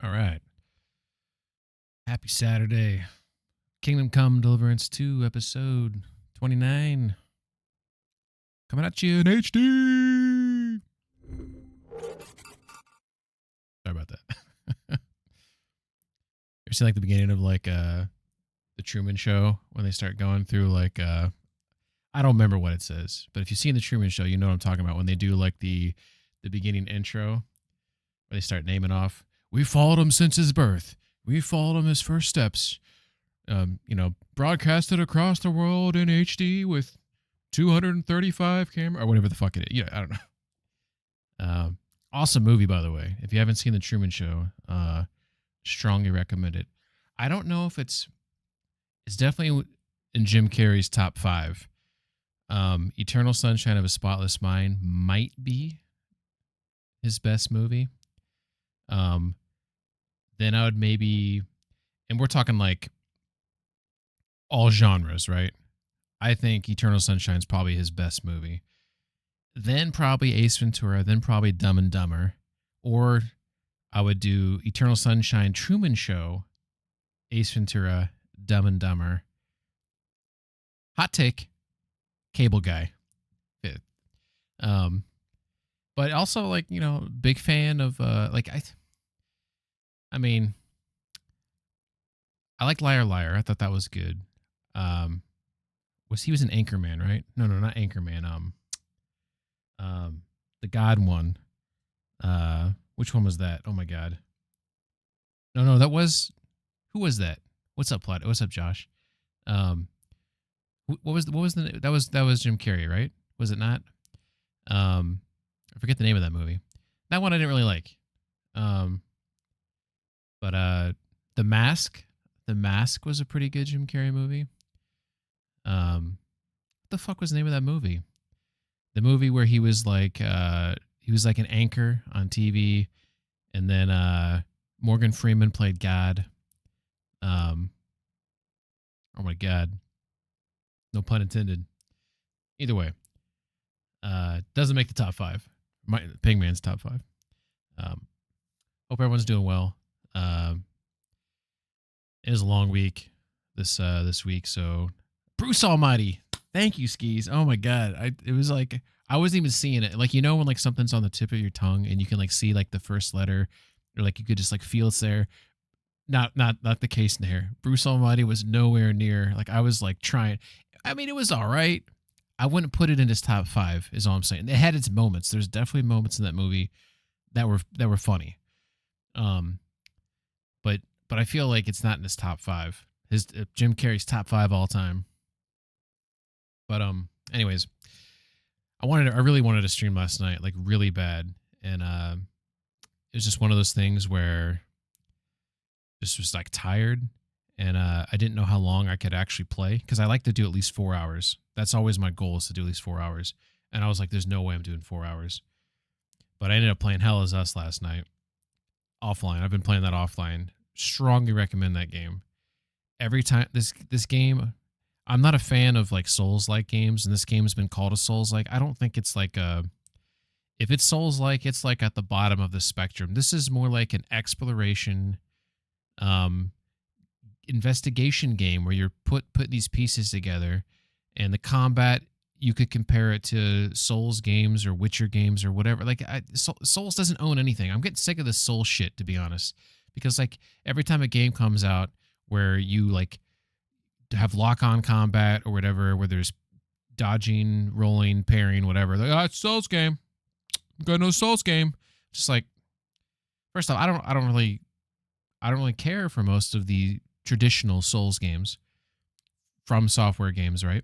All right. Happy Saturday. Kingdom Come Deliverance 2, episode 29. Coming at you in HD. Sorry about that. You see like the beginning of like the Truman Show when they start going through like I don't remember what it says, but if you've seen the Truman Show, you know what I'm talking about when they do like the beginning intro where they start naming off. We followed him since his birth. We followed him his first steps. Broadcasted across the world in HD with 235 camera or whatever the fuck it is. Yeah, I don't know. Awesome movie, by the way. If you haven't seen The Truman Show, strongly recommend it. I don't know if it's definitely in Jim Carrey's top 5. Eternal Sunshine of a Spotless Mind might be his best movie. Then I would maybe, and we're talking like all genres, right? I think Eternal Sunshine is probably his best movie. Then probably Ace Ventura, then probably Dumb and Dumber. Or I would do Eternal Sunshine, Truman Show, Ace Ventura, Dumb and Dumber. Hot take, Cable Guy. Fifth. But also like, big fan of I mean, I like Liar Liar. I thought that was good. He was an Anchorman, right? No, not Anchorman. The God one. Which one was that? Oh my God. No, that was. Who was that? What's up, Plot? What's up, Josh? What was the that was Jim Carrey, right? Was it not? I forget the name of that movie. That one I didn't really like. But The Mask. The Mask was a pretty good Jim Carrey movie. What the fuck was the name of that movie? The movie where he was like an anchor on TV, and then Morgan Freeman played God. Oh my God. No pun intended. Either way, doesn't make the top 5. Pigman's top 5. Hope everyone's doing well. It was a long week this week, so Bruce Almighty, thank you, Skis. Oh my God, it was like I wasn't even seeing it. Like when like something's on the tip of your tongue and you can like see like the first letter, or like you could just like feel it's there. Not the case there. Bruce Almighty was nowhere near. Like I was like trying. I mean, it was all right. I wouldn't put it in his top 5. Is all I'm saying. It had its moments. There's definitely moments in that movie that were funny. But I feel like it's not in his top 5. His Jim Carrey's top 5 all time. But anyways, I really wanted to stream last night, like really bad, and it was just one of those things where just was like tired, and I didn't know how long I could actually play because I like to do at least 4 hours. That's always my goal, is to do at least 4 hours. And I was like, there's no way I'm doing 4 hours. But I ended up playing Hell Is Us last night offline. I've been playing that offline. Strongly recommend that game. Every time this game, I'm not a fan of like Souls-like games, and this game has been called a Souls-like. I don't think it's like if it's Souls-like, it's like at the bottom of the spectrum. This is more like an exploration, investigation game where you're putting these pieces together, and the combat, you could compare it to Souls games or Witcher games or whatever. Like Souls doesn't own anything. I'm getting sick of this Souls shit, to be honest. Because like every time a game comes out where you like have lock-on combat or whatever, where there's dodging, rolling, parrying, whatever, like, it's a Souls game. I'm going to a Souls game. Just like, first off, I don't really care for most of the traditional Souls games from Software games, right?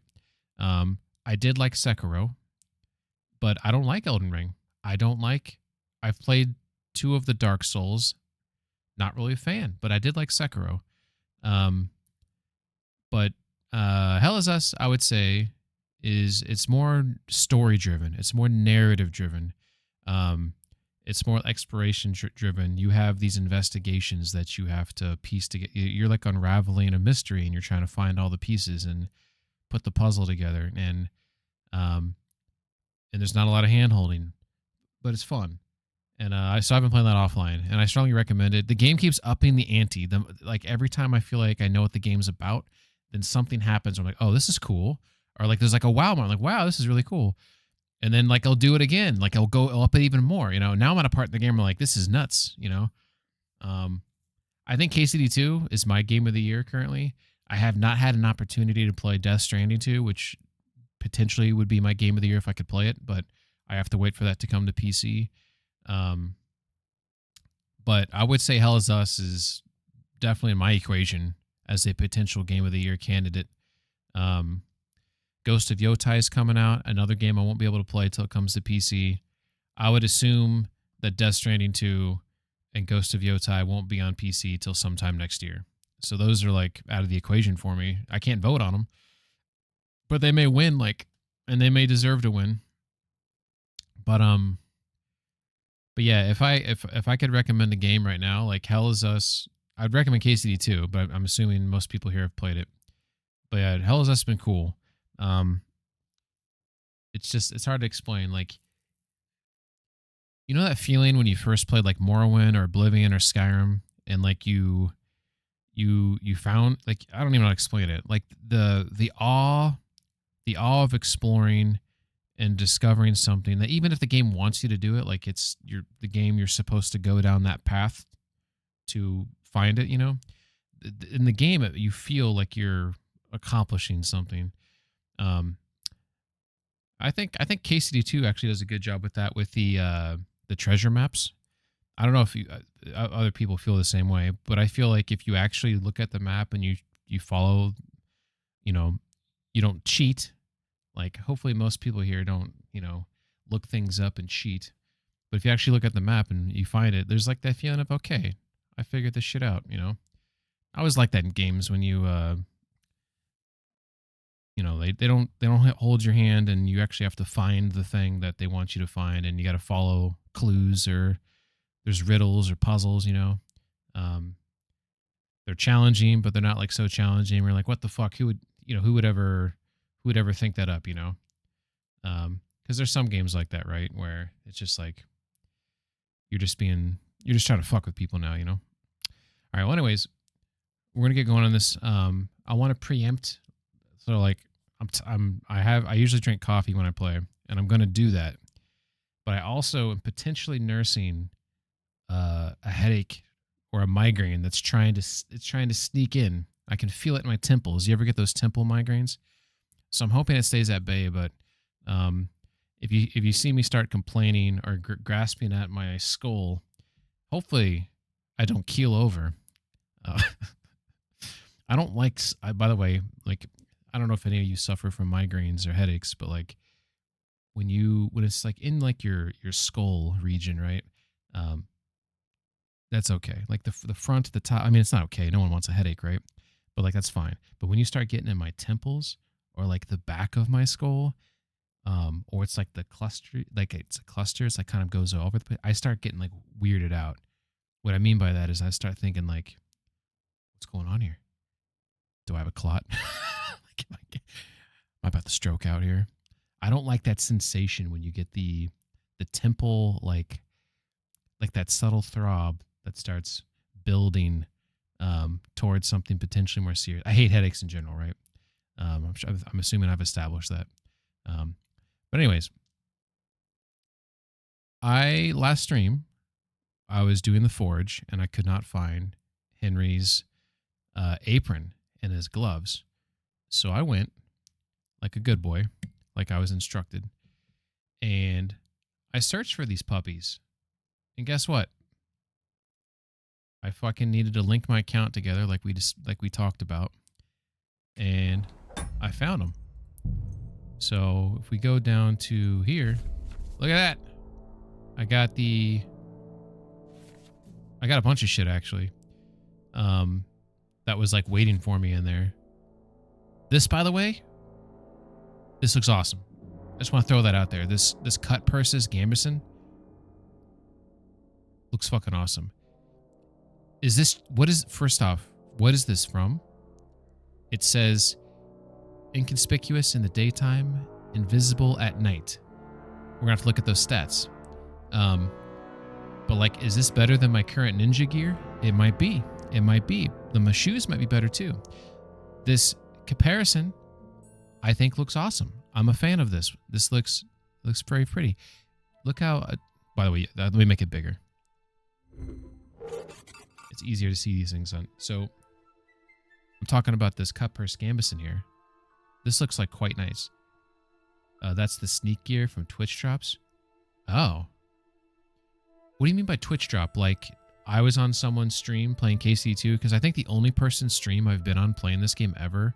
I did like Sekiro, but I don't like Elden Ring. I've played 2 of the Dark Souls. Not really a fan, but I did like Sekiro. But Hell Is Us, I would say, it's more story driven. It's more narrative driven. It's more exploration driven. You have these investigations that you have to piece together. You're like unraveling a mystery, and you're trying to find all the pieces and put the puzzle together. And there's not a lot of hand holding, but it's fun. And so I've been playing that offline, and I strongly recommend it. The game keeps upping the ante. Like every time I feel like I know what the game's about, then something happens. Where I'm like, oh, this is cool, or like there's like a wow moment. I'm like, wow, this is really cool. And then like I'll do it again. Like I'll up it even more. Now I'm at a part in the game where like this is nuts. I think KCD2 is my game of the year currently. I have not had an opportunity to play Death Stranding 2, which potentially would be my game of the year if I could play it, but I have to wait for that to come to PC. But I would say Hell is Us is definitely in my equation as a potential game of the year candidate. Ghost of Yotai is coming out, another game I won't be able to play till it comes to PC. I would assume that Death Stranding 2 and Ghost of Yotai won't be on PC till sometime next year. So those are like out of the equation for me. I can't vote on them, but they may win, and they may deserve to win. But yeah, if I could recommend a game right now, like Hell is Us, I'd recommend KCD 2, but I'm assuming most people here have played it. But yeah, Hell is Us has been cool. It's hard to explain. Like, you know that feeling when you first played like Morrowind or Oblivion or Skyrim, and like you found, like, I don't even know how to explain it. Like the awe of exploring and discovering something that even if the game wants you to do it, like the game, you're supposed to go down that path to find it, in the game, you feel like you're accomplishing something. I think KCD2 actually does a good job with that, with the treasure maps. I don't know if other people feel the same way, but I feel like if you actually look at the map and you follow, you don't cheat. Like, hopefully most people here don't, look things up and cheat. But if you actually look at the map and you find it, there's like that feeling of, okay, I figured this shit out, I always like that in games when you, they don't hold your hand and you actually have to find the thing that they want you to find, and you got to follow clues, or there's riddles or puzzles, they're challenging, but they're not like so challenging. We're like, what the fuck? Who would ever think that up, because there's some games like that, right, where it's just like you're just trying to fuck with people now, all right, well, anyways, we're gonna get going on this. I want to preempt, so like I usually drink coffee when I play, and I'm gonna do that, but I also am potentially nursing a headache or a migraine it's trying to sneak in. I can feel it in my temples. You ever get those temple migraines? So I'm hoping it stays at bay, but if you see me start complaining or grasping at my skull, hopefully I don't keel over. I don't like. By the way, like, I don't know if any of you suffer from migraines or headaches, but like when it's like in like your skull region, right? That's okay. Like the front, the top. I mean, it's not okay. No one wants a headache, right? But like that's fine. But when you start getting in my temples, or like the back of my skull, or it's like the cluster, like it's a cluster, it's like kind of goes over the place, I start getting like weirded out. What I mean by that is I start thinking like, what's going on here? Do I have a clot? Like, am I about to stroke out here? I don't like that sensation when you get the temple, like that subtle throb that starts building towards something potentially more serious. I hate headaches in general, right? I'm assuming I've established that. But anyways, last stream, I was doing the forge and I could not find Henry's apron and his gloves. So I went like a good boy, like I was instructed, and I searched for these puppies. And guess what? I fucking needed to link my account together like we talked about, and I found them. So if we go down to here, look at that. I got a bunch of shit actually. That was like waiting for me in there. This, by the way, this looks awesome. I just want to throw that out there. This cut purses Gambison looks fucking awesome. First off, what is this from? It says inconspicuous in the daytime, invisible at night. We're gonna have to look at those stats. But like, is this better than my current ninja gear? It might be. It might be. My shoes might be better too. This comparison, I think, looks awesome. I'm a fan of this. This looks very pretty. Look how, by the way, let me make it bigger. It's easier to see these things on. So I'm talking about this cut purse gambus in here. This looks like quite nice. That's the sneak gear from Twitch drops. Oh. What do you mean by Twitch drop? Like, I was on someone's stream playing KC2, because I think the only person's stream I've been on playing this game ever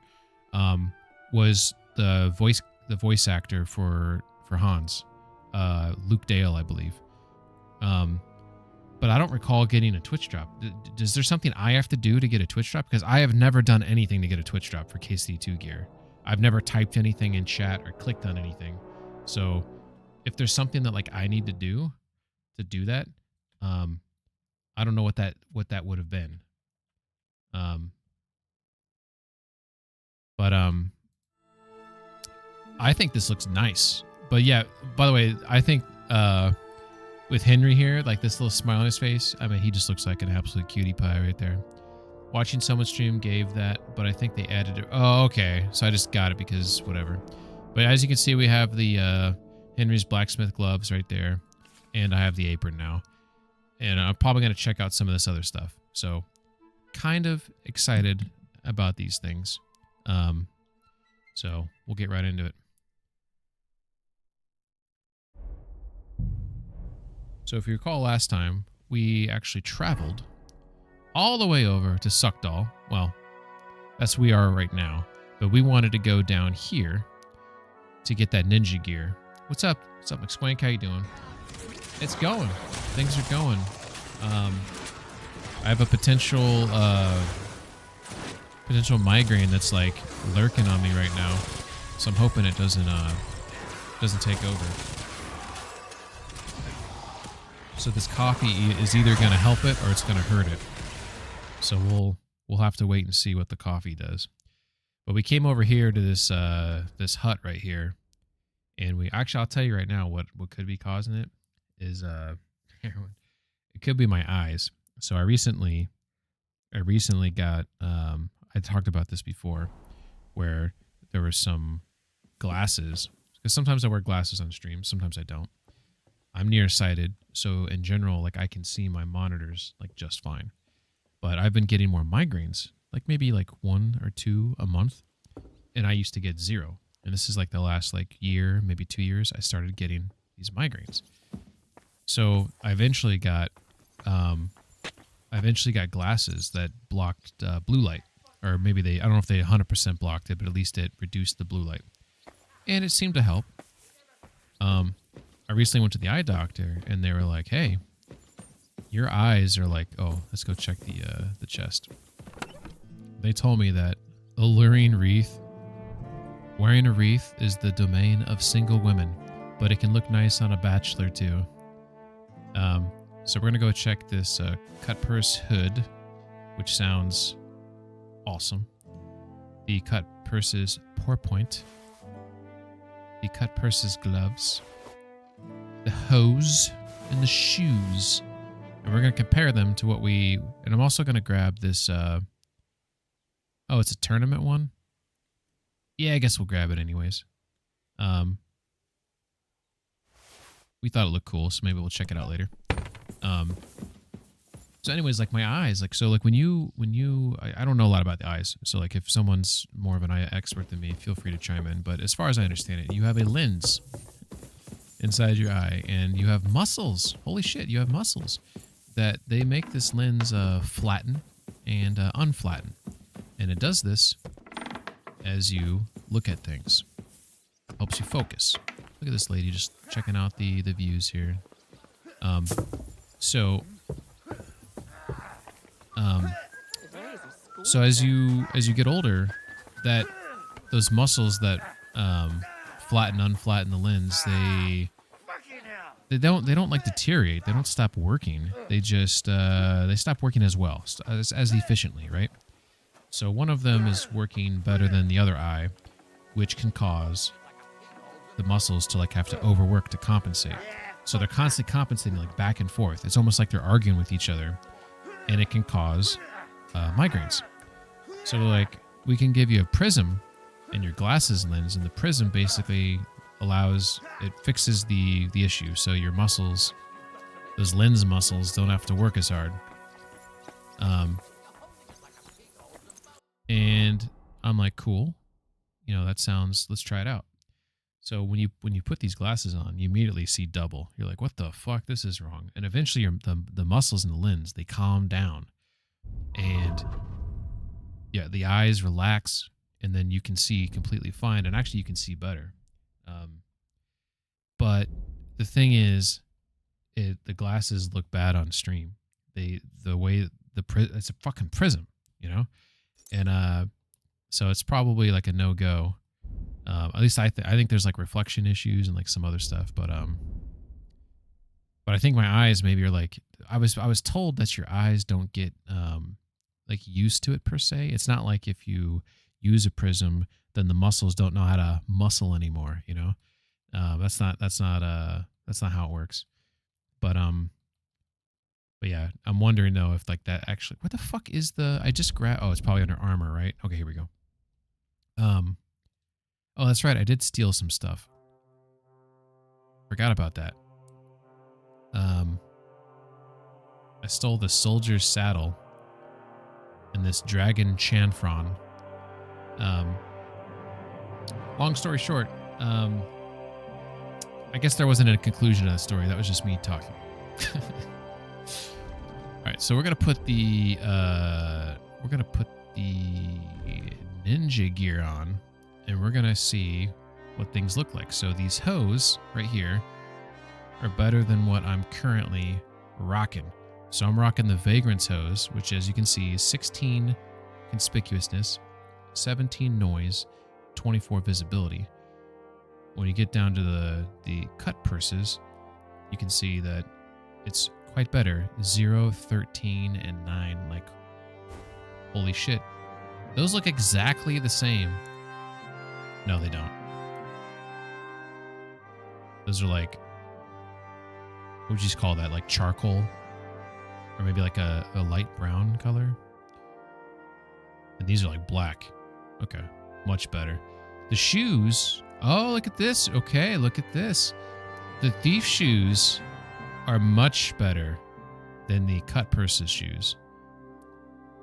was the voice actor for Hans, Luke Dale, I believe. But I don't recall getting a Twitch drop. Is there something I have to do to get a Twitch drop? Because I have never done anything to get a Twitch drop for KC2 gear. I've never typed anything in chat or clicked on anything. So if there's something that like I need to do that, I don't know what that would have been. But I think this looks nice. But yeah, by the way, I think with Henry here, like this little smile on his face, I mean, he just looks like an absolute cutie pie right there. Watching someone stream gave that, but I think they added it. Oh, okay. So I just got it because whatever. But as you can see, we have the Henry's blacksmith gloves right there. And I have the apron now. And I'm probably going to check out some of this other stuff. So kind of excited about these things. So we'll get right into it. So if you recall last time, we actually traveled all the way over to Suckdoll. Well, that's where we are right now. But we wanted to go down here to get that ninja gear. What's up? What's up, McSwank? How you doing? It's going. Things are going. I have a potential migraine that's like lurking on me right now. So I'm hoping it doesn't take over. So this coffee is either going to help it or it's going to hurt it. So we'll have to wait and see what the coffee does. But we came over here to this this hut right here, and I'll tell you right now what could be causing it is it could be my eyes. So I recently got I talked about this before, where there were some glasses, because sometimes I wear glasses on stream, sometimes I don't. I'm nearsighted, so in general, like I can see my monitors like just fine. But I've been getting more migraines, like maybe like 1 or 2 a month, and I used to get 0. And this is like the last like year, maybe 2 years, I started getting these migraines. So I eventually got glasses that blocked blue light, or maybe I don't know if they 100% blocked it, but at least it reduced the blue light, and it seemed to help. I recently went to the eye doctor, and they were like, "Hey, your eyes are like, oh, let's go check the chest." They told me that wearing a wreath is the domain of single women, but it can look nice on a bachelor too. So we're gonna go check this cut purse hood, which sounds awesome. The cut purse's point, the cut purse's gloves, the hose, and the shoes. And we're going to compare them to what and I'm also going to grab this, oh, it's a tournament one? Yeah, I guess we'll grab it anyways. We thought it looked cool, so maybe we'll check it out later. So anyways, like my eyes, like, so like when you, I don't know a lot about the eyes. So like if someone's more of an eye expert than me, feel free to chime in. But as far as I understand it, you have a lens inside your eye, and you have muscles. Holy shit, you have muscles that they make this lens flatten and unflatten. And it does this as you look at things. Helps you focus. Look at this lady just checking out the views here. So as you get older, those muscles that flatten, unflatten the lens, they don't like deteriorate. They don't stop working. They just they stop working as well, as efficiently, right? So one of them is working better than the other eye, which can cause the muscles to like have to overwork to compensate. So they're constantly compensating like back and forth. It's almost like they're arguing with each other, and it can cause migraines. So like we can give you a prism in your glasses lens, and the prism basically fixes the issue. So your muscles, those lens muscles, don't have to work as hard. And I'm like, cool, that sounds. Let's try it out. So when you put these glasses on, you immediately see double. You're like, what the fuck? This is wrong. And eventually the muscles in the lens, they calm down. And yeah, the eyes relax, and then you can see completely fine. And actually you can see better. But the thing is, the glasses look bad on stream. The way it's a fucking prism, And so it's probably like a no-go. At least I think there's like reflection issues and like some other stuff, but I think my eyes maybe are like, I was told that your eyes don't get like used to it per se. It's not like if you use a prism, then the muscles don't know how to muscle anymore. That's not how it works. But yeah, I'm wondering though if like that actually, what the fuck is I just grabbed, oh, it's probably under armor, right? Okay, here we go. Oh, that's right. I did steal some stuff. Forgot about that. I stole the soldier's saddle and this dragon chanfron. Long story short, I guess there wasn't a conclusion to the story. That was just me talking. All right, so we're gonna put the ninja gear on. And we're going to see what things look like. So these hose right here are better than what I'm currently rocking. So I'm rocking the Vagrance hose, which as you can see is 16 conspicuousness, 17 noise, 24 visibility. When you get down to the cut purses, you can see that it's quite better. 0, 13, and 9. Like, holy shit. Those look exactly the same. No, they don't. Those are like, what would you call that? Like charcoal? Or maybe like a light brown color? And these are like black. Okay, much better. The shoes, oh, look at this. Okay, look at this. The thief shoes are much better than the cut purse's shoes.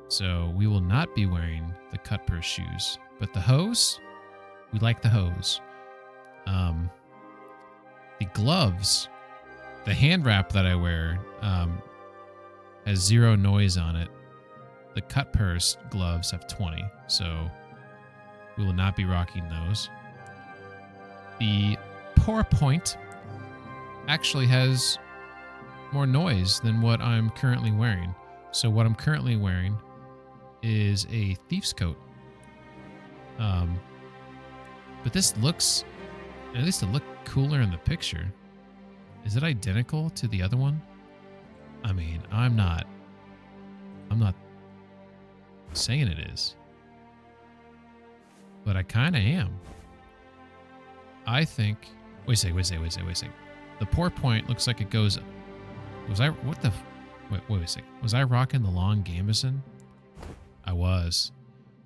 So we will not be wearing the cut purse shoes. But the hose, we like the hose. The gloves, the hand wrap that I wear has 0 noise on it. The cut purse gloves have 20, so we will not be rocking those. The pour point actually has more noise than what I'm currently wearing. So what I'm currently wearing is a thief's coat. But this looks, at least it looked cooler in the picture. Is it identical to the other one? I mean, I'm not saying it is, but I kind of am. I think, wait a second. The pour point looks like it goes, wait a second. Was I rocking the long gambeson? I was.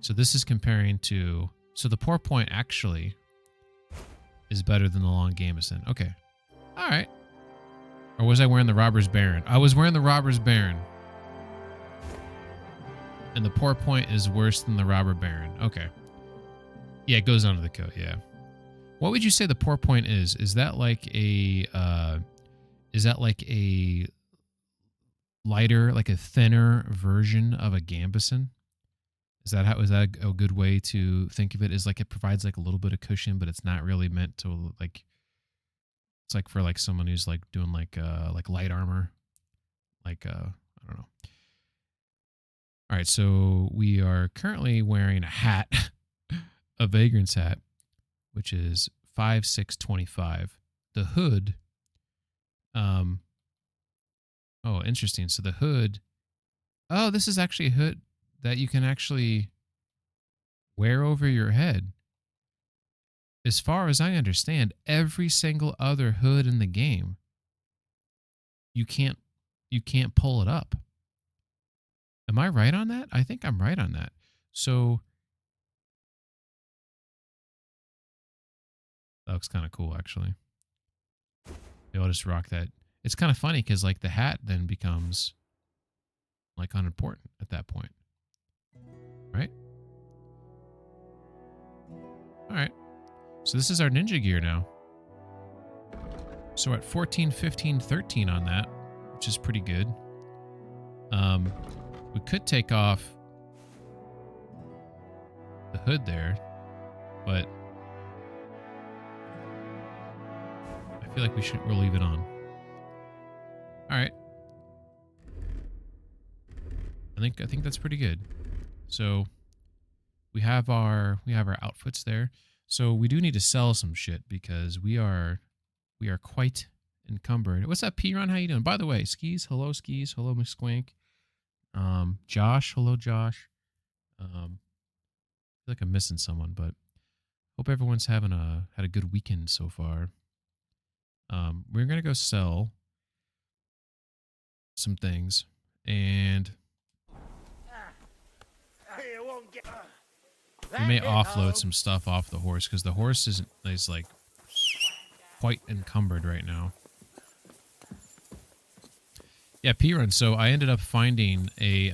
So this is comparing to, so the pour point actually is better than the long gambeson. Okay. All right. Or was I wearing the Robber's Baron? I was wearing the Robber's Baron. And the pour point is worse than the Robber Baron. Okay. Yeah, it goes onto the coat, yeah. What would you say the pour point is? Is that like a lighter, like a thinner version of a gambeson? Is that a good way to think of it? Is like it provides like a little bit of cushion, but it's not really meant to like, it's like for like someone who's like doing like light armor. Like I don't know. All right, so we are currently wearing a hat, a Vagrant's hat, which is 5.625. The hood, oh, interesting. So the hood, oh, this is actually a hood that you can actually wear over your head. As far as I understand, every single other hood in the game you can't pull it up. Am I right on that? I think I'm right on that. So that looks kind of cool, actually. Maybe I'll just rock that. It's kind of funny because like the hat then becomes like unimportant at that point, right? All right. So this is our ninja gear now. So we're at 14, 15, 13 on that, which is pretty good. We could take off the hood there, but I feel like we'll leave it on. All right. I think that's pretty good. So we have our outfits there. So we do need to sell some shit because we are quite encumbered. What's up, P-Run? How you doing? By the way, Skis, hello Miss Squank. Josh, hello Josh. I feel like I'm missing someone, but hope everyone's had a good weekend so far. We're gonna go sell some things, and we may offload some stuff off the horse because the horse is like quite encumbered right now. Yeah, P-Run. So I ended up finding a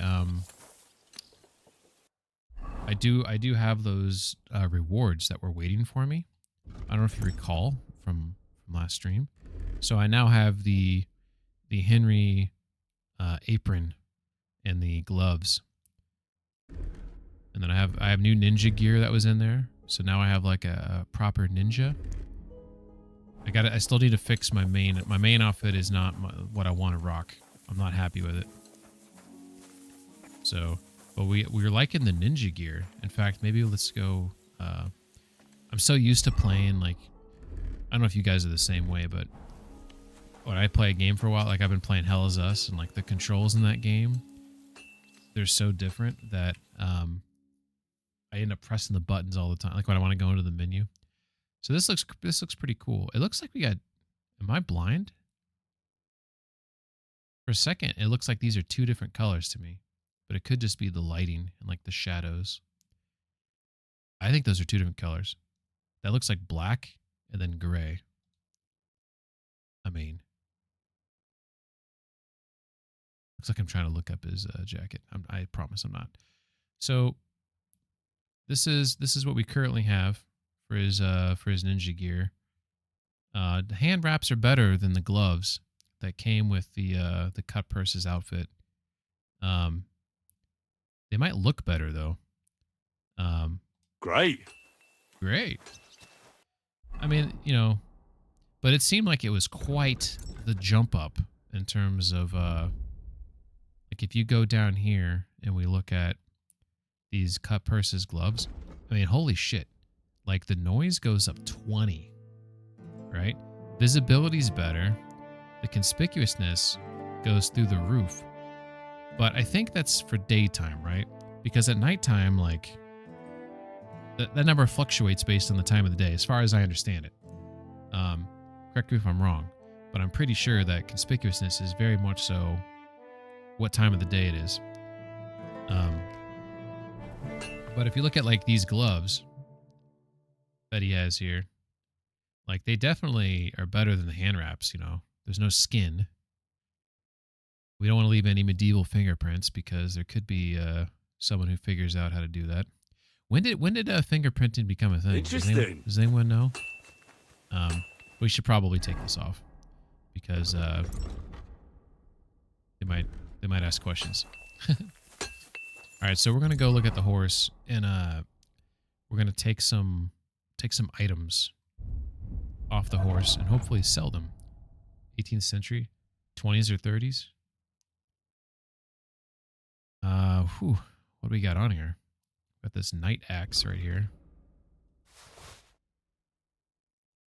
I do have those rewards that were waiting for me. I don't know if you recall from last stream. So I now have the Henry apron and the gloves, and then I have new ninja gear that was in there. So now I have like a proper ninja. I still need to fix my main. My main outfit is not what I want to rock. I'm not happy with it. So, but we're liking the ninja gear. In fact, maybe let's go. I'm so used to playing like, I don't know if you guys are the same way, but when I play a game for a while, like I've been playing Hell Is Us, and like the controls in that game, they're so different that I end up pressing the buttons all the time. Like when I want to go into the menu. So this looks pretty cool. It looks like we got. Am I blind? For a second, it looks like these are two different colors to me, but it could just be the lighting and like the shadows. I think those are two different colors. That looks like black and then gray. I mean, looks like I'm trying to look up his jacket. I promise I'm not. So this is what we currently have for his ninja gear. The hand wraps are better than the gloves that came with the cut purses outfit. They might look better though. Great. I mean, you know, but it seemed like it was quite the jump up in terms of like if you go down here and we look at these cut purses gloves, I mean, holy shit. Like the noise goes up 20, right? Visibility's better. The conspicuousness goes through the roof. But I think that's for daytime, right? Because at nighttime, like, that number fluctuates based on the time of the day, as far as I understand it. Correct me if I'm wrong, but I'm pretty sure that conspicuousness is very much so what time of the day it is. But if you look at, like, these gloves that he has here, like, they definitely are better than the hand wraps, you know? There's no skin. We don't want to leave any medieval fingerprints because there could be someone who figures out how to do that. When did fingerprinting become a thing? Interesting. Does anyone know? We should probably take this off because they might ask questions. All right, so we're gonna go look at the horse and we're gonna take some items off the horse and hopefully sell them. 18th century, 20s or 30s. What do we got on here? Got this knight axe right here.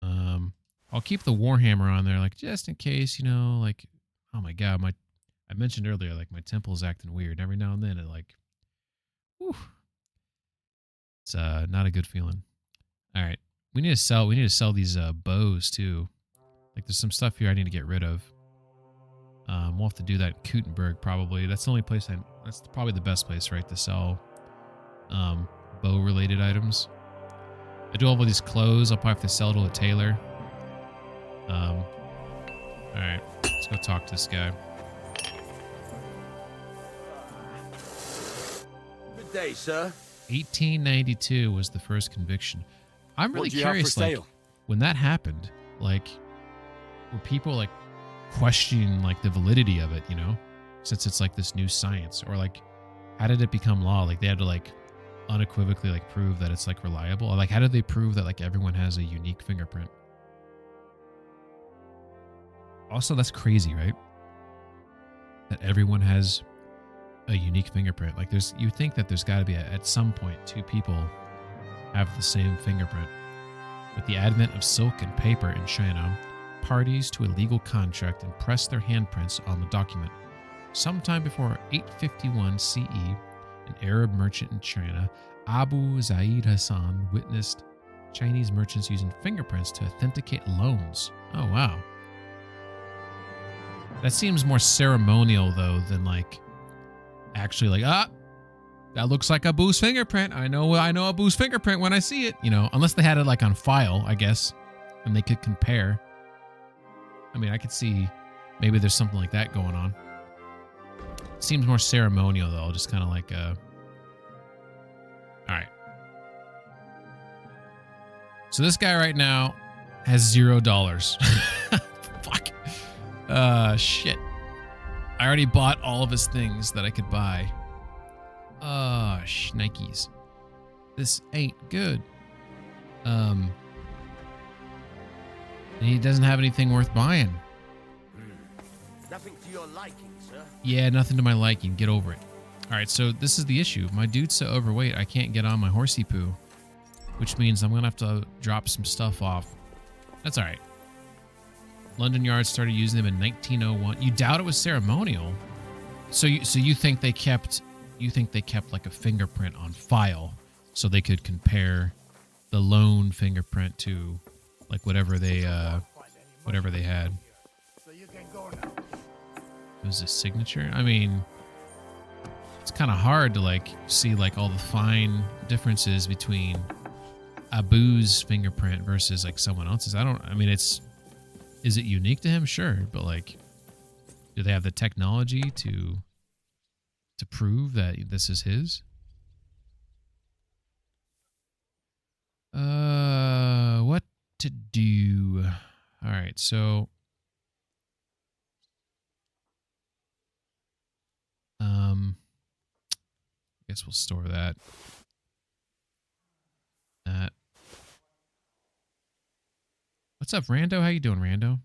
I'll keep the warhammer on there, like just in case, you know, like, oh my god, I mentioned earlier, like my temple's acting weird. Every now and then it like, whew, it's not a good feeling. All right, we need to sell these bows too. Like there's some stuff here I need to get rid of. We'll have to do that in Kuttenberg probably. That's the only place that's probably the best place, right, to sell bow-related items. I do all of these clothes. I'll probably have to sell to a tailor. All right, let's go talk to this guy. Good day, sir. 1892 was the first conviction. I'm really curious, like, when that happened, like, were people, like, questioning, like, the validity of it, you know? Since it's, like, this new science. Or, like, how did it become law? Like, they had to, like, unequivocally, like, prove that it's, like, reliable? Or, like, how did they prove that, like, everyone has a unique fingerprint? Also, that's crazy, right? That everyone has a unique fingerprint. Like, you think that there's got to be at some point 2 people have the same fingerprint. With the advent of silk and paper in China, parties to a legal contract impressed their handprints on the document. Sometime before 851 CE, an Arab merchant in China, Abu Zaid Hassan, witnessed Chinese merchants using fingerprints to authenticate loans. Oh, wow. That seems more ceremonial, though, than, like, actually, like, that looks like Abu's fingerprint. I know Abu's fingerprint when I see it. You know, unless they had it, like, on file, I guess, and they could compare. I mean, I could see maybe there's something like that going on. Seems more ceremonial, though, just kind of like, all right. So this guy right now has $0. Fuck. Shit. I already bought all of his things that I could buy. Shnikes. This ain't good. And he doesn't have anything worth buying. Nothing to your liking, sir. Yeah, nothing to my liking. Get over it. All right, so this is the issue. My dude's so overweight, I can't get on my horsey poo, which means I'm going to have to drop some stuff off. That's all right. London Yard started using them in 1901. You doubt it was ceremonial? So you think they kept like a fingerprint on file so they could compare the loan fingerprint to like whatever they had. It was a signature. I mean, it's kind of hard to like see like all the fine differences between Abu's fingerprint versus like someone else's. Is it unique to him? Sure, but like, do they have the technology to prove that this is his? What to do? All right, so I guess we'll store that. What's up, Rando? How you doing, Rando?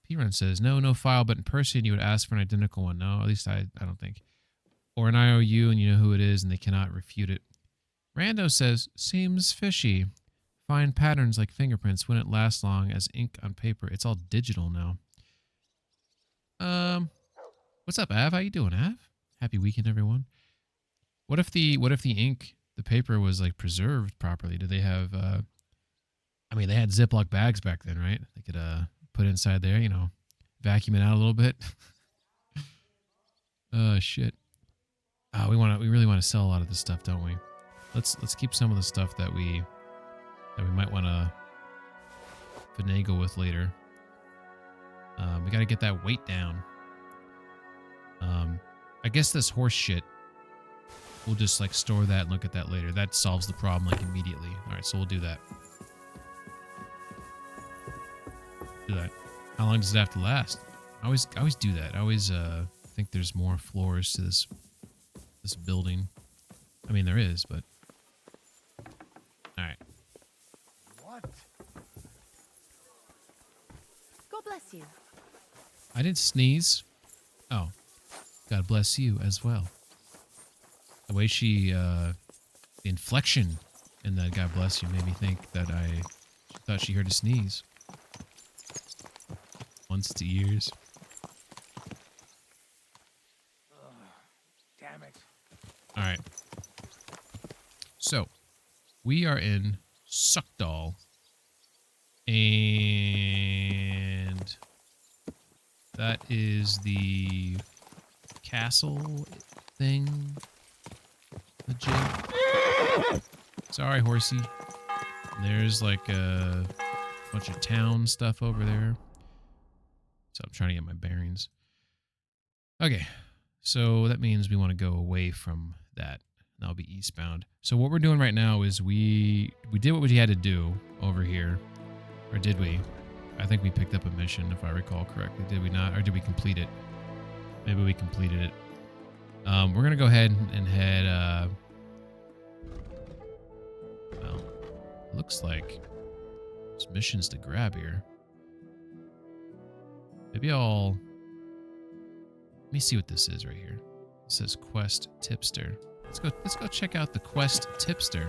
P-Run says, no file, but in person you would ask for an identical one. No, at least I don't think. Or an IOU and you know who it is and they cannot refute it. Rando says, seems fishy. Fine patterns like fingerprints wouldn't last long as ink on paper. It's all digital now. What's up, Av? How you doing, Av? Happy weekend, everyone. What if the ink, the paper was like preserved properly? Do they have I mean, they had Ziploc bags back then, right? They could put it inside there, you know, vacuum it out a little bit. Shit. Oh, we really want to sell a lot of this stuff, don't we? Let's keep some of the stuff that we might want to finagle with later. We got to get that weight down. I guess this horse shit, we'll just like store that and look at that later. That solves the problem like immediately. All right, so we'll do that. Do that. How long does it have to last? I always do that. I always think there's more floors to this building. I mean, there is, but all right. What? God bless you. I didn't sneeze. Oh, God bless you as well. The way she, the inflection in that God bless you made me think that she thought she heard a sneeze. Once to years. Damn it. All right. So, we are in Suckdal. And That is the castle thing. Legit. Sorry, horsey. And there's like a bunch of town stuff over there. So I'm trying to get my bearings. Okay, so that means we want to go away from that. That'll be eastbound. So what we're doing right now is we did what we had to do over here. Or did we? I think we picked up a mission, if I recall correctly. Did we not? Or did we complete it? Maybe we completed it. We're going to go ahead and head... well, looks like there's missions to grab here. Maybe I'll... Let me see what this is right here. It says Quest Tipster. Let's go check out the Quest Tipster.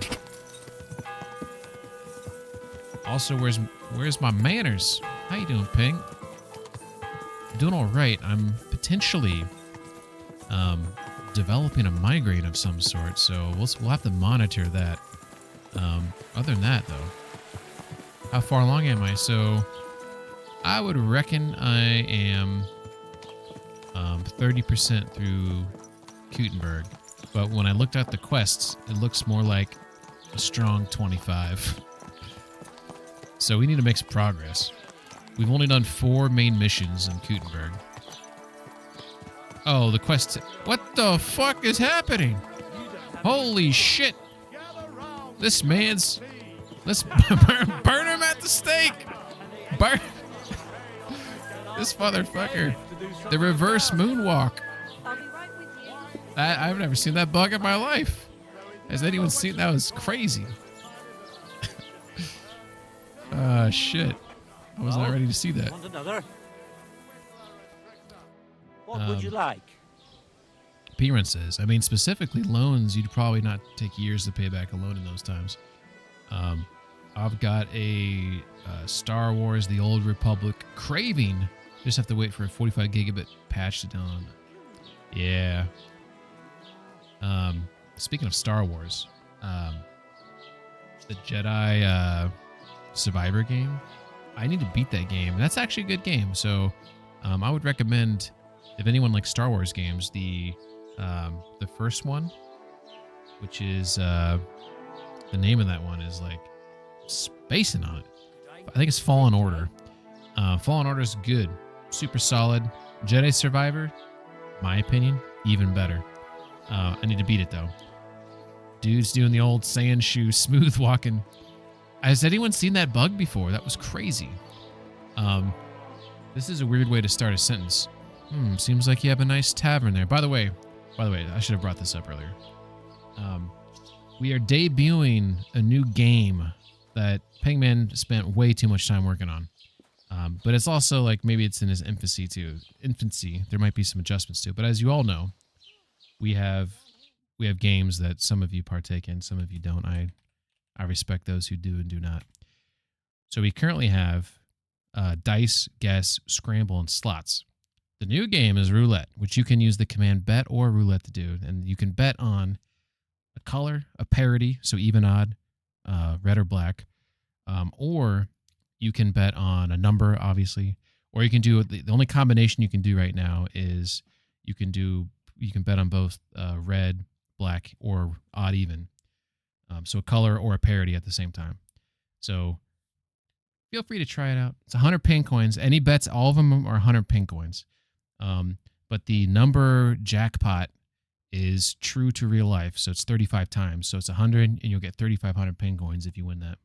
Also, where's my manners? How you doing, Ping? I'm doing all right. I'm potentially developing a migraine of some sort, so we'll have to monitor that. Other than that, though, how far along am I? So I would reckon I am 30% through Kutenberg, but when I looked at the quests, it looks more like a strong 25. So we need to make some progress. We've only done 4 main missions in Kutenberg. Oh, the quest... What the fuck is happening? Holy shit! This man's... Let's burn him at the stake! Burn... This motherfucker. The reverse moonwalk. I'll be right with you. I've never seen that bug in my life. Has anyone seen... That was crazy. Shit. I was not ready to see that. Want another? What would you like? Appearances. I mean, specifically loans, you'd probably not take years to pay back a loan in those times. I've got a Star Wars The Old Republic craving. Just have to wait for a 45 gigabit patch to download. Yeah. Speaking of Star Wars, the Jedi Survivor game, I need to beat that game. That's actually a good game. So I would recommend, if anyone likes Star Wars games, the first one, which is the name of that one is like spacing on it. I think it's Fallen Order. Fallen Order is good, super solid. Jedi Survivor, my opinion, even better. I need to beat it though. Dude's doing the old sand shoe smooth walking. Has anyone seen that bug before? That was crazy. This is a weird way to start a sentence. Seems like you have a nice tavern there. By the way, I should have brought this up earlier. We are debuting a new game that Pengman spent way too much time working on. But it's also like maybe it's in his infancy too. There might be some adjustments to it. But as you all know, we have games that some of you partake in, some of you don't. I respect those who do and do not. So we currently have dice, guess, scramble, and slots. The new game is roulette, which you can use the command bet or roulette to do. And you can bet on a color, a parity, so even odd, red or black, or you can bet on a number, obviously, or you can do the only combination you can do right now is you can bet on both red, black, or odd even. So a color or a parity at the same time. So feel free to try it out. It's 100 pin coins. Any bets, all of them are 100 pin coins. But the number jackpot is true to real life. So it's 35 times. So it's 100 and you'll get 3,500 pin coins if you win that.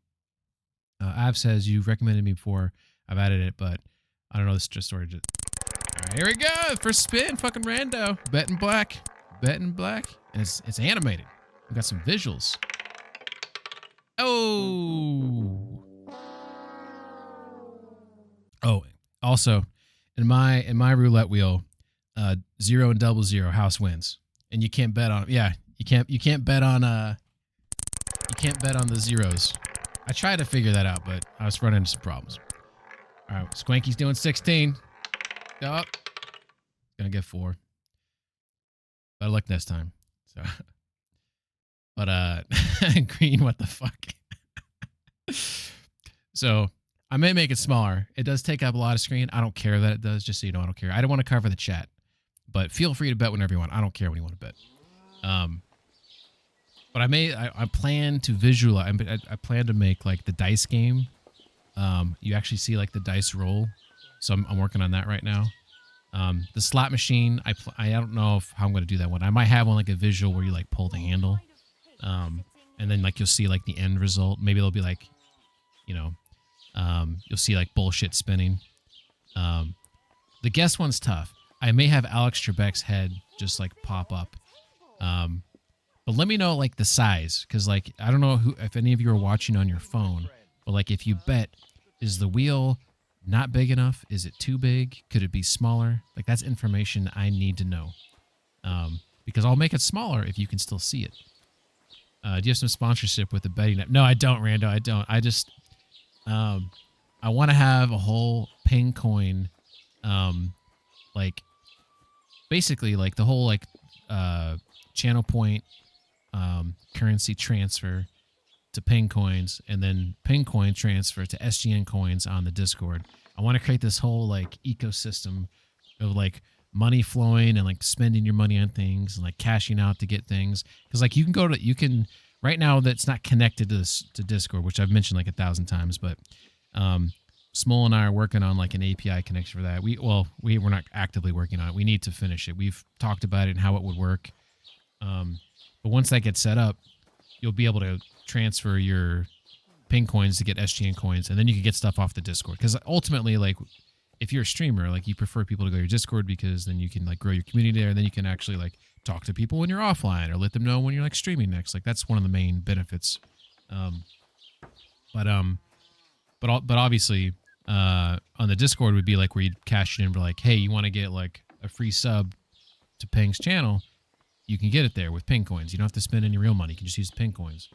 Av says you've recommended me before. I've added it, but I don't know. This just sort of just... All right, here we go. First spin, fucking rando. Bet in black. And it's animated. We've got some visuals. Oh, also in my roulette wheel, 0 and 00 house wins, and you can't bet on. Yeah, you can't bet on the zeros. I tried to figure that out, but I was running into some problems. All right, Squanky's doing 16. Oh, gonna get 4. Better luck next time. So. But green, what the fuck? So I may make it smaller. It does take up a lot of screen. I don't care that it does, just so you know, I don't care. I don't want to cover the chat, but feel free to bet whenever you want. I don't care when you want to bet. But I plan to visualize. I plan to make like the dice game. You actually see like the dice roll. So I'm working on that right now. The slot machine, I don't know how I'm going to do that one. I might have one like a visual where you like pull the handle. And then like you'll see like the end result. Maybe it'll be like, you know, you'll see like bullshit spinning. The guess one's tough. I may have Alex Trebek's head just like pop up. But let me know like the size, because like I don't know if any of you are watching on your phone, but like if you bet, is the wheel not big enough? Is it too big? Could it be smaller? Like that's information I need to know. Because I'll make it smaller if you can still see it. Do you have some sponsorship with the betting app? No, I don't, Rando. I don't. I just I want to have a whole ping coin, like basically like the whole like channel point currency transfer to ping coins, and then ping coin transfer to SGN coins on the Discord. I want to create this whole like ecosystem of like money flowing and like spending your money on things and like cashing out to get things, because like you can right now that's not connected to this to Discord, which I've mentioned like 1,000 times, but Smol and I are working on like an API connection for that. We're not actively working on it. We need to finish it. We've talked about it and how it would work. But once that gets set up, you'll be able to transfer your ping coins to get SGN coins, and then you can get stuff off the Discord. Because ultimately, like, if you're a streamer, like, you prefer people to go to your Discord because then you can, like, grow your community there, and then you can actually, like, talk to people when you're offline or let them know when you're, like, streaming next. Like, that's one of the main benefits. But obviously, on the Discord would be, like, where you'd cash it in for, like, hey, you want to get, like, a free sub to Ping's channel, you can get it there with ping coins. You don't have to spend any real money. You can just use the ping coins.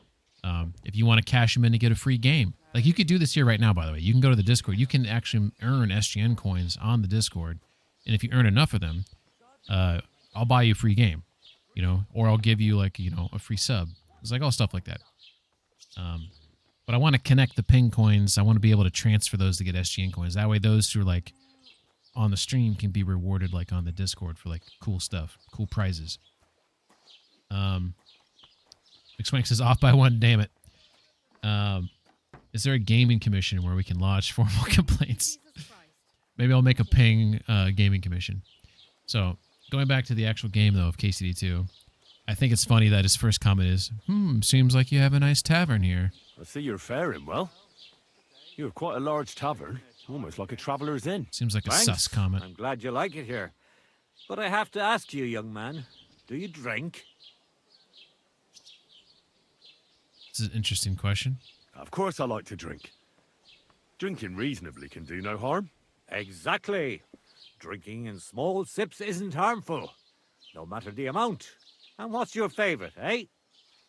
If you want to cash them in to get a free game, like you could do this here right now, by the way. You can go to the Discord. You can actually earn SGN coins on the Discord. And if you earn enough of them, I'll buy you a free game, you know, or I'll give you like, you know, a free sub. It's like all stuff like that. But I want to connect the ping coins. I want to be able to transfer those to get SGN coins. That way those who are like on the stream can be rewarded like on the Discord for like cool stuff, cool prizes. McSwank says off by one, damn it. Is there a gaming commission where we can lodge formal complaints? Maybe I'll make a ping gaming commission. So going back to the actual game though of KCD2, I think it's funny that his first comment is, seems like you have a nice tavern here. I see you're faring well. You have quite a large tavern, almost like a traveller's inn. Seems like a Thanks. sus comment. I'm glad you like it here. But I have to ask you, young man, do you drink? This is an interesting question. Of course I like to drink. Drinking reasonably can do no harm. Exactly. Drinking in small sips isn't harmful, no matter the amount. And what's your favorite, eh?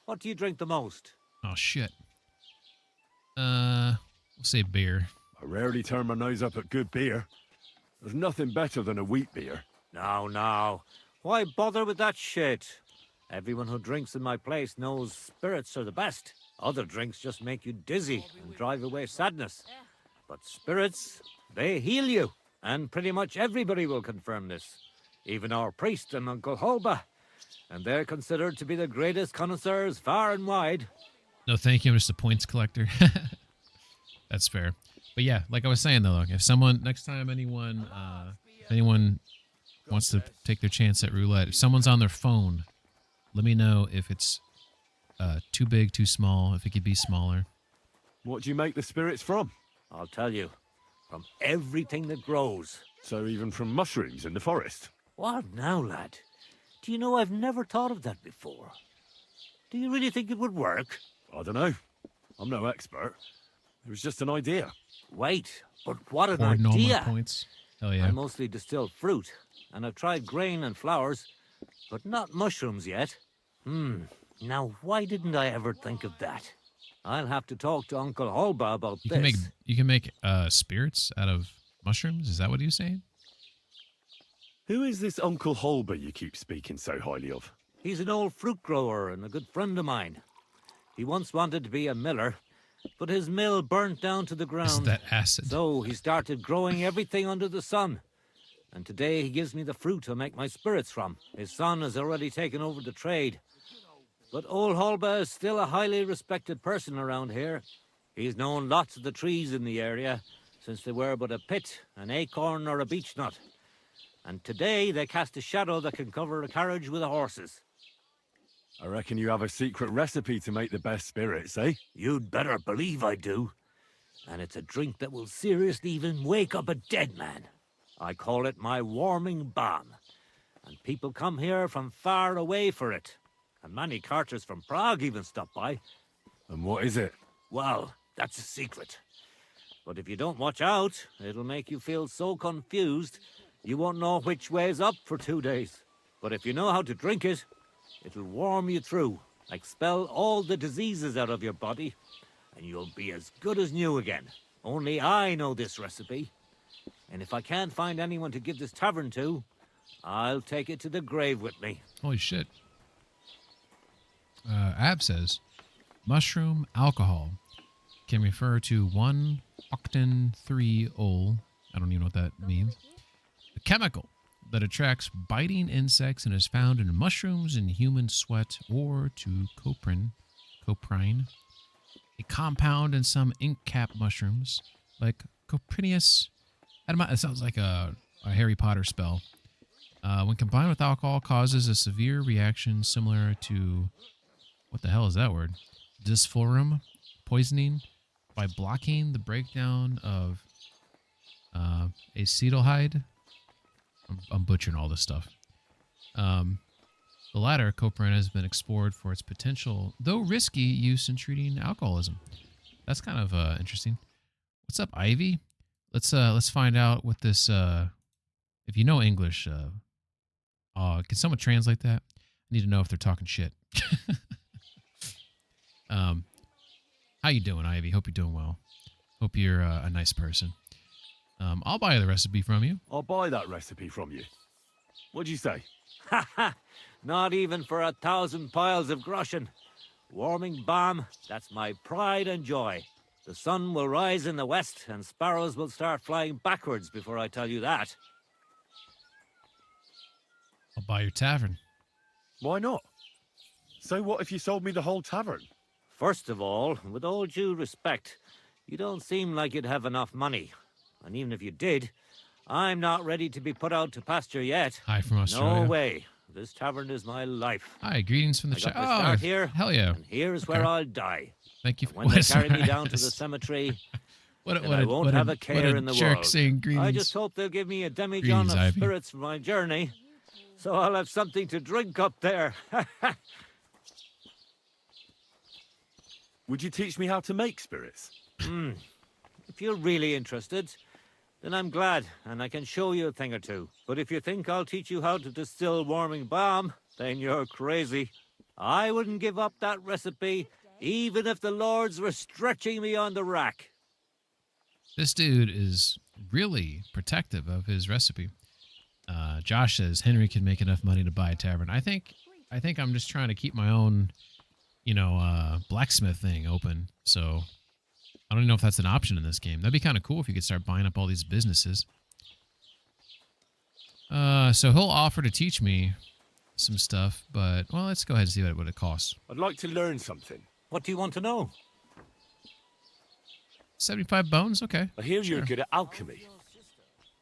What do you drink the most? Oh, shit. We'll say beer. I rarely turn my nose up at good beer. There's nothing better than a wheat beer. Now. Why bother with that shit? Everyone who drinks in my place knows spirits are the best. Other drinks just make you dizzy and drive away sadness. But spirits, they heal you. And pretty much everybody will confirm this. Even our priest and Uncle Holba. And they're considered to be the greatest connoisseurs far and wide. No, thank you. I'm just a points collector. That's fair. But yeah, like I was saying though, if someone next time anyone wants to take their chance at roulette, if someone's on their phone, let me know if it's too big, too small, if it could be smaller. What do you make the spirits from? I'll tell you, from everything that grows. So even from mushrooms in the forest? What now, lad? Do you know I've never thought of that before? Do you really think it would work? I don't know. I'm no expert. It was just an idea. Wait, but what an Or normal idea! points. Hell yeah. I mostly distill fruit, and I've tried grain and flowers, but not mushrooms yet. Now why didn't I ever think of that? I'll have to talk to Uncle Holba about this. You can make spirits out of mushrooms? Is that what he was saying? Who is this Uncle Holber you keep speaking so highly of? He's an old fruit grower and a good friend of mine. He once wanted to be a miller, but his mill burnt down to the Is ground. that acid? So he started growing everything under the sun. And today he gives me the fruit to make my spirits from. His son has already taken over the trade. But old Holba is still a highly respected person around here. He's known lots of the trees in the area, since they were but a pit, an acorn or a beech nut. And today they cast a shadow that can cover a carriage with the horses. I reckon you have a secret recipe to make the best spirits, eh? You'd better believe I do. And it's a drink that will seriously even wake up a dead man. I call it my warming balm. And people come here from far away for it. And many carters from Prague even stop by. And what is it? Well, that's a secret. But if you don't watch out, it'll make you feel so confused, you won't know which way's up for 2 days. But if you know how to drink it, it'll warm you through, expel all the diseases out of your body, and you'll be as good as new again. Only I know this recipe. And if I can't find anyone to give this tavern to, I'll take it to the grave with me. Holy shit. Ab says, mushroom alcohol can refer to 1-octan-3-ol. I don't even know what that means. A chemical that attracts biting insects and is found in mushrooms and human sweat, or to coprine, a compound in some ink cap mushrooms like Coprinius. It sounds like a Harry Potter spell. When combined with alcohol, causes a severe reaction similar to, what the hell is that word? Dysphorum poisoning by blocking the breakdown of acetaldehyde. I'm butchering all this stuff. The latter, coprin, has been explored for its potential, though risky, use in treating alcoholism. That's kind of interesting. What's up, Ivy? Let's find out what this. If you know English, can someone translate that? I need to know if they're talking shit. How you doing, Ivy? Hope you're doing well. Hope you're a nice person. I'll buy the recipe from you. I'll buy that recipe from you. What'd you say? Ha ha! Not even for 1,000 piles of groschen. Warming balm, that's my pride and joy. The sun will rise in the west and sparrows will start flying backwards before I tell you that. I'll buy your tavern. Why not? So what if you sold me the whole tavern? First of all, with all due respect, you don't seem like you'd have enough money. And even if you did, I'm not ready to be put out to pasture yet. Hi from Australia. No way. This tavern is my life. Hi, greetings from the I got chat. my start here, hell yeah. and here's Okay. where I'll die. Thank you. When they carry me down to the cemetery, What then I won't have a care in the jerk world. saying greetings. I just hope they'll give me a demijohn Greetings, of Ivy. spirits for my journey, so I'll have something to drink up there. Would you teach me how to make spirits? If you're really interested, then I'm glad, and I can show you a thing or two. But if you think I'll teach you how to distill warming balm, then you're crazy. I wouldn't give up that recipe, even if the lords were stretching me on the rack. This dude is really protective of his recipe. Josh says Henry can make enough money to buy a tavern. I think I'm just trying to keep my own, blacksmith thing open. So I don't know if that's an option in this game. That'd be kind of cool if you could start buying up all these businesses. So he'll offer to teach me some stuff, but well, let's go ahead and see what it costs. I'd like to learn something. What do you want to know? 75 bones, okay. I hear you're good at alchemy.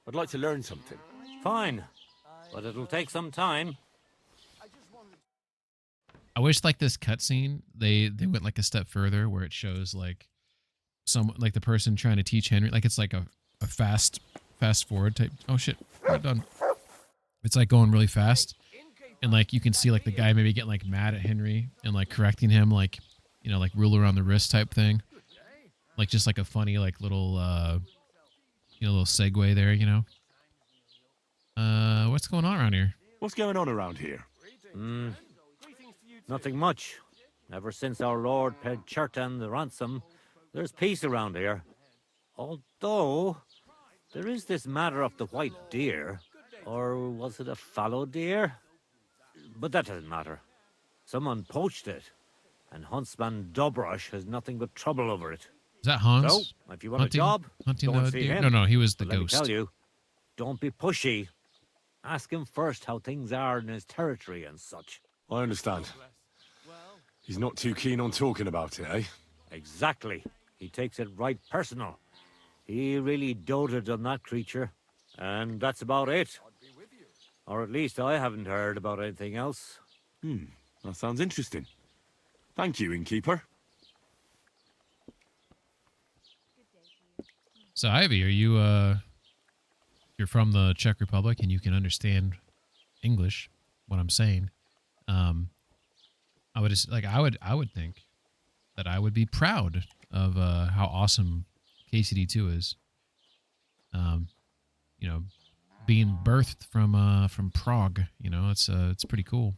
I'd like to learn something. Fine, but it'll take some time. I wish like this cutscene they went like a step further where it shows like the person trying to teach Henry, like it's like a fast forward type. Oh shit, not done. It's like going really fast, and like you can see like the guy maybe getting like mad at Henry and like correcting him, like like ruler on the wrist type thing, like just like a funny like little little segue there, What's going on around here? What's going on around here? Nothing much. Ever since our lord paid Chertan the ransom, there's peace around here. Although, there is this matter of the white deer. Or was it a fallow deer? But that doesn't matter. Someone poached it, and Huntsman Dobrosh has nothing but trouble over it. that Hans? So, if you want hunting, a job, hunting go and the see deer? him. No, no, he was the But let me ghost. tell you, don't be pushy. Ask him first how things are in his territory and such. I understand. He's not too keen on talking about it, eh? Exactly. He takes it right personal. He really doted on that creature. And that's about it. Or at least I haven't heard about anything else. That sounds interesting. Thank you, innkeeper. So Ivy, are you you're from the Czech Republic and you can understand English, what I'm saying. I would just I would think that I would be proud of how awesome KCD2 is. You know, being birthed from Prague, you know, it's pretty cool.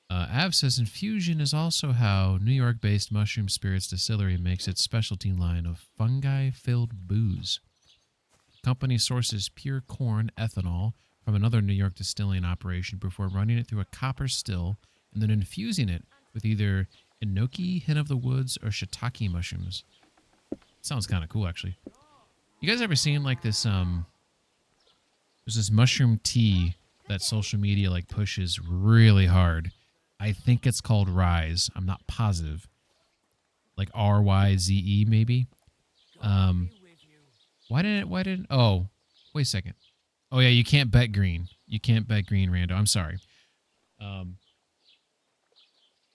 Av says infusion is also how New York-based Mushroom Spirits Distillery makes its specialty line of fungi-filled booze. The company sources pure corn ethanol from another New York distilling operation before running it through a copper still and then infusing it with either enoki, hen of the woods, or shiitake mushrooms. Sounds kind of cool, actually. You guys ever seen like this? There's this mushroom tea that social media like pushes really hard. I think it's called Rise. I'm not positive. Like RYZE maybe. Why didn't? Oh, wait a second. Oh yeah, you can't bet green. You can't bet green, Rando. I'm sorry.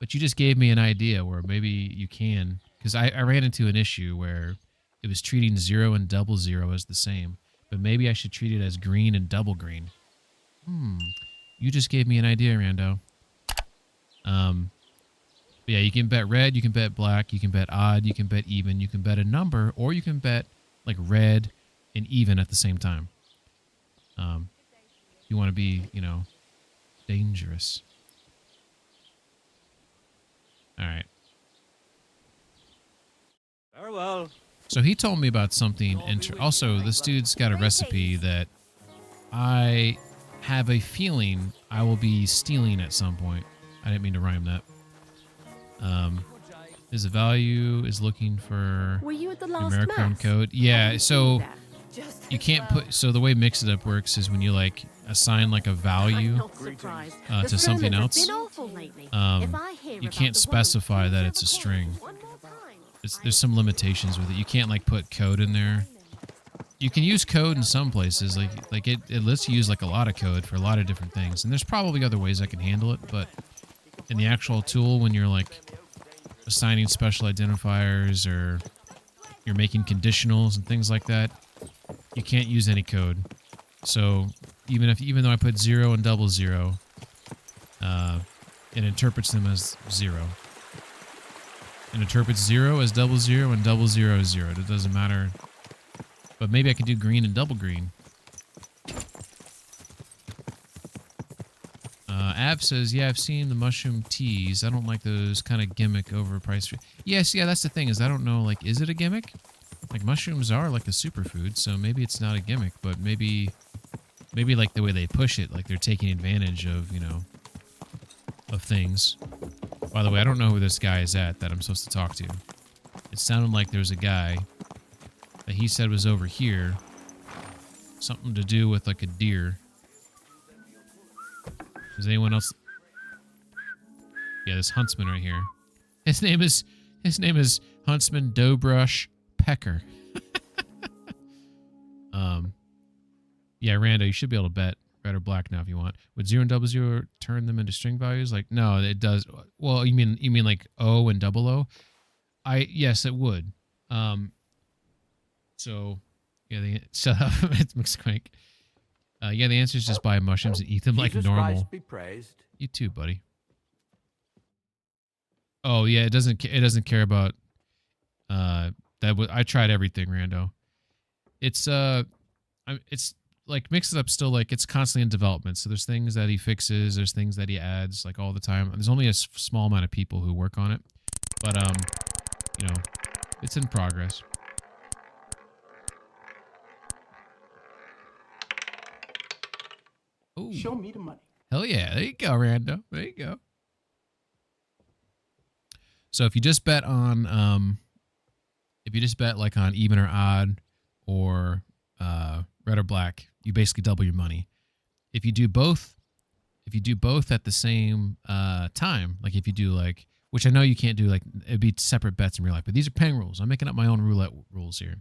But you just gave me an idea where maybe you can, because I ran into an issue where it was treating 0 and 00 as the same, but maybe I should treat it as green and double green. You just gave me an idea, Rando. Yeah, you can bet red, you can bet black, you can bet odd, you can bet even, you can bet a number, or you can bet like red and even at the same time. You want to be, you know, dangerous. All right. Farewell. So he told me about something. Also, this dude's got a recipe that I have a feeling I will be stealing at some point. I didn't mean to rhyme that. Is the value is looking for Were you at the last numeric mass? code. Yeah, so Just you can't put. So the way Mix It Up works is when you like assign like a I'm value not surprised. to The something thermos else. has been awful lately. If I hear You about can't the woman, specify that please it's a have string. call. One more time. There's some limitations with it. You can't like put code in there. You can use code in some places, like it lets you use like a lot of code for a lot of different things. And there's probably other ways I can handle it, but in the actual tool, when you're like assigning special identifiers or you're making conditionals and things like that, you can't use any code. So even though I put 0 and 00, it interprets them as 0. It interprets 0 as 00 and 00 as 0. It doesn't matter. But maybe I could do green and double green. Ab says, yeah, I've seen the mushroom teas. I don't like those kind of gimmick overpriced. Yes, yeah, that's the thing is I don't know, like, is it a gimmick? Like, mushrooms are like a superfood, so maybe it's not a gimmick, but maybe like the way they push it, like they're taking advantage of, you know, of things. By the way, I don't know who this guy is at that I'm supposed to talk to. It sounded like there's a guy that he said was over here. Something to do with like a deer. Is anyone else? Yeah, this huntsman right here. His name is Huntsman Dobrush Pecker. Yeah, Rando, you should be able to bet red or black now if you want. Would 0 and 00 turn them into string values? Like, no, it does. Well, you mean like O and 00? Yes, it would. So yeah, shut up. It's McSquink. Yeah, the answer is just buy mushrooms and eat them like Jesus normal. Christ be praised. You too, buddy. Oh yeah, it doesn't care about that. I tried everything, Rando. It's like Mix It Up still like it's constantly in development. So there's things that he fixes, there's things that he adds like all the time. There's only a small amount of people who work on it, but you know, it's in progress. Ooh. Show me the money. Hell yeah. There you go, Rando. There you go. So if you just bet on like on even or odd or red or black, you basically double your money. If you do both at the same time, like if you do like, which I know you can't do, like it'd be separate bets in real life, but these are paying rules. I'm making up my own roulette rules here.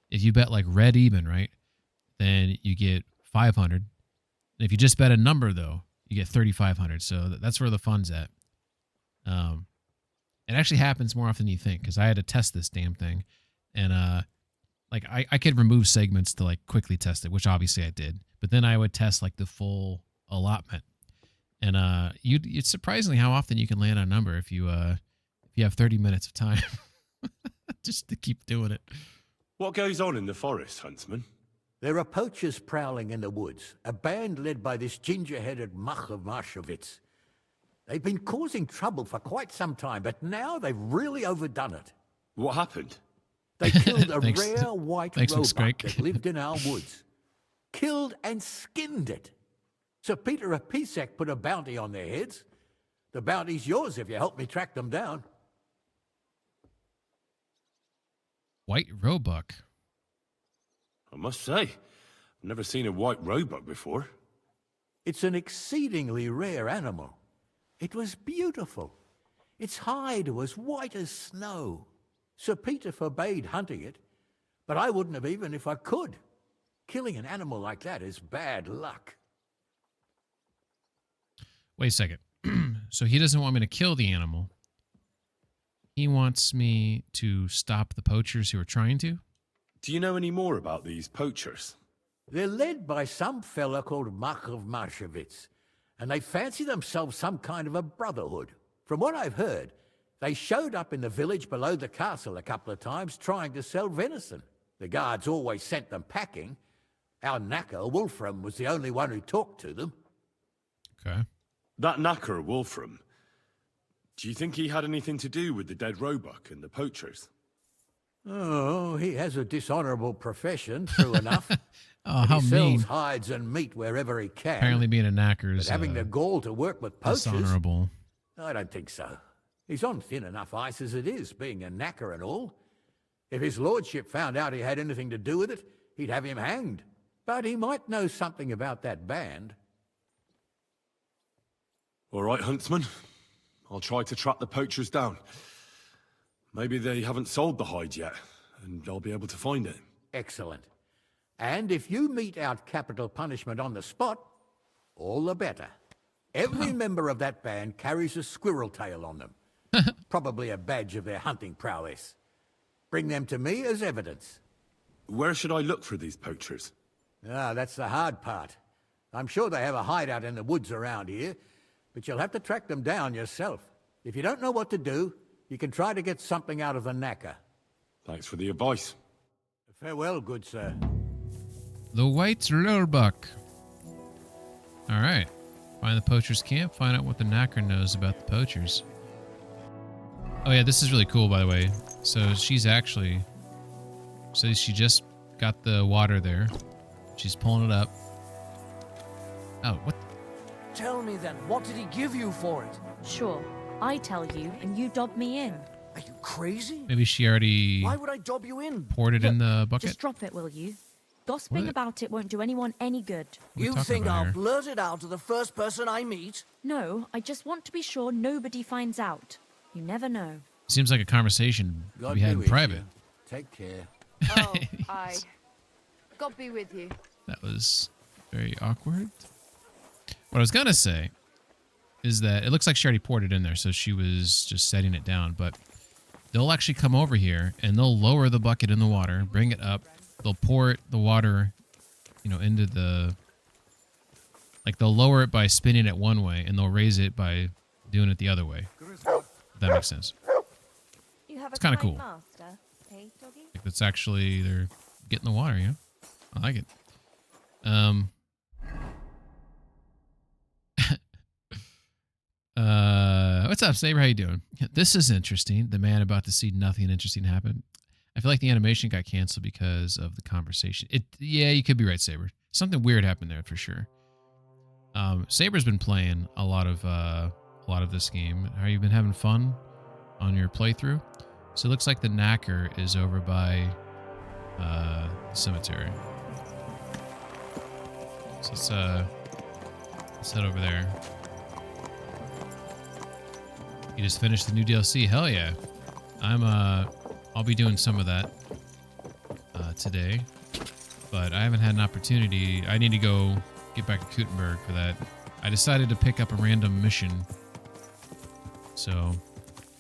If you bet like red even, right, then you get 500. And if you just bet a number though, you get 3,500. So that's where the fun's at. It actually happens more often than you think, because I had to test this damn thing, and like I could remove segments to like quickly test it, which obviously I did. But then I would test like the full allotment, and it's surprisingly how often you can land on a number if you have 30 minutes of time just to keep doing it. What goes on in the forest, Huntsman? There are poachers prowling in the woods, a band led by this ginger-headed muck of Marshowitz. They've been causing trouble for quite some time, but now they've really overdone it. What happened? They killed a Thanks. rare white Thanks, roebuck McScrake. that lived in our woods. Killed and skinned it. Sir Peter of Pisek put a bounty on their heads. The bounty's yours if you help me track them down. White roebuck. I must say, I've never seen a white roebuck before. It's an exceedingly rare animal. It was beautiful. Its hide was white as snow. Sir Peter forbade hunting it, but I wouldn't have even if I could. Killing an animal like that is bad luck. Wait a second. So he doesn't want me to kill the animal. He wants me to stop the poachers who are trying to? Do you know any more about these poachers? They're led by some fella called Markov Marshowitz, and they fancy themselves some kind of a brotherhood. From what I've heard, they showed up in the village below the castle a couple of times trying to sell venison. The guards always sent them packing. Our knacker, Wolfram, was the only one who talked to them. Okay. That knacker, Wolfram, do you think he had anything to do with the dead roebuck and the poachers? Oh, he has a dishonorable profession, true enough. Oh, how He sells mean. hides and meat wherever he can. Apparently being a knacker But is having the gall to work with poachers, dishonorable. I don't think so. He's on thin enough ice as it is, being a knacker and all. If his lordship found out he had anything to do with it, he'd have him hanged. But he might know something about that band. All right, Huntsman. I'll try to track the poachers down. Maybe they haven't sold the hide yet, and I'll be able to find it. Excellent. And if you mete out capital punishment on the spot, all the better. Every member of that band carries a squirrel tail on them. Probably a badge of their hunting prowess. Bring them to me as evidence. Where should I look for these poachers? Ah, that's the hard part. I'm sure they have a hideout in the woods around here, but you'll have to track them down yourself. If you don't know what to do, you can try to get something out of the knacker. Thanks for the advice. Farewell, good sir. The white roebuck. All right. Find the poacher's camp. Find out what the knacker knows about the poachers. Oh yeah, this is really cool, by the way. So she's actually... So she just got the water there. She's pulling it up. Oh, what? Tell me then, what did he give you for it? Sure, I tell you, and you dob me in. Are you crazy? Maybe she already Why would I dob you in? poured it in the bucket? Just drop it, will you? Gossiping What? about it won't do anyone any good. What are we You talking think about I'll here? blurt it out to the first person I meet? No, I just want to be sure nobody finds out. You never know. Seems like a conversation God we had be in with private. you. Take care. Oh, aye. God be with you. That was very awkward. What I was going to say is that it looks like she already poured it in there, so she was just setting it down. But they'll actually come over here, and they'll lower the bucket in the water, bring it up. They'll pour the water, into the... Like, they'll lower it by spinning it one way, and they'll raise it by doing it the other way. If that makes sense. You have It's kinda cool. master, eh, doggy? Like, that's actually... They're getting the water, I like it. What's up, Saber? How you doing? This is interesting. The man about to see nothing interesting happen. I feel like the animation got canceled because of the conversation. Yeah, you could be right, Saber. Something weird happened there for sure. Saber's been playing a lot of this game. Have you been having fun on your playthrough. So it looks like the knacker is over by the cemetery. So let's head over there. You just finished the new DLC. Hell yeah. I'll be doing some of that today, but I haven't had an opportunity. I need to go get back to Kuttenberg for that. I decided to pick up a random mission, so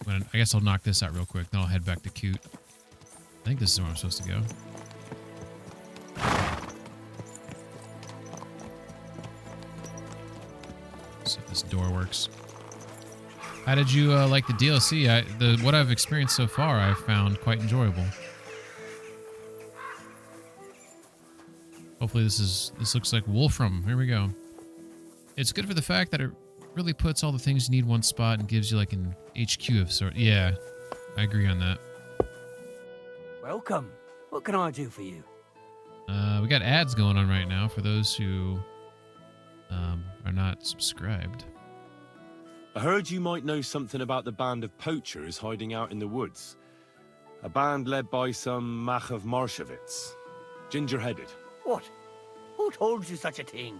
I guess I'll knock this out real quick, then I'll head back to Coot. I think this is where I'm supposed to go. See if this door works. How did you like the DLC? What I've experienced so far, I've found quite enjoyable. Hopefully this looks like Wolfram. Here we go. It's good for the fact that it really puts all the things you need in one spot and gives you like an HQ of sort. Yeah, I agree on that. Welcome. What can I do for you? We got ads going on right now for those who are not subscribed. I heard you might know something about the band of poachers hiding out in the woods. A band led by some Mach of Marshevitz. Ginger-headed. What? Who told you such a thing?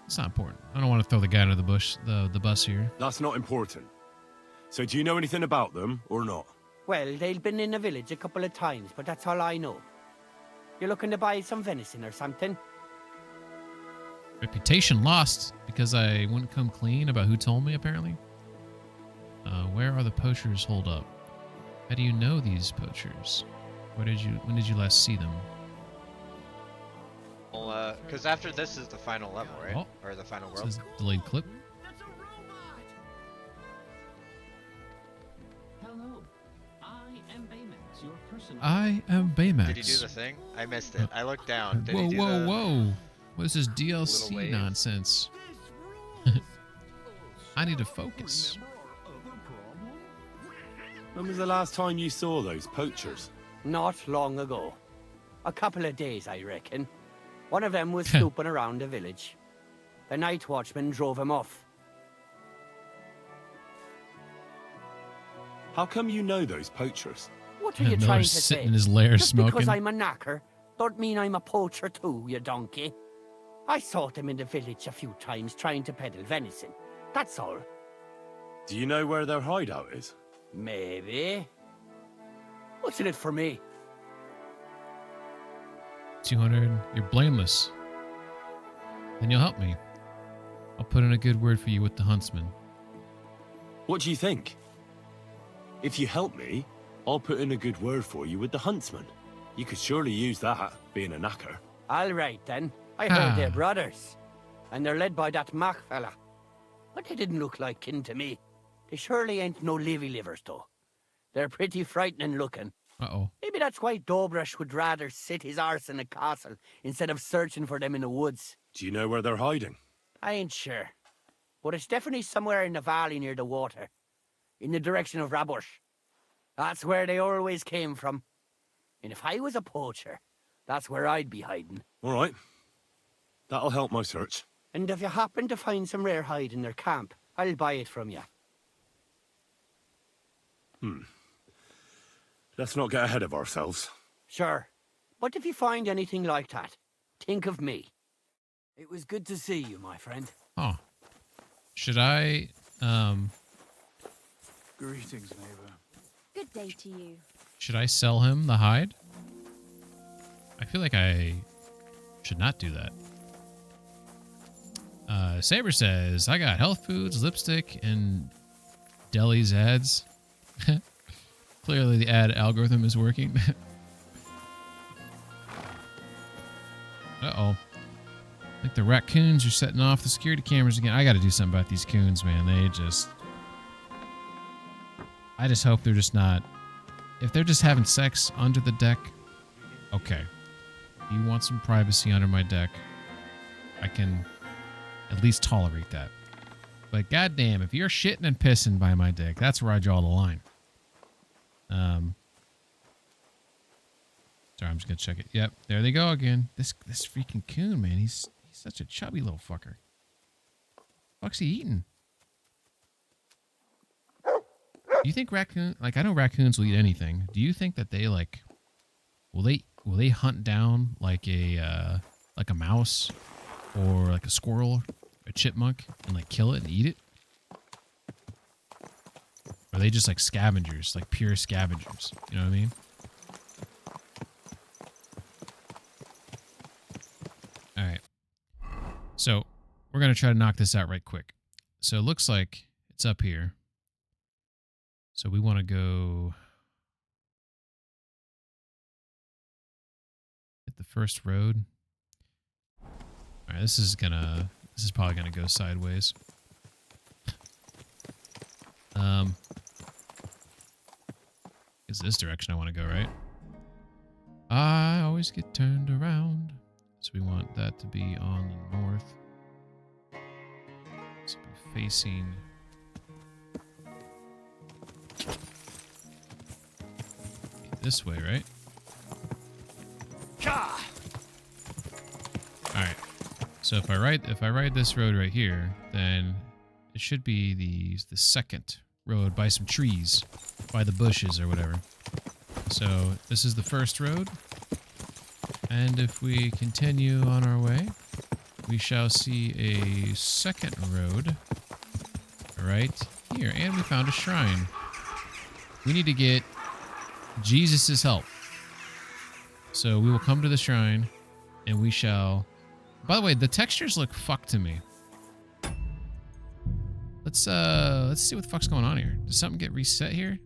It's not important. I don't want to throw the guy under the bus here. That's not important. So do you know anything about them, or not? Well, they've been in the village a couple of times, but that's all I know. You're looking to buy some venison or something? Reputation lost because I wouldn't come clean about who told me, apparently. Where are the poachers holed up? How do you know these poachers? When did you last see them? Well, because after this is the final level, right? Oh, or the final this world. is delayed clip. Hello, I am Baymax, your personal... I am Baymax. Did he do the thing? I missed it. I looked down. Did Whoa, he do whoa, the... whoa. What is this little DLC wave? nonsense? I need to focus. When was the last time you saw those poachers? Not long ago. A couple of days, I reckon. One of them was snooping around the village. The night watchman drove him off. How come you know those poachers? What are you Miller's trying to sitting say? in his lair Just smoking. because I'm a knacker, don't mean I'm a poacher too, you donkey. I saw them in the village a few times trying to peddle venison. That's all. Do you know where their hideout is? Maybe. What's in it for me? 200. You're blameless. Then you'll help me. I'll put in a good word for you with the huntsman. What do you think? If you help me, I'll put in a good word for you with the huntsman. You could surely use that, being a knacker. All right, then. I heard they're brothers. And they're led by that Mach fella. But they didn't look like kin to me. They surely ain't no livers, though. They're pretty frightening looking. Uh-oh. Maybe that's why Dobrush would rather sit his arse in a castle instead of searching for them in the woods. Do you know where they're hiding? I ain't sure. But it's definitely somewhere in the valley near the water. In the direction of Rabush. That's where they always came from. And if I was a poacher, that's where I'd be hiding. All right. That'll help my search. And if you happen to find some rare hide in their camp, I'll buy it from you. Let's not get ahead of ourselves. Sure. But if you find anything like that, think of me. It was good to see you, my friend. Oh. Should I, Greetings, neighbor. Good day to you. should I sell him the hide? I feel like I should not do that. Saber says, I got health foods, lipstick, and Deli's ads. Clearly the ad algorithm is working. Uh-oh. I think the raccoons are setting off the security cameras again. I got to do something about these coons, man. I just hope they're just not... If they're just having sex under the deck, okay. If you want some privacy under my deck, I can at least tolerate that. But goddamn, if you're shitting and pissing by my deck, that's where I draw the line. Sorry, I'm just gonna check it. Yep, there they go again. This freaking coon, man. He's such a chubby little fucker. Fuck's he eating? Do you think raccoon? Like, I know raccoons will eat anything. Do you think that they like? Will they hunt down like a mouse or like a squirrel, a chipmunk, and like kill it and eat it? Or are they just like scavengers, like pure scavengers? You know what I mean? All right. So we're going to try to knock this out right quick. So it looks like it's up here. So we want to go hit the first road. All right, this is probably going to go sideways. It's this direction I want to go, right? I always get turned around. So we want that to be on the north. So be facing this way, right? Alright. So if I ride this road right here, then it should be the second road by some trees, by the bushes or whatever. So this is the first road. And if we continue on our way, we shall see a second road right here. And we found a shrine. We need to get Jesus' help. So we will come to the shrine and we shall... By the way, the textures look fucked to me. Let's see what the fuck's going on here. Does something get reset here?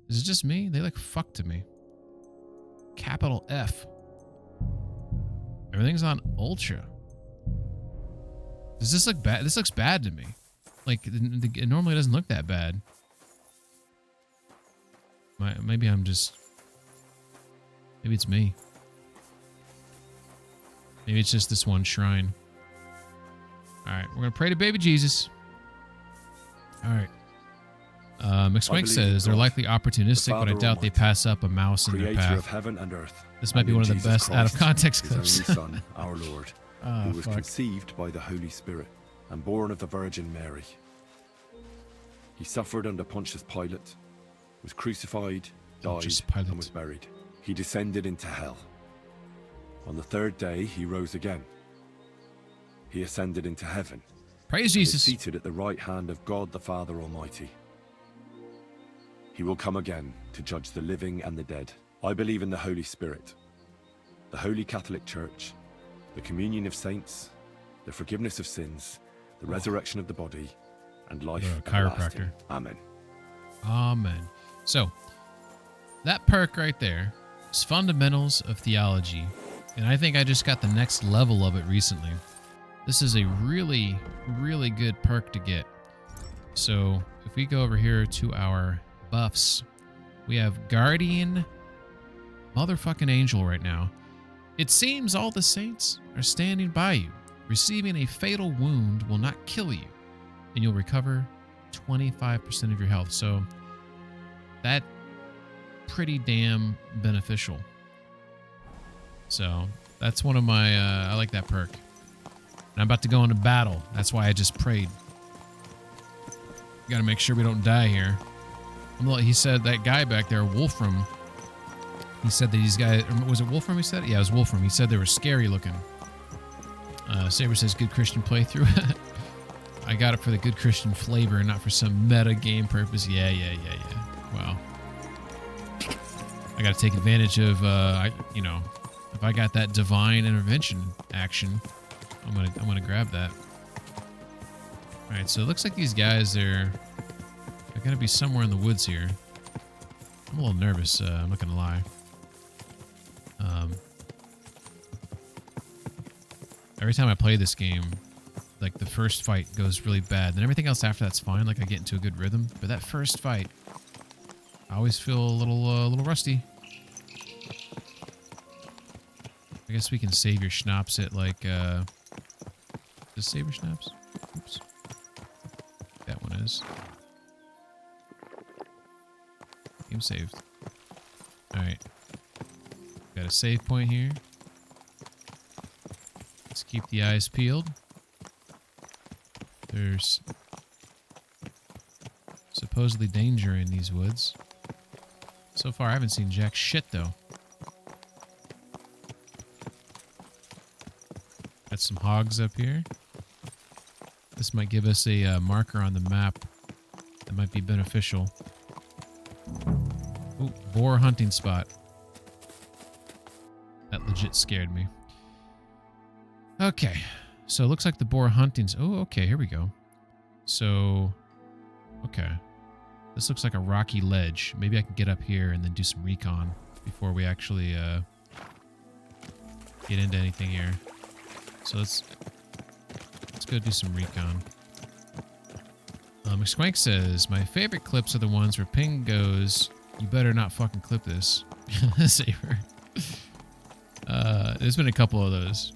Is it just me? They look fucked to me. Capital F. Everything's on ultra. Does this look bad? This looks bad to me. Like, it normally doesn't look that bad. Maybe I'm just... Maybe it's me. Maybe it's just this one shrine. Alright, we're gonna pray to baby Jesus. Alright. McSwank says they're likely opportunistic, but I doubt they pass up a mouse in their path. Of heaven and earth. This might be one of the best out of context clips. His only Son, our Lord, who was conceived by the Holy Spirit and born of the Virgin Mary. He suffered under Pontius Pilate, was crucified, died, and was buried. He descended into hell. On the third day, he rose again. He ascended into heaven. Praise Jesus. Is seated at the right hand of God the Father Almighty. He will come again to judge the living and the dead. I believe in the Holy Spirit, the Holy Catholic Church, the communion of saints, the forgiveness of sins, the resurrection of the body, and life everlasting. Amen. Amen. So, that perk right there is Fundamentals of Theology. And I think I just got the next level of it recently. This is a really, really good perk to get. So, if we go over here to our buffs, we have Guardian motherfucking Angel right now. It seems all the saints are standing by you. Receiving a fatal wound will not kill you, and you'll recover 25% of your health. So, that pretty damn beneficial. So, that's one of my, I like that perk. And I'm about to go into battle. That's why I just prayed. Gotta make sure we don't die here. He said that guy back there, Wolfram, he said that these guys, was it Wolfram he said? Yeah, it was Wolfram. He said they were scary looking. Saber says, good Christian playthrough. I got it for the good Christian flavor, not for some meta game purpose. Yeah. Wow. I got to take advantage of, if I got that divine intervention action, I'm gonna grab that. All right, so it looks like these guys they're gonna be somewhere in the woods here. I'm a little nervous. I'm not gonna lie. Every time I play this game, like the first fight goes really bad, then everything else after that's fine. Like I get into a good rhythm, but that first fight, I always feel a little rusty. I guess we can save your schnapps at like, just save your schnapps? Oops. That one is. Game saved. Alright. Got a save point here. Let's keep the eyes peeled. There's supposedly danger in these woods. So far, I haven't seen jack shit, though. Got some hogs up here. This might give us a marker on the map that might be beneficial. Ooh, boar hunting spot. That legit scared me. Okay, so it looks like the boar hunting's... Oh, okay, here we go. So, okay. This looks like a rocky ledge. Maybe I can get up here and then do some recon before we actually get into anything here. So let's go do some recon. McSwank says, my favorite clips are the ones where Ping goes, you better not fucking clip this. Saber. There's been a couple of those.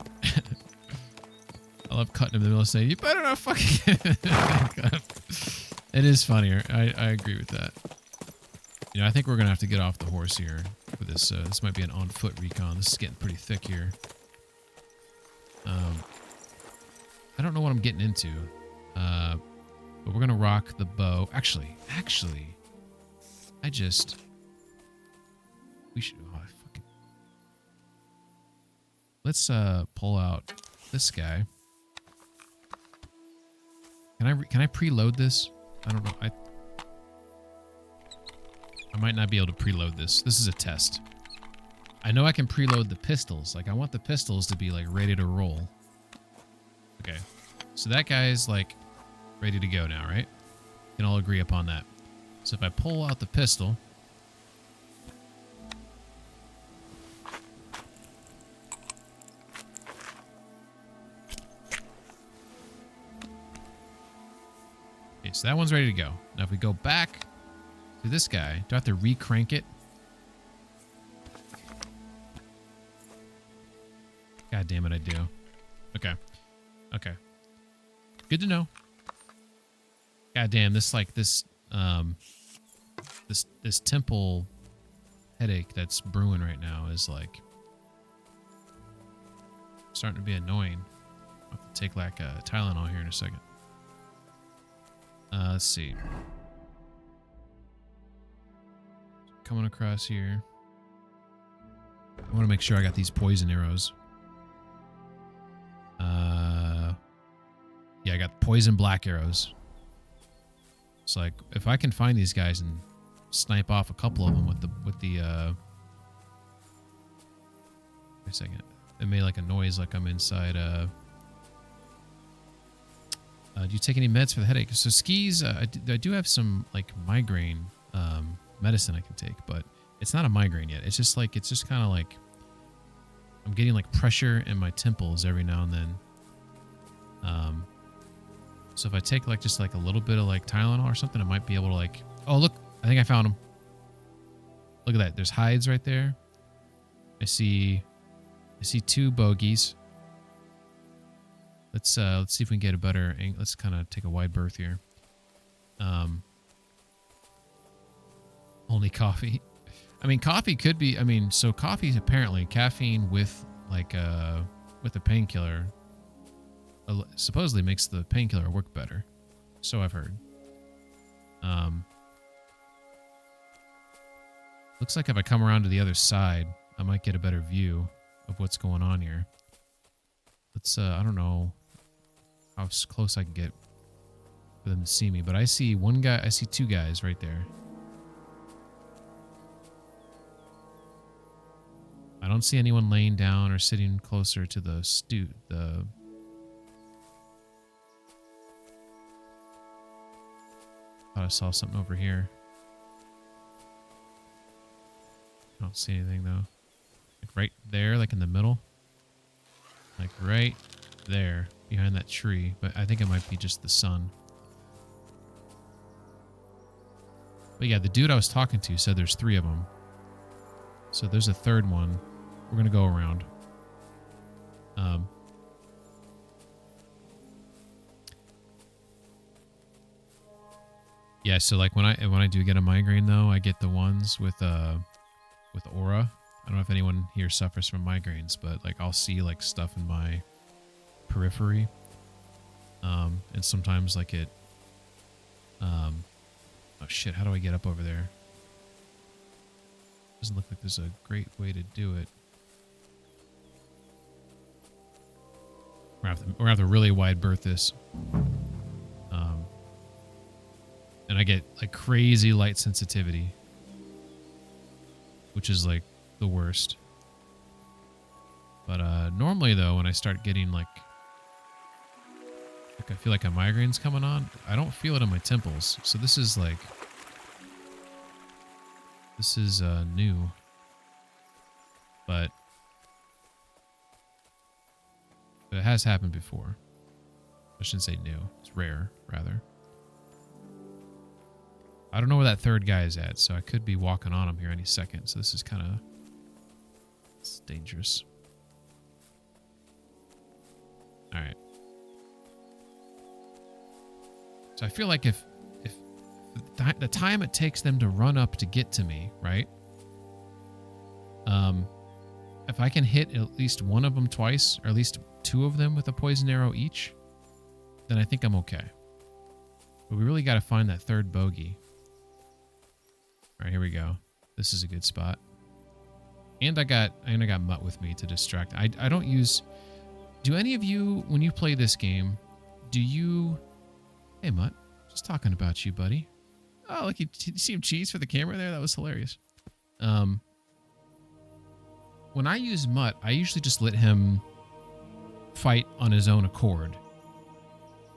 I love cutting in the middle and saying, you better not fucking... It is funnier. I agree with that. You know, I think we're going to have to get off the horse here for this. This might be an on-foot recon. This is getting pretty thick here. I don't know what I'm getting into. But we're going to rock the bow. Actually, we should... Oh, fucking... Let's pull out this guy. Can I preload this? I don't know. I might not be able to preload this. This is a test. I know I can preload the pistols. Like, I want the pistols to be, like, ready to roll. Okay. So that guy's, like, ready to go now, right? We can all agree upon that. So if I pull out the pistol... Okay, so that one's ready to go. Now if we go back to this guy, do I have to re-crank it? God damn it, I do. Okay. Okay. Good to know. God damn, this this temple headache that's brewing right now is like starting to be annoying. I'll have to take like a Tylenol here in a second. Let's see. Coming across here. I want to make sure I got these poison arrows. Yeah, I got poison black arrows. It's like if I can find these guys and snipe off a couple of them with the wait a second. It made like a noise like I'm inside do you take any meds for the headache? So skis, I do have some like migraine medicine I can take, but it's not a migraine yet. It's just kind of like I'm getting like pressure in my temples every now and then. So if I take like just like a little bit of like Tylenol or something, I might be able to like, oh look, I think I found them. Look at that. There's hides right there. I see two bogeys. Let's see if we can get a better angle. Let's kind of take a wide berth here. Only coffee. I mean, coffee could be, so coffee is apparently caffeine with like with a painkiller supposedly makes the painkiller work better. So I've heard. Looks like if I come around to the other side, I might get a better view of what's going on here. Let's, I don't know how close I can get for them to see me, but I see one guy, I see two guys right there. I don't see anyone laying down or sitting closer to the thought I saw something over here. I don't see anything though. Like right there, like in the middle. Like right there, behind that tree. But I think it might be just the sun. But yeah, the dude I was talking to said there's 3 of them. So there's a third one. We're gonna go around. Yeah, so like when I do get a migraine though, I get the ones with aura. I don't know if anyone here suffers from migraines, but like I'll see like stuff in my periphery. And sometimes like it, oh shit, how do I get up over there? Doesn't look like there's a great way to do it. We're gonna have to really wide berth this. And I get like crazy light sensitivity, which is like the worst. But normally though, when I start getting like I feel like a migraine's coming on, I don't feel it in my temples. So this is like, this is new. But it has happened before. I shouldn't say new. It's rare, rather. I don't know where that third guy is at, so I could be walking on him here any second. So this is kind of, it's dangerous. All right. So I feel like if the time it takes them to run up to get to me, right? If I can hit at least one of them twice, or at least two of them with a poison arrow each, then I think I'm okay. But we really got to find that third bogey. All right, here we go. This is a good spot. And I got Mutt with me to distract. I don't use... Do any of you, when you play this game, do you... Hey, Mutt. Just talking about you, buddy. Oh, look, you see him cheese for the camera there? That was hilarious. When I use Mutt, I usually just let him fight on his own accord.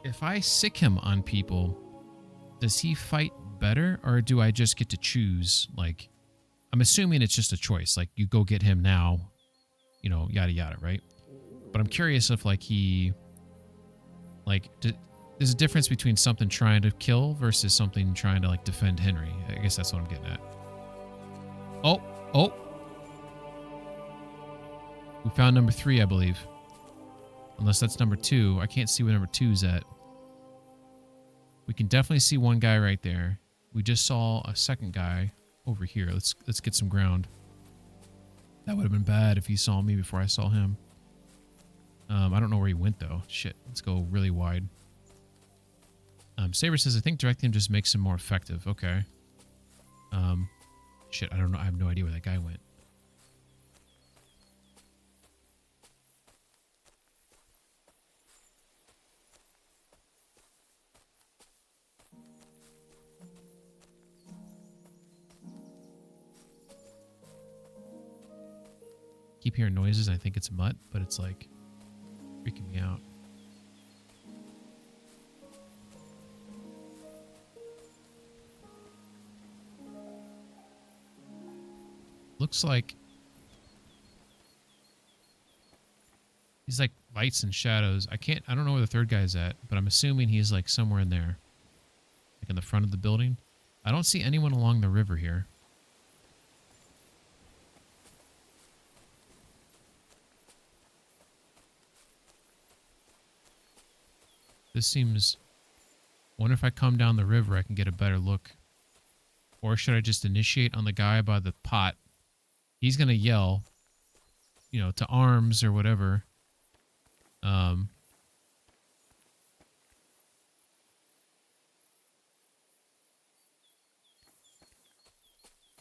If I sick him on people, does he fight better, or do I just get to choose? Like, I'm assuming it's just a choice. Like, you go get him now, you know, yada yada, right? But I'm curious if, like, he... Like, there's a difference between something trying to kill versus something trying to, like, defend Henry. I guess that's what I'm getting at. Oh! Oh! We found number 3, I believe. Unless that's number 2. I can't see where number 2 is at. We can definitely see one guy right there. We just saw a second guy over here. Let's get some ground. That would have been bad if he saw me before I saw him. I don't know where he went, though. Shit. Let's go really wide. Saber says, I think directing him just makes him more effective. Okay. Shit, I don't know. I have no idea where that guy went. Keep hearing noises. I think it's Mutt, but it's like freaking me out. Looks like he's like lights and shadows. I don't know where the third guy is at, but I'm assuming he's like somewhere in there. Like in the front of the building. I don't see anyone along the river here. This seems... Wonder if I come down the river I can get a better look. Or should I just initiate on the guy by the pot? He's going to yell, you know, to arms or whatever.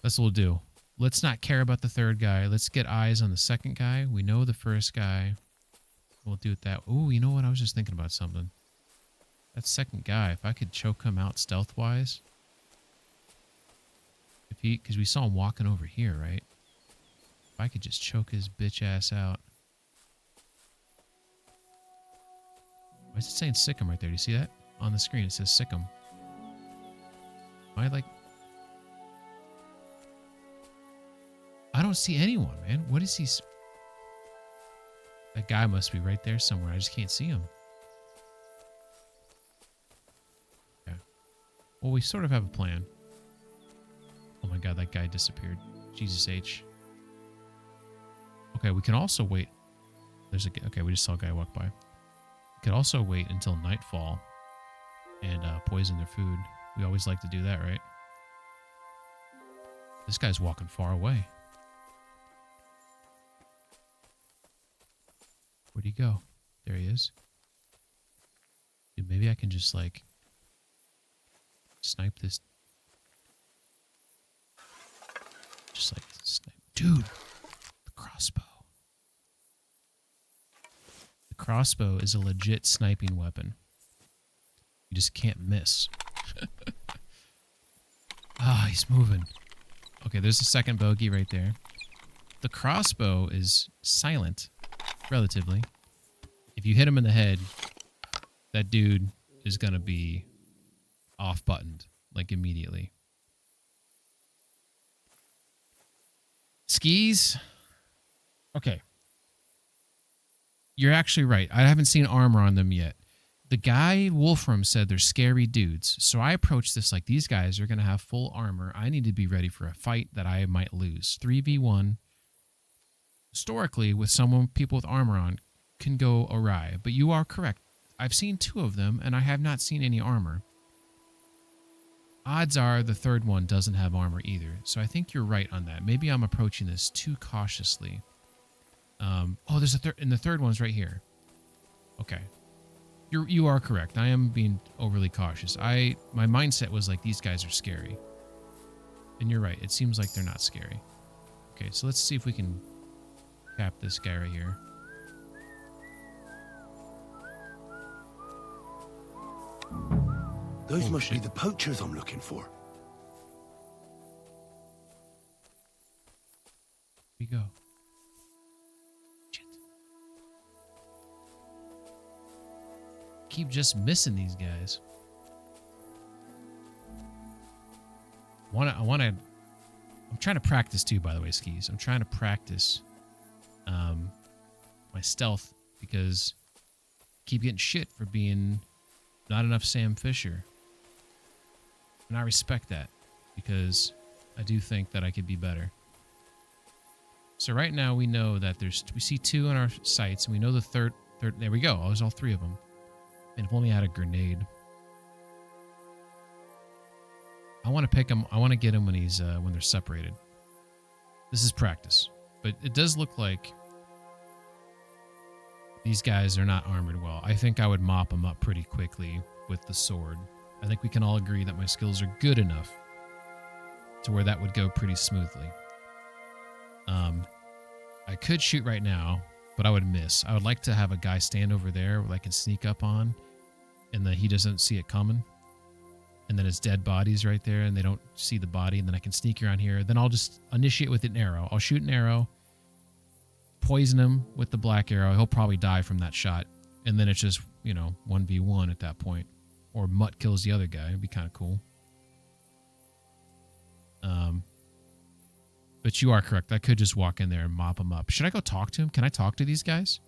That's what we'll do. Let's not care about the third guy. Let's get eyes on the second guy. We know the first guy. We'll do it that. Ooh, you know what? I was just thinking about something. That second guy, if I could choke him out stealth-wise. Because we saw him walking over here, right? If I could just choke his bitch ass out. Why is it saying sick him right there? Do you see that? On the screen, it says sick him. Am I like... I don't see anyone, man. What is he... That guy must be right there somewhere. I just can't see him. Okay. Well, we sort of have a plan. Oh my god, that guy disappeared. Jesus H. Okay, we can also wait. There's a... Okay, we just saw a guy walk by. We could also wait until nightfall and poison their food. We always like to do that, right? This guy's walking far away. Where'd he go? There he is. Do Maybe I can just like snipe this. Just like snipe. Dude, the crossbow. The crossbow is a legit sniping weapon. You just can't miss. Ah, he's moving. Okay, there's a second bogey right there. The crossbow is silent, relatively. If you hit him in the head, that dude is going to be off-buttoned, like, immediately. Skis? Okay. You're actually right. I haven't seen armor on them yet. The guy, Wolfram, said they're scary dudes. So I approached this like these guys are going to have full armor. I need to be ready for a fight that I might lose. 3v1. Historically, with people with armor on, can go awry. But you are correct. I've seen 2 of them, and I have not seen any armor. Odds are the third one doesn't have armor either. So I think you're right on that. Maybe I'm approaching this too cautiously. Oh, there's a third, and the third one's right here. Okay. You are correct. I am being overly cautious. My mindset was like, these guys are scary. And you're right. It seems like they're not scary. Okay, so let's see if we can cap this guy right here. Those must be the poachers I'm looking for. Here we go. Keep just missing these guys. I'm trying to practice too, by the way, Skis. I'm trying to practice my stealth because I keep getting shit for being not enough Sam Fisher. And I respect that because I do think that I could be better. So right now we know that we see 2 in our sights, and we know the third, there we go. There's all 3 of them. And if only I had a grenade. I want to pick him. I want to get him when when they're separated. This is practice, but it does look like these guys are not armored well. I think I would mop them up pretty quickly with the sword. I think we can all agree that my skills are good enough to where that would go pretty smoothly. I could shoot right now, but I would miss. I would like to have a guy stand over there where I can sneak up on, and that he doesn't see it coming. And then his dead body's right there, and they don't see the body, and then I can sneak around here. Then I'll just initiate with an arrow. I'll shoot an arrow, poison him with the black arrow. He'll probably die from that shot. And then it's just, 1v1 at that point. Or Mutt kills the other guy. It'd be kind of cool. But you are correct. I could just walk in there and mop them up. Should I go talk to him? Can I talk to these guys?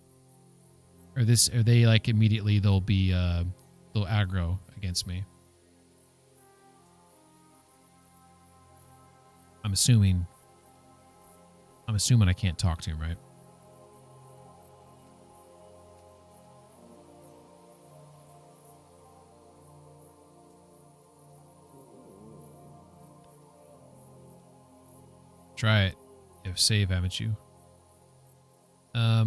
Or are they like immediately they'll aggro against me? I'm assuming I can't talk to him, right? Try it. You have save, haven't you? I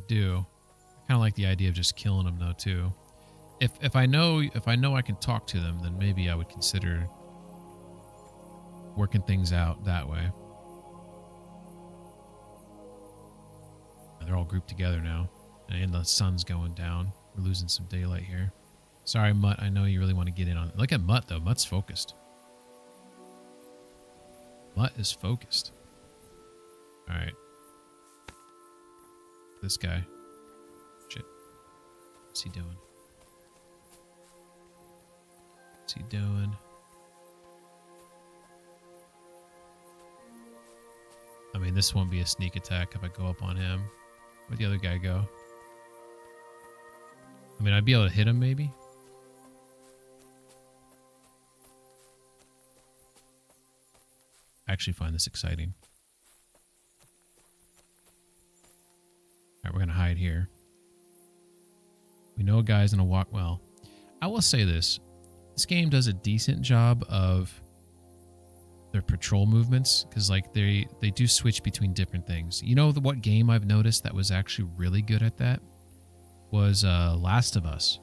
do. I kind of like the idea of just killing them though too. If I know I can talk to them, then maybe I would consider working things out that way. They're all grouped together now, and the sun's going down. We're losing some daylight here. Sorry, Mutt. I know you really want to get in on it. Look at Mutt though. Mutt's focused. Mutt is focused. All right. This guy. Shit. What's he doing? What's he doing? I mean, this won't be a sneak attack if I go up on him. Where'd the other guy go? I mean, I'd be able to hit him maybe. I actually find this exciting. Alright, we're going to hide here. We know a guy's going to walk. Well, I will say this. This game does a decent job of their patrol movements, because like they do switch between different things. You know what game I've noticed that was actually really good at that was Last of Us.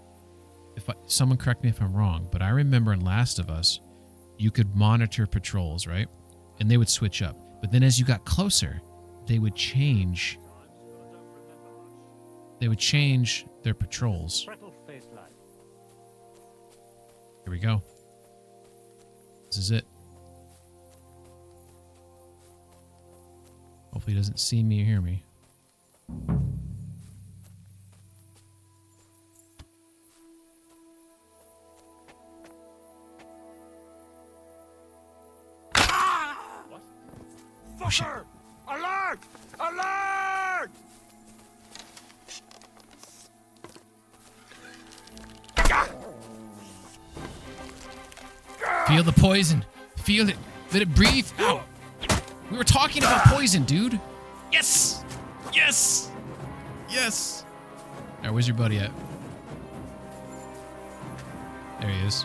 Someone correct me if I'm wrong, but I remember in Last of Us, you could monitor patrols, right? And they would switch up. But then as you got closer, they would change. They would change their patrols. Here we go. This is it. Hopefully he doesn't see me or hear me. Fucker! Alert! Alert! Feel the poison. Feel it. Let it breathe. Ow. We were talking about poison, dude. Yes! Yes! Yes! Alright, where's your buddy at? There he is.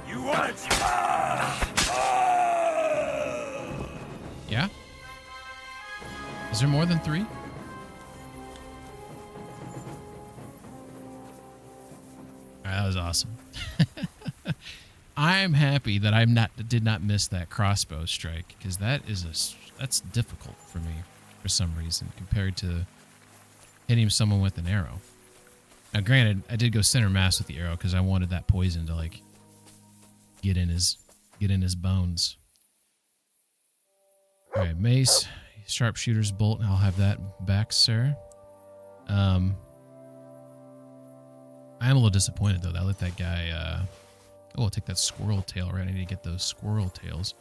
You want it? Yeah? Is there more than 3? That was awesome. I'm happy that did not miss that crossbow strike, because that's difficult for me for some reason compared to hitting someone with an arrow. Now, granted, I did go center mass with the arrow because I wanted that poison to like get in his bones. All right, mace, sharpshooter's bolt. I'll have that back, sir. I am a little disappointed, though, that I let that guy... I'll take that squirrel tail, right? I need to get those squirrel tails.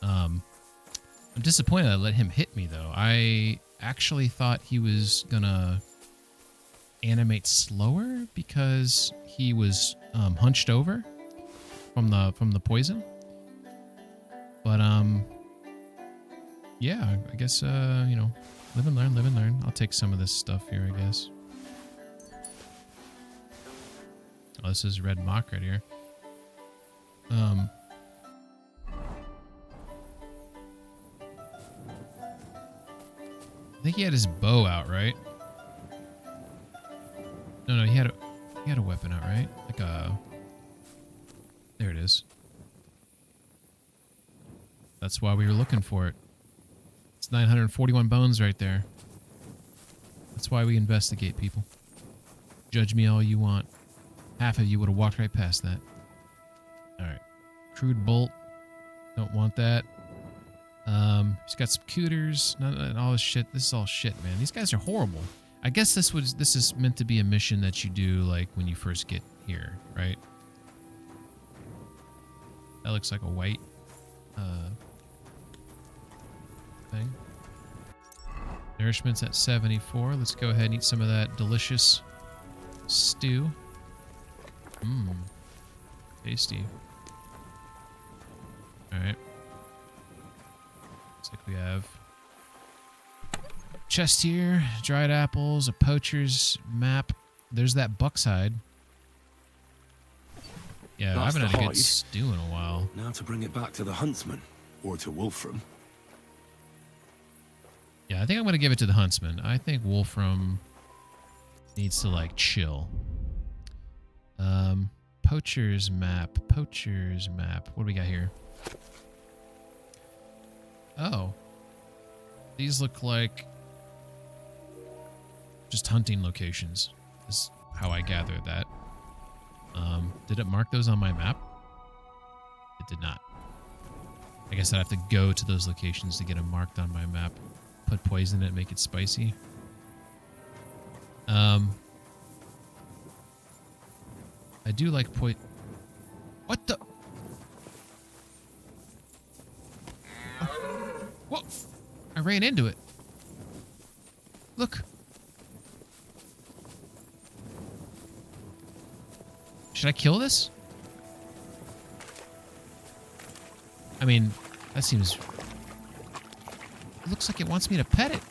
I'm disappointed I let him hit me, though. I actually thought he was gonna animate slower because he was hunched over from the poison. But, yeah, I guess, you know, live and learn, live and learn. I'll take some of this stuff here, I guess. Oh, this is red mock right here. I think he had his bow out, right? No, he had a weapon out, right? Like there it is. That's why we were looking for it. It's 941 bones right there. That's why we investigate, people. Judge me all you want. Half of you would have walked right past that. Alright. Crude bolt. Don't want that. He's got some cooters. And all this shit. This is all shit, man. These guys are horrible. I guess this is meant to be a mission that you do like when you first get here, right? That looks like a white thing. Nourishment's at 74. Let's go ahead and eat some of that delicious stew. Mmm. Tasty. Alright. Looks like we have chest here, dried apples, a poacher's map. There's that buck's hide. Yeah, I haven't had a good stew in a while. Now to bring it back to the huntsman, or to Wolfram. Yeah, I think I'm going to give it to the huntsman. I think Wolfram needs to, like, chill. Poacher's map. Poacher's map. What do we got here? Oh. These look like just hunting locations. Is how I gathered that. Did it mark those on my map? It did not. I guess I'd have to go to those locations to get them marked on my map. Put poison in it, make it spicy. I do like What the? Whoa! I ran into it. Look. Should I kill this? I mean, that seems... It looks like it wants me to pet it.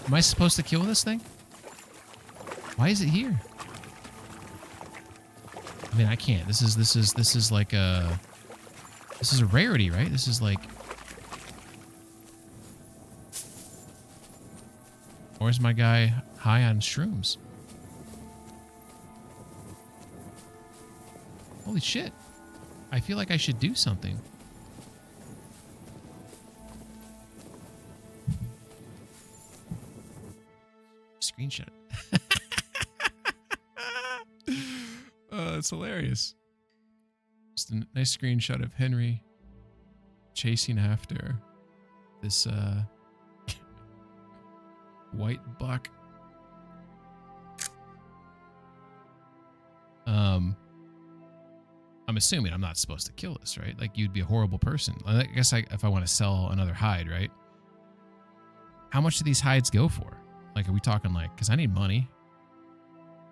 Am I supposed to kill this thing? Why is it here? I mean, I can't. This is like a... This is a rarity, right? This is like... Or is my guy high on shrooms? Holy shit. I feel like I should do something. Screenshot it. It's hilarious. Just a nice screenshot of Henry chasing after this white buck. I'm assuming I'm not supposed to kill this, right? Like, you'd be a horrible person. I guess if I want to sell another hide, right? How much do these hides go for? Like, are we talking like, because I need money,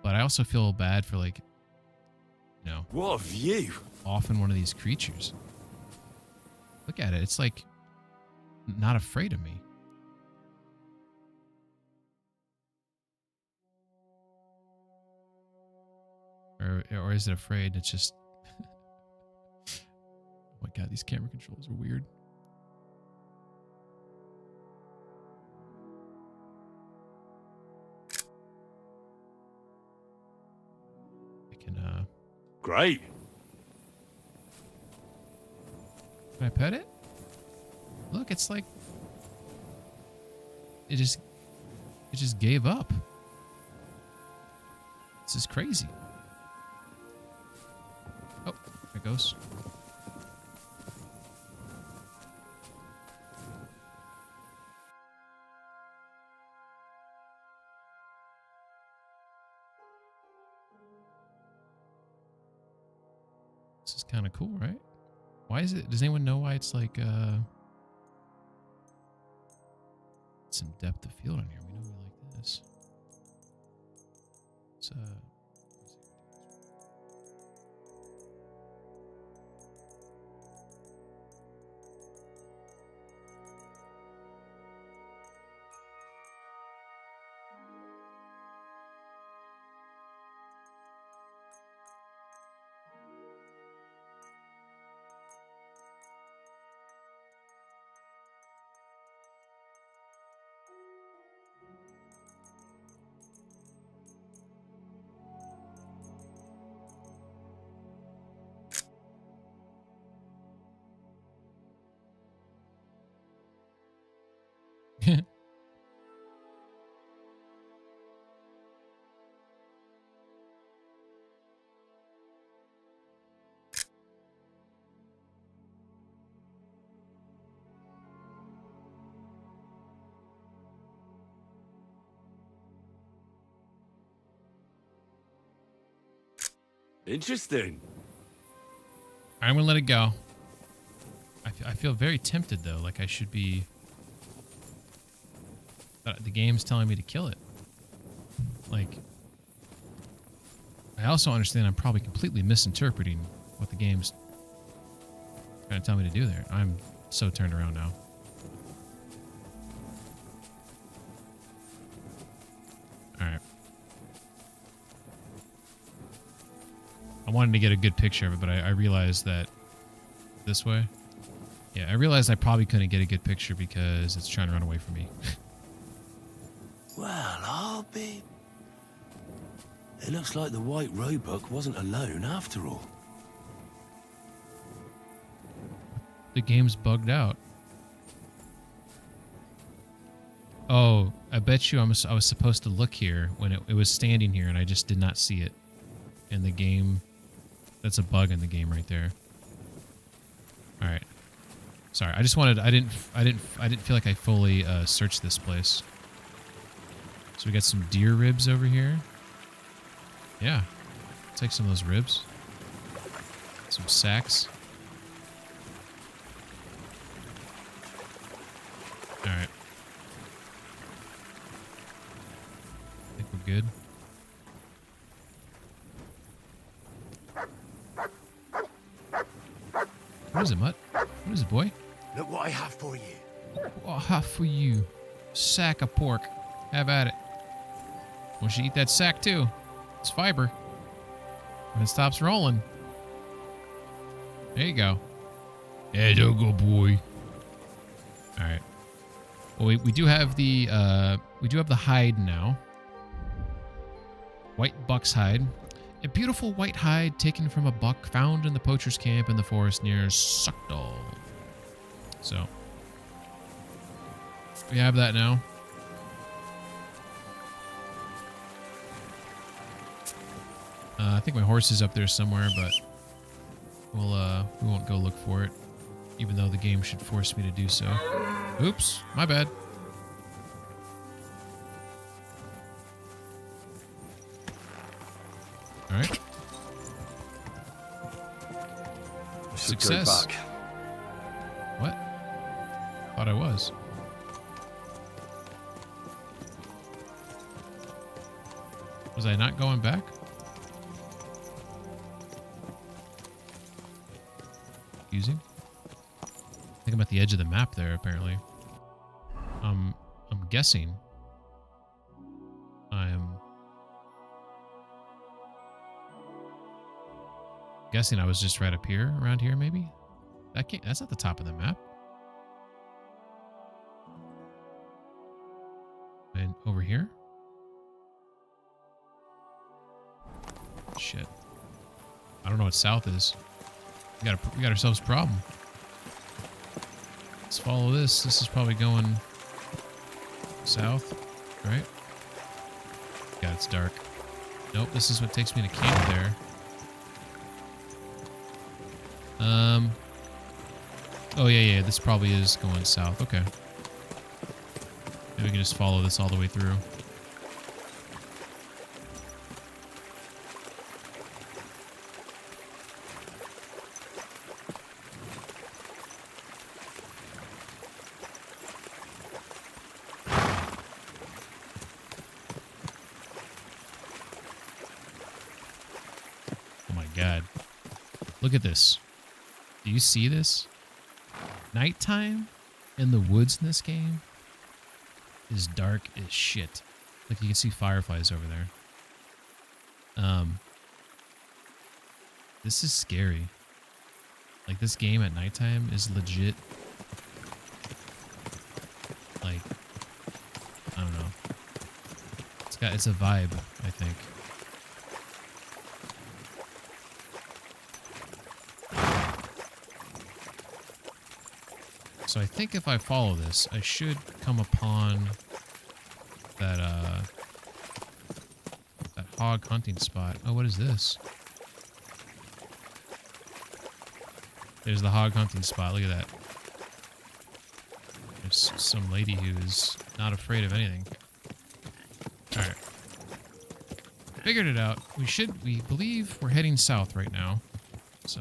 but I also feel bad for, like, you know, What a view! often one of these creatures. Look at it. It's like not afraid of me. Or is it afraid? It's just, oh my God, these camera controls are weird. I can, Great. can I pet it? Look, it's like, it just gave up. This is crazy. Oh, there it goes. This is kind of cool, right? Why is it? Does anyone know why it's like some depth of field on here? We know we like this. It's Interesting. I'm gonna let it go. I feel very tempted though, like I should be. The game's telling me to kill it. Like, I also understand I'm probably completely misinterpreting what the game's trying to tell me to do there. I'm so turned around now. Alright. I wanted to get a good picture of it, but I realized that this way. Yeah, I realized I probably couldn't get a good picture because it's trying to run away from me. Well, I'll be... It looks like the White Roebuck wasn't alone after all. The game's bugged out. Oh, I bet you I was supposed to look here when it was standing here and I just did not see it. And the game, that's a bug in the game right there. All right. Sorry, I just wanted, I didn't feel like I fully searched this place. So we got some deer ribs over here. Yeah, take some of those ribs. Some sacks. All right. I think we're good. What is it, Mutt? What is it, boy? Look what I have for you. What I have for you. Sack of pork. Have at it. Want you to eat that sack too. It's fiber. When it stops rolling. There you go. Hey, there you go, boy. Alright. Well, we do have the we do have the hide now. White buck's hide. A beautiful white hide taken from a buck found in the poacher's camp in the forest near Suckdal. So, we have that now. I think my horse is up there somewhere, but we won't go look for it, even though the game should force me to do so. Oops, my bad. All right. Success. What? Thought I was. Was I not going back? Confusing. I think I'm at the edge of the map there, apparently. I'm guessing I was just right up here, around here, maybe? That's not the top of the map. And over here? Shit. I don't know what south is. We got ourselves a problem. Let's follow this. This is probably going south, right? God, it's dark. Nope, this is what takes me to camp there. Oh yeah, this probably is going south. Okay. Maybe we can just follow this all the way through. Oh my God. Look at this. Do you see this? Nighttime in the woods in this game is dark as shit. Like, you can see fireflies over there. This is scary. Like, this game at nighttime is legit. Like, I don't know. It's a vibe, I think. So I think if I follow this, I should come upon that that hog hunting spot. Oh, what is this? There's the hog hunting spot. Look at that. There's some lady who is not afraid of anything. All right. Figured it out. We believe we're heading south right now. So...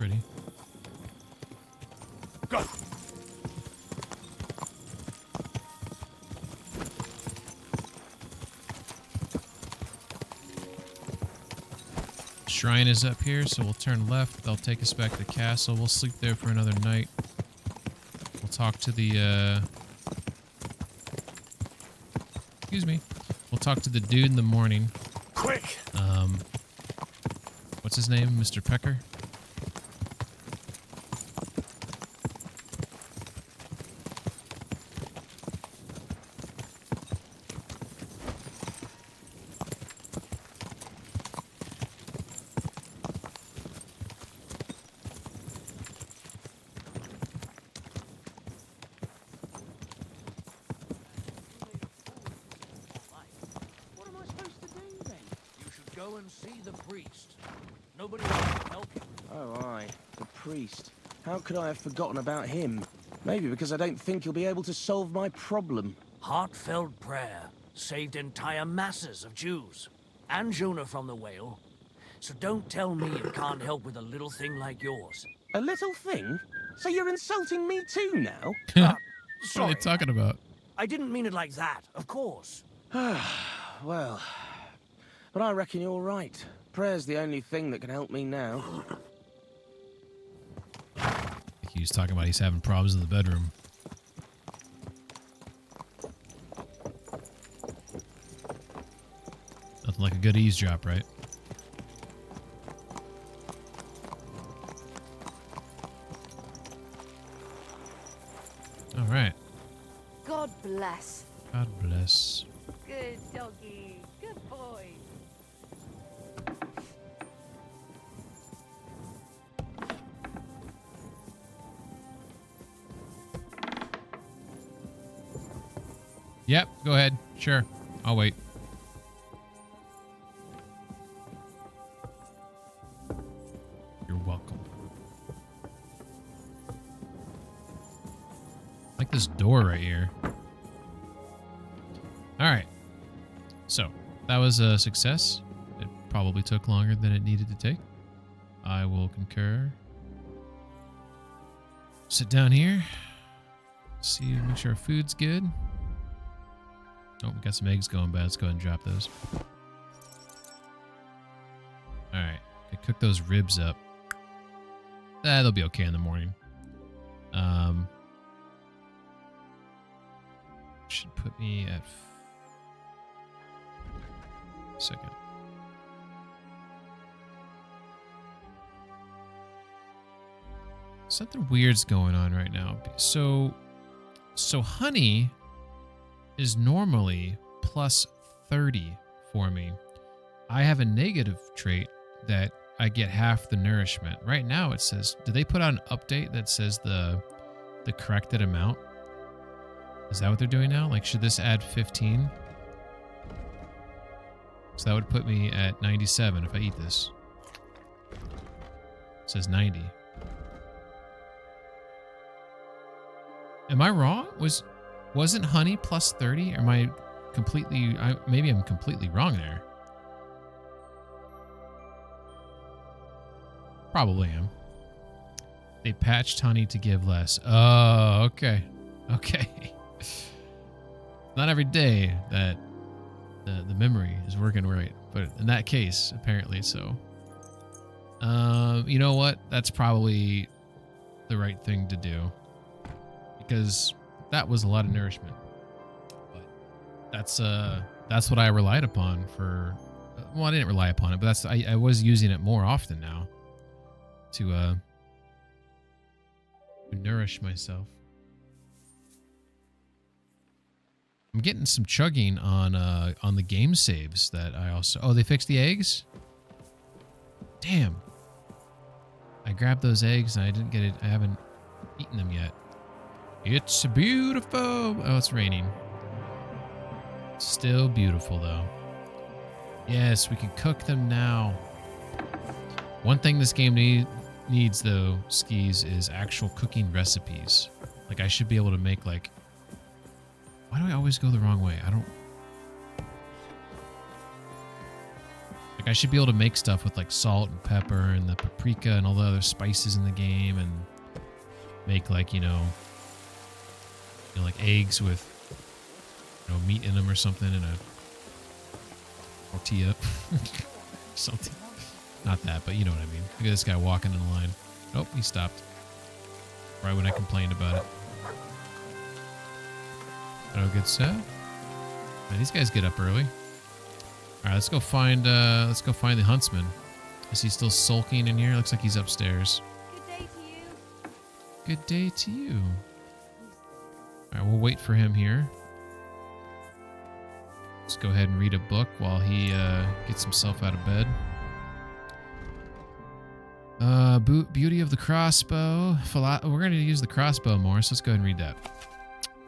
pretty. Go. Shrine is up here, so we'll turn left. They'll take us back to the castle. We'll sleep there for another night. We'll talk to the, excuse me. We'll talk to the dude in the morning. Quick! What's his name? Mr. Pecker? Go and see the priest. Nobody else can help you. Oh, aye. The priest. How could I have forgotten about him? Maybe because I don't think he'll be able to solve my problem. Heartfelt prayer saved entire masses of Jews. And Jonah from the whale. So don't tell me you can't help with a little thing like yours. A little thing? So you're insulting me too now? What Sorry. are they talking about? I didn't mean it like that, of course. Well... But I reckon you're right. Prayer's the only thing that can help me now. he was talking about he's having problems in the bedroom. Nothing like a good eavesdrop, right? All right. God bless. God bless. Good doggy. Good boy. Yep, go ahead. Sure. I'll wait. You're welcome. I like this door right here. Alright. So, that was a success. It probably took longer than it needed to take. I will concur. Sit down here. See, make sure our food's good. Oh, we got some eggs going bad. Let's go ahead and drop those. Alright. Cook those ribs up. They'll be okay in the morning. Should put me at... Second. Something weird's going on right now. So honey is normally plus 30 for me. I have a negative trait that I get half the nourishment. Right now it says, did they put out an update that says the corrected amount? Is that what they're doing now? Like, should this add 15? So that would put me at 97 if I eat this. It says 90. Am I wrong? Wasn't honey plus 30? Or am I completely... maybe I'm completely wrong there. Probably am. They patched honey to give less. Oh, okay. Okay. Not every day that the memory is working right, but in that case, apparently so. You know what? That's probably the right thing to do, because that was a lot of nourishment. But that's what I relied upon for. Well, I didn't rely upon it, but that's I was using it more often now to nourish myself. I'm getting some chugging on the game saves that I also... Oh, they fixed the eggs? Damn. I grabbed those eggs and I didn't get it. I haven't eaten them yet. It's beautiful. Oh, it's raining. Still beautiful, though. Yes, we can cook them now. One thing this game needs, though, Skis, is actual cooking recipes. Like, I should be able to make, like... Why do I always go the wrong way? I don't... Like, I should be able to make stuff with, like, salt and pepper and the paprika and all the other spices in the game and make, like, you know, like, eggs with, you know, meat in them or something and a tortilla. Something. Not that, but you know what I mean. Look at this guy walking in the line. Nope, he stopped. Right when I complained about it. Oh, good stuff. Man, these guys get up early. All right, let's go find the huntsman. Is he still sulking in here? Looks like he's upstairs. Good day to you. Good day to you. All right, we'll wait for him here. Let's go ahead and read a book while he gets himself out of bed. Beauty of the crossbow. We're going to use the crossbow more, so let's go ahead and read that.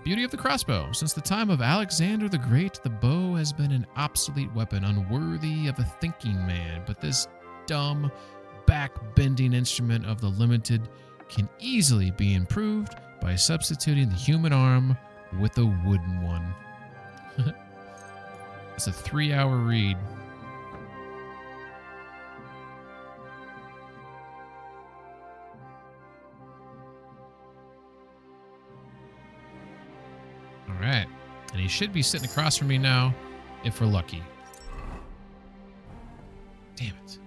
Beauty of the crossbow. Since the time of Alexander the Great, the bow has been an obsolete weapon, unworthy of a thinking man. But this dumb, back-bending instrument of the limited can easily be improved by substituting the human arm with a wooden one. It's a 3-hour read. Alright. And he should be sitting across from me now, if we're lucky. Damn it.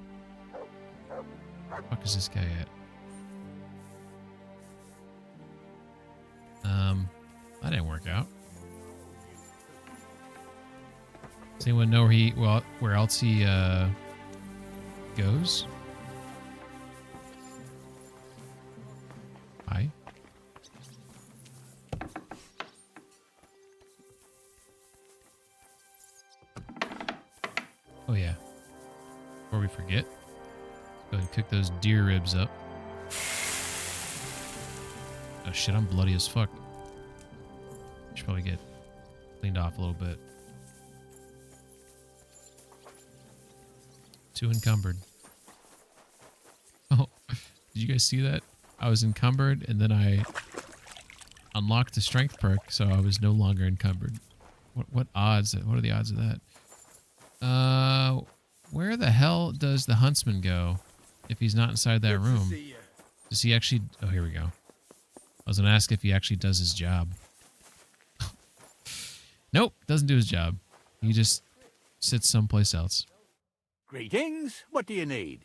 Where the fuck is this guy at? That didn't work out. Does anyone know where else he goes? Hi. Oh yeah. Before we forget, let's go ahead and cook those deer ribs up. Oh shit, I'm bloody as fuck. Should probably get cleaned off a little bit. Too encumbered. Oh, did you guys see that? I was encumbered and then I unlocked the strength perk, so I was no longer encumbered. What odds? What are the odds of that? Where the hell does the huntsman go if he's not inside that room? Does he actually... Oh, here we go. I was going to ask if he actually does his job. Nope, doesn't do his job. He just sits someplace else. Greetings. What do you need?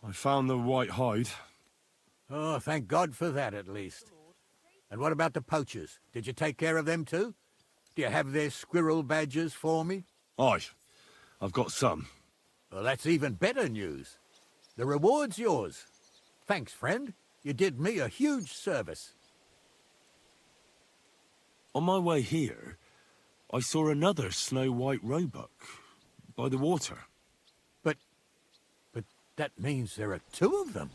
I found the white hide. Oh, thank God for that, at least. And what about the poachers? Did you take care of them too? Do you have their squirrel badges for me? Aye, I've got some. Well, that's even better news. The reward's yours. Thanks, friend. You did me a huge service. On my way here, I saw another snow-white roebuck by the water. But that means there are two of them.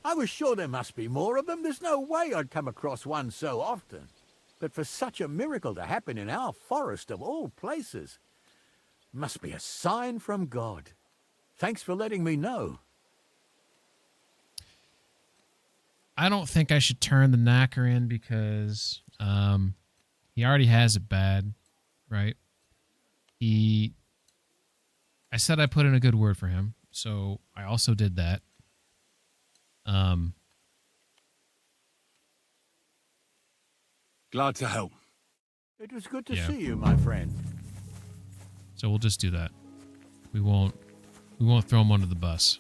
I was sure there must be more of them. There's no way I'd come across one so often. But for such a miracle to happen in our forest of all places, must be a sign from God. Thanks for letting me know. I don't think I should turn the knacker in because he already has it bad, right? I said I put in a good word for him, so I also did that. Glad to help. It was good to see you, my friend. So we'll just do that. We won't throw him under the bus.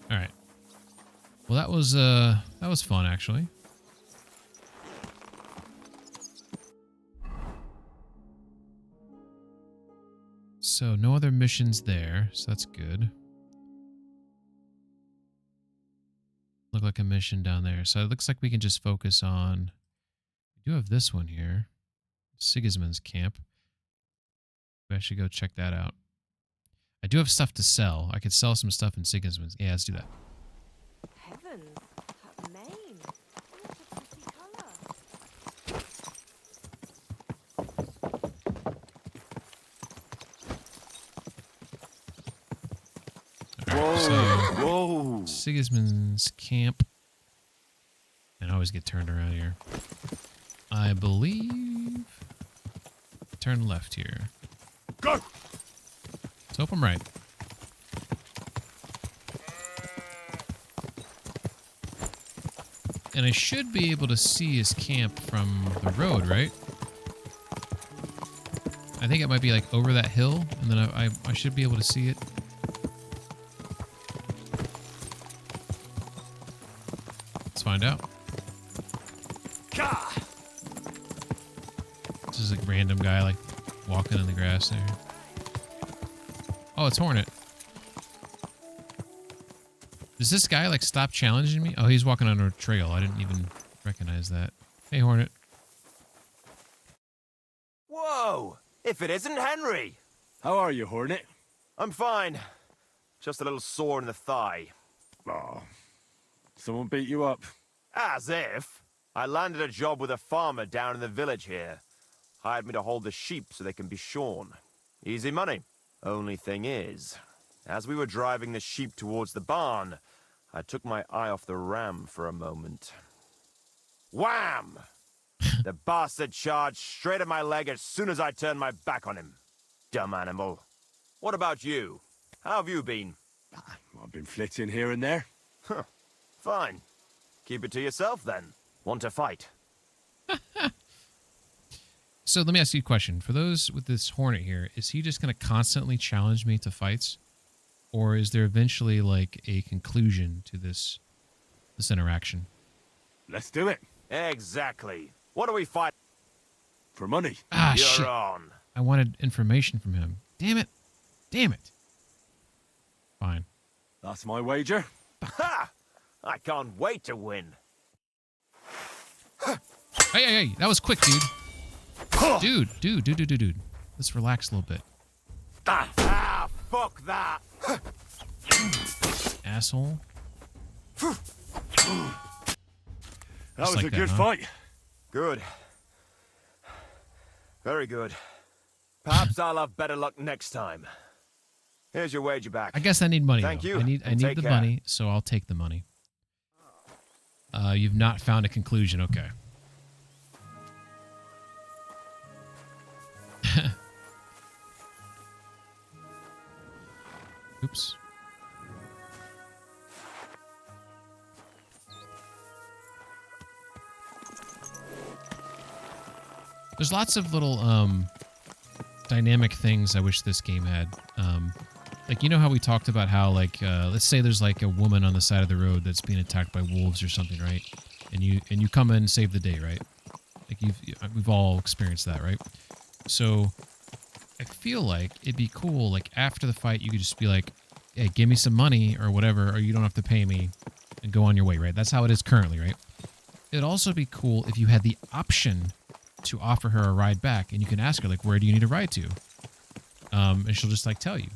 All right. Well, that was fun actually. So no other missions there, so that's good. Look like a mission down there. So it looks like we can just focus on... We do have this one here. Sigismund's camp. Maybe I should go check that out. I do have stuff to sell. I could sell some stuff in Sigismund's. Yeah, let's do that. Heavens, that mane. What a pretty colour. Right, so, whoa! Sigismund's camp. And I always get turned around here. I believe... Turn left here. Go! Let's hope I'm right. And I should be able to see his camp from the road, right? I think it might be like over that hill, and then I should be able to see it. Let's find out. This is like random guy like walking in the grass there. Oh, it's Hornet. Does this guy like stop challenging me? Oh, he's walking on a trail. I didn't even recognize that. Hey, Hornet. Whoa! If it isn't Henry! How are you, Hornet? I'm fine. Just a little sore in the thigh. Oh, someone beat you up. As if. I landed a job with a farmer down in the village here. Hired me to hold the sheep so they can be shorn. Easy money. Only thing is, as we were driving the sheep towards the barn, I took my eye off the ram for a moment. Wham! The bastard charged straight at my leg as soon as I turned my back on him. Dumb animal. What about you? How have you been? I've been flitting here and there. Huh. Fine. Keep it to yourself, then. Want to fight? So let me ask you a question. For those with this Hornet here, is he just going to constantly challenge me to fights? or is there eventually like a conclusion to this interaction? Let's do it. Exactly. What do we fight for? Money. Ah, You're shit. on. I wanted information from him. Damn it. Damn it. Fine. That's my wager. Ha! I can't wait to win. Hey, that was quick, dude. Dude. Let's relax a little bit. Ah, fuck that. Asshole. That was like a that, good huh? fight. Good. Very good. Perhaps I'll have better luck next time. Here's your wager back. I guess I need money. Thank though. you. I need and take the care. money, so I'll take the money. You've not found a conclusion. Okay. Oops. There's lots of little dynamic things I wish this game had. Like, you know how we talked about how, like, let's say there's like a woman on the side of the road that's being attacked by wolves or something, right? And you come in and save the day, right? Like we've all experienced that, right? So I feel like it'd be cool, like after the fight, you could just be like, hey, give me some money or whatever, or you don't have to pay me, and go on your way, right? That's how it is currently, right? It'd also be cool if you had the option to offer her a ride back, and you can ask her, like, where do you need a ride to? And she'll just, like, tell you.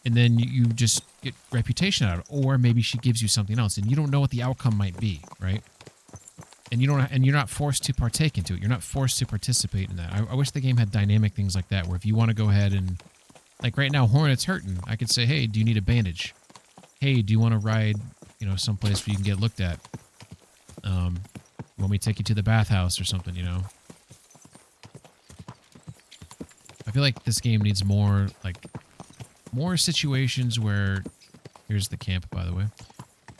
And then you just get reputation out of it. Or maybe she gives you something else, and you don't know what the outcome might be, right? And you're not forced to partake into it. You're not forced to participate in that. I wish the game had dynamic things like that, where if you want to go ahead and, like right now, Hornet's hurting, I could say, hey, do you need a bandage? Hey, do you want to ride, someplace where you can get looked at? Want me to take you to the bathhouse or something, I feel like this game needs more situations where, here's the camp, by the way,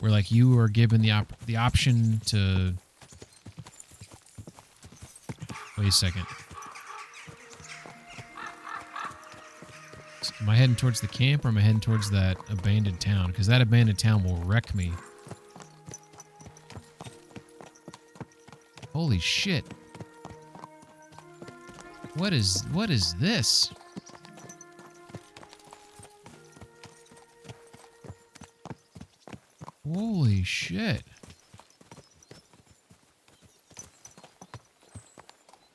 where like you are given the option to. Wait a second. Am I heading towards the camp or am I heading towards that abandoned town? Because that abandoned town will wreck me. Holy shit. What is this? Holy shit.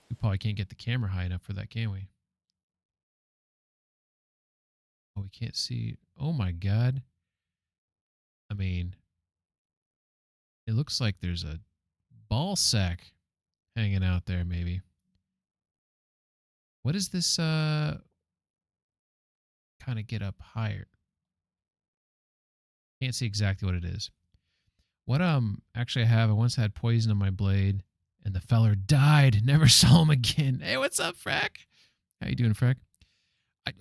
We probably can't get the camera high enough for that, can we? Oh, we can't see. Oh my god. I mean, it looks like there's a ball sack hanging out there, maybe. What is this, kind of get up higher? Can't see exactly what it is. What, actually I once had poison on my blade, and the feller died. Never saw him again. Hey, what's up, Frack? How you doing, Frack?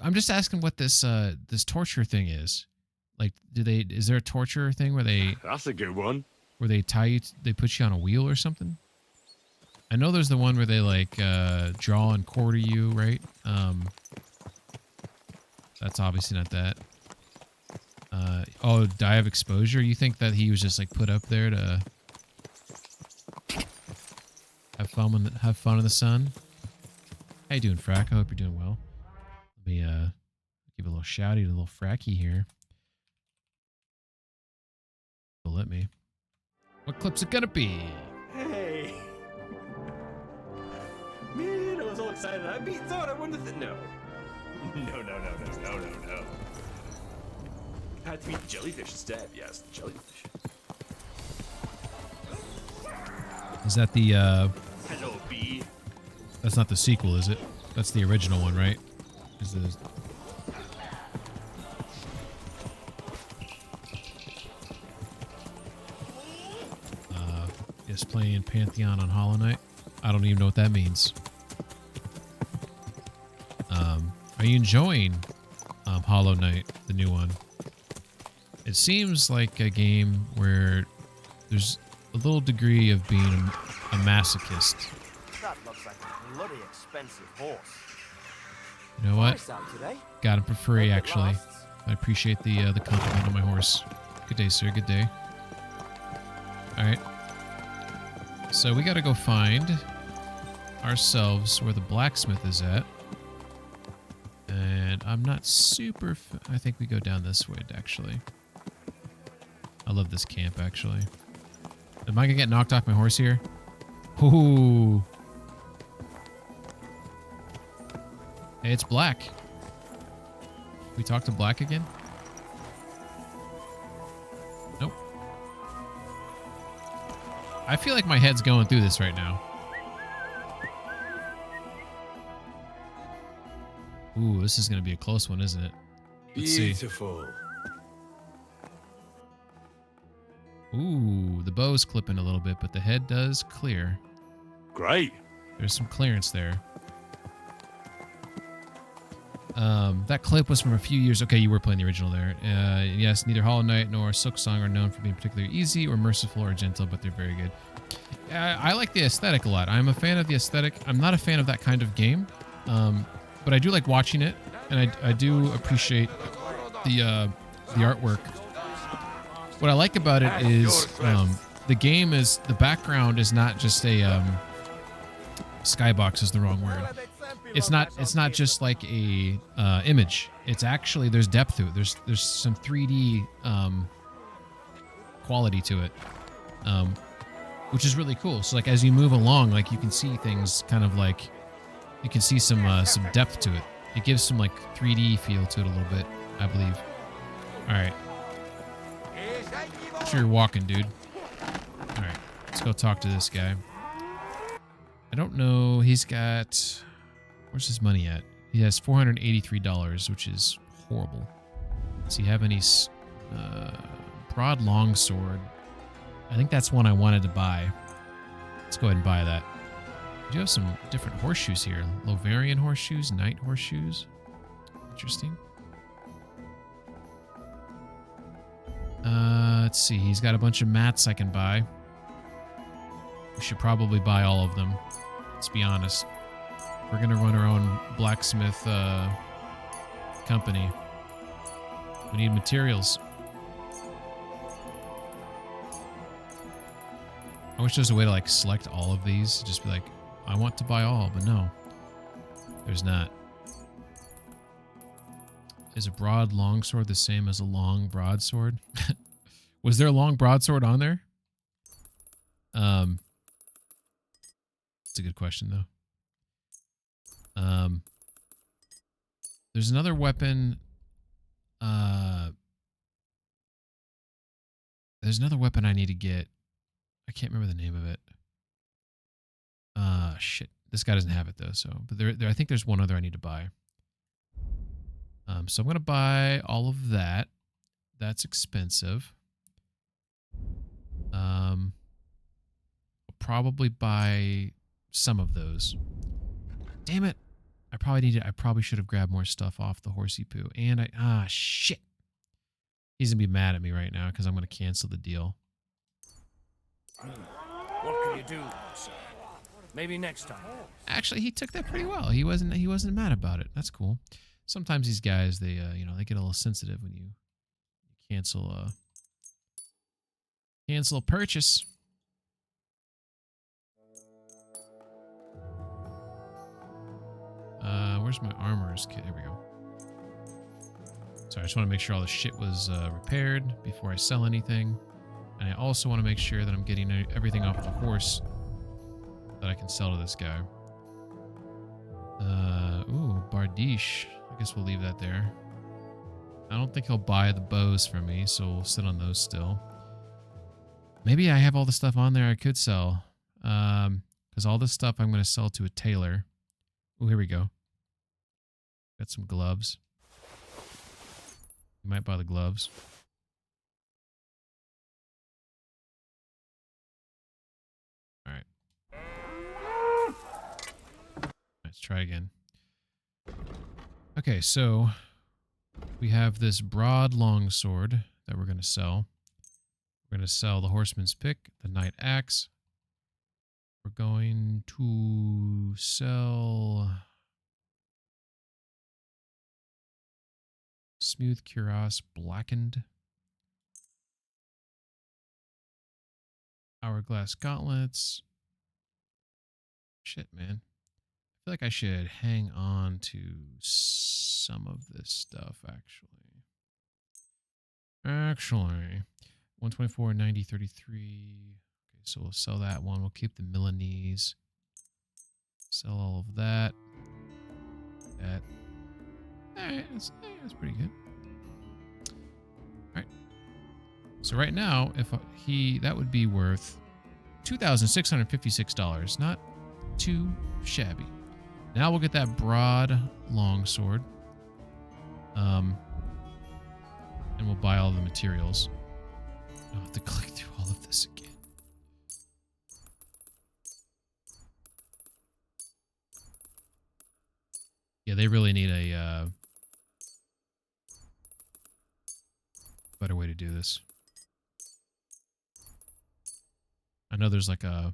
I'm just asking what this torture thing is. Like, is there a torture thing where they... That's a good one. Where they tie you, they put you on a wheel or something? I know there's the one where they, like, draw and quarter you, right? That's obviously not that. Oh, die of exposure? You think that he was just, like, put up there to have fun in the sun? How you doing, Frack? I hope you're doing well. Let me give a little shouty to a little Fracky here. Well, let me. What clip's it gonna be? Hey. Man, I was all excited. I beat Zod. I won the thing. No. No. Had to meet the jellyfish instead. Yes, the jellyfish. Is that the, Hello, bee. That's not the sequel, is it? That's the original one, right? Is this... Is playing Pantheon on Hollow Knight. I don't even know what that means. Are you enjoying Hollow Knight, the new one? It seems like a game where there's a little degree of being a masochist. That looks like a bloody expensive horse. You know what? Got him for free, actually. I appreciate the compliment on my horse. Good day, sir. Good day. All right. So we got to go find ourselves where the blacksmith is at. And I'm not super... I think we go down this way, actually. I love this camp, actually. Am I going to get knocked off my horse here? Ooh. Hey, it's Black. We talk to Black again? Nope. I feel like my head's going through this right now. Ooh, this is going to be a close one, isn't it? Let's see. Beautiful. Ooh, the bow's clipping a little bit, but the head does clear. Great. There's some clearance there. That clip was from a few years... Okay, you were playing the original there. Yes, neither Hollow Knight nor Silk Song are known for being particularly easy or merciful or gentle, but they're very good. I like the aesthetic a lot. I'm a fan of the aesthetic. I'm not a fan of that kind of game, but I do like watching it, and I do appreciate the artwork. What I like about it is the game is... The background is not just a... skybox is the wrong word. It's not just like a image. It's actually, there's depth to it. There's some 3D quality to it, which is really cool. So like as you move along, like you can see things kind of like, you can see some depth to it. It gives some like 3D feel to it a little bit, I believe. All right. Sure you're walking, dude. All right, let's go talk to this guy. I don't know. He's got... Where's his money at? He has $483, which is horrible. Does he have any... broad longsword. I think that's one I wanted to buy. Let's go ahead and buy that. We do have some different horseshoes here. Lovarian horseshoes, knight horseshoes. Interesting. Let's see. He's got a bunch of mats I can buy. We should probably buy all of them. Let's be honest. We're going to run our own blacksmith company. We need materials. I wish there was a way to like select all of these. Just be like, I want to buy all, but no. There's not. Is a broad longsword the same as a long broadsword? Was there a long broadsword on there? That's a good question, though. There's another weapon. There's another weapon I need to get. I can't remember the name of it. Shit. This guy doesn't have it, though. So, but there, I think there's one other I need to buy. So I'm going to buy all of that. That's expensive. I'll probably buy some of those. Damn it. I probably should have grabbed more stuff off the horsey poo. And shit. He's going to be mad at me right now because I'm going to cancel the deal. What can you do, sir? Maybe next time. Actually, he took that pretty well. He wasn't mad about it. That's cool. Sometimes these guys, they they get a little sensitive when you cancel a purchase. Where's my armor's kit? Here we go. Sorry, I just want to make sure all the shit was repaired before I sell anything. And I also want to make sure that I'm getting everything off the horse that I can sell to this guy. Ooh, Bardiche. I guess we'll leave that there. I don't think he'll buy the bows from me, so we'll sit on those still. Maybe I have all the stuff on there I could sell. Because all this stuff I'm going to sell to a tailor. Oh, here we go. Got some gloves. You might buy the gloves. All right. Let's try again. Okay, so we have this broad longsword that we're going to sell. We're going to sell the horseman's pick, the knight axe. We're going to sell Smooth cuirass, blackened. Hourglass gauntlets. Shit, man. I feel like I should hang on to some of this stuff, actually. 124, 90, 33. Okay, so we'll sell that one. We'll keep the Milanese. Sell all of that. That. Alright, that's pretty good. Alright. So right now, if that would be worth $2,656. Not too shabby. Now we'll get that broad longsword. And we'll buy all the materials. I'll have to click through all of this again. Yeah, they really need a better way to do this. I know there's like a...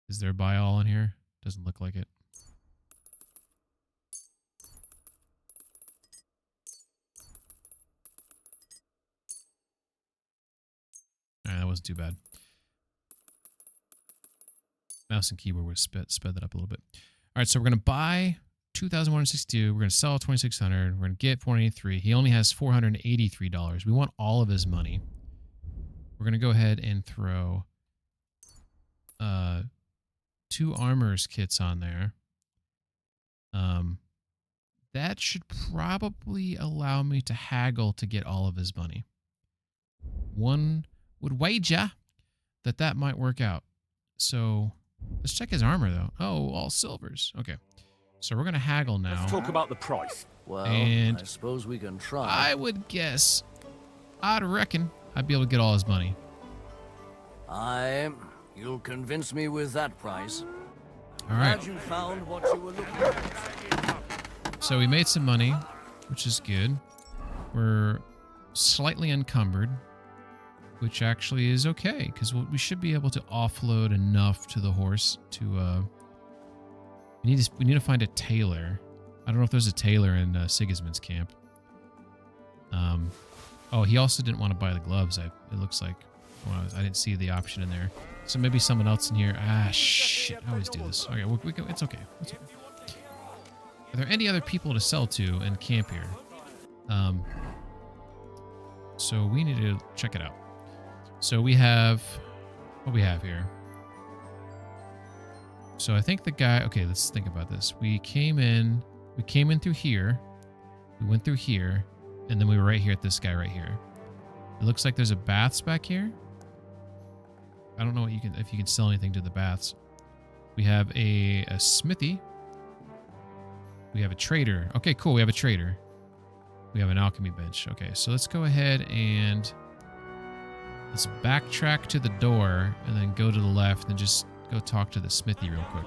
Is there a buy all in here? Doesn't look like it. Alright, that wasn't too bad. Mouse and keyboard would sped that up a little bit. Alright, so we're going to buy 2,162. We're going to sell 2,600. We're going to get 483. He only has $483. We want all of his money. We're going to go ahead and throw 2 armor's kits on there. That should probably allow me to haggle to get all of his money. One would wager that might work out. So let's check his armor, though. Oh, all silvers. Okay. So we're going to haggle now. Let's talk about the price. Well, and I suppose we can try. I would guess, I'd reckon I'd be able to get all his money. You'll convince me with that price. All right. Glad you found what you were looking for. So we made some money, which is good. We're slightly encumbered, which actually is okay, because we should be able to offload enough to the horse to... We need to find a tailor. I don't know if there's a tailor in Sigismund's camp. Oh, he also didn't want to buy the gloves. It looks like I didn't see the option in there. So maybe someone else in here. Ah, shit! I always do this. Okay, it's okay. It's okay. Are there any other people to sell to in camp here? So we need to check it out. So we have what we have here. So I think the guy, okay, let's think about this. We came in through here. We went through here, and then we were right here at this guy right here. It looks like there's a baths back here. I don't know if you can sell anything to the baths. We have a smithy. We have a trader. Okay, cool. We have a trader. We have an alchemy bench. Okay, so let's go ahead and let's backtrack to the door and then go to the left and just go talk to the smithy real quick.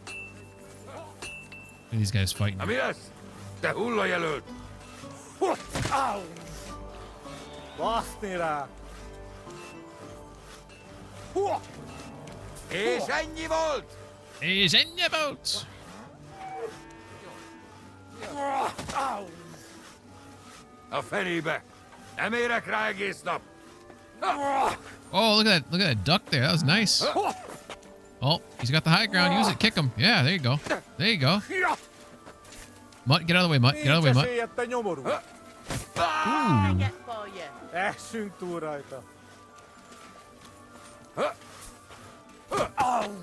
Look at these guys fighting. Is in your boat. Oh, look at that duck there. That was nice. Oh, he's got the high ground. Use it. Kick him. Yeah, there you go. There you go. Mutt, get out of the way, Mutt. Get out of the way, Mutt.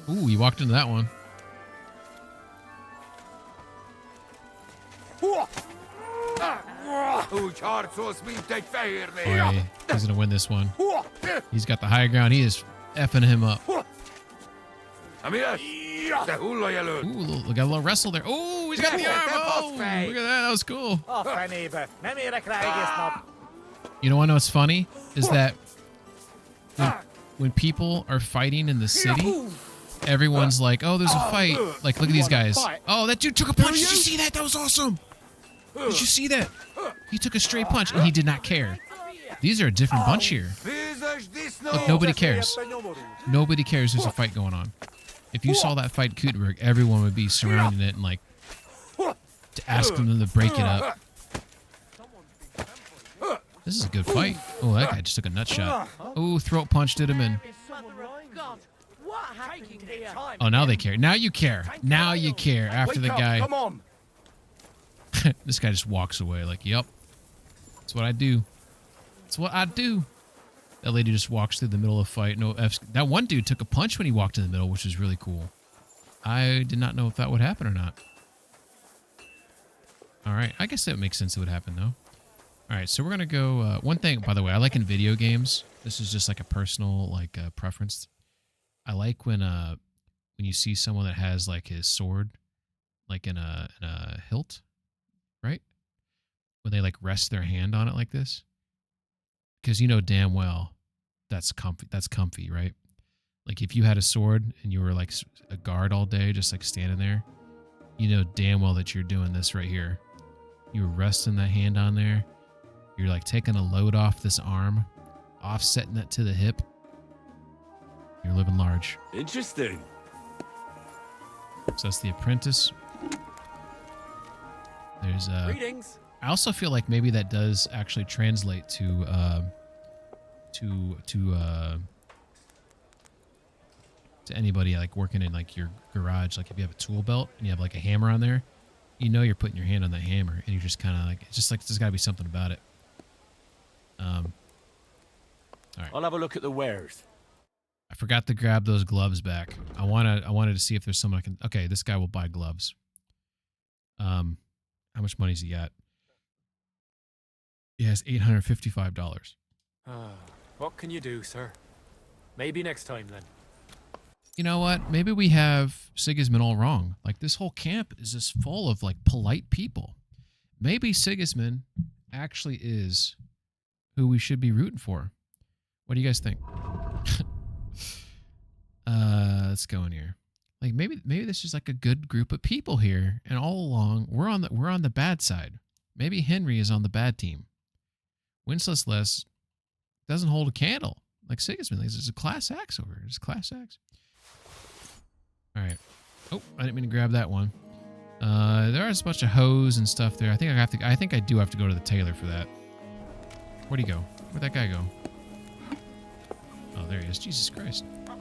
Ooh, you walked into that one. Boy, he's gonna win this one. He's got the high ground. He is effing him up. Ooh, look, got a little wrestle there. Ooh, he's got the arm. Oh, look at that. That was cool. You know what I know what's funny? Is that when people are fighting in the city, everyone's like, oh, there's a fight. Like, look at these guys. Oh, that dude took a punch. Did you see that? That was awesome. Did you see that? He took a straight punch and he did not care. These are a different bunch here. Look, nobody cares. Nobody cares there's a fight going on. If you saw that fight in Kuttenberg, everyone would be surrounding it and like to ask them to break it up. This is a good fight. Oh, that guy just took a nut shot. Oh, throat punch did him in. Oh, now they care. Now you care. Now you care after the guy. Come on. This guy just walks away like, yep. That's what I do. That's what I do. That lady just walks through the middle of the fight. No F's. That one dude took a punch when he walked in the middle, which was really cool. I did not know if that would happen or not. All right. I guess that makes sense it would happen, though. All right. So we're going to go... one thing, by the way, I like in video games. This is just like a personal like preference. I like when you see someone that has like his sword like in a hilt, right? When they like rest their hand on it like this. Because you know damn well that's comfy, right? Like if you had a sword and you were like a guard all day, just like standing there, you know damn well that you're doing this right here. You're resting that hand on there. You're like taking a load off this arm, offsetting that to the hip. You're living large. Interesting. So that's the apprentice. There's Greetings. I also feel like maybe that does actually translate to anybody like working in like your garage. Like if you have a tool belt and you have like a hammer on there, you know you're putting your hand on that hammer and you're just kind of like, it's just like there's got to be something about it. All right. I'll have a look at the wares. I forgot to grab those gloves back. I wanted to see if there's someone I can. Okay, this guy will buy gloves. How much money's he got? He has $855. What can you do, sir? Maybe next time, then. You know what? Maybe we have Sigismund all wrong. Like, this whole camp is just full of, like, polite people. Maybe Sigismund actually is who we should be rooting for. What do you guys think? Let's go in here. Like, maybe this is like a good group of people here, and all along we're on the bad side. Maybe Henry is on the bad team. Wenceslas doesn't hold a candle like Sigismund. There's a class axe over here. There's class axe. All right. Oh, I didn't mean to grab that one. There is a bunch of hose and stuff there. I think I do have to go to the tailor for that. Where'd he go? Where'd that guy go? Oh, there he is. Jesus Christ. All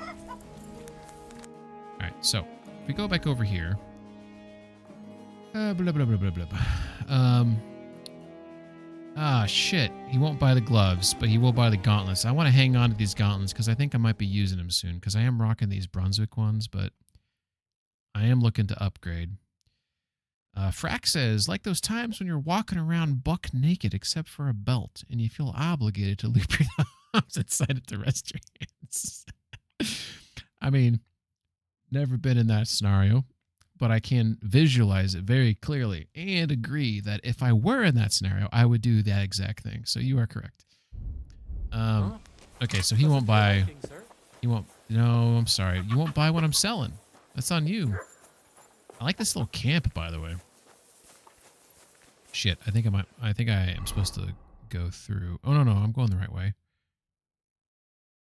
right. So if we go back over here. Blah blah blah blah blah. Shit. He won't buy the gloves, but he will buy the gauntlets. I want to hang on to these gauntlets because I think I might be using them soon because I am rocking these Brunswick ones, but I am looking to upgrade. Frack says, like those times when you're walking around buck naked except for a belt and you feel obligated to loop your arms inside it to rest your hands. I mean, never been in that scenario, but I can visualize it very clearly and agree that if I were in that scenario, I would do that exact thing. So you are correct. Okay, so he won't buy. He won't. No, I'm sorry. You won't buy what I'm selling. That's on you. I like this little camp, by the way. Shit, I think I am supposed to go through. Oh no, I'm going the right way.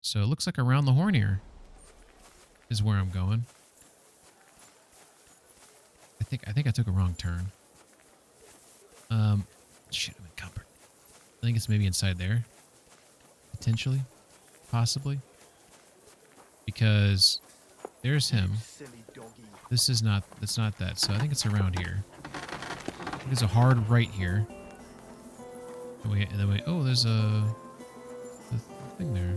So it looks like around the horn here is where I'm going. I think I took a wrong turn. Shit, I'm encumbered. I think it's maybe inside there. Potentially. Possibly. Because there's him. This is not, that's not that. So I think it's around here. There's a hard right here. And then oh, there's a thing there.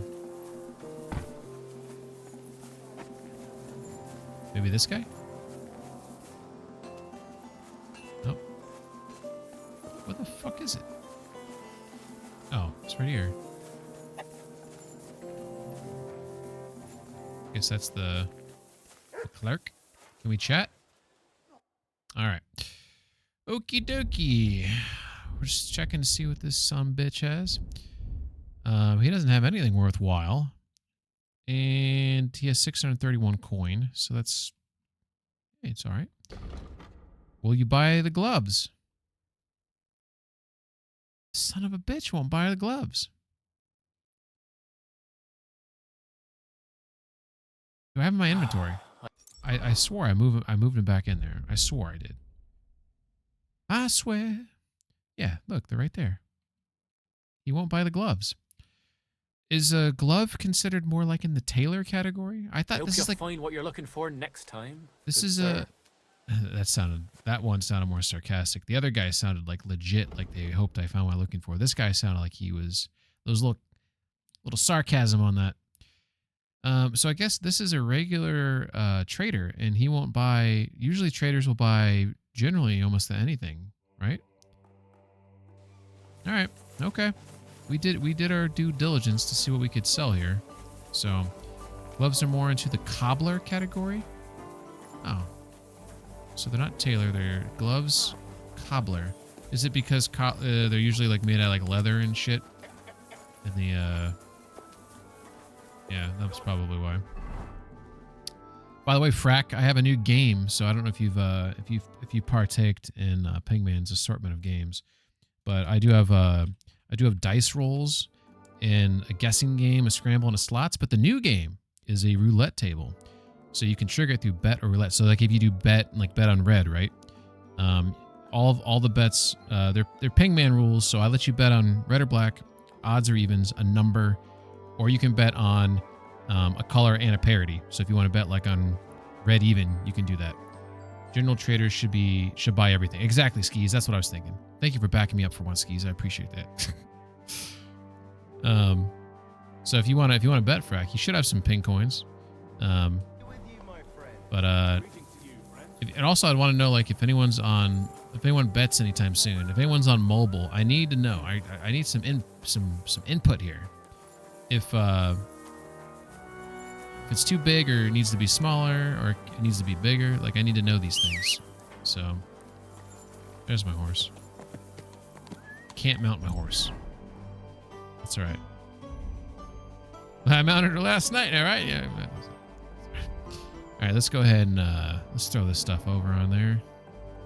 Maybe this guy? Nope. What the fuck is it? Oh, it's right here. Guess that's the clerk. Can we chat? All right. Okie dokie. We're just checking to see what this sumbitch has. He doesn't have anything worthwhile. And he has 631 coin. So that's... Hey, it's all right. Will you buy the gloves? Son of a bitch won't buy the gloves. Do I have in my inventory? I swore I moved him back in there. I swore I did. I swear. Yeah, look, they're right there. He won't buy the gloves. Is a glove considered more like in the tailor category? I thought this is like find what you're looking for next time. this is a. That one sounded more sarcastic. The other guy sounded like legit, like they hoped I found what I'm looking for. This guy sounded like he was. There was little sarcasm on that. So I guess this is a regular trader, and he won't buy. Usually traders will buy generally almost anything, right? All right, okay. We did our due diligence to see what we could sell here. So gloves are more into the cobbler category. Oh, so they're not tailor. They're gloves, cobbler. Is it because they're usually like made out of like leather and shit? And the yeah, that's probably why. By the way, Frack, I have a new game, so I don't know if you've partaked in Pingman's assortment of games, but I do have dice rolls and a guessing game, a scramble, and a slots. But the new game is a roulette table, so you can trigger it through bet or roulette. So like if you do bet on red, right? All the bets they're Pingman rules. So I let you bet on red or black, odds or evens, a number, or you can bet on a color and a parity. So if you want to bet like on red even, you can do that. General traders should buy everything. Exactly, Skis. That's what I was thinking. Thank you for backing me up for once, Skis. I appreciate that. So if you want to bet, Frack, you should have some ping coins. And also I'd want to know like if anyone bets anytime soon. If anyone's on mobile, I need to know. I need some input here. If it's too big or it needs to be smaller or it needs to be bigger, like I need to know these things. So there's my horse. Can't mount my horse. That's all right. I mounted her last night, all right? Yeah. All right, let's go ahead and let's throw this stuff over on there.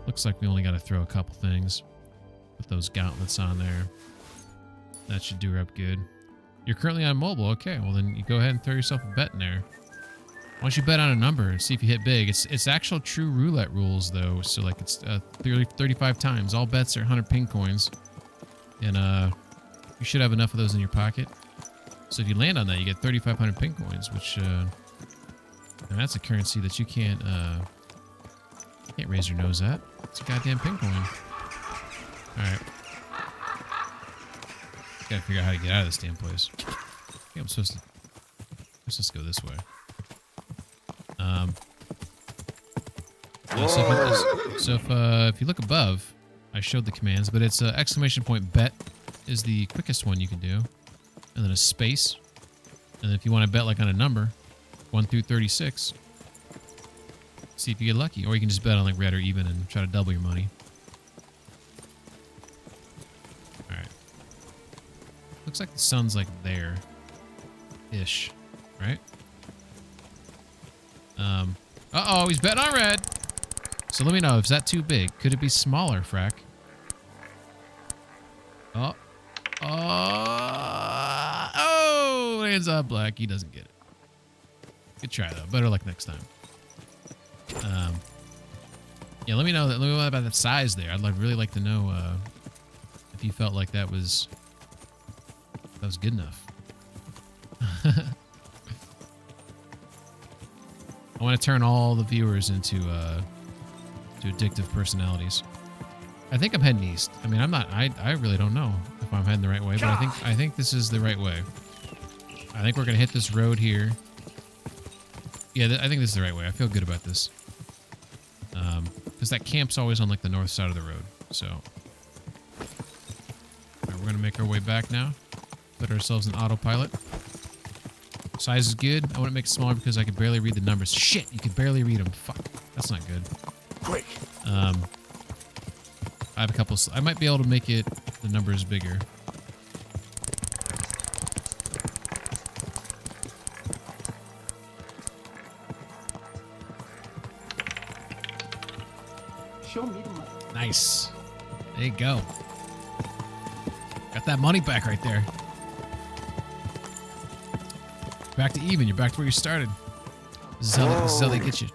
Looks like we only got to throw a couple things. Put those gauntlets on there. That should do her up good. You're currently on mobile. Okay, well then you go ahead and throw yourself a bet in there. Why don't you bet on a number and see if you hit big? It's actual true roulette rules though. So like it's 35 times. All bets are 100 ping coins, and you should have enough of those in your pocket. So if you land on that, you get 3,500 ping coins, which and that's a currency that you can't raise your nose at. It's a goddamn ping coin. All right. Gotta figure out how to get out of this damn place. I think I'm supposed to go this way. So if you look above, I showed the commands, but it's exclamation point bet is the quickest one you can do, and then a space, and then if you want to bet like on a number, 1 through 36, see if you get lucky, or you can just bet on like red or even and try to double your money. Looks like the sun's like there-ish, right? Uh-oh, he's betting on red. So let me know, is that too big? Could it be smaller, Frack? Oh, lands on black. He doesn't get it. Good try, though. Better luck next time. Yeah, let me know about that size there. I'd really like to know if you felt like that was good enough. I want to turn all the viewers into addictive personalities. I think I'm heading east. I mean, I'm not. I really don't know if I'm heading the right way, but I think this is the right way. I think we're gonna hit this road here. Yeah, I think this is the right way. I feel good about this. Because that camp's always on like the north side of the road. So, all right, we're gonna make our way back now. Put ourselves in autopilot. Size is good. I want to make it smaller because I can barely read the numbers. Shit, you can barely read them. Fuck, that's not good. Quick. I have a couple. I might be able to make it the numbers bigger. Nice. There you go. Got that money back right there. Back to even. You're back to where you started. This is how they get you.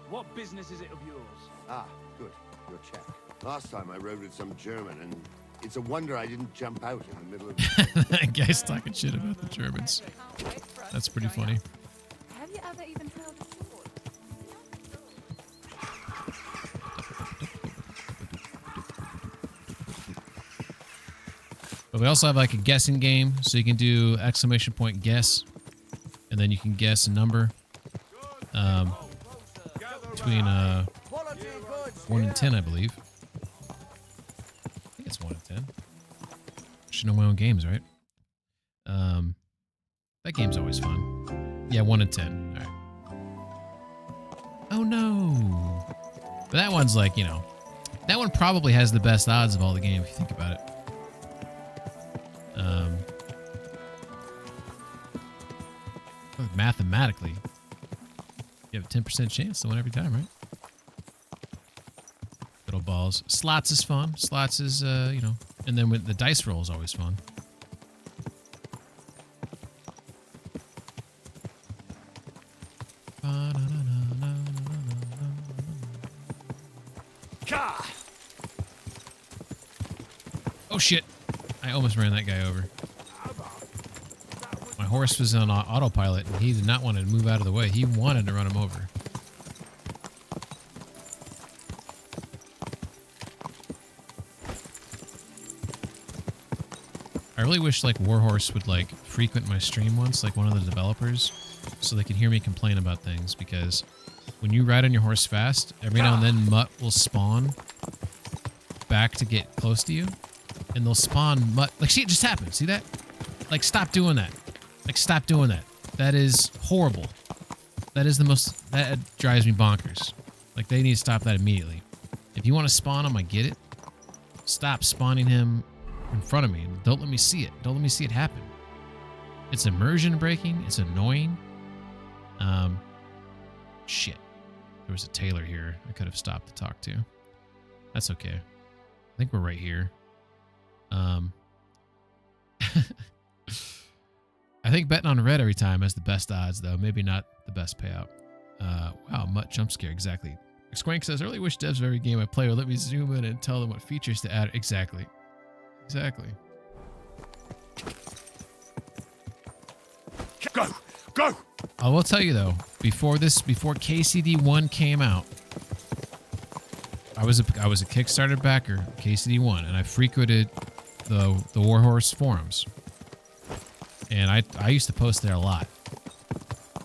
What business is it of yours? Ah, good. Your check. Last time I rode with some German, and it's a wonder I didn't jump out in the middle of That guy's talking shit about the Germans. That's pretty funny. Have you ever even held a sword? But we also have like a guessing game, so you can do exclamation point guess, and then you can guess a number between 1 and 10, I believe. I think it's 1 and 10. Should know my own games, right? That game's always fun. Yeah, 1 and 10. All right. Oh no! But that one's like, you know, that one probably has the best odds of all the games if you think about it. Mathematically, you have a 10% chance to win every time, right? Good old balls. Slots is fun. Slots is, you know, and then with the dice roll is always fun. Oh shit! I almost ran that guy over. My horse was on autopilot, and he did not want to move out of the way. He wanted to run him over. I really wish, like, Warhorse would, like, frequent my stream once, like one of the developers, so they could hear me complain about things, because when you ride on your horse fast, every now and then Mutt will spawn back to get close to you, and they'll spawn Mutt. Like, see, it just happened. See that? Like, stop doing that. Like, stop doing that. That is horrible. That is the most... That drives me bonkers. Like, they need to stop that immediately. If you want to spawn him, I get it. Stop spawning him in front of me. Don't let me see it. Don't let me see it happen. It's immersion breaking. It's annoying. Shit. There was a tailor here I could have stopped to talk to. That's okay. I think we're right here. I think betting on red every time has the best odds, though. Maybe not the best payout. Wow, Mutt jump scare. Exactly. Squank says, I really wish devs of every game I play would let me zoom in and tell them what features to add. Exactly. Exactly. Go! Go! I will tell you, though, before KCD 1 came out, I was a Kickstarter backer, KCD 1, and I frequented the Warhorse forums. And I used to post there a lot,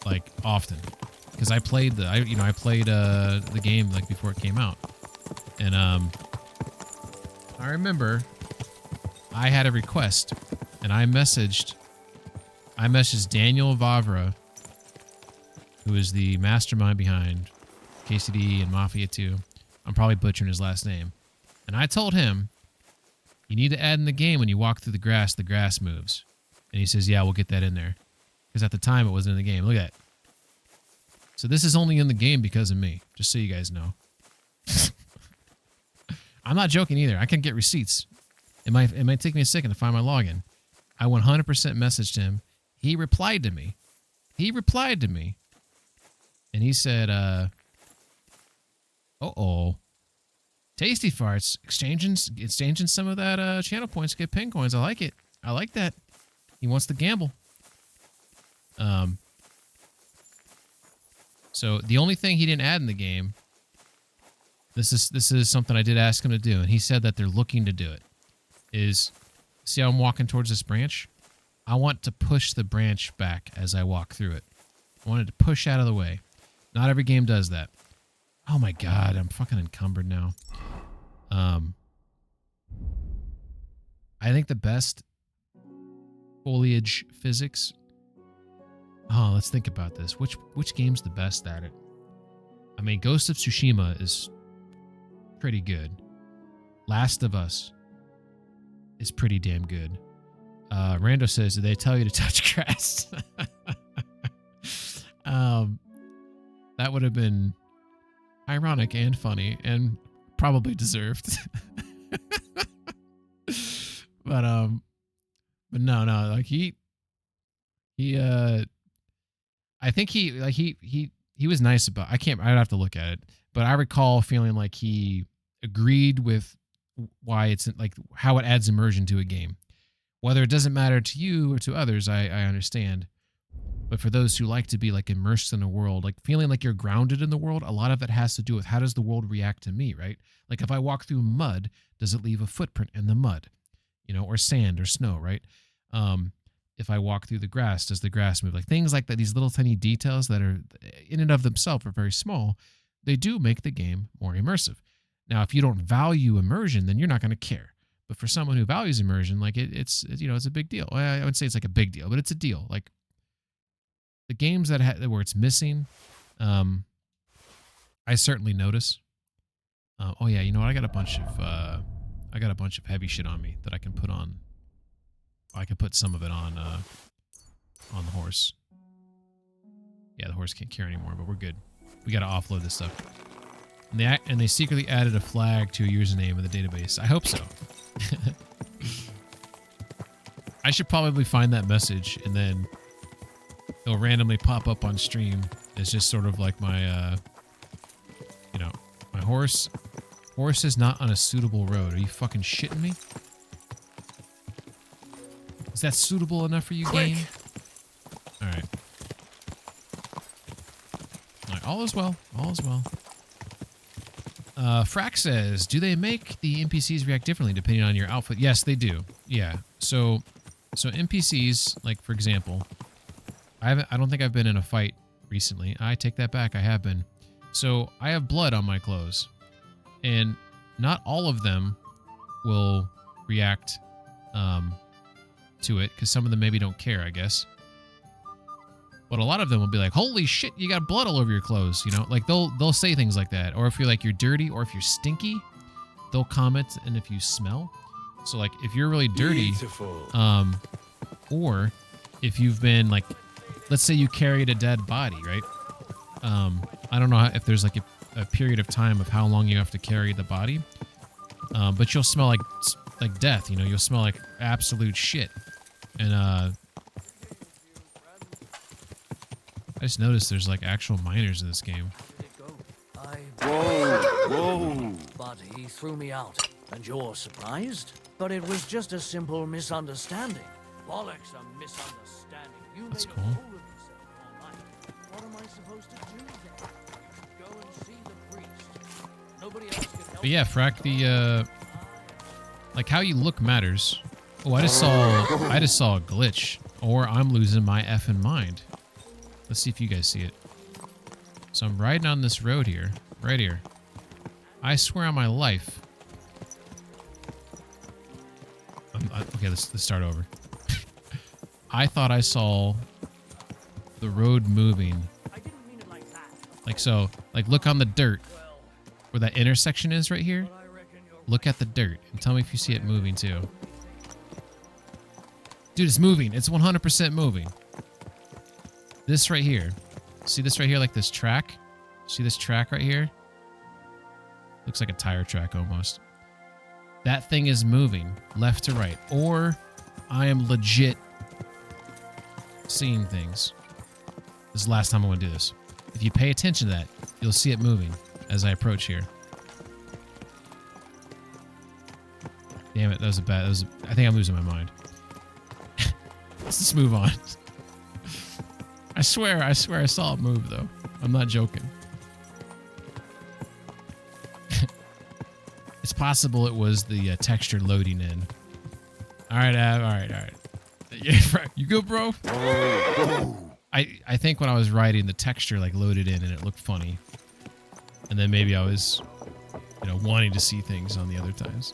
like often, because I played the game like before it came out, and I remember I had a request, and I messaged Daniel Vavra, who is the mastermind behind KCD and Mafia 2. I'm probably butchering his last name, and I told him, you need to add in the game when you walk through the grass moves. And he says, yeah, we'll get that in there. Because at the time, it wasn't in the game. Look at that. So this is only in the game because of me. Just so you guys know. I'm not joking either. I can get receipts. It might take me a second to find my login. I 100% messaged him. He replied to me. And he said, uh-oh. Tasty farts. Exchanging some of that channel points to get pin coins. I like it. I like that. He wants to gamble. So the only thing he didn't add in the game, this is something I did ask him to do, and he said that they're looking to do it, is, see how I'm walking towards this branch? I want to push the branch back as I walk through it. I wanted to push out of the way. Not every game does that. Oh my god, I'm fucking encumbered now. I think the best foliage physics. Oh, let's think about this. Which game's the best at it? I mean, Ghost of Tsushima is pretty good. Last of Us is pretty damn good. Rando says, did they tell you to touch grass? That would have been ironic and funny and probably deserved. But no, like he I think he was nice about, I'd have to look at it, but I recall feeling like he agreed with why it's like how it adds immersion to a game. Whether it doesn't matter to you or to others, I understand. But for those who like to be like immersed in a world, like feeling like you're grounded in the world, a lot of it has to do with how does the world react to me, right? Like if I walk through mud, does it leave a footprint in the mud? You know, or sand or snow, right? If I walk through the grass, does the grass move? Like things like that, these little tiny details that are in and of themselves are very small, they do make the game more immersive. Now, if you don't value immersion, then you're not going to care. But for someone who values immersion, like it's you know, it's a big deal. I wouldn't say it's like a big deal, but it's a deal. Like the games that where it's missing, I certainly notice. Oh yeah, you know what? I got a bunch of heavy shit on me that I can put on. I can put some of it on the horse. Yeah, the horse can't carry anymore, but we're good. We got to offload this stuff. And they secretly added a flag to a username in the database. I hope so. I should probably find that message, and then it'll randomly pop up on stream. It's just sort of like my, you know, my horse. Horse is not on a suitable road. Are you fucking shitting me? Is that suitable enough for you, game? All right. All right. All is well. All is well. Frack says, do they make the NPCs react differently depending on your outfit? Yes, they do. Yeah. So NPCs, like for example, I don't think I've been in a fight recently. I take that back. I have been. So I have blood on my clothes, and not all of them will react to it because some of them maybe don't care, I guess. But a lot of them will be like, holy shit, you got blood all over your clothes, you know? Like they'll say things like that. Or if you're like you're dirty or if you're stinky, they'll comment, and if you smell. So like if you're really dirty, or if you've been like, let's say you carried a dead body, right? I don't know if there's like a period of time of how long you have to carry the body. But you'll smell like death, you know, you'll smell like absolute shit. And I just noticed there's like actual miners in this game. Whoa! But he threw me out, and you're surprised? But it was just a simple misunderstanding. Bollocks, a misunderstanding. You That's made cool. a fool of yourself all night. What am I supposed to do then? Go and see the priest. Nobody else can help. But yeah, Frack, the like how you look matters. Oh, I just saw a glitch, or I'm losing my effing mind. Let's see if you guys see it. So I'm riding on this road here, right here. I swear on my life. Okay, let's start over. I thought I saw the road moving. Like so, like look on the dirt where that intersection is right here. Look at the dirt and tell me if you see it moving too. Dude, it's moving. It's 100% moving. This right here. See this right here, like this track? See this track right here? Looks like a tire track almost. That thing is moving left to right. Or I am legit seeing things. This is the last time I want to do this. If you pay attention to that, you'll see it moving as I approach here. Damn it, that was a bad... I think I'm losing my mind. Let's just move on. I swear I saw it move, though. I'm not joking. It's possible it was the texture loading in. All right, all right. Yeah, you good, bro? I think when I was writing, the texture like loaded in and it looked funny. And then maybe I was, you know, wanting to see things on the other times.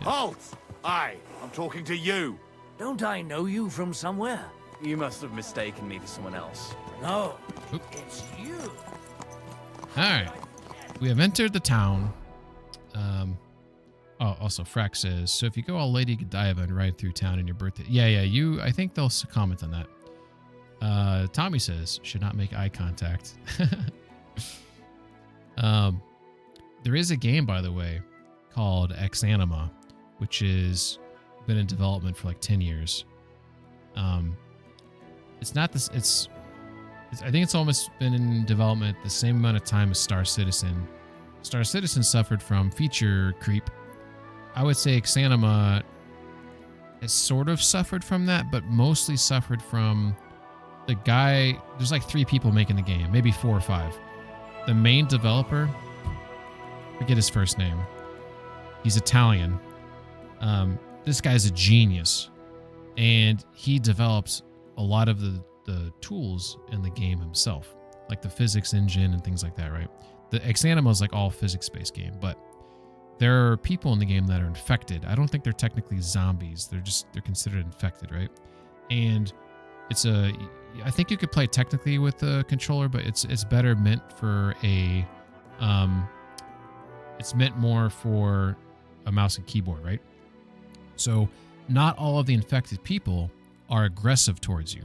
Yeah. Halt! I'm talking to you. Don't I know you from somewhere? You must have mistaken me for someone else. No, Oop. it's you. All right, we have entered the town. Oh, also Frack says, so if you go all Lady Godiva and ride through town in your birthday. Yeah, I think they'll comment on that. Tommy says, should not make eye contact. There is a game, by the way, called Ex Anima, which is been in development for like 10 years. It's not this. I think it's almost been in development the same amount of time as Star Citizen. Star Citizen suffered from feature creep. I would say Exanima has sort of suffered from that, but mostly suffered from the guy. There's like 3 people making the game, maybe 4 or 5. The main developer, forget his first name. He's Italian. This guy's a genius, and he develops a lot of the tools in the game himself, like the physics engine and things like that, right? The Exanima is like all physics-based game, but there are people in the game that are infected. I don't think they're technically zombies. They're considered infected, right? And I think you could play technically with the controller, but it's better meant for it's meant more for a mouse and keyboard, right? So not all of the infected people are aggressive towards you.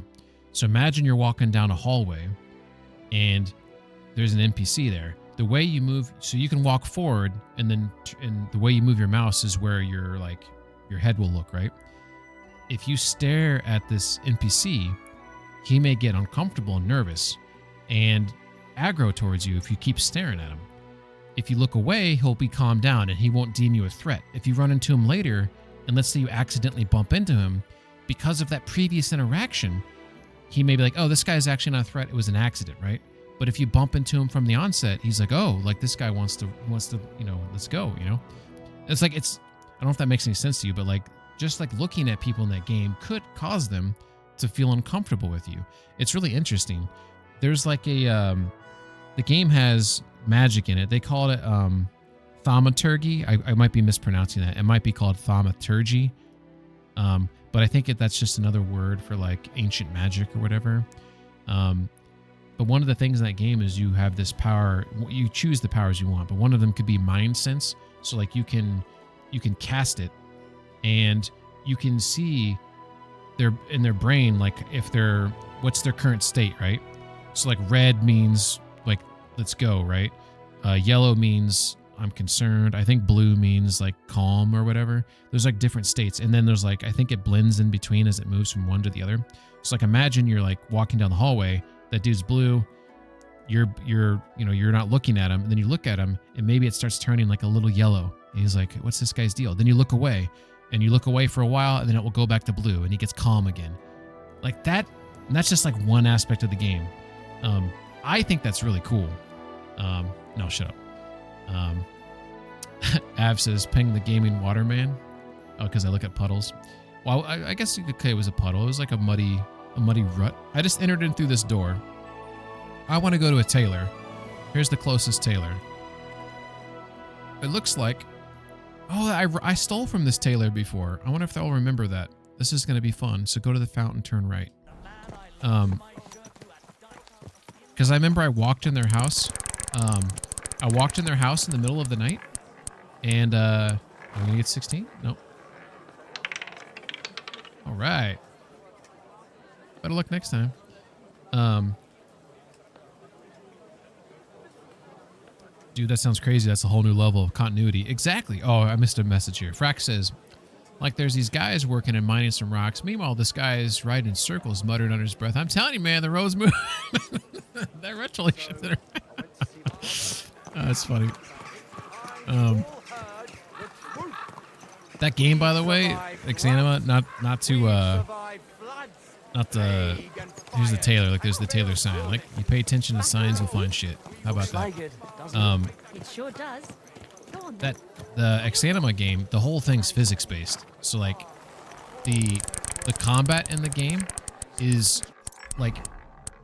So imagine you're walking down a hallway and there's an NPC there. The way you move, so you can walk forward, and the way you move your mouse is where your head will look, right? If you stare at this NPC, he may get uncomfortable and nervous and aggro towards you if you keep staring at him. If you look away, he'll be calmed down and he won't deem you a threat. If you run into him later, and let's say you accidentally bump into him, because of that previous interaction, he may be like, oh, this guy's actually not a threat. It was an accident, right? But if you bump into him from the onset, he's like, oh, like this guy wants to, let's go, It's like, I don't know if that makes any sense to you, but like, just like looking at people in that game could cause them to feel uncomfortable with you. It's really interesting. There's like the game has magic in it. They call it thaumaturgy. I might be mispronouncing that. It might be called thaumaturgy. But I think that's just another word for like ancient magic or whatever. But one of the things in that game is you have this power. You choose the powers you want, but one of them could be mind sense. So like you can cast it, and you can see in their brain, like what's their current state, right? So like red means like let's go, right? Yellow means I'm concerned. I think blue means like calm or whatever. There's like different states, and then there's like I think it blends in between as it moves from one to the other. So like imagine you're like walking down the hallway. That dude's blue. You're not looking at him, and then you look at him, and maybe it starts turning like a little yellow. And he's like, "What's this guy's deal?" Then you look away, and you look away for a while, and then it will go back to blue, and he gets calm again, like that. And that's just like one aspect of the game. I think that's really cool. No, shut up. Av says, "Ping the gaming waterman." Oh, because I look at puddles. Well, I guess you could say it was a puddle. It was like a muddy rut. I just entered in through this door. I want to go to a tailor. Here's the closest tailor. It looks like, oh, I stole from this tailor before. I wonder if they'll remember that. This is going to be fun. So go to the fountain, turn right. Because I remember I walked in their house. I walked in their house in the middle of the night, and I'm gonna get 16. Nope. All right. Better luck next time. Dude, that sounds crazy. That's a whole new level of continuity. Exactly. Oh, I missed a message here. Frack says, like, there's these guys working and mining some rocks. Meanwhile, this guy is riding in circles, muttering under his breath. I'm telling you, man, the road's moving. That retro shifted. That's funny. That game, by the way, Exanima, here's the tailor. Like, there's the tailor sign. Like, you pay attention to signs, you'll find shit. How about that? It sure does. Go on, the Exanima game, the whole thing's physics based. So like, the combat in the game is like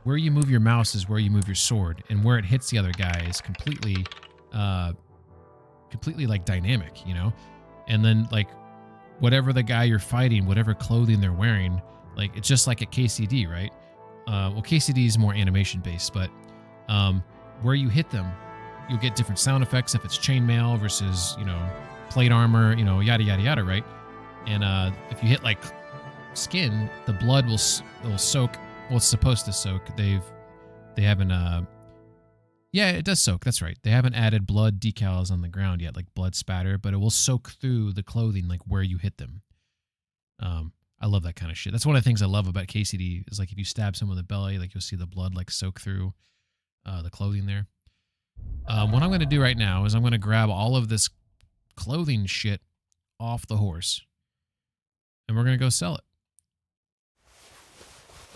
where you move your mouse is where you move your sword, and where it hits the other guy is completely like dynamic, And then like whatever the guy you're fighting, whatever clothing they're wearing. Like, it's just like a KCD, right? Well, KCD is more animation based, but where you hit them, you'll get different sound effects if it's chainmail versus, plate armor, yada, yada, yada, right? And if you hit like skin, the blood will soak. Well, it's supposed to soak. They haven't, yeah, it does soak. That's right. They haven't added blood decals on the ground yet, like blood spatter, but it will soak through the clothing, like where you hit them. I love that kind of shit. That's one of the things I love about KCD is like if you stab someone in the belly, like you'll see the blood like soak through the clothing there. What I'm going to do right now is I'm going to grab all of this clothing shit off the horse. And we're going to go sell it.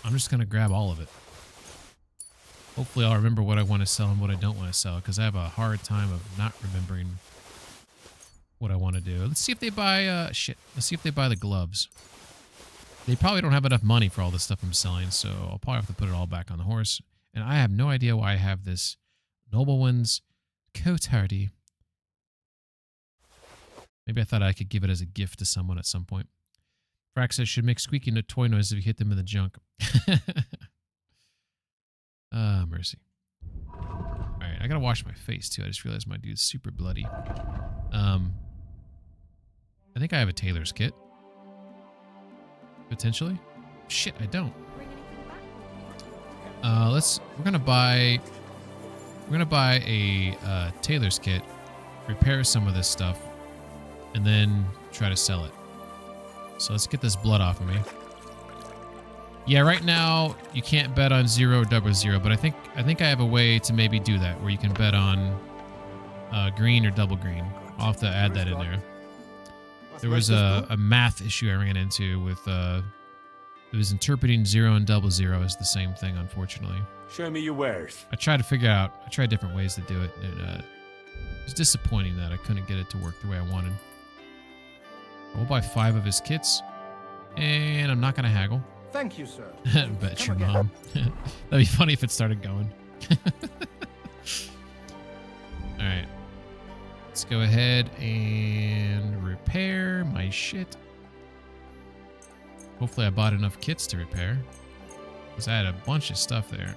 I'm just going to grab all of it. Hopefully I'll remember what I want to sell and what I don't want to sell, because I have a hard time of not remembering what I want to do. Let's see if they buy, shit. Let's see if they buy the gloves. They probably don't have enough money for all the stuff I'm selling, so I'll probably have to put it all back on the horse. And I have no idea why I have this Nobleman's Cotardy. Maybe I thought I could give it as a gift to someone at some point. Frax says should make squeaking toy noise if you hit them in the junk. Mercy. Alright, I gotta wash my face too. I just realized my dude's super bloody. I think I have a tailor's kit. Potentially. Shit, I don't. We're gonna buy a tailor's kit, repair some of this stuff, and then try to sell it. So let's get this blood off of me. Yeah, right now you can't bet on 0 or 00, but I think I have a way to maybe do that where you can bet on green or double green. I'll have to add that in there. There was a math issue I ran into with it was interpreting 0 and 00 as the same thing, unfortunately. Show me your wares. I tried different ways to do it. It was disappointing that I couldn't get it to work the way I wanted. We'll buy 5 of his kits, and I'm not gonna haggle. Thank you, sir. Bet your mom. That'd be funny if it started going. Alright. Let's go ahead and repair my shit. Hopefully I bought enough kits to repair, because I had a bunch of stuff there.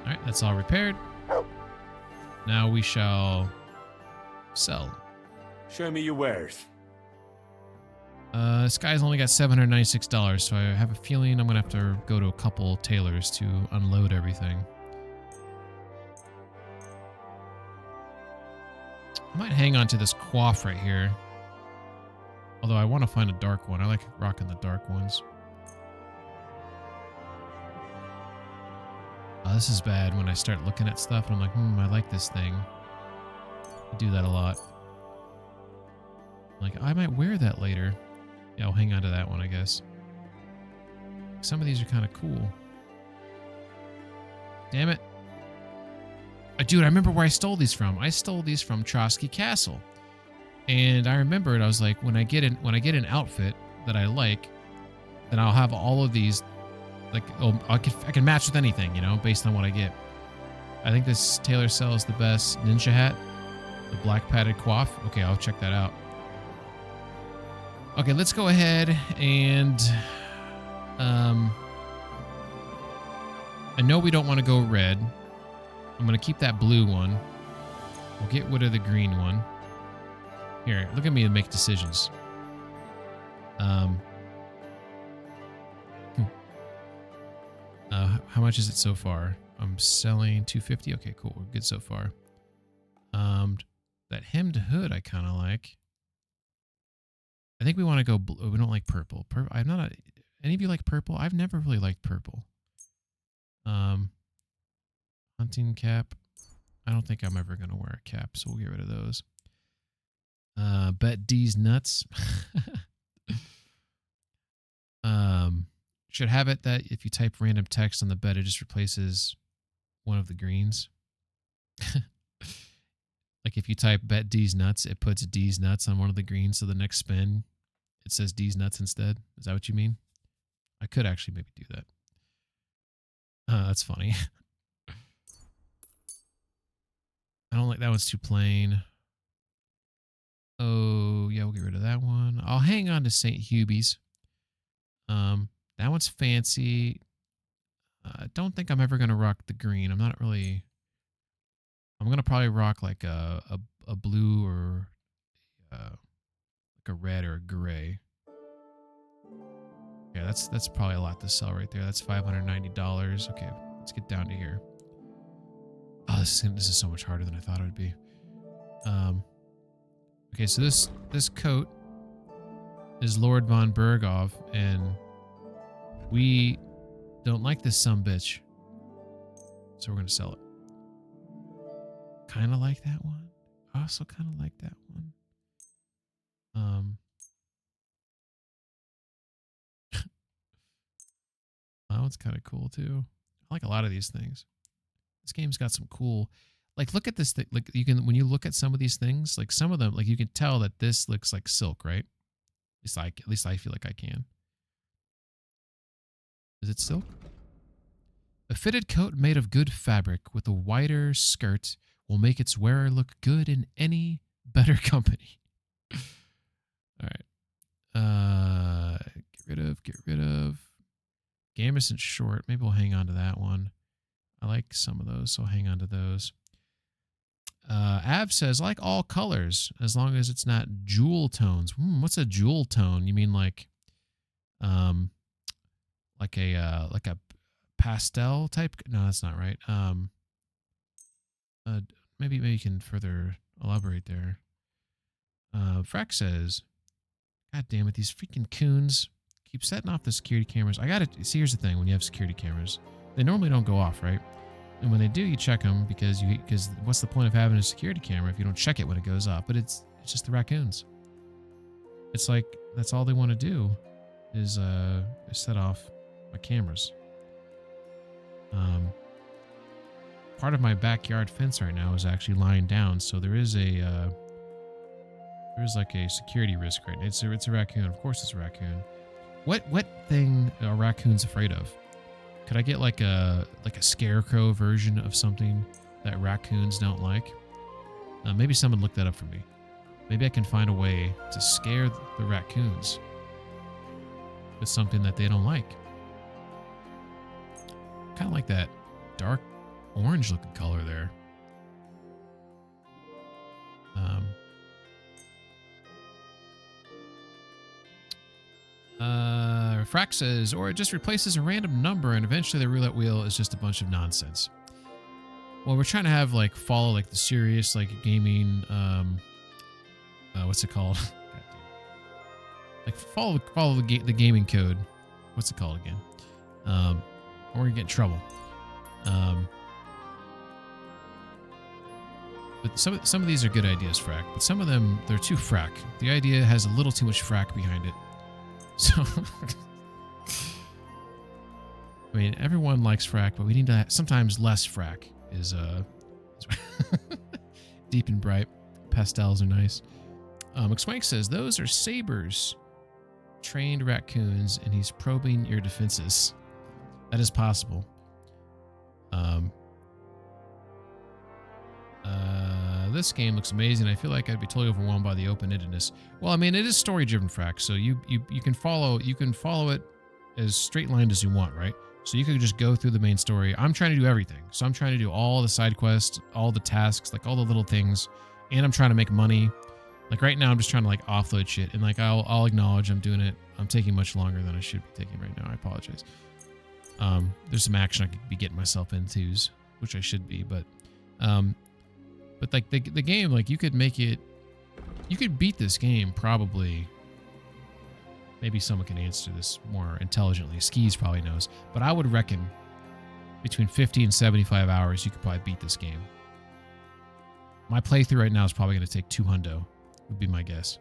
Alright, that's all repaired. Now we shall sell. Show me your wares. This guy's only got $796, so I have a feeling I'm gonna have to go to a couple tailors to unload everything. I might hang on to this coif right here. Although I want to find a dark one. I like rocking the dark ones. This is bad when I start looking at stuff and I'm like, I like this thing. I do that a lot. Like, I might wear that later. Yeah, I'll hang on to that one, I guess. Some of these are kind of cool. Damn it. Dude, I remember where I stole these from. I stole these from Trotsky Castle. And I remembered, I was like, when I get an outfit that I like, then I'll have all of these, like, I can match with anything, you know, based on what I get. I think this tailor sells the best ninja hat, the black padded coif. Okay, I'll check that out. Okay, let's go ahead and, I know we don't want to go red. I'm going to keep that blue one. We'll get rid of the green one. Here, look at me and make decisions. How much is it so far? I'm selling $250. Okay, cool. We're good so far. That hemmed hood I kind of like. I think we want to go blue. We don't like purple. I'm not any of you like purple? I've never really liked purple. Hunting cap. I don't think I'm ever going to wear a cap, so we'll get rid of those. Bet D's nuts. Should have it that if you type random text on the bet, it just replaces one of the greens. Like if you type bet D's nuts, it puts D's nuts on one of the greens, so the next spin, it says D's nuts instead. Is that what you mean? I could actually maybe do that. That's funny. I don't like that one's too plain. Oh, yeah, we'll get rid of that one. I'll hang on to St. Hubie's. That one's fancy. I don't think I'm ever going to rock the green. I'm not really... I'm going to probably rock like a blue or like a red or a gray. Yeah, that's probably a lot to sell right there. That's $590. Okay, let's get down to here. Oh, this is so much harder than I thought it would be. Okay, so this coat is Lord von Berghoff, and we don't like this sumbitch. So we're going to sell it. Kind of like that one. Also kind of like that one. That one's kind of cool too. I like a lot of these things. This game's got some cool, like, look at this thing. Like, you can, when you look at some of these things, like some of them, like you can tell that this looks like silk, right? At least I feel like I can. Is it silk? A fitted coat made of good fabric with a wider skirt will make its wearer look good in any better company. All right. Get rid of. Gamison short. Maybe we'll hang on to that one. I like some of those, so I'll hang on to those. Av says, like all colors, as long as it's not jewel tones. What's a jewel tone? You mean like a pastel type? No, that's not right. Maybe you can further elaborate there. Frack says, God damn it, these freaking coons keep setting off the security cameras. See, here's the thing, when you have security cameras, they normally don't go off, right? And when they do, you check them because what's the point of having a security camera if you don't check it when it goes off? But it's just the raccoons. It's like that's all they want to do is set off my cameras. Part of my backyard fence right now is actually lying down, so there's like a security risk right now. It's a raccoon. Of course, it's a raccoon. What thing are raccoons afraid of? Could I get like a scarecrow version of something that raccoons don't like? Maybe someone look that up for me. Maybe I can find a way to scare the raccoons with something that they don't like. Kind of like that dark orange looking color there. Frack says, or it just replaces a random number and eventually the roulette wheel is just a bunch of nonsense. Well, we're trying to have follow the serious gaming what's it called? Follow the gaming code. What's it called again? Or we're gonna get in trouble. But some of these are good ideas, Frack. But some of them, they're too Frack. The idea has a little too much Frack behind it. So, I mean, everyone likes Frack, but we need to sometimes less Frack is deep and bright. Pastels are nice. McSwank says those are sabers, trained raccoons, and he's probing your defenses. That is possible. This game looks amazing. I feel like I'd be totally overwhelmed by the open-endedness. Well, I mean, it is story-driven, Frack, so you can follow it as straight-lined as you want, right? So you could just go through the main story. I'm trying to do everything. So I'm trying to do all the side quests, all the tasks, all the little things, and I'm trying to make money. Right now, I'm just trying to offload shit, and I'll acknowledge I'm doing it. I'm taking much longer than I should be taking right now. I apologize. There's some action I could be getting myself into, which I should be, but the game, you could make it, you could beat this game probably. Maybe someone can answer this more intelligently. Skis probably knows, but I would reckon between 50 and 75 hours, you could probably beat this game. My playthrough right now is probably going to take 200, would be my guess.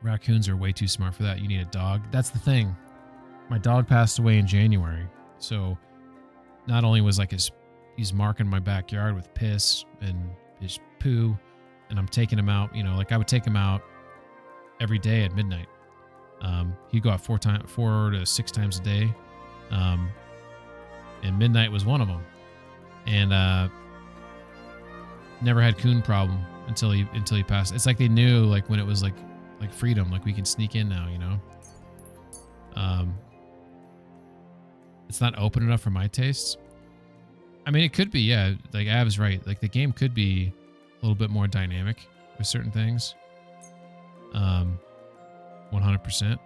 Raccoons are way too smart for that. You need a dog. That's the thing. My dog passed away in January, so not only was he's marking my backyard with piss and his poo, and I'm taking him out, I would take him out every day at midnight. He'd go out 4 to 6 times a day. And midnight was one of them. And never had coon problem until he passed. It's like they knew when it was like freedom, we can sneak in now, It's not open enough for my tastes. I mean, it could be, yeah. Av's right. The game could be a little bit more dynamic with certain things. 100%.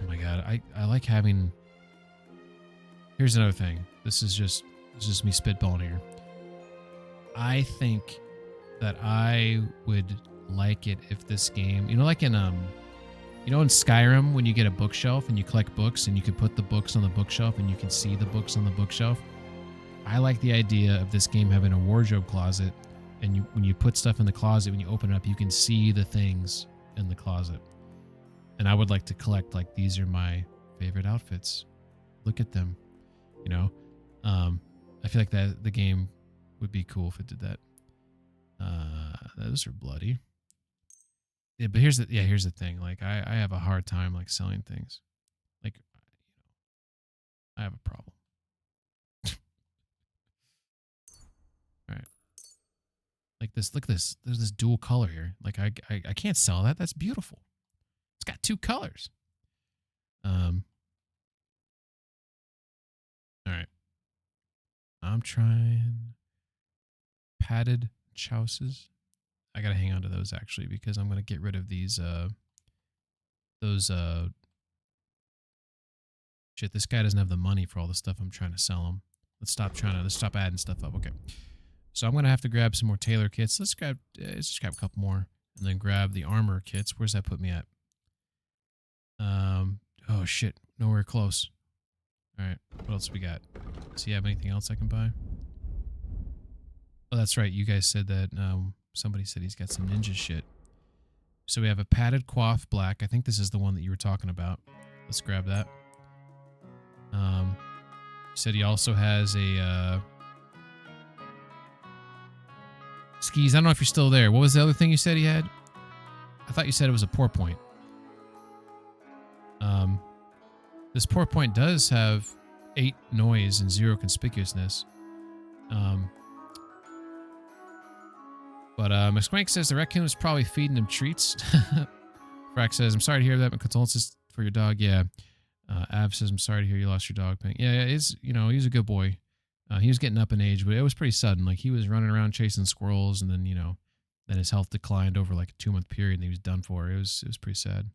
Oh my god, I like having. Here's another thing. This is just me spitballing here. I think that I would like it if this game, you know, like in you know, in Skyrim, when you get a bookshelf and you collect books and you can put the books on the bookshelf and you can see the books on the bookshelf. I like the idea of this game having a wardrobe closet, and when you put stuff in the closet, when you open it up, you can see the things in the closet. And I would like to collect, like, these are my favorite outfits. Look at them, you know. I feel like that the game would be cool if it did that. Those are bloody. Yeah, but here's the thing. Like, I have a hard time like selling things. Like, I have a problem. All right. Like this, look at this. There's this dual color here. Like I can't sell that. That's beautiful. It's got two colors. All right. I'm trying padded chouses. I gotta hang on to those actually because I'm gonna get rid of these shit. This guy doesn't have the money for all the stuff I'm trying to sell him. Let's stop adding stuff up. Okay. So I'm gonna have to grab some more tailor kits. Let's just grab a couple more and then grab the armor kits. Where's that put me at? Oh shit, nowhere close. All right, what else we got? Does he have anything else I can buy? Oh, that's right. You guys said that. Somebody said he's got some ninja shit. So we have a padded coif black. I think this is the one that you were talking about. Let's grab that. He said he also has a skis. I don't know if you're still there. What was the other thing you said he had? I thought you said it was a pour point. This pour point does have 8 noise and 0 conspicuousness. But McSwank says the raccoon was probably feeding him treats. Frack says, I'm sorry to hear that. My condolences for your dog. Yeah. Av says, I'm sorry to hear you lost your dog. Yeah, he's a good boy. He was getting up in age, but it was pretty sudden. Like, he was running around chasing squirrels, and then, then his health declined over like a 2-month period, and he was done for. It was pretty sad.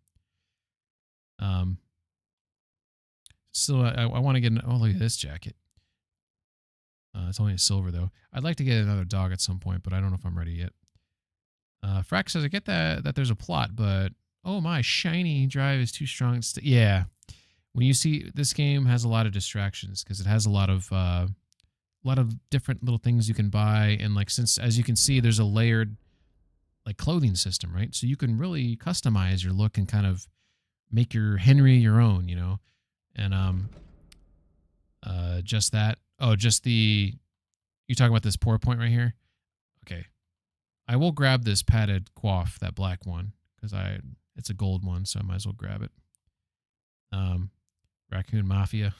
So I want to get look at this jacket. It's only a silver though. I'd like to get another dog at some point, but I don't know if I'm ready yet. Frack says, I get that there's a plot, but oh my, shiny drive is too strong. Yeah. When you see, this game has a lot of distractions because it has a lot of different little things you can buy, and like, since, as you can see, there's a layered like clothing system, right? So you can really customize your look and kind of make your Henry your own, and just that. Oh, just the, you talking about this pour point right here? Okay. I will grab this padded coif, that black one, because it's a gold one, so I might as well grab it. Raccoon Mafia.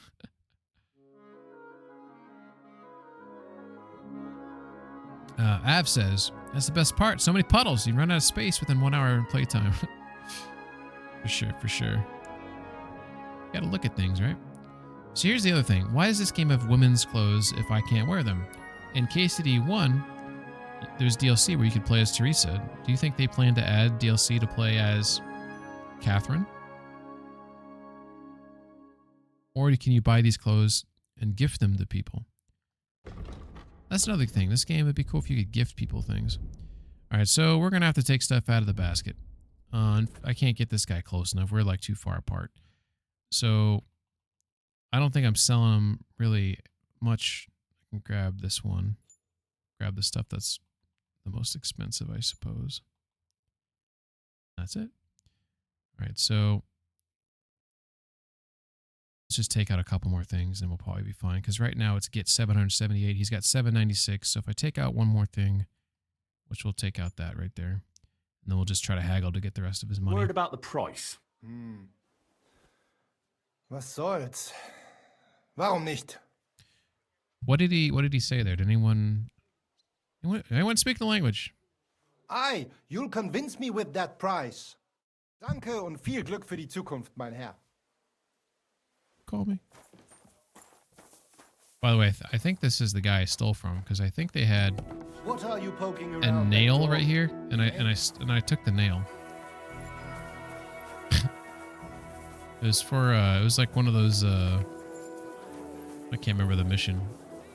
Av says, that's the best part. So many puddles. You run out of space within 1 hour of playtime. For sure. You gotta look at things, right? So here's the other thing. Why does this game have women's clothes if I can't wear them? In KCD 1, there's DLC where you could play as Teresa. Do you think they plan to add DLC to play as Catherine? Or can you buy these clothes and gift them to people? That's another thing. This game would be cool if you could gift people things. All right, so we're going to have to take stuff out of the basket. I can't get this guy close enough. We're like too far apart. So I don't think I'm selling them really much. I can grab this one. Grab the stuff that's the most expensive, I suppose. That's it. All right, so let's just take out a couple more things and we'll probably be fine. Because right now it's get 778. He's got 796. So if I take out one more thing, which we'll take out that right there, and then we'll just try to haggle to get the rest of his money. Word about the price. Was soll's? Warum nicht? What did he say there? Did anyone speak the language? Aye, you'll convince me with that price. Danke und viel Glück für die Zukunft, mein Herr. Call me. By the way, I think this is the guy I stole from, because I think they had What are you poking a around nail right here, and I took the nail. It was for it was like one of those I can't remember the mission.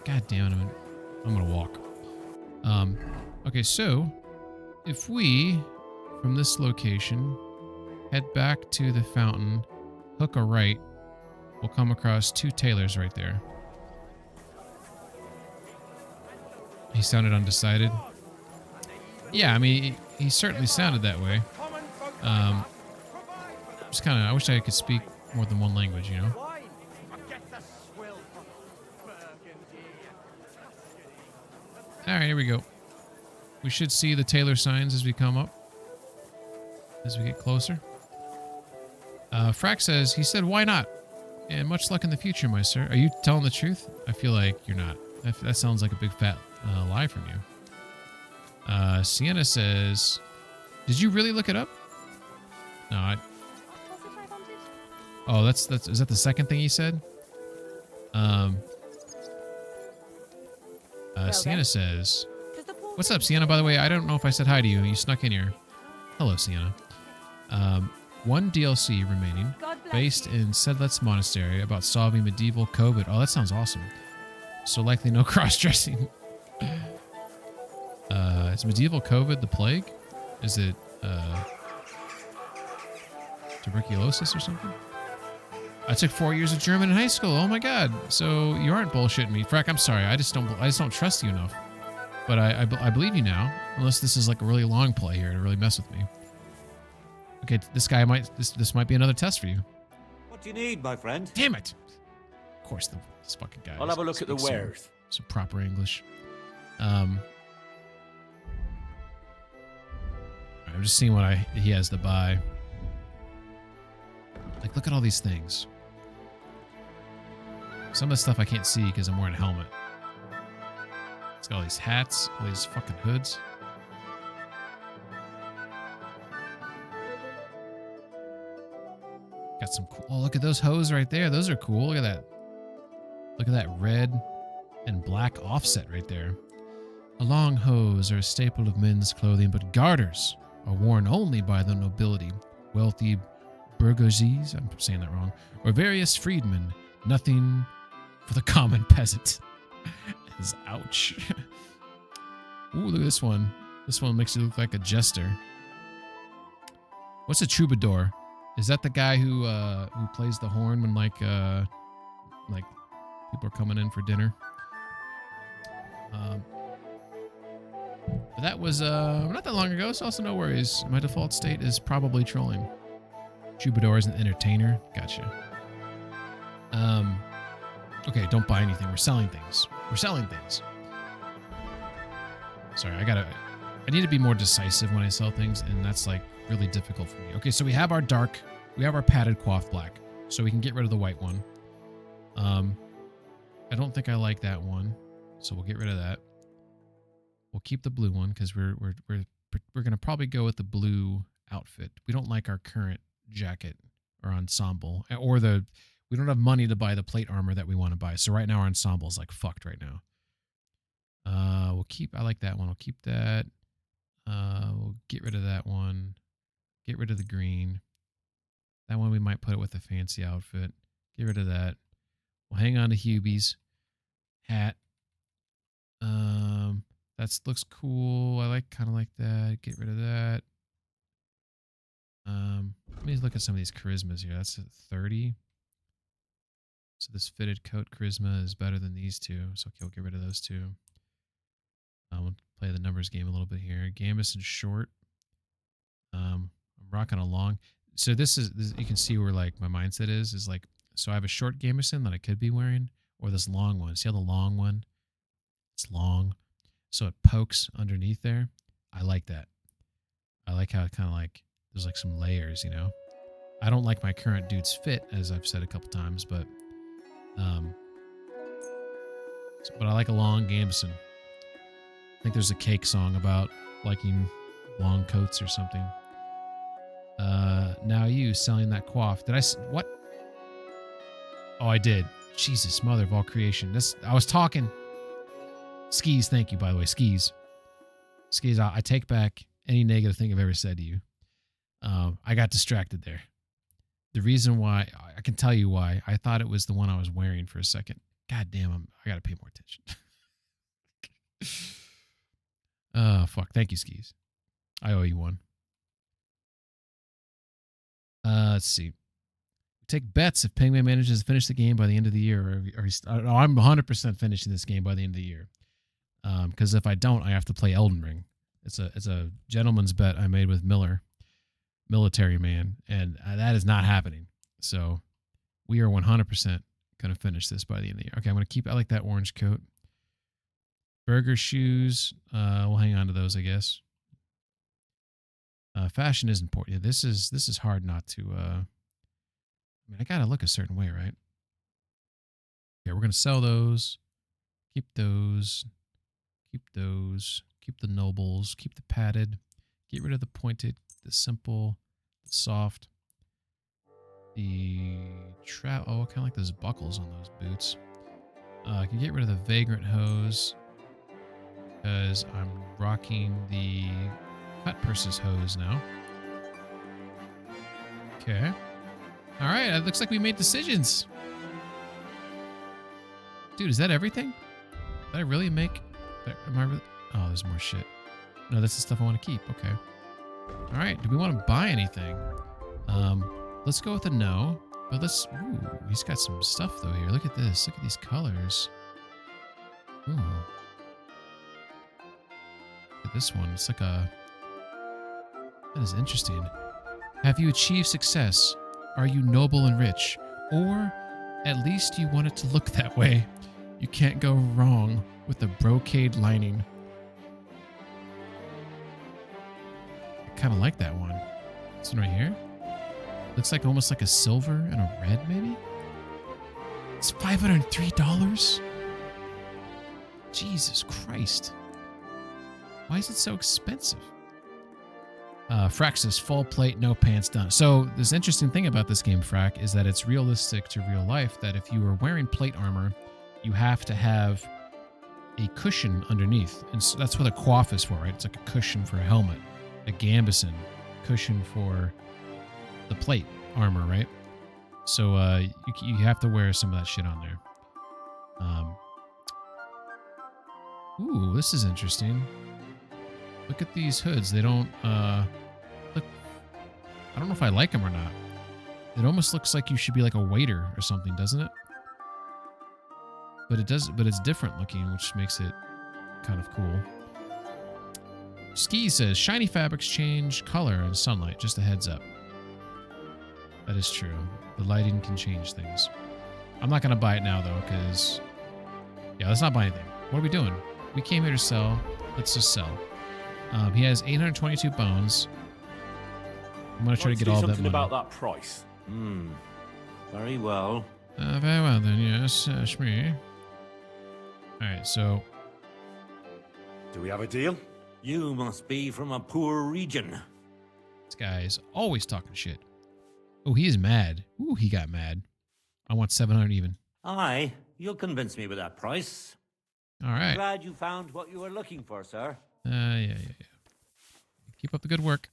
God damn it, I'm gonna walk. Okay, so if we, from this location, head back to the fountain, hook a right, we'll come across 2 tailors right there. He sounded undecided. Yeah, I mean, he certainly sounded that way. Just kind of, I wish I could speak more than one language, you know? Alright, here we go. We should see the tailor signs as we come up. As we get closer. Frack says, he said, why not? And much luck in the future, my sir. Are you telling the truth? I feel like you're not. That sounds like a big fat lie from you. Sienna says, did you really look it up? No, oh, is that the second thing he said? Sienna says, what's up, Sienna? By the way, I don't know if I said hi to you. You snuck in here. Hello, Sienna. 1 DLC remaining, based in Sedlet's Monastery, about solving medieval COVID. Oh, that sounds awesome. So likely no cross-dressing. Is medieval COVID the plague? Is it tuberculosis or something? I took 4 years of German in high school. Oh my god! So you aren't bullshitting me, Frack. I'm sorry. I just don't trust you enough. But I believe you now, unless this is like a really long play here to really mess with me. Okay, this might be another test for you. What do you need, my friend? Damn it! Of course, this fucking guy. I'll have a look at the wares. Some proper English. I'm just seeing what he has to buy. Like, look at all these things. Some of the stuff I can't see because I'm wearing a helmet. It's got all these hats, all these fucking hoods. Got some cool. Oh, look at those hose right there. Those are cool. Look at that. Look at that red and black offset right there. A long hose are a staple of men's clothing, but garters are worn only by the nobility, wealthy bourgeoisies, I'm saying that wrong, or various freedmen. Nothing for the common peasant. Ouch. Ooh, look at this one. This one makes you look like a jester. What's a troubadour? Is that the guy who plays the horn when like people are coming in for dinner? But that was not that long ago, so also no worries. My default state is probably trolling. Troubadour is an entertainer. Gotcha. Okay, don't buy anything. We're selling things. We're selling things. Sorry, I need to be more decisive when I sell things, and that's like really difficult for me. Okay, so we have our padded coif black, so we can get rid of the white one. I don't think I like that one, so we'll get rid of that. We'll keep the blue one because we're gonna probably go with the blue outfit. We don't like our current jacket or ensemble, or we don't have money to buy the plate armor that we want to buy. So right now our ensemble is like fucked right now. I like that one. We'll keep that. We'll get rid of that one. Get rid of the green. That one we might put it with a fancy outfit. Get rid of that. We'll hang on to Hubie's hat. That looks cool. I kind of like that. Get rid of that. Let me look at some of these charismas here. That's a 30. So this fitted coat charisma is better than these two. So okay, we'll get rid of those two. We'll play the numbers game a little bit here. Gambus and short. I'm rocking along. So this you can see where like my mindset is like, so I have a short Gamison that I could be wearing, or this long one. See how the long one? It's long. So it pokes underneath there. I like that. I like how it kind of like, there's like some layers, you know? I don't like my current dude's fit, as I've said a couple times, but I like a long Gamson. I think there's a Cake song about liking long coats or something. Now you selling that coif. Did I? What? Oh, I did. Jesus, mother of all creation. I was talking. Skis, thank you, by the way. Skis. I take back any negative thing I've ever said to you. I got distracted there. The reason why, I can tell you why. I thought it was the one I was wearing for a second. God damn, I got to pay more attention. Oh, fuck. Thank you, Skis. I owe you one. Let's see. Take bets if Penguin manages to finish the game by the end of the year, or I'm 100% finishing this game by the end of the year. Because if I don't, I have to play Elden Ring. It's a gentleman's bet I made with Miller, Military Man, and that is not happening. So we are 100% going to finish this by the end of the year. Okay, I'm going to keep. I like that orange coat. Burger shoes. We'll hang on to those, I guess. Fashion is important. Yeah, this is hard not to. I mean, I gotta look a certain way, right? Okay, we're gonna sell those. Keep those. Keep those. Keep the nobles. Keep the padded. Get rid of the pointed, the simple, the soft. The trap. Oh, I kind of like those buckles on those boots. I can get rid of the vagrant hose because I'm rocking the cut purses hose now. Okay. All right. It looks like we made decisions. Dude, is that everything? Did I really make? Am I really? Oh, there's more shit. No, that's the stuff I want to keep. Okay. All right. Do we want to buy anything? Let's go with a no. But let's. Ooh, he's got some stuff though here. Look at this. Look at these colors. Ooh. Look at this one. It's like a. That is interesting. Have you achieved success? Are you noble and rich? Or at least you want it to look that way. You can't go wrong with the brocade lining. I kind of like that one. This one right here. Looks like almost like a silver and a red, maybe? It's $503? Jesus Christ. Why is it so expensive? Frack says, full plate, no pants done. So this interesting thing about this game, Frack, is that it's realistic to real life, that if you are wearing plate armor, you have to have a cushion underneath. And so that's what a coif is for, right? It's like a cushion for a helmet. A gambeson cushion for the plate armor, right? So you have to wear some of that shit on there. Ooh, this is interesting. Look at these hoods. They don't, look, I don't know if I like them or not. It almost looks like you should be like a waiter or something, doesn't it? But it does, but it's different looking, which makes it kind of cool. Ski says, shiny fabrics change color in sunlight. Just a heads up. That is true. The lighting can change things. I'm not going to buy it now, though, because... Yeah, let's not buy anything. What are we doing? We came here to sell. Let's just sell. He has 822 bones. I'm going to try to get all that money. Something about that price. Very well. Very well, then. Yes, Shmee. All right, so... Do we have a deal? You must be from a poor region. This guy's always talking shit. Oh, he is mad. Ooh, he got mad. I want 700 even. Aye, you'll convince me with that price. All right. Glad you found what you were looking for, sir. Yeah. Keep up the good work.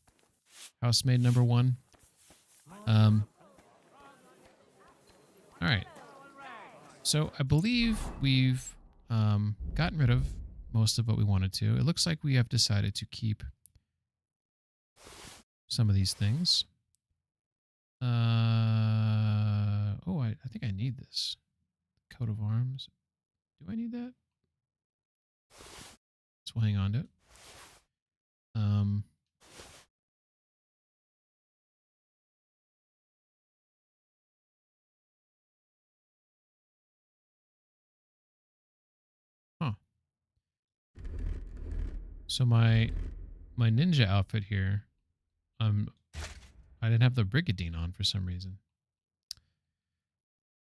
Housemaid number 1. All right. So I believe we've gotten rid of most of what we wanted to. It looks like we have decided to keep some of these things. Oh, I think I need this. Coat of arms. Do I need that? So we'll hang on to it. Huh. So my ninja outfit here, I didn't have the brigadine on for some reason.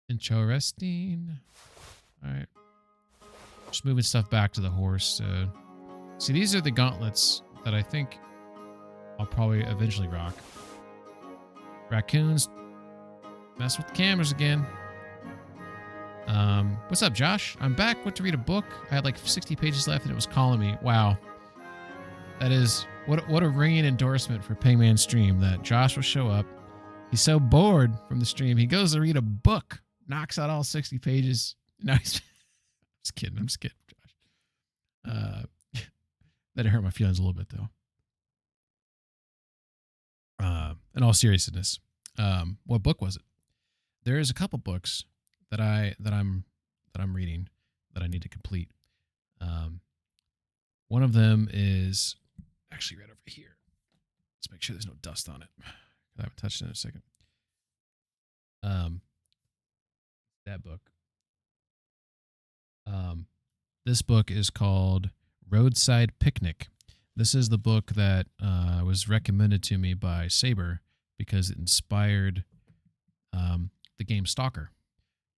Interesting. All right. Just moving stuff back to the horse. See, these are the gauntlets that I think I'll probably eventually rock. Raccoons mess with the cameras again. What's up, Josh? I'm back. Went to read a book. I had like 60 pages left and it was calling me. Wow. That is, what a ringing endorsement for Payman Stream, that Josh will show up. He's so bored from the stream, he goes to read a book, knocks out all 60 pages. No, he's... I'm just kidding, Josh. That hurt my feelings a little bit, though. In all seriousness, what book was it? There is a couple books that I'm reading that I need to complete. One of them is actually right over here. Let's make sure there's no dust on it. I haven't touched it in a second. That book. This book is called Roadside Picnic. This is the book that was recommended to me by Saber because it inspired the game Stalker.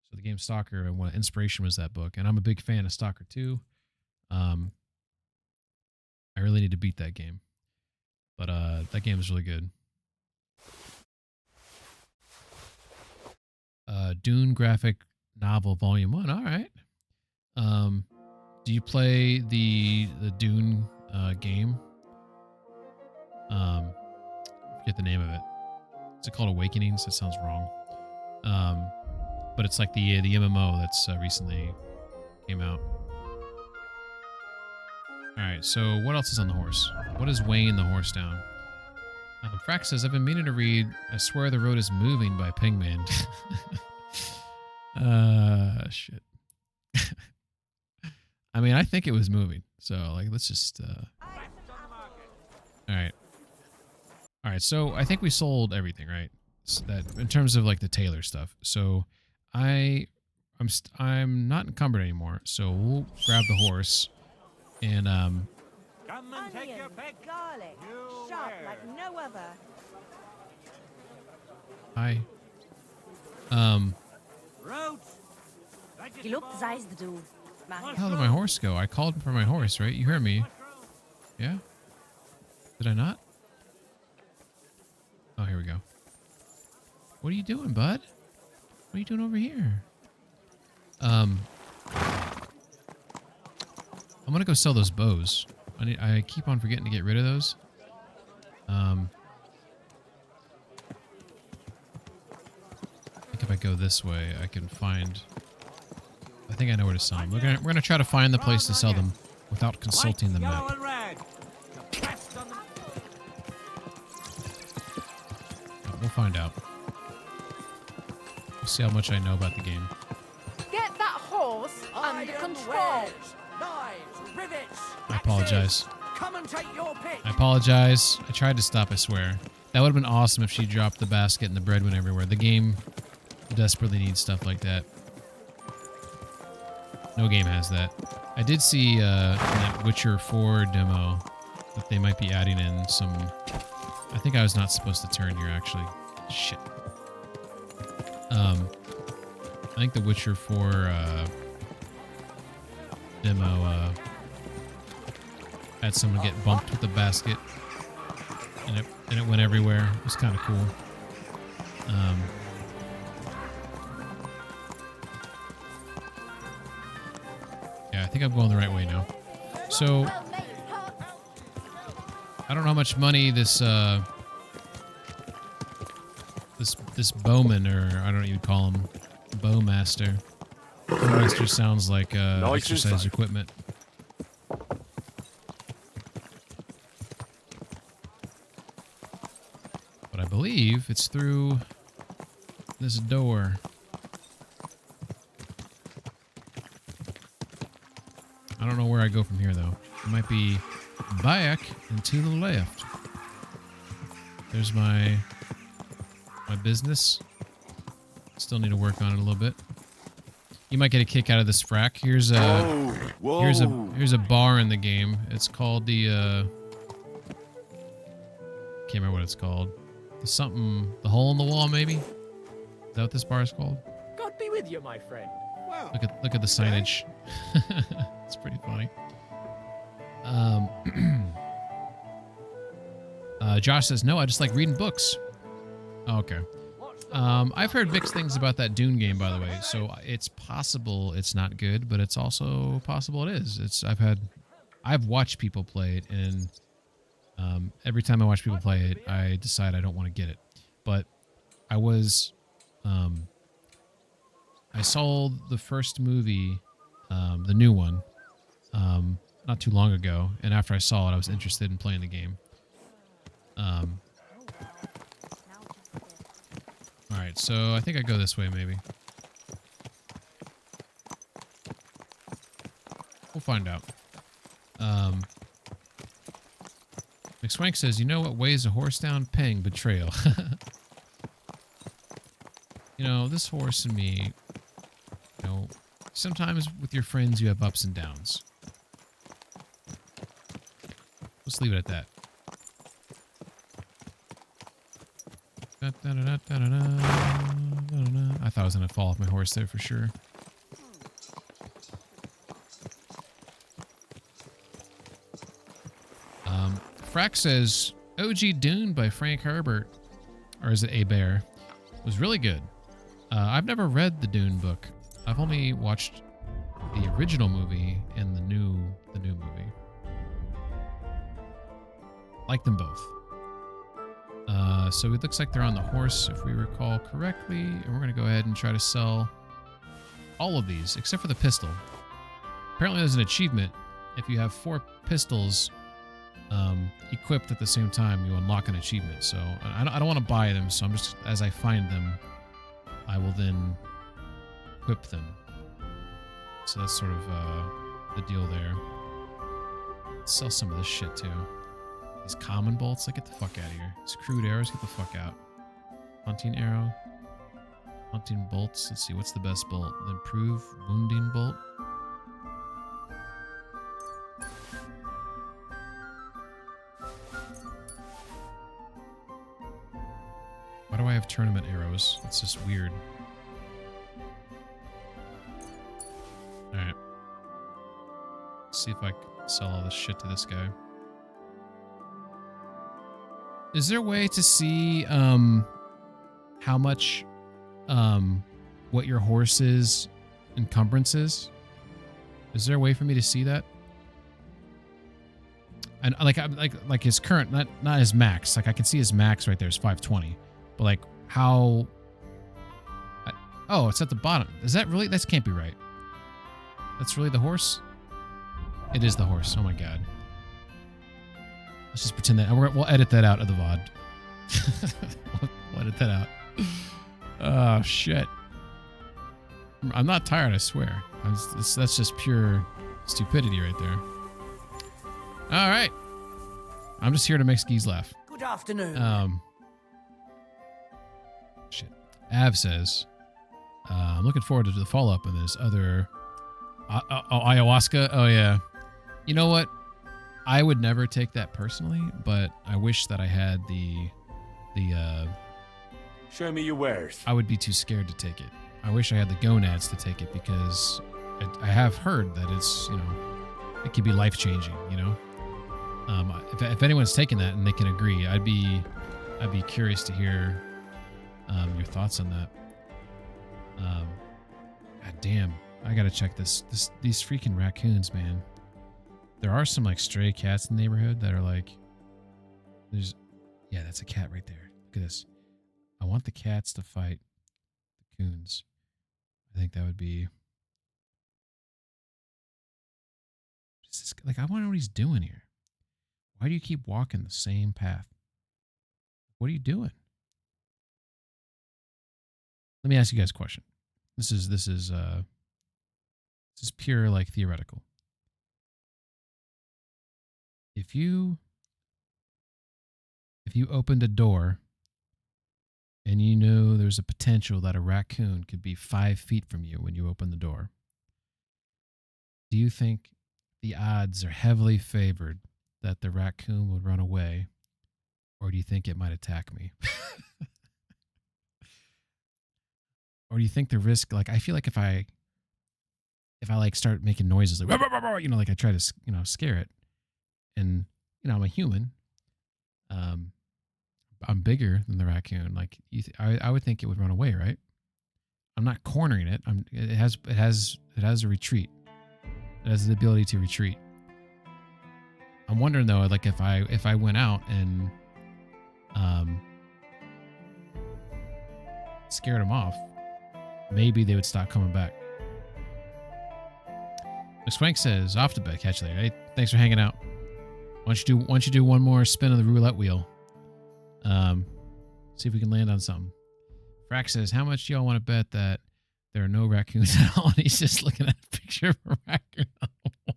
So the game Stalker, and what inspiration was that book, and I'm a big fan of Stalker 2. I really need to beat that game, but that game is really good. Dune graphic novel volume 1. All right. Do you play the Dune game? Forget the name of it. Is it called Awakenings? That sounds wrong. But it's like the MMO that's recently came out. All right. So what else is on the horse? What is weighing the horse down? Frack says, I've been meaning to read I Swear the Road is Moving by Pingman. Shit. I mean, I think it was moving. So, like, let's just... All right, so I think we sold everything, right? So that in terms of, like, the Taylor stuff. So, I'm not encumbered anymore. So, we'll grab the horse and, Onion, garlic, sharp like no other. Hi. Gelobt seist du. Where the hell did my horse go? I called for my horse, right? You heard me. Yeah? Did I not? Oh, here we go. What are you doing, bud? What are you doing over here? I'm gonna go sell those bows. I keep on forgetting to get rid of those. I think if I go this way, I can find... I think I know where to sell them. We're gonna try to find the place to sell them without consulting the map. We'll find out. We'll see how much I know about the game. Get that horse under control. Knives, rivets. I apologize. Come and take your pick. I apologize. I tried to stop, I swear. That would have been awesome if she dropped the basket and the bread went everywhere. The game desperately needs stuff like that. No game has that. I did see in that Witcher 4 demo that they might be adding in some... I think I was not supposed to turn here, actually. Shit. I think the Witcher 4 demo had someone get bumped with the basket, and it went everywhere. It was kind of cool. Yeah, I think I'm going the right way now. So, I don't know how much money this this bowman, or I don't know what you'd call him, bowmaster. Bowmaster sounds like exercise equipment. But I believe it's through this door. I don't know where I go from here, though. It might be back and to the left. There's my business. Still need to work on it a little bit. You might get a kick out of this frack. Here's a bar in the game. It's called the can't remember what it's called. The hole in the wall, maybe? Is that what this bar is called? God be with you, my friend. Wow. Look at the signage. It's pretty funny. Josh says, no, I just like reading books. Oh, okay. I've heard mixed things about that Dune game, by the way. So it's possible it's not good, but it's also possible it is. I've watched people play it, and every time I watch people play it, I decide I don't want to get it. But I saw the first movie, the new one, not too long ago, and after I saw it, I was interested in playing the game. right, so I think I go this way, maybe. We'll find out. McSwank says, you know what weighs a horse down? Peng, betrayal. You know, this horse and me, you know, sometimes with your friends you have ups and downs. Let's leave it at that. I thought I was going to fall off my horse there for sure. Frack says, OG Dune by Frank Herbert, or is it A Bear, was really good. I've never read the Dune book. I've only watched the original movie and the new movie. Like them both. So it looks like they're on the horse, if we recall correctly, and we're going to go ahead and try to sell all of these, except for the pistol. Apparently there's an achievement. If you have 4 pistols equipped at the same time, you unlock an achievement. So I don't want to buy them, so I'm just, as I find them, I will then equip them. So that's sort of the deal there. Let's sell some of this shit too. These common bolts, like, get the fuck out of here. These crude arrows, get the fuck out. Hunting arrow. Hunting bolts. Let's see, what's the best bolt? The improved wounding bolt. Why do I have tournament arrows? That's just weird. Alright. See if I can sell all this shit to this guy. Is there a way to see how much what your horse's encumbrance is? Is there a way for me to see that? And like his current, not his max. Like I can see his max right there is 520. But like how? Oh, it's at the bottom. Is that really? That can't be right. That's really the horse? It is the horse. Oh my god. Let's just pretend that. We'll edit that out of the VOD. we'll edit that out. Oh, shit. I'm not tired, I swear. That's just pure stupidity right there. All right. I'm just here to make skis laugh. Good afternoon. Shit. Av says, I'm looking forward to the follow-up on this other... ayahuasca? Oh, yeah. You know what? I would never take that personally, but I wish that I had the Show me your wares. I would be too scared to take it. I wish I had the gonads to take it because I have heard that it's, you know, it could be life-changing, you know? If anyone's taken that and they can agree, I'd be curious to hear your thoughts on that. God damn. I gotta check these freaking raccoons, man. There are some like stray cats in the neighborhood that are like, yeah, that's a cat right there. Look at this. I want the cats to fight the coons. I think that would be, like, I want to know what he's doing here. Why do you keep walking the same path? What are you doing? Let me ask you guys a question. This is pure like theoretical. If you opened a door and you knew there's a potential that a raccoon could be 5 feet from you when you open the door, do you think the odds are heavily favored that the raccoon would run away, or do you think it might attack me? Or do you think the risk, like, I feel like if I like start making noises like, you know, like I try to, you know, scare it, and, you know, I'm a human, I'm bigger than the raccoon. Like, I would think it would run away, right? I'm not cornering it. It has a retreat. It has the ability to retreat. I'm wondering though, like if I went out and scared them off, maybe they would stop coming back. McSwank says, off to bed, catch you later. Hey, thanks for hanging out. Why don't you do one more spin of the roulette wheel? See if we can land on something. Frack says, how much do y'all want to bet that there are no raccoons at all? And he's just looking at a picture of a raccoon on the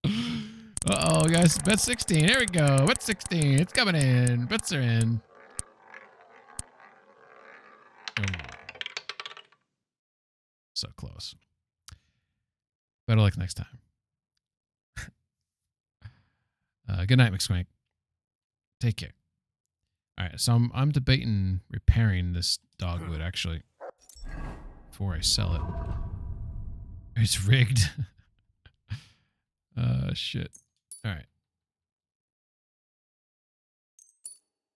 wall. Uh-oh, guys. Bet 16. Here we go. Bet 16. It's coming in. Bets are in. Oh. So close. Better luck next time. Good night, McSwank. Take care. All right, so I'm debating repairing this dogwood actually before I sell it. It's rigged. Shit. All right.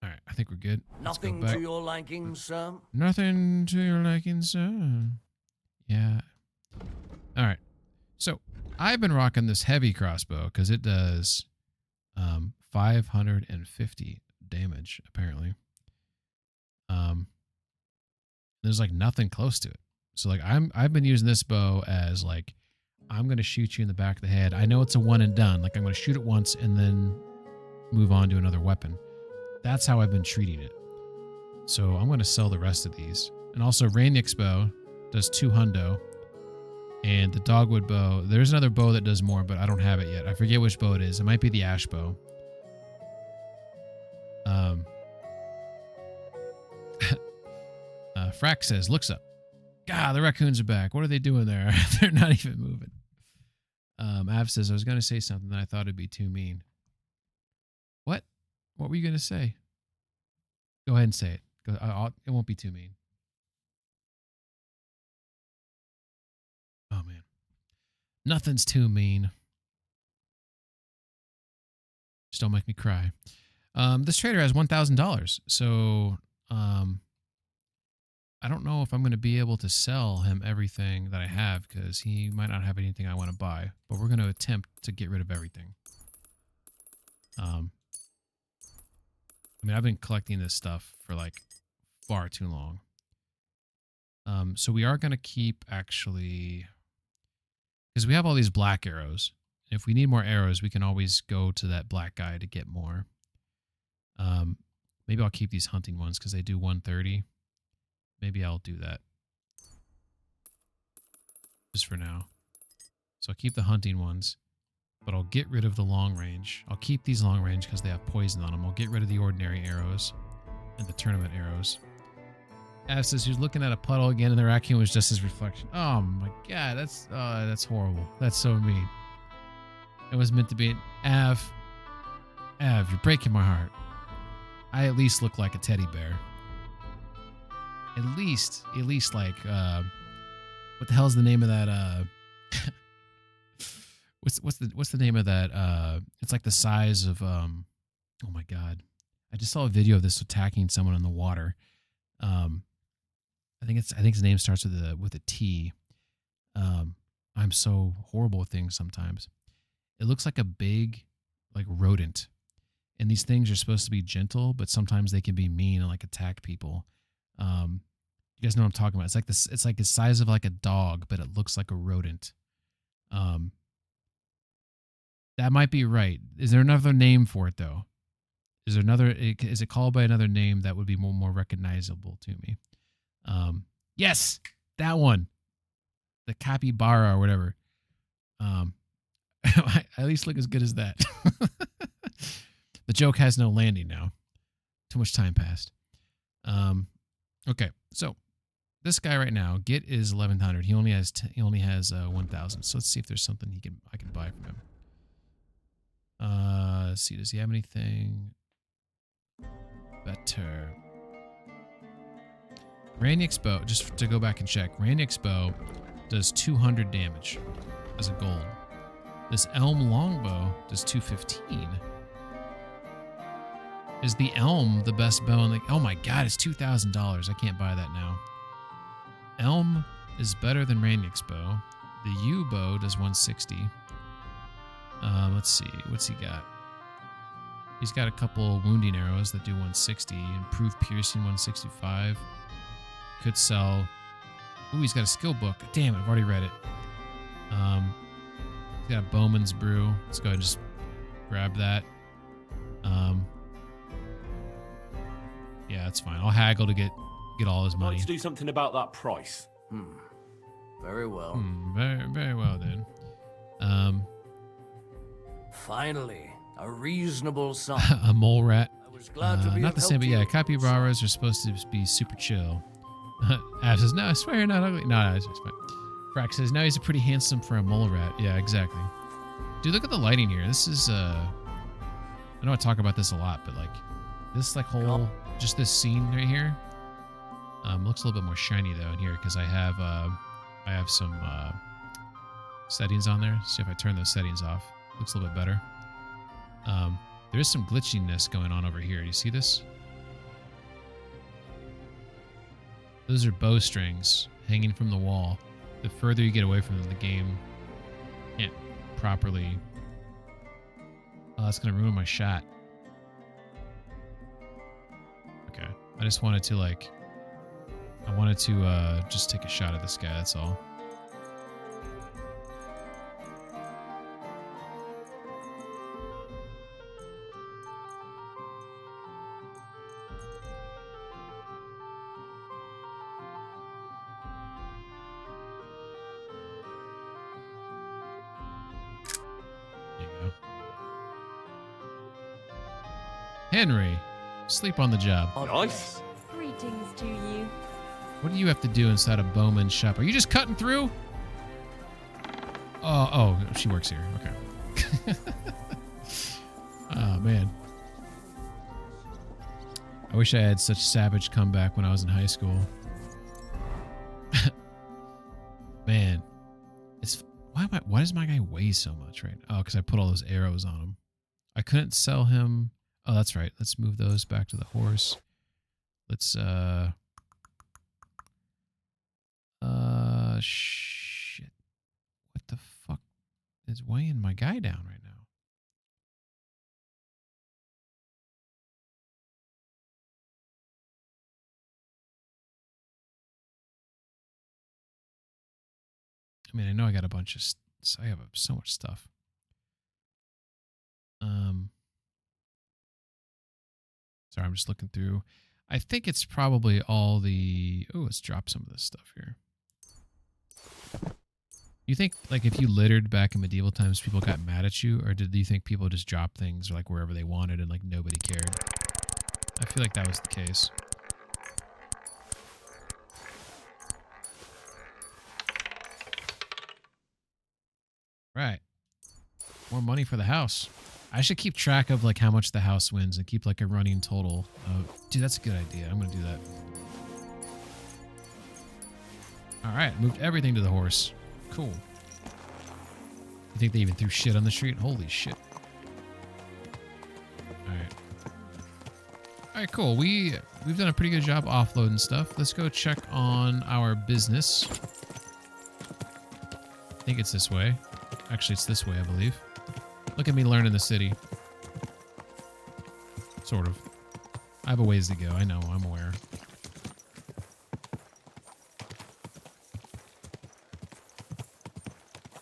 All right, I think we're good. Nothing to your liking, sir? Nothing to your liking, sir. Yeah. All right. So I've been rocking this heavy crossbow because it does 550 damage apparently. There's like nothing close to it. So like I've been using this bow as like I'm gonna shoot you in the back of the head. I know it's a one and done. Like I'm gonna shoot it once and then move on to another weapon. That's how I've been treating it. So I'm gonna sell the rest of these. And also Rainick's bow does 2 hundo. And the dogwood bow, there's another bow that does more, but I don't have it yet. I forget which bow it is. It might be the ash bow. Frack says, looks up. God, the raccoons are back. What are they doing there? They're not even moving. Av says, I was going to say something that I thought it'd be too mean. What? What were you going to say? Go ahead and say it. It won't be too mean. Oh, man. Nothing's too mean. Just don't make me cry. This trader has $1,000. So, I don't know if I'm going to be able to sell him everything that I have because he might not have anything I want to buy. But we're going to attempt to get rid of everything. I mean, I've been collecting this stuff for like far too long. So we are going to keep actually, because we have all these black arrows. If we need more arrows, we can always go to that black guy to get more. Maybe I'll keep these hunting ones because they do 130. Maybe I'll do that. Just for now. So I'll keep the hunting ones, but I'll get rid of the long range. I'll keep these long range because they have poison on them. I'll get rid of the ordinary arrows and the tournament arrows. Av says he's looking at a puddle again and the raccoon was just his reflection. Oh my god, that's horrible. That's so mean. It was meant to be an Av, you're breaking my heart. I at least look like a teddy bear. At least like, what the hell's the name of that, what's the name of that, it's like the size of, oh my god. I just saw a video of this attacking someone in the water. I think his name starts with a T. I'm so horrible with things sometimes. It looks like a big, like, rodent. And these things are supposed to be gentle, but sometimes they can be mean and like attack people. You guys know what I'm talking about. It's like the size of like a dog, but it looks like a rodent. That might be right. Is there another name for it though? Is it called by another name that would be more recognizable to me? Yes, that one. The capybara or whatever. I at least look as good as that. The joke has no landing now. Too much time passed. Okay, so this guy right now, get is 1,100. He only has 1,000. So let's see if there's something I can buy from him. Let's see, does he have anything better? Rainick's bow, just to go back and check. Rainick's bow does 200 damage as a gold. This elm longbow does 215. Is the elm the best bow in the... Oh my god, it's $2,000. I can't buy that now. Elm is better than Rainick's bow. The yew bow does 160. Let's see. What's he got? He's got a couple wounding arrows that do 160. Improved piercing 165. Could sell... Ooh, he's got a skill book. Damn it, I've already read it. He's got a Bowman's Brew. Let's go ahead and just grab that. Yeah, that's fine. I'll haggle to get get all his I'd money. like to do something about that price. Very well. Very, very well then. Finally, a reasonable sum. A mole rat. I was glad to be Not of the same, help but to yeah, you. capybaras are supposed to be super chill. Av says, no, I swear you're not ugly. No, it's fine. Frack says, no, he's a pretty handsome for a mole rat. Yeah, exactly. Dude, look at the lighting here. This is, I know I talk about this a lot, but like, this like whole, just this scene right here, looks a little bit more shiny though in here because I have some settings on there. See if I turn those settings off. Looks a little bit better. There is some glitchiness going on over here. You see this? Those are bowstrings hanging from the wall. The further you get away from them, the game can't properly... Oh, that's going to ruin my shot. Okay. I just wanted to, like... I wanted to just take a shot at this guy, that's all. Henry, sleep on the job. Nice. Greetings to you. What do you have to do inside a Bowman's shop? Are you just cutting through? Oh, she works here. Okay. Oh, man. I wish I had such savage comeback when I was in high school. Man. Why does my guy weigh so much, right? Oh, because I put all those arrows on him. I couldn't sell him... Oh, that's right. Let's move those back to the horse. Let's, shit. What the fuck is weighing my guy down right now? I mean, I know I got a bunch of... I have so much stuff. Sorry, I'm just looking through. I think it's probably all the... Oh, let's drop some of this stuff here. You think, like, if you littered back in medieval times, people got mad at you? Or do you think people just dropped things, like, wherever they wanted and, like, nobody cared? I feel like that was the case. Right. More money for the house. I should keep track of like how much the house wins and keep like a running total. Dude, that's a good idea. I'm going to do that. All right. Moved everything to the horse. Cool. You think they even threw shit on the street? Holy shit. All right. All right, cool. We've done a pretty good job offloading stuff. Let's go check on our business. I think it's this way. Actually, it's this way, I believe. Look at me learning the city. Sort of. I have a ways to go. I know. I'm aware.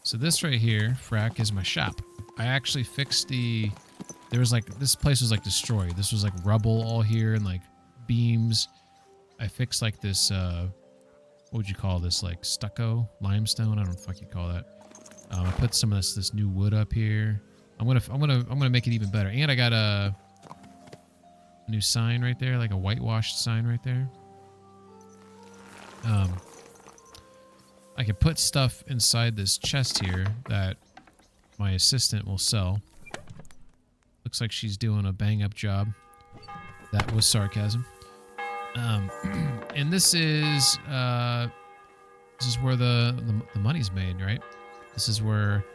So this right here, Frack, is my shop. I actually fixed the... There was like... This place was like destroyed. This was like rubble all here and like beams. I fixed like this... what would you call this? Like stucco? Limestone? I don't know what the fuck you call that. I put some of this new wood up here. I'm gonna make it even better. And I got a new sign right there, like a whitewashed sign right there. I can put stuff inside this chest here that my assistant will sell. Looks like she's doing a bang-up job. That was sarcasm. And this is where the money's made, right? This is where...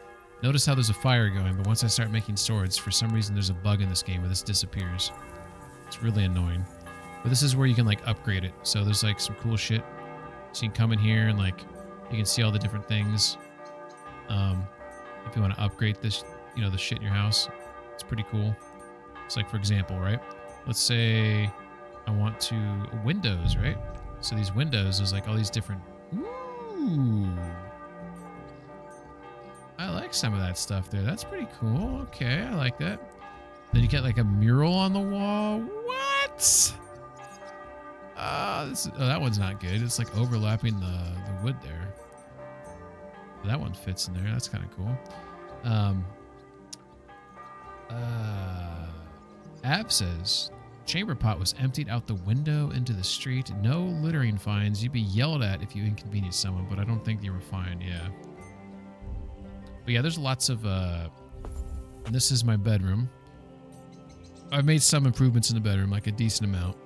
Notice how there's a fire going, but once I start making swords, for some reason there's a bug in this game where this disappears. It's really annoying. But this is where you can, like, upgrade it. So there's, like, some cool shit. So you can come in here and, like, you can see all the different things. If you want to upgrade this, you know, the shit in your house, it's pretty cool. It's like, for example, right? Let's say I want to... Windows, right? So these windows, there's, like, all these different... Ooh... I like some of that stuff there. That's pretty cool. Okay, I like that. Then you get like a mural on the wall. What? That one's not good. It's like overlapping the wood there. That one fits in there. That's kind of cool. Av says, chamber pot was emptied out the window into the street. No littering fines. You'd be yelled at if you inconvenience someone, but I don't think you were fined. Yeah. But yeah, there's lots of, this is my bedroom. I've made some improvements in the bedroom, like a decent amount.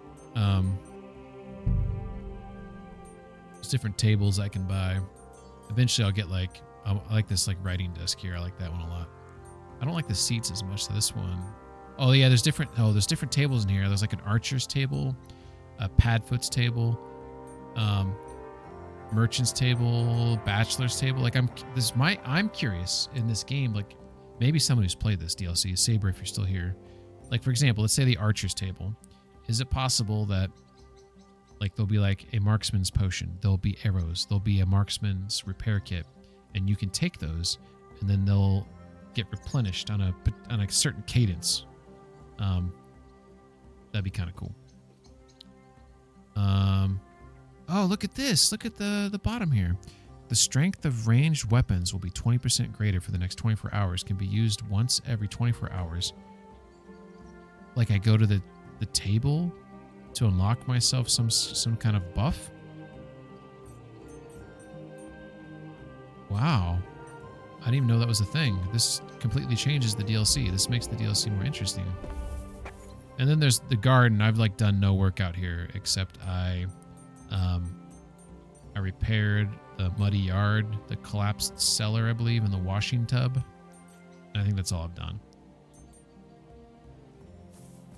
There's different tables I can buy. Eventually I'll get like, I like this like writing desk here. I like that one a lot. I don't like the seats as much, so this one. Oh yeah, there's different tables in here. There's like an archer's table, a Padfoot's table, merchant's table, bachelor's table. Like I'm curious in this game, like maybe someone who's played this DLC, Saber, if you're still here. Like for example, let's say the archer's table. Is it possible that like there'll be like a marksman's potion, there'll be arrows, there'll be a marksman's repair kit, and you can take those and then they'll get replenished on a certain cadence. That'd be kind of cool. Oh, look at this. Look at the bottom here. The strength of ranged weapons will be 20% greater for the next 24 hours. Can be used once every 24 hours. Like I go to the table to unlock myself some kind of buff. Wow. I didn't even know that was a thing. This completely changes the DLC. This makes the DLC more interesting. And then there's the garden. I've like done no work out here except I repaired the muddy yard, the collapsed cellar, I believe, and the washing tub. And I think that's all I've done.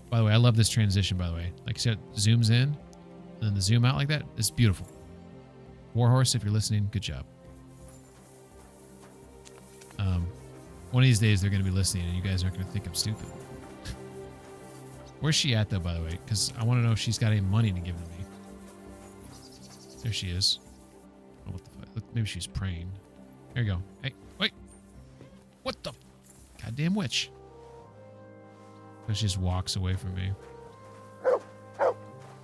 By the way, I love this transition, by the way. Like, see how it zooms in and then the zoom out like that? It's beautiful. Warhorse, if you're listening, good job. One of these days they're going to be listening and you guys aren't going to think I'm stupid. Where's she at, though, by the way? Because I want to know if she's got any money to give to me. There she is. Oh, what the fuck? Maybe she's praying. There you go. Hey, wait. What the? Goddamn witch. So she just walks away from me.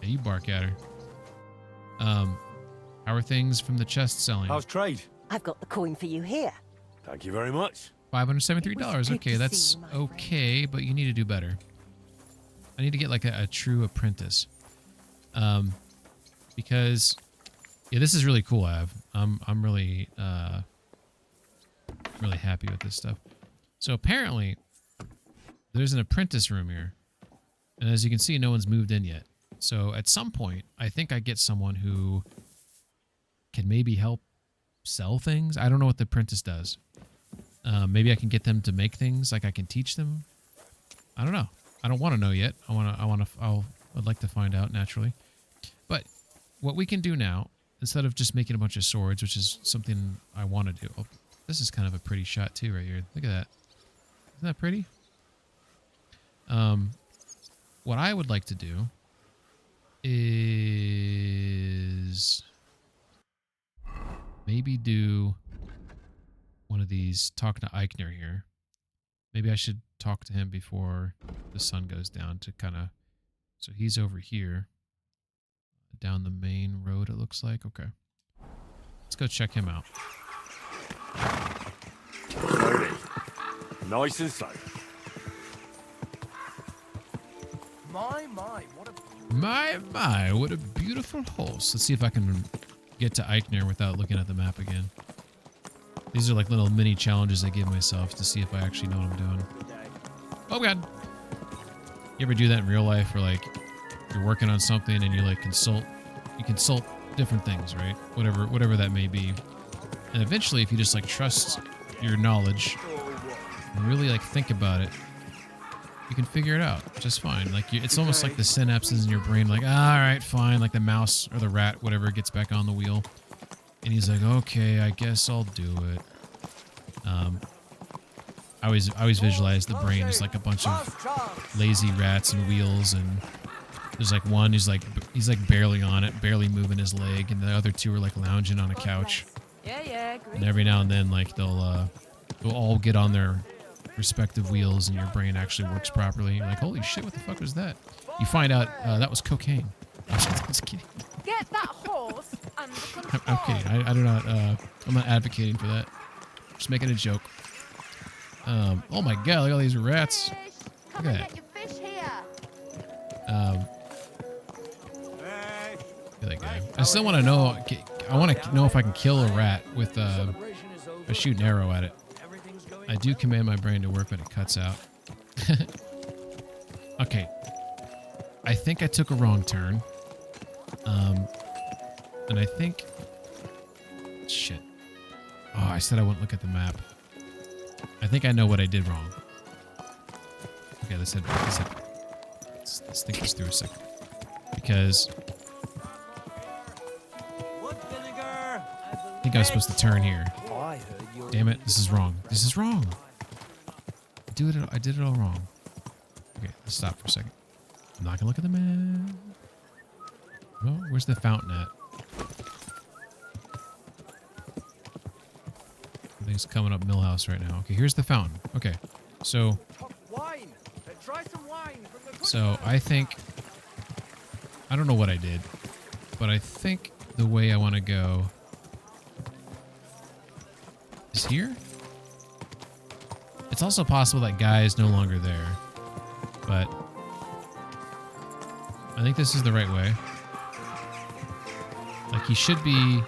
Hey, you bark at her. How are things from the chest selling? How's trade? I've got the coin for you here. Thank you very much. $573. Okay, that's okay, but you need to do better. I need to get like a true apprentice. Because yeah, this is really cool, Av. I'm really really happy with this stuff. So apparently there's an apprentice room here. And as you can see, no one's moved in yet. So at some point, I think I get someone who can maybe help sell things. I don't know what the apprentice does. Maybe I can get them to make things, like I can teach them. I don't know. I don't want to know yet. I'd like to find out naturally. But what we can do now, instead of just making a bunch of swords, which is something I want to do. Oh, this is kind of a pretty shot too right here. Look at that. Isn't that pretty? What I would like to do is maybe do one of these, talk to Eichner here. Maybe I should talk to him before the sun goes down to kind of... So he's over here. Down the main road, it looks like. Okay. Let's go check him out. Nice and safe. My, what a... My, what a beautiful horse. Let's see if I can get to Eichner without looking at the map again. These are like little mini challenges I give myself to see if I actually know what I'm doing. Oh god. You ever do that in real life where like you're working on something and you like consult different things, right? Whatever that may be. And eventually if you just like trust your knowledge and really like think about it, you can figure it out just fine. Like it's almost like the synapses in your brain like, all right, fine, like the mouse or the rat, whatever, gets back on the wheel. And he's like, okay, I guess I'll do it. I always visualize the brain as like a bunch of lazy rats and wheels, and there's like one he's like barely on it, barely moving his leg, and the other two are like lounging on a couch. Yeah, and every now and then like they'll all get on their respective wheels and your brain actually works properly. You're like, holy shit, what the fuck was that? You find out that was cocaine. I'm just kidding. Get that horse under control. I'm kidding. I do not. I'm not advocating for that. Just making a joke. Oh my god! Look at all these rats. Look at that. Get your fish here. Look at that guy. I still want to know. I want to know if I can kill a rat with a shoot an arrow at it. I do command my brain to work when it cuts out. Okay. I think I took a wrong turn. And I think... Shit. Oh, I said I wouldn't look at the map. I think I know what I did wrong. Okay, let's think this through a second. Because... I think I was supposed to turn here. Damn it, this is wrong. This is wrong. I did it all wrong. Okay, let's stop for a second. I'm not gonna look at the map. Oh, where's the fountain at? Everything's coming up Millhouse right now. Okay, here's the fountain. Okay, so I think I don't know what I did, but I think the way I want to go is here. It's also possible that Guy is no longer there, but I think this is the right way. Like he should be.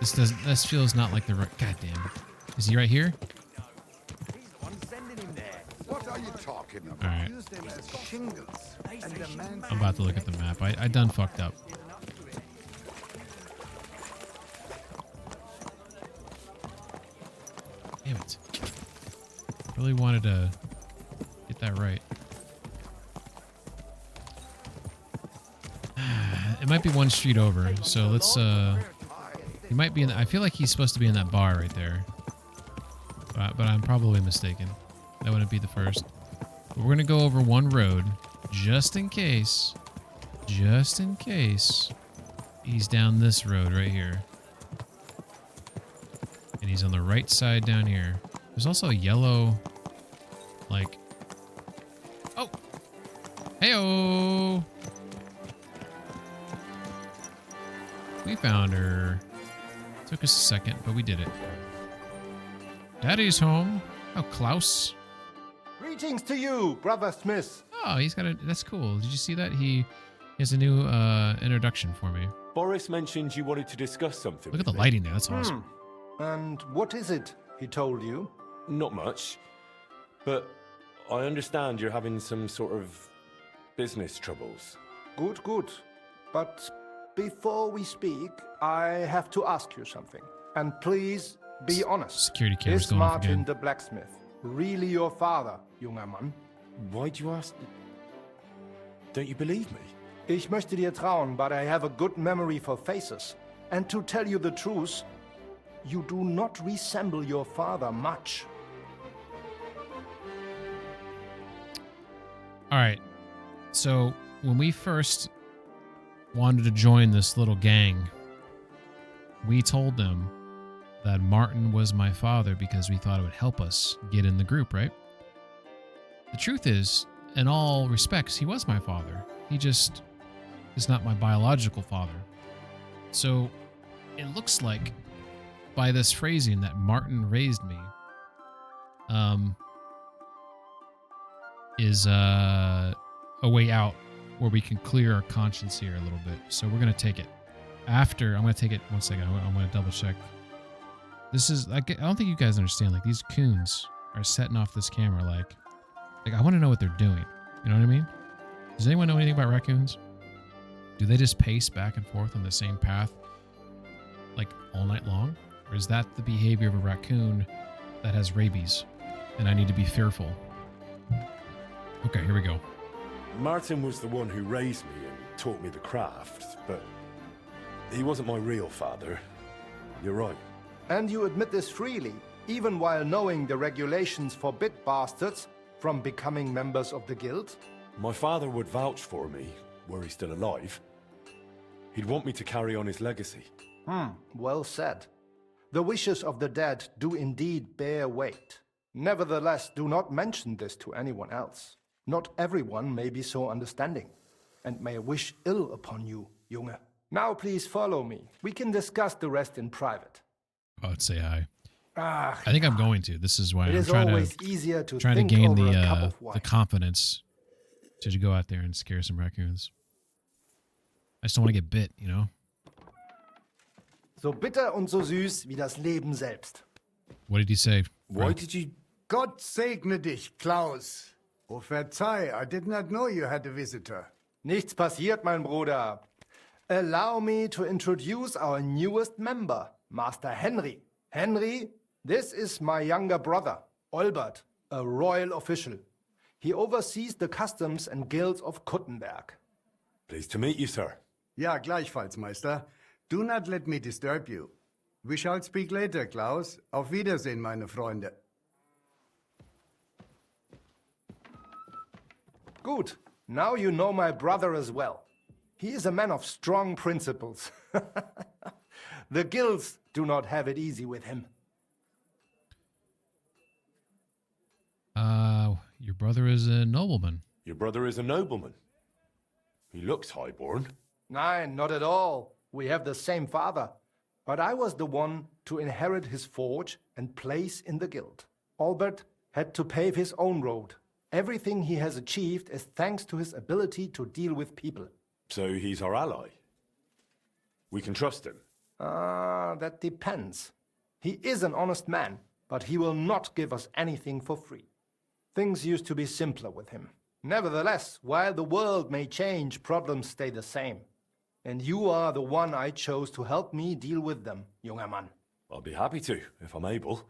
This feels not like the right. God damn. Is he right here? What are you talking about? All right. Use them as shingles and demand. I'm about to look at the map. I done fucked up. Damn it. Really wanted to get that right. It might be one street over, so let's he might be in I feel like he's supposed to be in that bar right there. But I'm probably mistaken. That wouldn't be the first. But we're gonna go over one road just in case. Just in case he's down this road right here. And he's on the right side down here. There's also a yellow, like, oh, hey-oh. We found her. Took us a second, but we did it. Daddy's home. Oh, Klaus. Greetings to you, Brother Smith. Oh, he's got a, that's cool. Did you see that? He has a new introduction for me. Boris mentioned you wanted to discuss something. Look at the lighting there. That's awesome. And what is it he told you? Not much, but I understand you're having some sort of business troubles. Good, good. But before we speak, I have to ask you something. And please be honest. Security cameras Is going off Martin again. the blacksmith really your father, junger Mann? Why do you ask? Don't you believe me? Ich möchte dir trauen, but I have a good memory for faces. And to tell you the truth, you do not resemble your father much. All right. So when we first wanted to join this little gang, we told them that Martin was my father because we thought it would help us get in the group, right? The truth is, in all respects, he was my father. He just is not my biological father. So it looks like by this phrasing that Martin raised me is a way out where we can clear our conscience here a little bit. So we're going to take it. After, I'm going to take it, one second, I'm going to double check. This is, I don't think you guys understand, like these coons are setting off this camera like I want to know what they're doing. You know what I mean? Does anyone know anything about raccoons? Do they just pace back and forth on the same path like all night long? Or is that the behavior of a raccoon that has rabies and I need to be fearful? Okay, here we go. Martin was the one who raised me and taught me the craft, but he wasn't my real father. You're right. And you admit this freely, even while knowing the regulations forbid bastards from becoming members of the guild? My father would vouch for me, were he still alive. He'd want me to carry on his legacy. Well said. The wishes of the dead do indeed bear weight. Nevertheless, do not mention this to anyone else. Not everyone may be so understanding. and may wish ill upon you, Junge. Now please follow me. We can discuss the rest in private. I would say hi. Ah, I think I'm going to. This is why it I'm is trying always to easier to trying to think gain over a cup of wine. the confidence to go out there and scare some raccoons. I just don't want to get bit, you know. So bitter und so süß wie das Leben selbst. What did he say? Why did you... Gott segne dich, Klaus. Oh, verzeih, I did not know you had a visitor. Nichts passiert, mein Bruder. Allow me to introduce our newest member, Master Henry. Henry, this is my younger brother, Olbert, a royal official. He oversees the customs and guilds of Kuttenberg. Pleased to meet you, sir. Ja, gleichfalls, Meister. Do not let me disturb you. We shall speak later, Klaus. Auf Wiedersehen, meine Freunde. Good. Now you know my brother as well. He is a man of strong principles. The guilds do not have it easy with him. Your brother is a nobleman. Your brother is a nobleman. He looks highborn. Nein, not at all. We have the same father. But I was the one to inherit his forge and place in the guild. Albert had to pave his own road. Everything he has achieved is thanks to his ability to deal with people. So he's our ally. We can trust him. That depends. He is an honest man, but he will not give us anything for free. Things used to be simpler with him. Nevertheless, while the world may change, problems stay the same. And you are the one I chose to help me deal with them, junger Mann. I'll be happy to, if I'm able.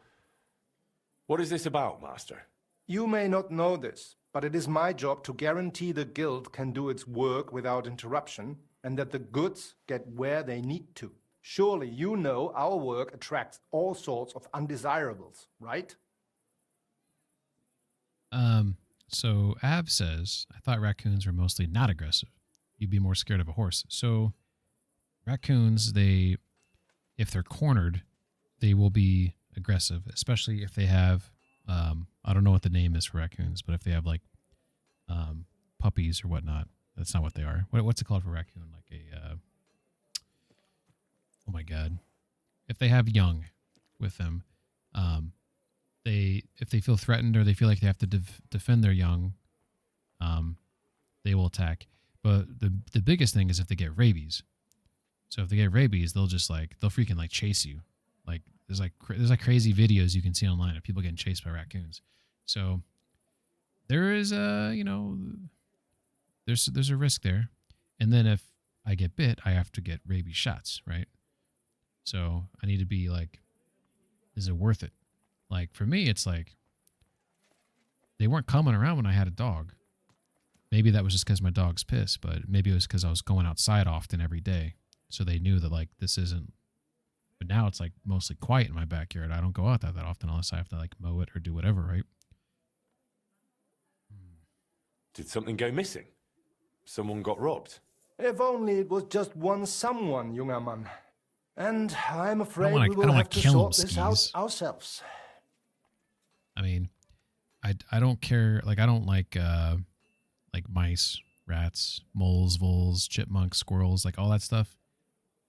What is this about, Master? You may not know this, but it is my job to guarantee the guild can do its work without interruption, and that the goods get where they need to. Surely you know our work attracts all sorts of undesirables, right? So Av says, I thought raccoons were mostly not aggressive. You'd be more scared of a horse. So raccoons, if they're cornered, they will be aggressive, especially if they have, I don't know what the name is for raccoons, but if they have like puppies or whatnot. That's not what they are. What's it called for raccoon? Like a, oh my God. If they have young with them, if they feel threatened or they feel like they have to defend their young, they will attack. But the biggest thing is if they get rabies. So if they get rabies, they'll freaking like chase you. Like there's like crazy videos you can see online of people getting chased by raccoons. So there is there's a risk there. And then if I get bit, I have to get rabies shots, right? So I need to be like, is it worth it? Like for me, it's like they weren't coming around when I had a dog. Maybe that was just because my dog's pissed, but maybe it was because I was going outside often every day. So they knew that like this isn't, but now it's like mostly quiet in my backyard. I don't go out that often unless I have to like mow it or do whatever, right? Did something go missing? Someone got robbed? If only it was just one someone, junger Mann. And I'm afraid we I will don't have to kill sort him, this out skis. ourselves. I mean, I don't care. Like I don't like mice, rats, moles, voles, chipmunks, squirrels, like all that stuff.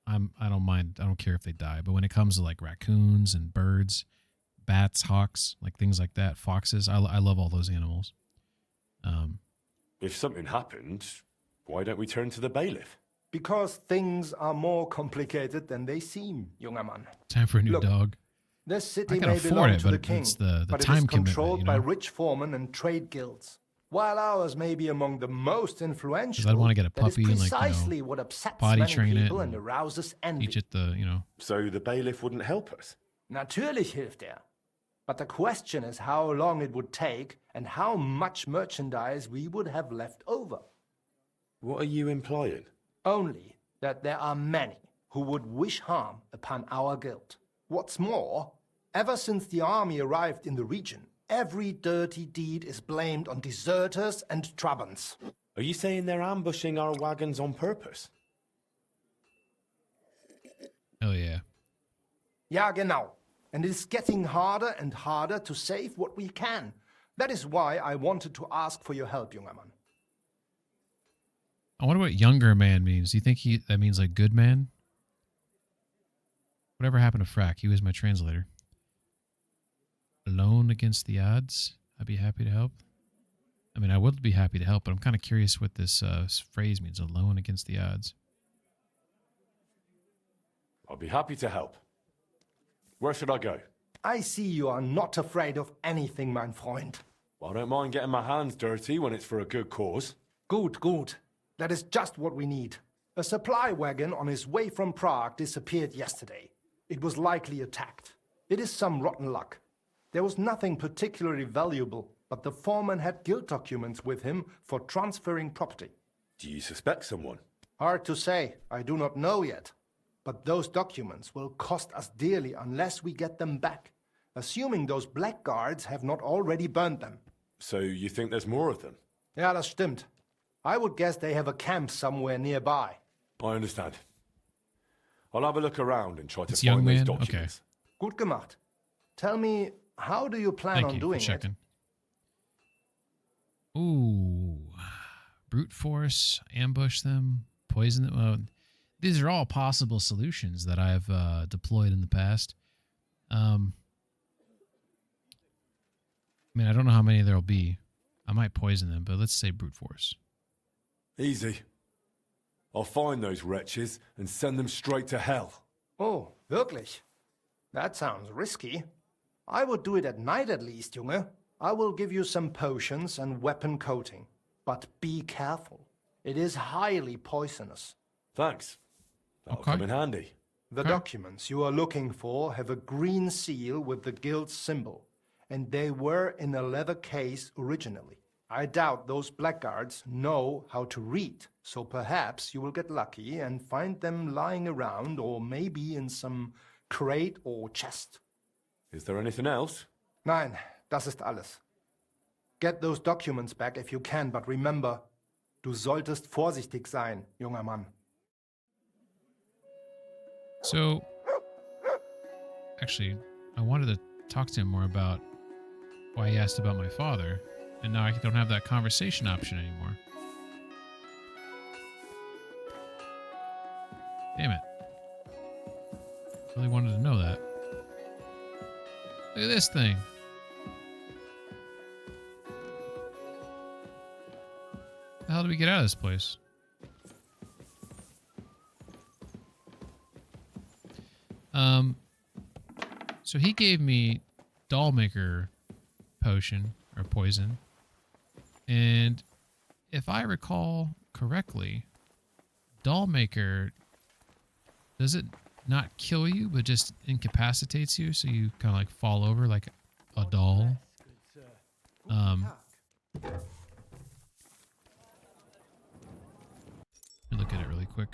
I don't mind. I don't care if they die. But when it comes to like raccoons and birds, bats, hawks, like things like that, foxes, I love all those animals. If something happened, why don't we turn to the bailiff? Because things are more complicated than they seem, junger Mann. Time for a new Look, dog. This city I can may afford belong it, to but the king, it's the but time it is commitment, controlled you by know? rich foremen and trade guilds. While ours may be among the most influential, I'd want to get a puppy that and is like precisely what upsets potty many train it people and and arouses envy. teach it the So the bailiff wouldn't help us? Natürlich hilft er. But the question is how long it would take and how much merchandise we would have left over. What are you implying? Only that there are many who would wish harm upon our guild. What's more, ever since the army arrived in the region, every dirty deed is blamed on deserters and Trabants. Are you saying they're ambushing our wagons on purpose? Oh yeah. Ja, genau. And it is getting harder and harder to save what we can. That is why I wanted to ask for your help, junger Mann. I wonder what younger man means. Do you think that means like good man? Whatever happened to Frack? He was my translator. Alone against the odds? I'd be happy to help. I mean, I would be happy to help, but I'm kind of curious what this phrase means. Alone against the odds. I'll be happy to help. Where should I go? I see you are not afraid of anything, mein Freund. Well, I don't mind getting my hands dirty when it's for a good cause. Good, good. That is just what we need. A supply wagon on his way from Prague disappeared yesterday. It was likely attacked. It is some rotten luck. There was nothing particularly valuable, but the foreman had guild documents with him for transferring property. Do you suspect someone? Hard to say. I do not know yet. But those documents will cost us dearly unless we get them back, assuming those blackguards have not already burned them. So you think there's more of them? Ja, das stimmt. I would guess they have a camp somewhere nearby. I understand. I'll have a look around and try to young find those man? documents. Gut gemacht. Tell me, how do you plan on doing it? Ooh. Brute force, ambush them, poison them. These are all possible solutions that I've deployed in the past. I mean, I don't know how many there'll be. I might poison them, but let's say brute force. Easy. I'll find those wretches and send them straight to hell. Oh, wirklich? That sounds risky. I would do it at night at least, Junge. I will give you some potions and weapon coating. But be careful. It is highly poisonous. Thanks. That'll come in handy. The documents you are looking for have a green seal with the guild's symbol, and they were in a leather case originally. I doubt those blackguards know how to read, so perhaps you will get lucky and find them lying around or maybe in some crate or chest. Is there anything else? Nein, das ist alles. Get those documents back if you can, but remember, du solltest vorsichtig sein, junger Mann. So, actually, I wanted to talk to him more about why he asked about my father, and now I don't have that conversation option anymore. Damn it. Really wanted to know that. Look at this thing. How the hell do we get out of this place? So he gave me Dollmaker potion or poison, and if I recall correctly, Dollmaker, does it not kill you but just incapacitates you, so you kind of like fall over like a doll? Let me look at it really quick.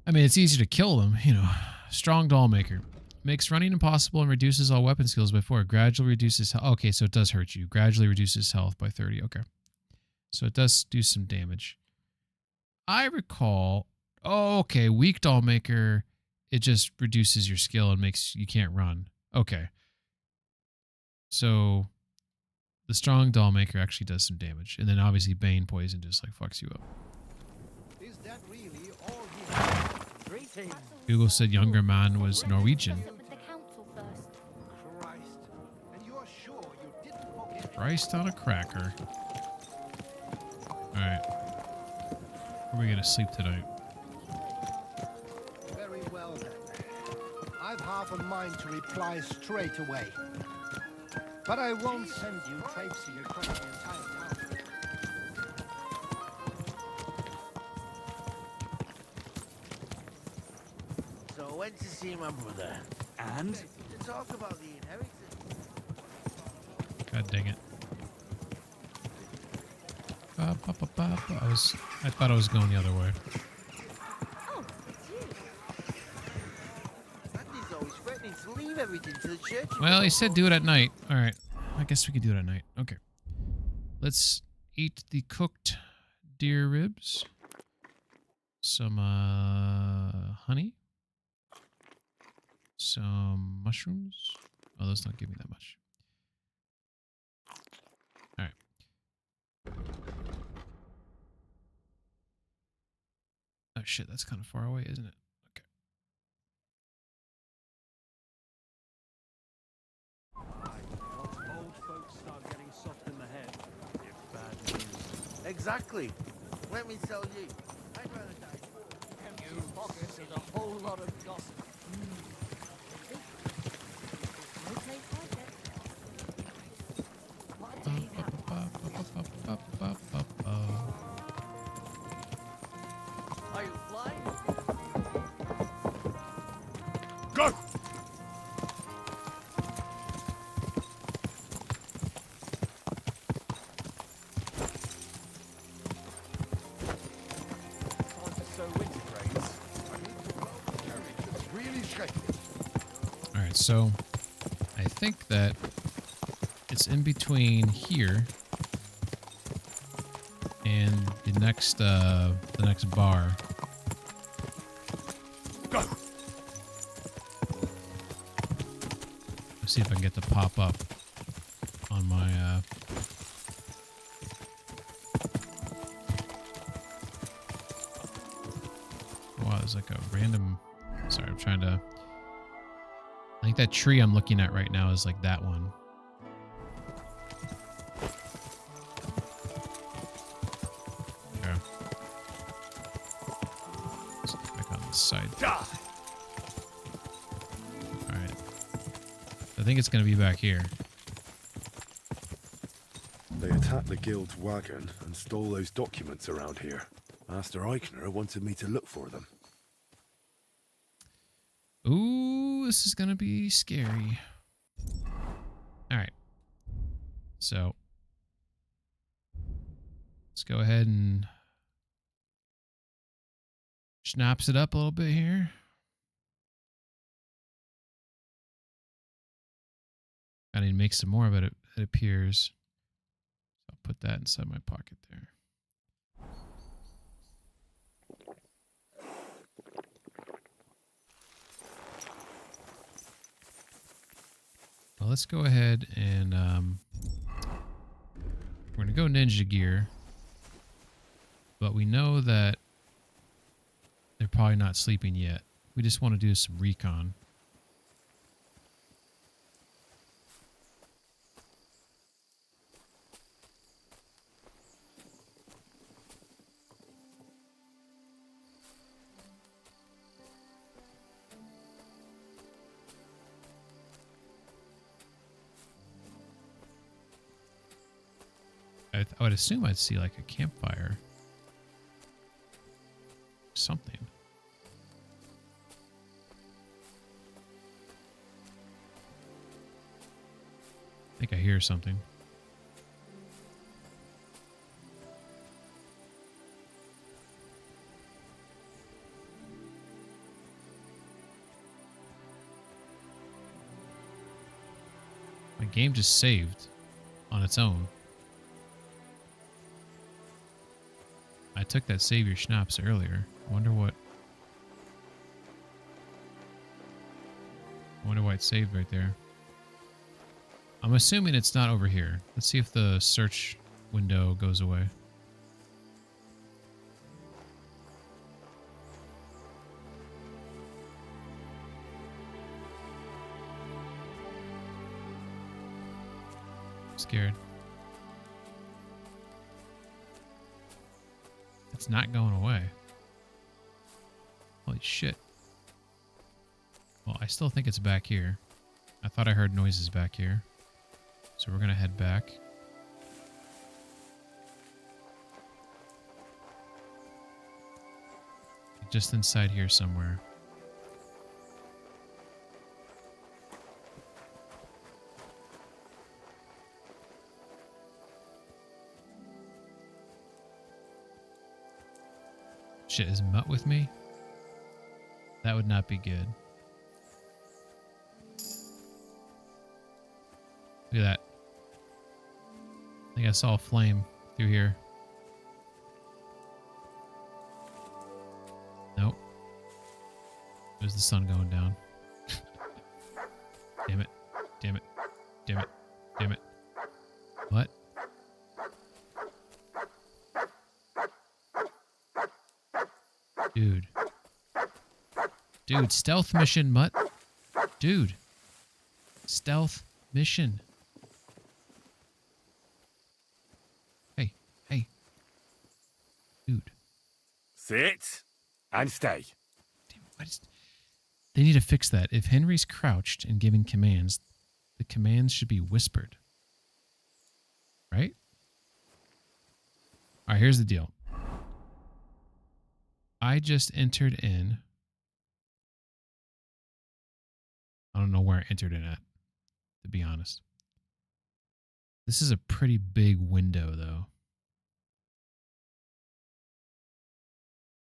I mean, it's easy to kill them, you know. Strong Dollmaker. Makes running impossible and reduces all weapon skills by 4. Gradually reduces health. Okay, so it does hurt you. Gradually reduces health by 30. Okay. So it does do some damage. I recall... Oh, okay. Weak Dollmaker, it just reduces your skill and makes you can't run. Okay. So the strong Dollmaker actually does some damage. And then obviously Bane Poison just like fucks you up. Is that really all he has? Google said younger man was Norwegian. Christ on a cracker. Alright. Where are we gonna sleep tonight? Very well then. I've half a mind to reply straight away. But I won't send you traipsing across the entire town. So I went to see my brother. And? To talk about the inheritance. God dang it. I thought I was going the other way. Oh, it's you. Andy's always threatening to leave everything to the church. Well, he said do it at night. Alright. I guess we could do it at night. Okay. Let's eat the cooked deer ribs. Some honey. Some mushrooms. Oh, those don't give me that much. Alright. shit, that's kind of far away, isn't it? Okay. Old folks start getting soft in the head. If bad news. Exactly. Let me tell you. I'd rather die. You pockets and a whole lot of gossip. No place like it. What a day Are you flying? Go! All right, so I think that it's in between here and the next bar. Go. Let's see if I can get to pop up on my wow, there's like a random. Sorry, I'm trying to. I think that tree I'm looking at right now is like that one. Okay. Let's get back on this side. Alright. I think it's going to be back here. They attacked the guild's wagon and stole those documents around here. Master Eichner wanted me to look for them. Ooh, this is going to be scary. Alright. So, let's go ahead and schnapps it up a little bit here. I need to make some more of it, it appears. I'll put that inside my pocket there. Well, let's go ahead and we're going to go ninja gear. But we know that they're probably not sleeping yet. We just want to do some recon. I would assume I'd see like a campfire. Something. I think I hear something. My game just saved on its own. I took that save your schnapps earlier. I wonder why it saved right there. I'm assuming it's not over here. Let's see if the search window goes away. I'm scared. It's not going away. Holy shit. Well, I still think it's back here. I thought I heard noises back here. So we're going to head back. Just inside here somewhere. Shit, is Mutt with me? That would not be good. Look at that. I think I saw a flame through here. Nope. There's the sun going down. Damn it. Damn it. Damn it. Damn it. What? Dude. Dude, stealth mission, mutt. Dude. Stealth mission. Hey, hey. Dude. Sit and stay. They need to fix that. If Henry's crouched and giving commands, the commands should be whispered. Right? All right, here's the deal. I just entered in. I don't know where I entered in at, to be honest. This is a pretty big window, though.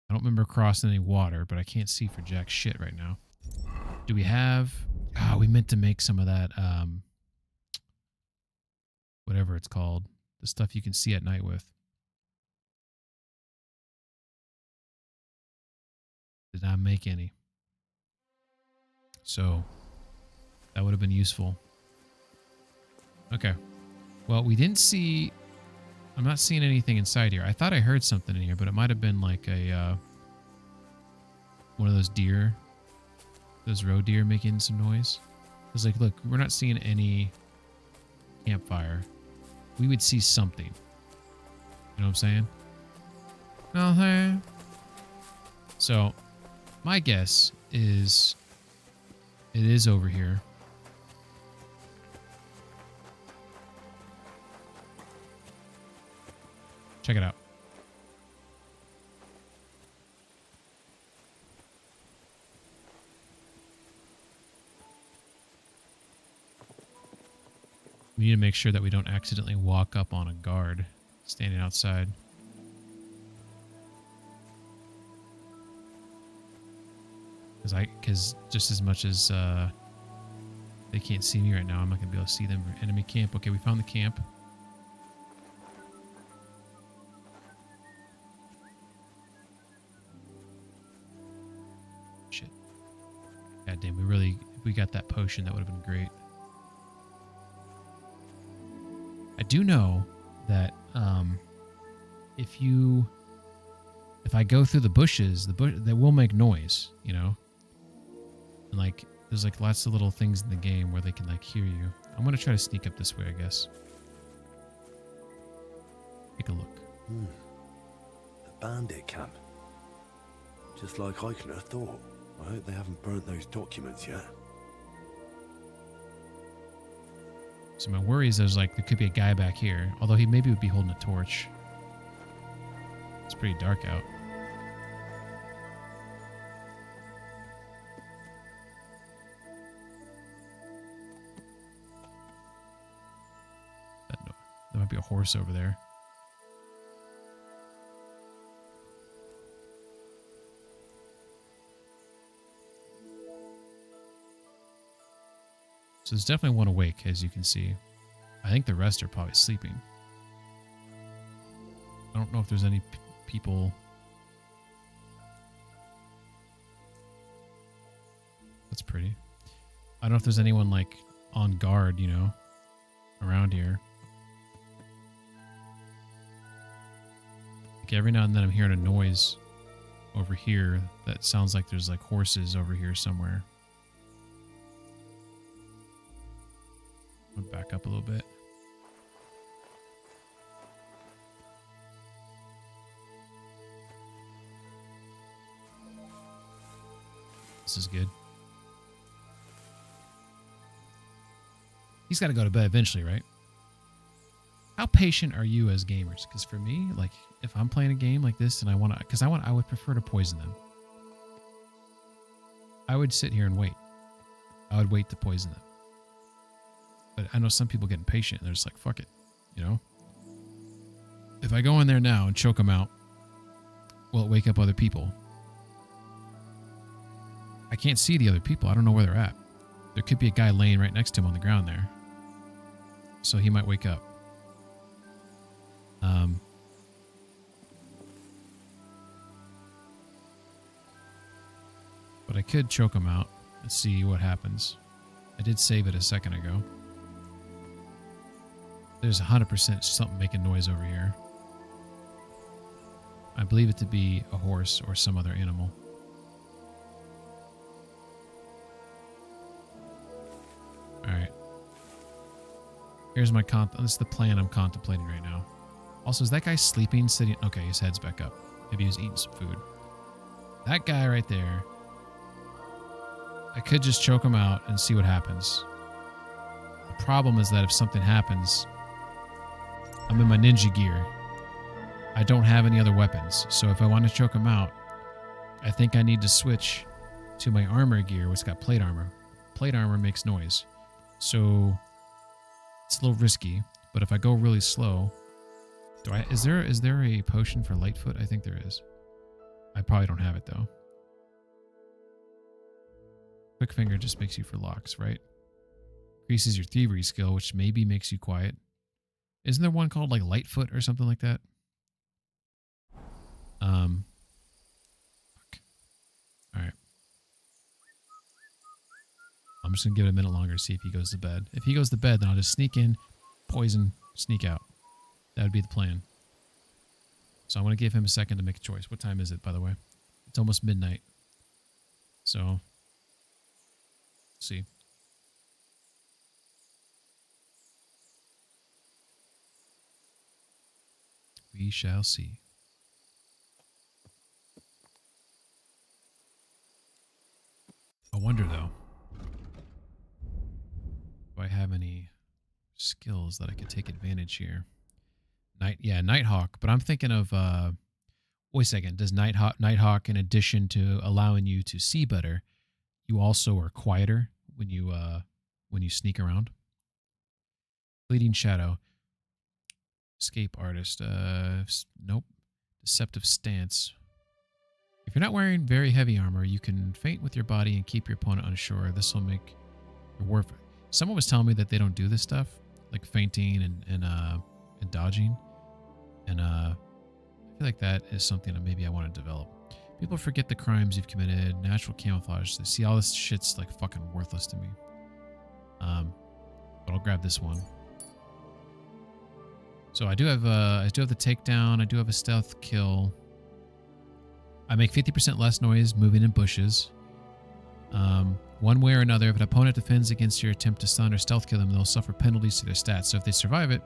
I don't remember crossing any water, but I can't see for jack shit right now. Do we have... we meant to make some of that, whatever it's called. The stuff you can see at night with. Did not make any. So, that would have been useful. Okay. Well, we didn't see... I'm not seeing anything inside here. I thought I heard something in here, but it might have been like a... one of those deer. Those roe deer making some noise. I was like, look, we're not seeing any campfire. We would see something. You know what I'm saying? Okay. So, my guess is it is over here. Check it out. We need to make sure that we don't accidentally walk up on a guard standing outside. Because just as much as they can't see me right now, I'm not going to be able to see them. Enemy camp. Okay, we found the camp. Shit. God damn, if we got that potion, that would have been great. I do know that if I go through the bushes, they will make noise, you know? And like, there's like lots of little things in the game where they can like hear you. I'm going to try to sneak up this way, I guess. Take a look. The bandit camp. Just like I could have thought. I hope they haven't burnt those documents yet. So my worry is there could be a guy back here. Although he maybe would be holding a torch. It's pretty dark out. There might be a horse over there. So there's definitely one awake, as you can see. I think the rest are probably sleeping. I don't know if there's any people... That's pretty. I don't know if there's anyone, like, on guard, you know, around here. Like, every now and then I'm hearing a noise over here that sounds like there's, like, horses over here somewhere. Back up a little bit. This is good. He's got to go to bed eventually, right? How patient are you as gamers? Because for me, like, if I'm playing a game like this and I would prefer to poison them. I would sit here and wait. I would wait to poison them. But I know some people get impatient and they're just like, fuck it, you know? If I go in there now and choke them out, will it wake up other people? I can't see the other people. I don't know where they're at. There could be a guy laying right next to him on the ground there. So he might wake up. But I could choke him out and see what happens. I did save it a second ago. There's 100% something making noise over here. I believe it to be a horse or some other animal. Alright. Here's my this is the plan I'm contemplating right now. Also, is that guy sleeping, sitting? Okay, his head's back up. Maybe he was eating some food. That guy right there. I could just choke him out and see what happens. The problem is that if something happens, I'm in my ninja gear. I don't have any other weapons. So if I want to choke him out, I think I need to switch to my armor gear, which got plate armor. Plate armor makes noise. So it's a little risky, but if I go really slow, is there a potion for Lightfoot? I think there is. I probably don't have it though. Quick finger just makes you for locks, right? Increases your thievery skill, which maybe makes you quiet. Isn't there one called like Lightfoot or something like that? Fuck. All right. I'm just gonna give it a minute longer to see if he goes to bed. If he goes to bed, then I'll just sneak in, poison, sneak out. That would be the plan. So I'm gonna give him a second to make a choice. What time is it, by the way? It's almost midnight. So, see. We shall see. I wonder though, do I have any skills that I could take advantage here? Nighthawk, but I'm thinking of wait a second, does Nighthawk in addition to allowing you to see better, you also are quieter when you sneak around? Fleeting Shadow. Escape Artist. Nope. Deceptive Stance. If you're not wearing very heavy armor, you can feint with your body and keep your opponent unsure. This will make your warfare. Someone was telling me that they don't do this stuff, like feinting and dodging, and I feel like that is something that maybe I want to develop. People forget the crimes you've committed. Natural camouflage. They see all this shit's like fucking worthless to me. But I'll grab this one. So I do have the takedown. I do have a stealth kill. I make 50% less noise moving in bushes. One way or another, if an opponent defends against your attempt to stun or stealth kill them, they'll suffer penalties to their stats. So if they survive it,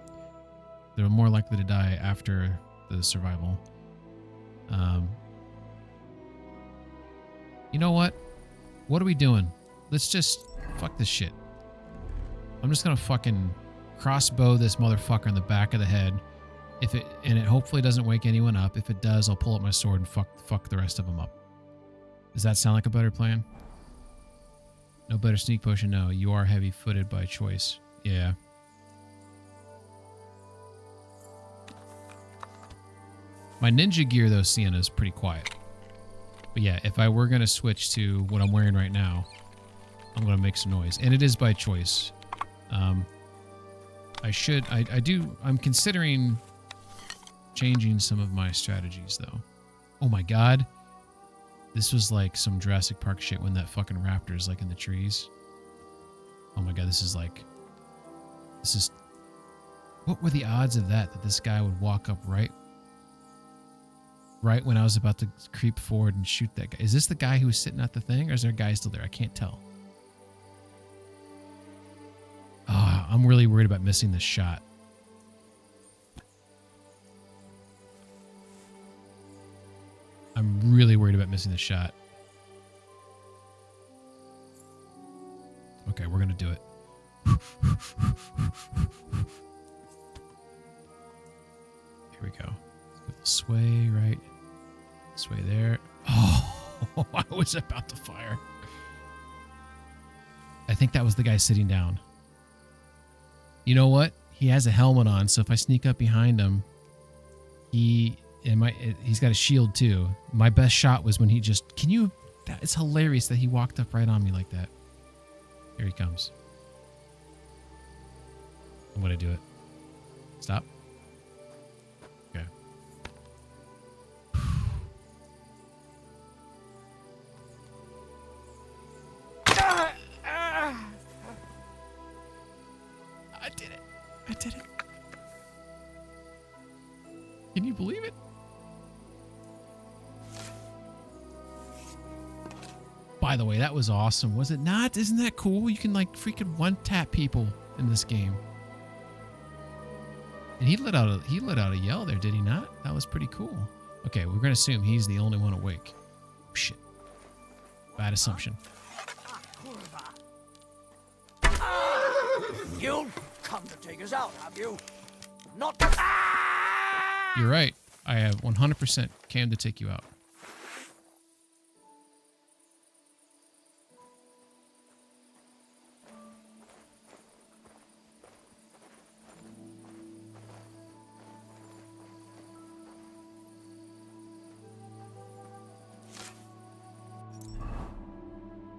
they're more likely to die after the survival. You know what? What are we doing? Let's just fuck this shit. I'm just gonna fucking crossbow this motherfucker in the back of the head. It hopefully doesn't wake anyone up. If it does, I'll pull up my sword and fuck the rest of them up. Does that sound like a better plan? No better sneak potion? No, you are heavy-footed by choice. Yeah. My ninja gear, though, Sienna, is pretty quiet. But yeah, if I were going to switch to what I'm wearing right now, I'm going to make some noise. And it is by choice. I'm considering changing some of my strategies, though. Oh my god. This was like some Jurassic Park shit when that fucking raptor is like in the trees. Oh my god, this is... What were the odds of that this guy would walk up right when I was about to creep forward and shoot that guy? Is this the guy who was sitting at the thing, or is there a guy still there? I can't tell. I'm really worried about missing this shot. I'm really worried about missing this shot. Okay, we're going to do it. Here we go. Sway, right? Sway there. Oh, I was about to fire. I think that was the guy sitting down. You know what? He has a helmet on, so if I sneak up behind him, he's got a shield too. My best shot was when he just... It's hilarious that he walked up right on me like that. Here he comes. I'm going to do it. Stop. Okay. I did it. I did it. Can you believe it? By the way, that was awesome, was it not? Isn't that cool? You can like freaking one-tap people in this game. And he let out a yell there, did he not? That was pretty cool. Okay, we're gonna assume he's the only one awake. Oh, shit. Bad assumption. You'll come to take us out, have you? Not. You're right. I have 100% came to take you out.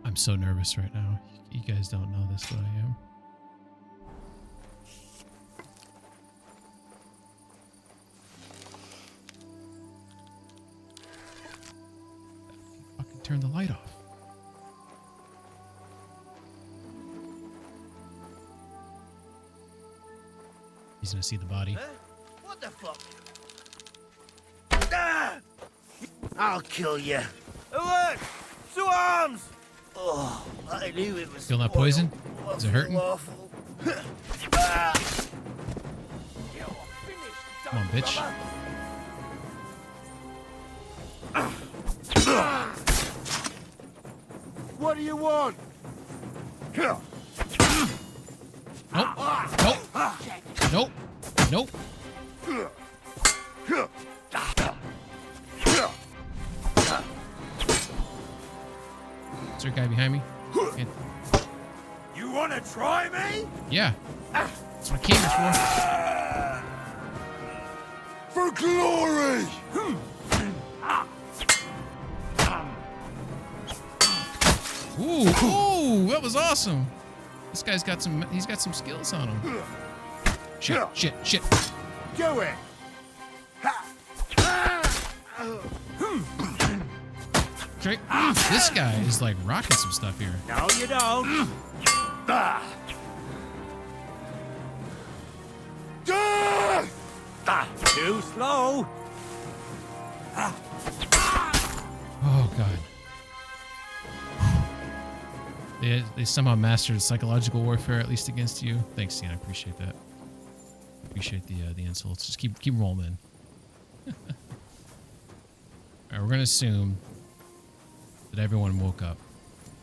I'm so nervous right now. You guys don't know this, but I am. Fucking turn the light off. He's gonna see the body. What the fuck? Ah! I'll kill you. Alert! To arms! Oh, I knew it was. Feel that poison? Is it hurting? Awful. Come on, bitch. What do you want? Nope. Nope. Nope. Nope. Is there a guy behind me? And You wanna try me? yeah. That's what I came here for. For glory! Ooh, ooh, that was awesome. This guy's got some, he's got some skills on him. Shit, shit, shit. Do it! Okay. This guy is like rocking some stuff here. No, you don't. Too slow. Oh, God. They somehow mastered psychological warfare, at least against you. Thanks, Ian. I appreciate that. Appreciate the insults. Just keep rolling. All right, we're gonna assume that everyone woke up.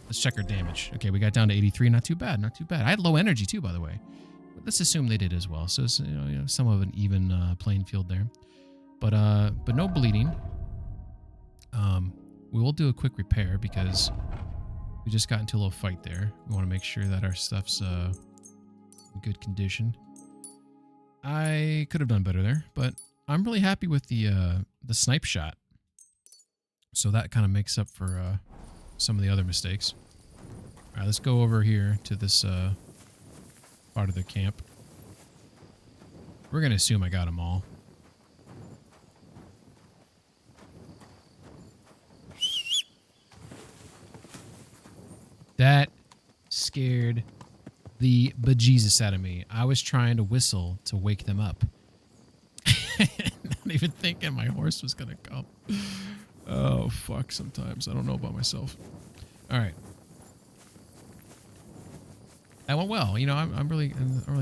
Let's check our damage. Okay, we got down to 83. Not too bad. Not too bad. I had low energy too, by the way. But let's assume they did as well. So it's, you know, some of an even playing field there. But no bleeding. We will do a quick repair because we just got into a little fight there. We want to make sure that our stuff's in good condition. I could have done better there, but I'm really happy with the snipe shot. So that kind of makes up for some of the other mistakes. All right, let's go over here to this part of the camp. We're going to assume I got them all. That scared the bejesus out of me. I was trying to whistle to wake them up. Not even thinking my horse was going to come. Oh, fuck, sometimes. I don't know about myself. All right. That went well. You know, I'm really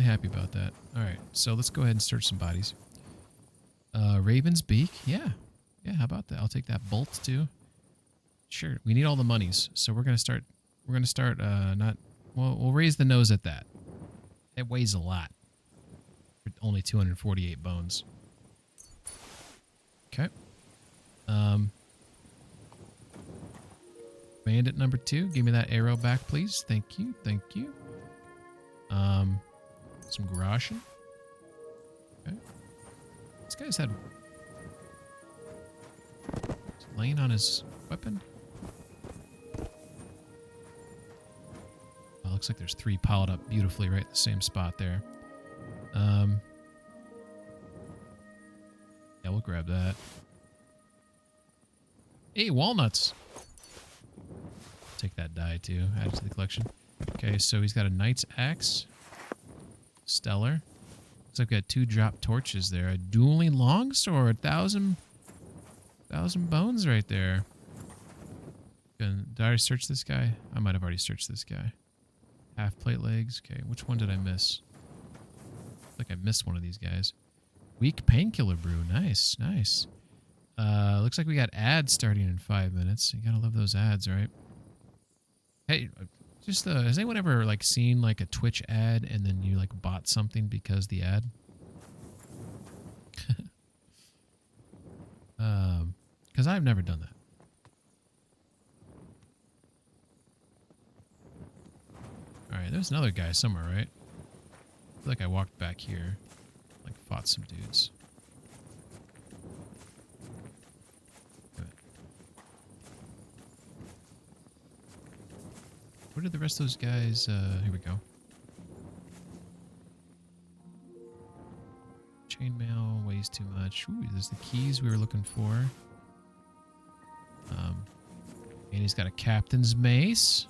happy about that. All right, so let's go ahead and search some bodies. Raven's Beak. Yeah. Yeah, how about that? I'll take that bolt, too. Sure. We need all the monies, so we're going to start... we'll raise the nose at that. It weighs a lot. For only 248 bones. Okay. Bandit number 2, give me that arrow back, please. Thank you, thank you. Some Garashin. Okay. This guy's had... He's laying on his weapon. Oh, looks like there's 3 piled up beautifully right in the same spot there. Yeah, we'll grab that. Hey, walnuts. Take that die too. Add it to the collection. Okay, so he's got a knight's axe. Stellar. Looks like we got 2 drop torches there. A dueling longsword. 1,000 bones right there. Did I already search this guy? I might have already searched this guy. Half plate legs. Okay, which one did I miss? I think I missed one of these guys. Weak painkiller brew. Nice, nice. Looks like we got ads starting in 5 minutes. You gotta love those ads, right? Hey, just has anyone ever like seen like a Twitch ad and then you like bought something because the ad? Because I've never done that. All right, there's another guy somewhere, right? I feel like I walked back here, like fought some dudes. Where did the rest of those guys, here we go. Chainmail weighs too much. Ooh, there's the keys we were looking for. And he's got a captain's mace.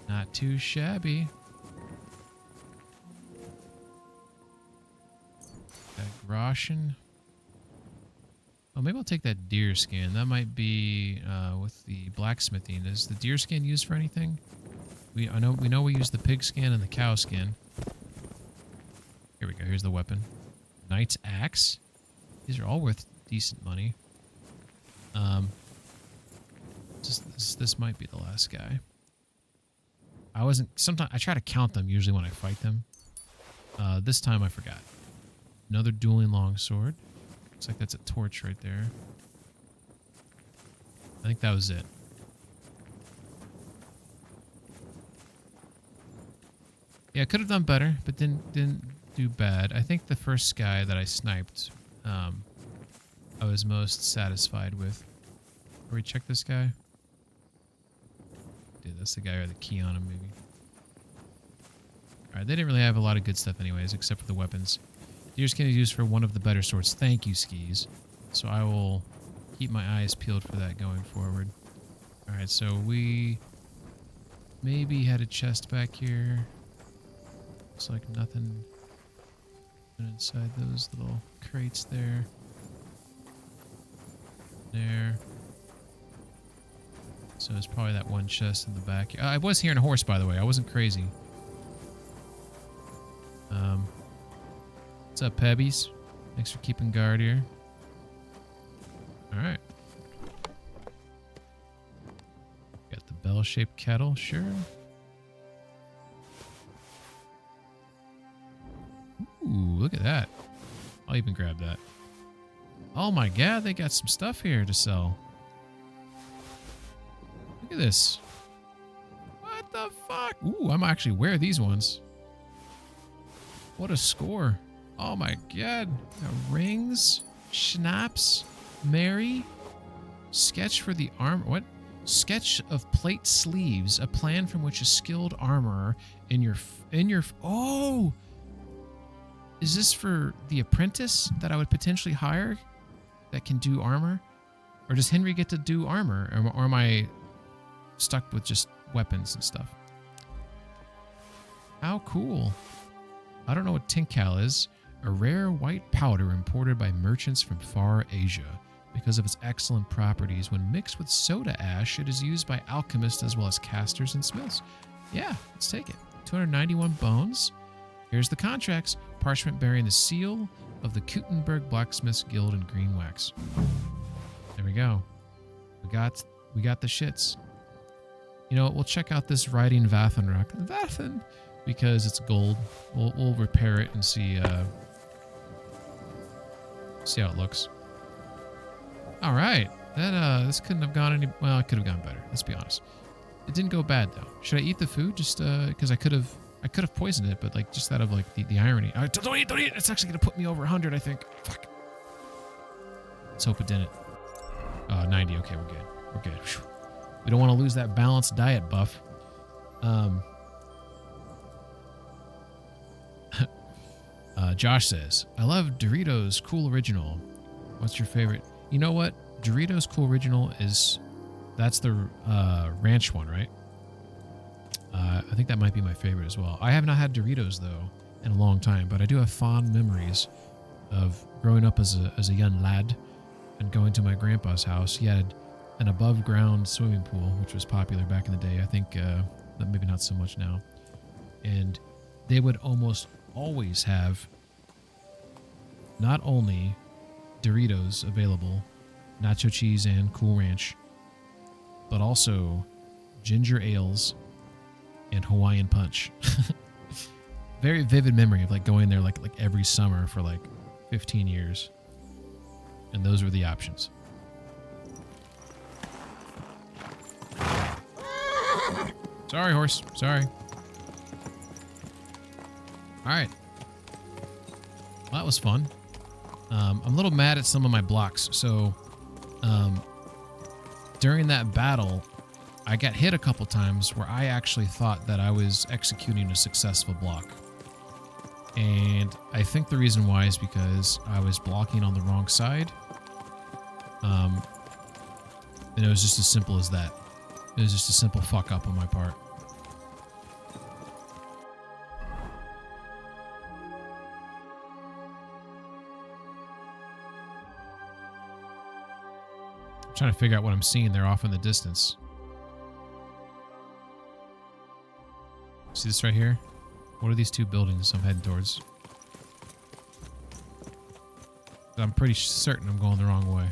Not too shabby. Got a groschen. Oh, maybe I'll take that deer skin. That might be with the blacksmithing. Is the deer skin used for anything? We know we use the pig skin and the cow skin. Here we go. Here's the weapon. Knight's axe. These are all worth decent money. This might be the last guy. Sometimes I try to count them usually when I fight them. This time I forgot. Another dueling longsword. Looks like that's a torch right there. I think that was it. Yeah, I could have done better, but didn't do bad. I think the first guy that I sniped, I was most satisfied with. Can we check this guy? Dude, that's the guy with the key on him, maybe. Alright, they didn't really have a lot of good stuff anyways, except for the weapons. Deer skin is used for one of the better swords. Thank you, Skis. So I will keep my eyes peeled for that going forward. Alright, so we maybe had a chest back here. Looks like nothing inside those little crates there. There. So it's probably that one chest in the back. I was hearing a horse, by the way. I wasn't crazy. What's up, Pebbies? Thanks for keeping guard here. Alright. Got the bell-shaped kettle, sure. Ooh, look at that. I'll even grab that. Oh my god, they got some stuff here to sell. Look at this. What the fuck? Ooh, I'm actually wear these ones. What a score. Oh my god. Rings, schnapps, Mary, sketch for the arm. What? Sketch of plate sleeves, a plan from which a skilled armorer in your oh! Is this for the apprentice that I would potentially hire that can do armor? Or does Henry get to do armor? Or am I stuck with just weapons and stuff? How cool. I don't know what Tinkal is. A rare white powder imported by merchants from far Asia. Because of its excellent properties, when mixed with soda ash, it is used by alchemists as well as casters and smiths. Yeah, let's take it. 291 bones. Here's the contracts. Parchment bearing the seal of the Kuttenberg Blacksmiths Guild in green wax. There we go. We got the shits. You know what? We'll check out this riding Vathenrock. Vathen! Because it's gold. We'll repair it and see how it looks. All right. That this couldn't have gone any. Well, it could have gone better. Let's be honest. It didn't go bad though. Should I eat the food? Just because I could have poisoned it, but like just out of like the irony. Don't eat! It's actually gonna put me over 100, I think. Fuck. Let's hope it didn't. 90. Okay, we're good. We're good. Whew. We don't want to lose that balanced diet buff. Josh says, I love Doritos Cool Original. What's your favorite? You know what? Doritos Cool Original that's the ranch one, right? I think that might be my favorite as well. I have not had Doritos though in a long time, but I do have fond memories of growing up as a young lad and going to my grandpa's house. He had an above ground swimming pool, which was popular back in the day. I think maybe not so much now. And they would almost always have not only Doritos available, nacho cheese and Cool Ranch, but also ginger ales and Hawaiian punch. Very vivid memory of like going there like every summer for like 15 years. And those were the options. Sorry, horse. Sorry. All right. Well, that was fun. I'm a little mad at some of my blocks. So during that battle, I got hit a couple times where I actually thought that I was executing a successful block. And I think the reason why is because I was blocking on the wrong side. And it was just as simple as that. It was just a simple fuck up on my part. I'm trying to figure out what I'm seeing there off in the distance. See this right here? What are these two buildings I'm heading towards? I'm pretty certain I'm going the wrong way.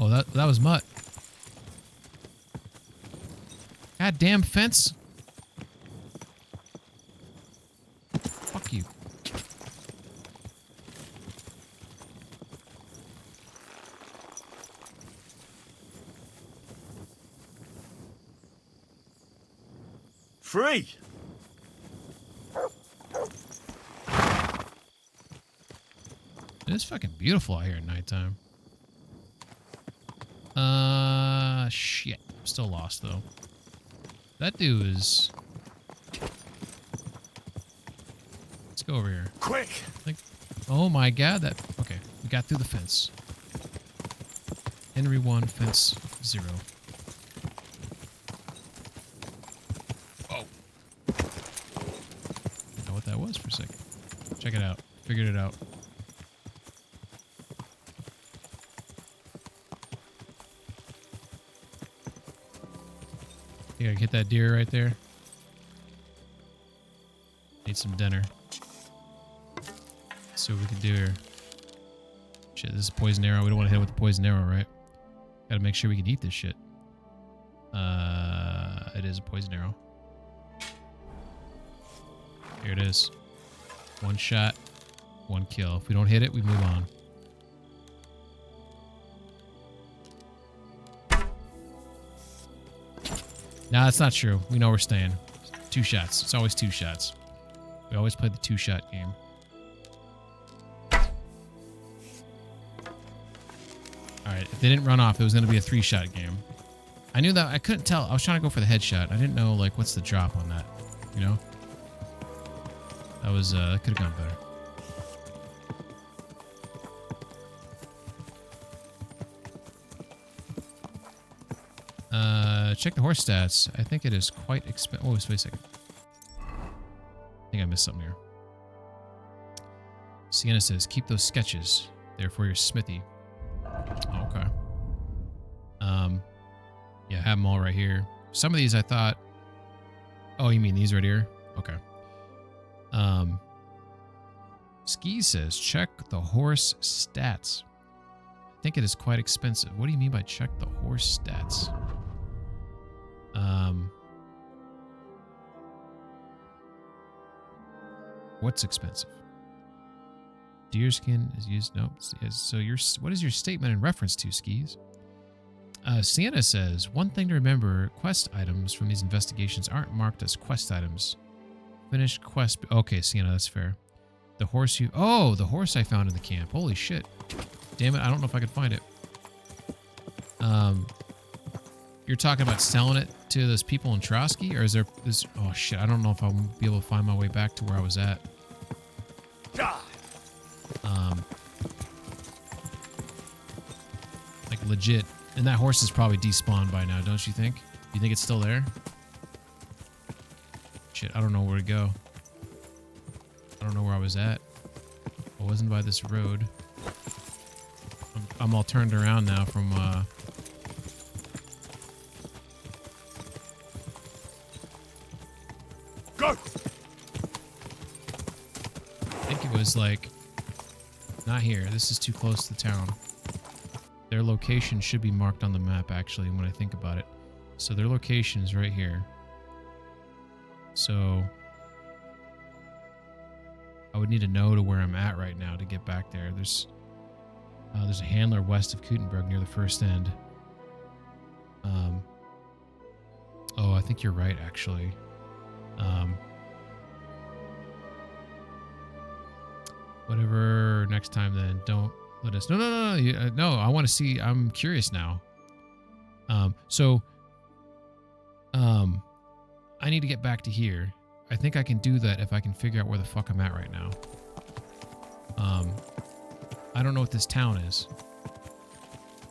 Oh, that was mutt. Goddamn fence. Fuck you. Free! It's fucking beautiful out here at nighttime. Shit. I'm still lost, though. That dude is... Let's go over here. Quick! Like, oh my god, that... Okay, we got through the fence. Henry 1, fence 0. Oh. I know what that was for a second. Check it out. Figured it out. You gotta hit that deer right there. Need some dinner. Let's see what we can do here. Shit, this is a poison arrow. We don't want to hit it with the poison arrow, right? Gotta make sure we can eat this shit. It is a poison arrow. Here it is. One shot, one kill. If we don't hit it, we move on. No, that's not true. We know we're staying. 2 shots. It's always 2 shots. We always play the 2-shot game. Alright, if they didn't run off, it was going to be a 3-shot game. I knew that. I couldn't tell. I was trying to go for the headshot. I didn't know, like, what's the drop on that. You know? That was, that could have gone better. Check the horse stats. I think it is quite expensive. Oh, wait a second. I think I missed something here. Sienna says, keep those sketches. They're for your smithy. Okay. Yeah, have them all right here. Some of these I thought... Oh, you mean these right here? Okay. Ski says, check the horse stats. I think it is quite expensive. What do you mean by check the horse stats? What's expensive? Deerskin is used. Nope. So what is your statement in reference to, Skis? Sienna says, one thing to remember, quest items from these investigations aren't marked as quest items. Finished quest. Okay, Sienna, that's fair. The horse you... Oh, the horse I found in the camp. Holy shit. Damn it, I don't know if I could find it. You're talking about selling it to those people in Trotsky? Or is there... oh, shit, I don't know if I'll be able to find my way back to where I was at. Like, legit. And that horse is probably despawned by now, don't you think? You think it's still there? Shit, I don't know where to go. I don't know where I was at. I wasn't by this road. I'm all turned around now from, Go! I think it was like... Not here. This is too close to the town. Their location should be marked on the map, actually, when I think about it. So their location is right here. So... I would need to know to where I'm at right now to get back there. There's a handler west of Kutenberg near the first end. Oh, I think you're right, actually. Whatever, next time then. Don't let us... No, no, I want to see... I'm curious now. I need to get back to here. I think I can do that if I can figure out where the fuck I'm at right now. I don't know what this town is.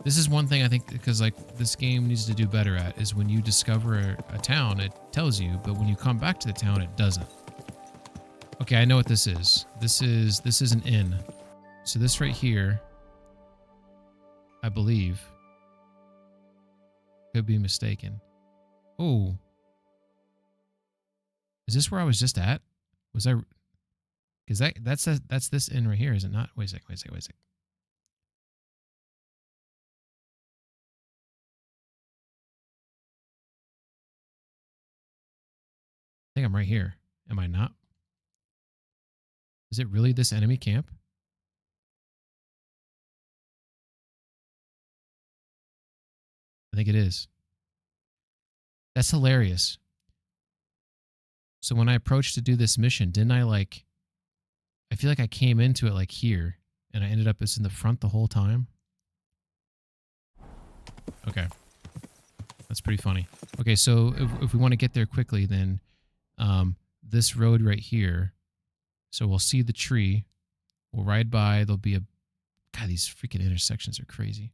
This is one thing I think, because like this game needs to do better at, is when you discover a town, it tells you, but when you come back to the town, it doesn't. Okay, I know what this is. This is an inn. So this right here, I believe, could be mistaken. Oh. Is this where I was just at? Was I... Because that's this inn right here, is it not? Wait a sec. I think I'm right here. Am I not? Is it really this enemy camp? I think it is. That's hilarious. So when I approached to do this mission, didn't I like... I feel like I came into it like here, and I ended up as in the front the whole time. Okay. That's pretty funny. Okay, so if we want to get there quickly, then this road right here. So we'll see the tree. We'll ride by. There'll be a... God, these freaking intersections are crazy.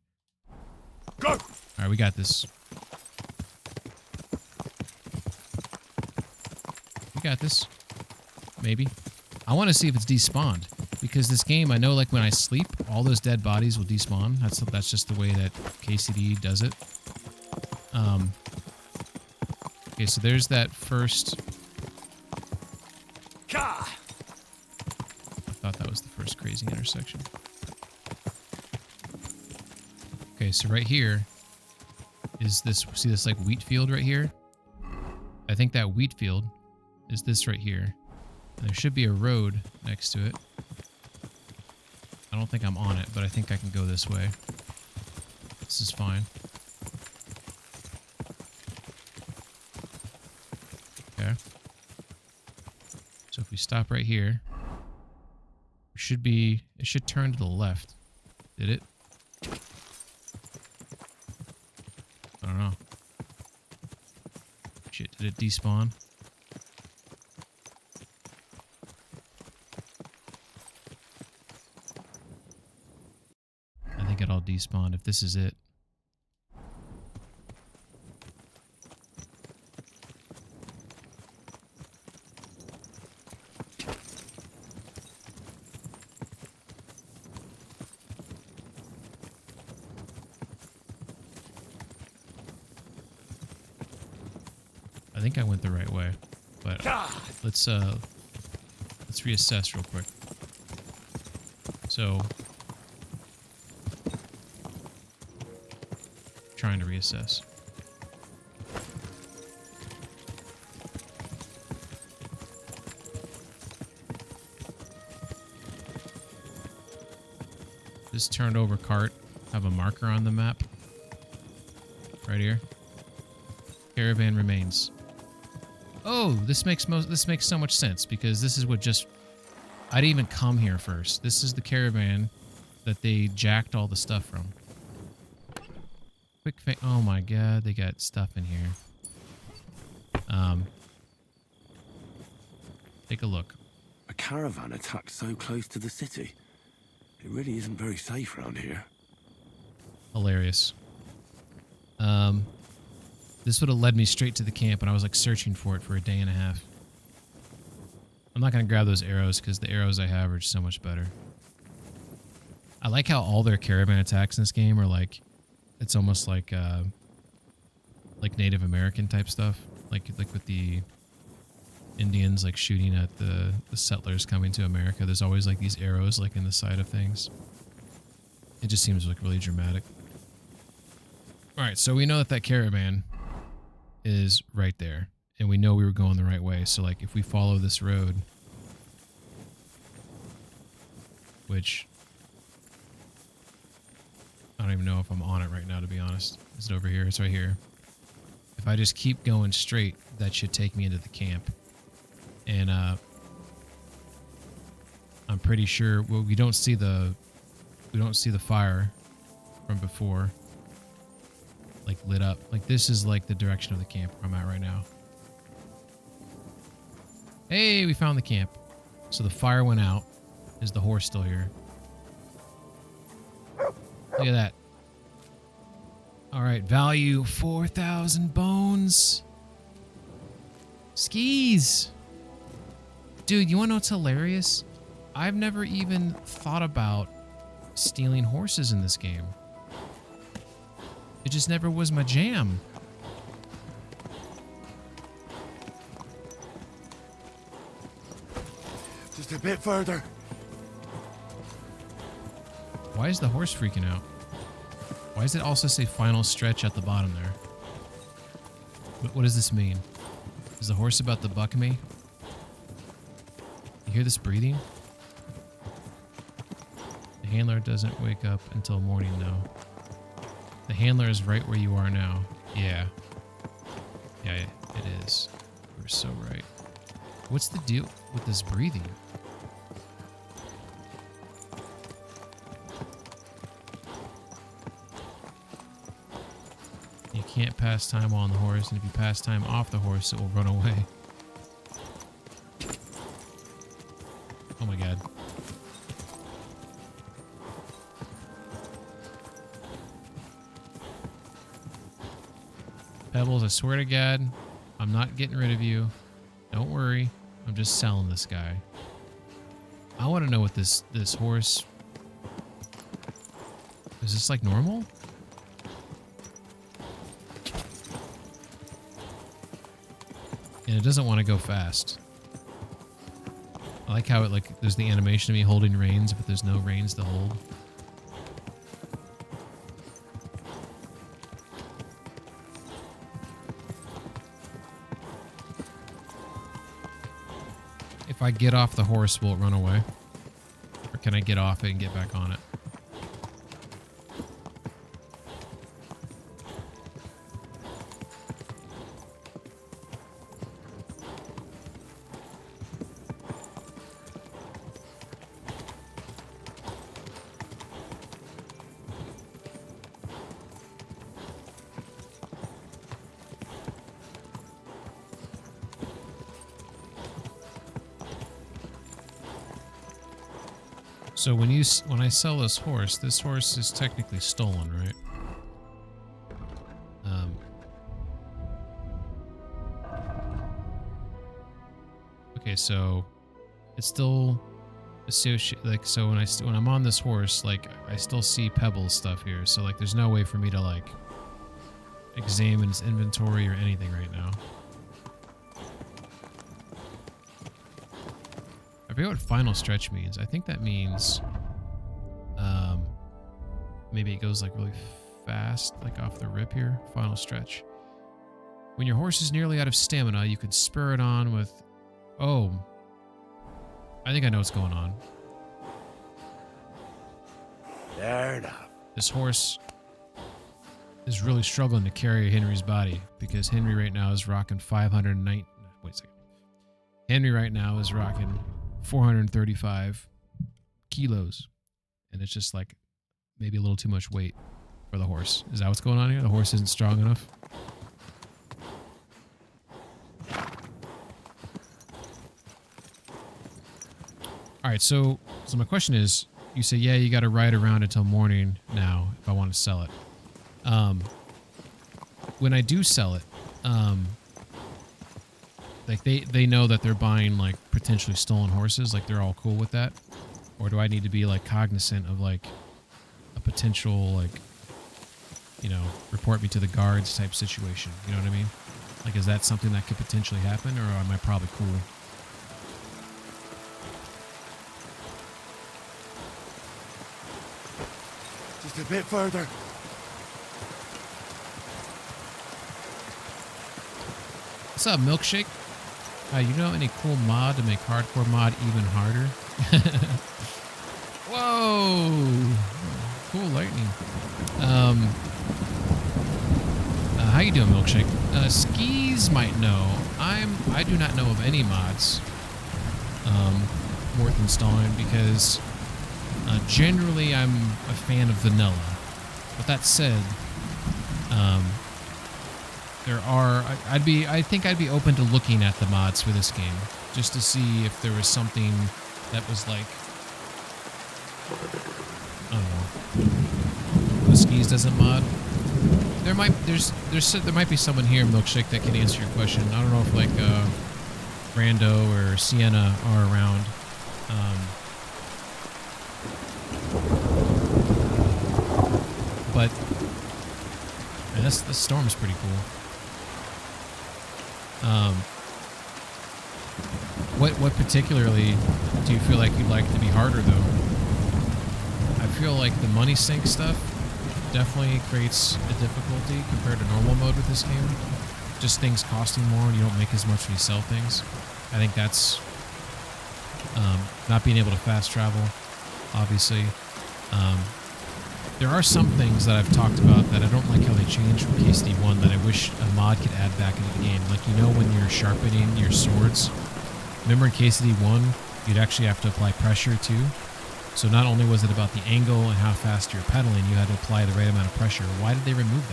Go! All right, we got this. We got this. Maybe. I want to see if it's despawned. Because this game, I know like when I sleep, all those dead bodies will despawn. That's just the way that KCD does it. Okay, so there's that first... I thought that was the first crazy intersection. Okay, so right here is this... See this like wheat field right here? I think that wheat field is this right here. And there should be a road next to it. I don't think I'm on it, but I think I can go this way. This is fine. Okay. So if we stop right here, it should turn to the left. Did it? I don't know. Shit, did it despawn? I think it all despawned if this is it. I think I went the right way, but let's reassess real quick. So, trying to reassess. This turned over cart have a marker on the map right here. Caravan remains. Oh, this makes so much sense because this is what just... I didn't even come here first. This is the caravan that they jacked all the stuff from. Oh my god, they got stuff in here. Take a look. A caravan attacked so close to the city. It really isn't very safe around here. Hilarious. This would have led me straight to the camp, and I was like searching for it for a day and a half. I'm not going to grab those arrows because the arrows I have are just so much better. I like how all their caravan attacks in this game are like, it's almost like Native American type stuff. Like with the Indians like shooting at the settlers coming to America. There's always like these arrows like in the side of things. It just seems like really dramatic. All right, so we know that caravan is right there, and we know we were going the right way. So like if we follow this road, which I don't even know if I'm on it right now, to be honest. Is it over here? It's right here. If I just keep going straight, that should take me into the camp. And I'm pretty sure, well, we don't see the fire from before, like lit up. Like this is like the direction of the camp where I'm at right now. Hey, we found the camp. So the fire went out. Is the horse still here? Look at that. All right, value 4,000 bones. Skis. Dude, you want to know what's hilarious? I've never even thought about stealing horses in this game. It just never was my jam. Just a bit further. Why is the horse freaking out? Why does it also say final stretch at the bottom there? What does this mean? Is the horse about to buck me? You hear this breathing? The handler doesn't wake up until morning, though. The handler is right where you are now. Yeah. Yeah, it is. You're so right. What's the deal with this breathing? You can't pass time on the horse, and if you pass time off the horse, it will run away. Oh my god. Pebbles, I swear to God, I'm not getting rid of you. Don't worry. I'm just selling this guy. I want to know what this horse... Is this like normal? And it doesn't want to go fast. I like how it like there's the animation of me holding reins, but there's no reins to hold. If I get off the horse, will it run away? Or can I get off it and get back on it? So when I sell this horse is technically stolen, right? Okay, so it's still associate like so when I'm on this horse, like I still see Pebbles stuff here. So like there's no way for me to like examine its inventory or anything right now. I forget what final stretch means. I think that means maybe it goes like really fast, like off the rip here. Final stretch. When your horse is nearly out of stamina, you can spur it on with... Oh. I think I know what's going on. Fair enough. This horse is really struggling to carry Henry's body because Henry right now is rocking 509... Wait a second. Henry right now is rocking 435 kilos, and it's just like maybe a little too much weight for the horse. Is that what's going on here? The horse isn't strong enough? All right, so my question is, you say, yeah, you got to ride around until morning now if I want to sell it. When I do sell it, like they know that they're buying like potentially stolen horses, like they're all cool with that? Or do I need to be like cognizant of like a potential like, you know, report me to the guards type situation? You know what I mean? Like, is that something that could potentially happen, or am I probably cool? Just a bit further. What's up, Milkshake? You know any cool mod to make hardcore mod even harder? Whoa! Cool lightning. How you doing, Milkshake? Skis might know. I do not know of any mods worth installing because generally I'm a fan of vanilla. With that said, there are. I think I'd be open to looking at the mods for this game just to see if there was something that was like, I don't know, the skis doesn't mod. There might be someone here, Milkshake, that can answer your question. I don't know if like Brando or Sienna are around. But man, this storm's pretty cool. What particularly do you feel like you'd like to be harder though? I feel like the money sink stuff definitely creates a difficulty compared to normal mode with this game. Just things costing more and you don't make as much when you sell things. I think that's not being able to fast travel, obviously. There are some things that I've talked about that I don't like how they changed from KCD 1 that I wish a mod could add back into the game. Like, you know, when you're sharpening your swords, remember in KCD 1, you'd actually have to apply pressure too. So not only was it about the angle and how fast you're pedaling, you had to apply the right amount of pressure. Why did they remove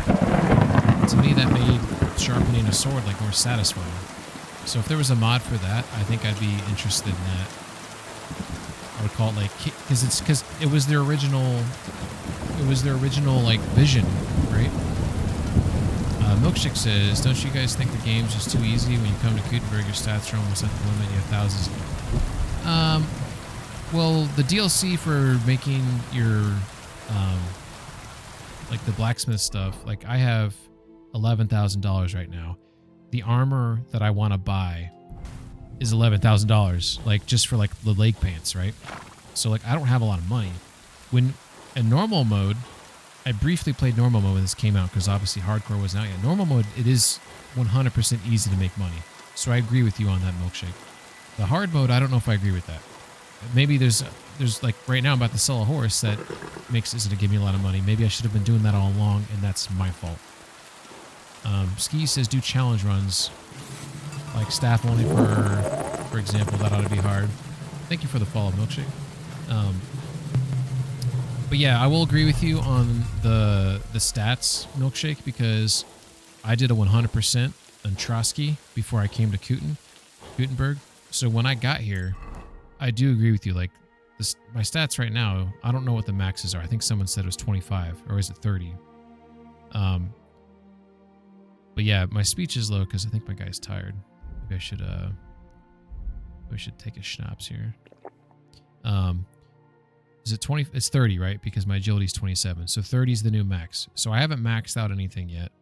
that? To me, that made sharpening a sword like more satisfying. So if there was a mod for that, I think I'd be interested in that. I would call it like, because it was their original like vision, right? Milkshake says, don't you guys think the game's just too easy? When you come to Gutenberg, your stats are almost at the limit. You have thousands. Well, the DLC for making your, like the blacksmith stuff, like I have $11,000 right now. The armor that I want to buy is $11,000, like just for like the leg pants, right? So like I don't have a lot of money. When in normal mode, I briefly played normal mode when this came out because obviously hardcore wasn't out yet. Normal mode, it is 100% easy to make money. So I agree with you on that, Milkshake. The hard mode, I don't know if I agree with that. Maybe there's like right now I'm about to sell a horse that is going to give me a lot of money. Maybe I should have been doing that all along, and that's my fault. Ski says do challenge runs, like staff only for example. That ought to be hard. Thank you for the follow, Milkshake. But yeah, I will agree with you on the stats, Milkshake, because I did a 100% on Trotsky before I came to Gutenberg. So when I got here, I do agree with you. Like my stats right now, I don't know what the maxes are. I think someone said it was 25, or is it 30? But yeah, my speech is low because I think my guy's tired. Maybe I should take a schnapps here. Is it 20? It's 30, right? Because my agility is 27. So 30 is the new max. So I haven't maxed out anything yet.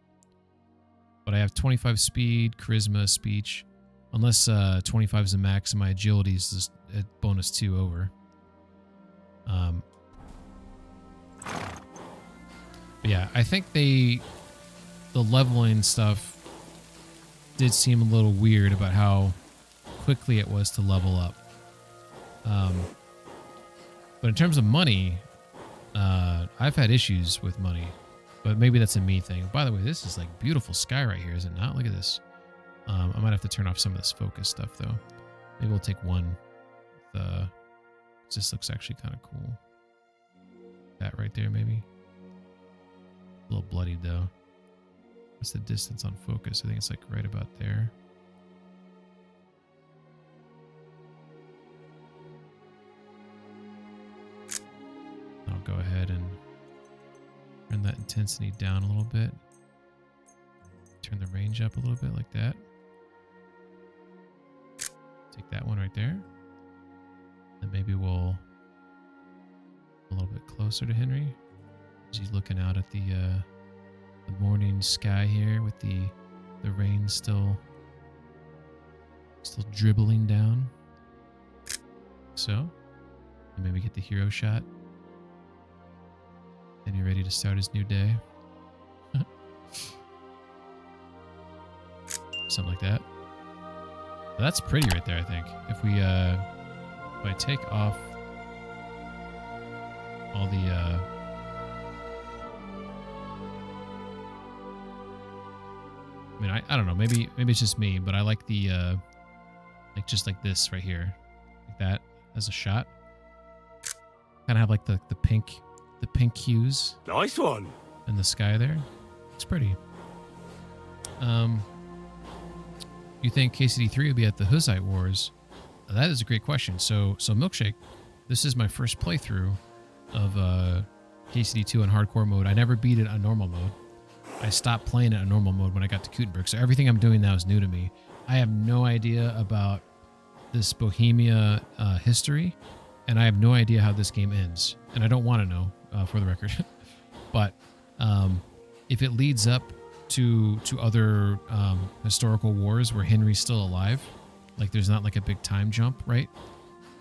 But I have 25 speed, charisma, speech. Unless 25 is the max and my agility is just at bonus 2 over. But yeah, I think the leveling stuff did seem a little weird about how quickly it was to level up. But in terms of money, I've had issues with money, but maybe that's a me thing. By the way, this is like beautiful sky right here, is it not? Look at this. I might have to turn off some of this focus stuff though. Maybe we'll take one. This looks actually kind of cool. That right there, maybe. A little bloodied though. What's the distance on focus? I think it's like right about there. I'll go ahead and turn that intensity down a little bit. turn the range up a little bit like that. Take that one right there. And maybe we'll a little bit closer to Henry. As he's looking out at the morning sky here with the rain still dribbling down. So, and maybe get the hero shot. And you're ready to start his new day. Something like that. Well, that's pretty right there, I think. If we if I take off all the I mean, I don't know. Maybe it's just me, but I like the like just like this right here, like that as a shot. Kind of have like the pink hues. Nice one. In the sky there, it's pretty. You think KCD3 would be at the Hussite Wars? That is a great question. So Milkshake, this is my first playthrough of KCD2 in hardcore mode. I never beat it on normal mode. I stopped playing it on normal mode when I got to Kutenberg. So everything I'm doing now is new to me. I have no idea about this Bohemia history, and I have no idea how this game ends. And I don't want to know, for the record. But if it leads up to other historical wars where Henry's still alive, like there's not like a big time jump, right?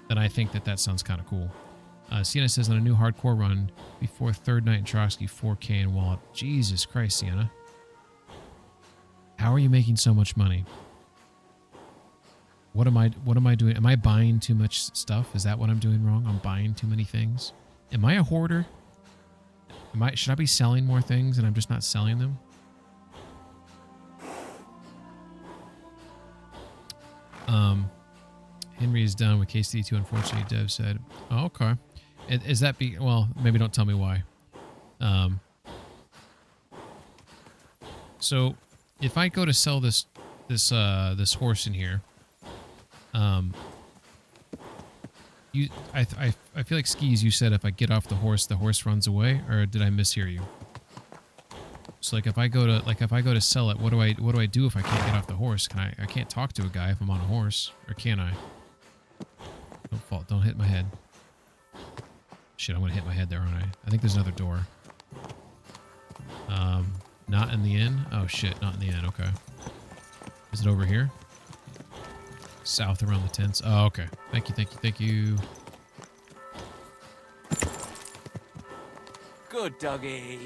Then I think that sounds kind of cool. Sienna says, on a new hardcore run before Third Night and Trotsky 4K and Wallet. Jesus Christ, Sienna. How are you making so much money? What am I doing? Am I buying too much stuff? Is that what I'm doing wrong? I'm buying too many things? Am I a hoarder? Should I be selling more things and I'm just not selling them? Henry is done with KCD2, unfortunately, Dev said. Oh, okay. Is that well, maybe don't tell me why. So if I go to sell this horse in here, I feel like Skis, you said if I get off the horse runs away, or did I mishear you? So like if I go to sell it, what do I do if I can't get off the horse? I can't talk to a guy if I'm on a horse, or can I? Don't hit my head. Shit, I'm gonna hit my head there, aren't I? I think there's another door. Not in the inn? Oh shit, not in the inn, okay. Is it over here? South around the tents. Oh, okay. Thank you. Good doggy.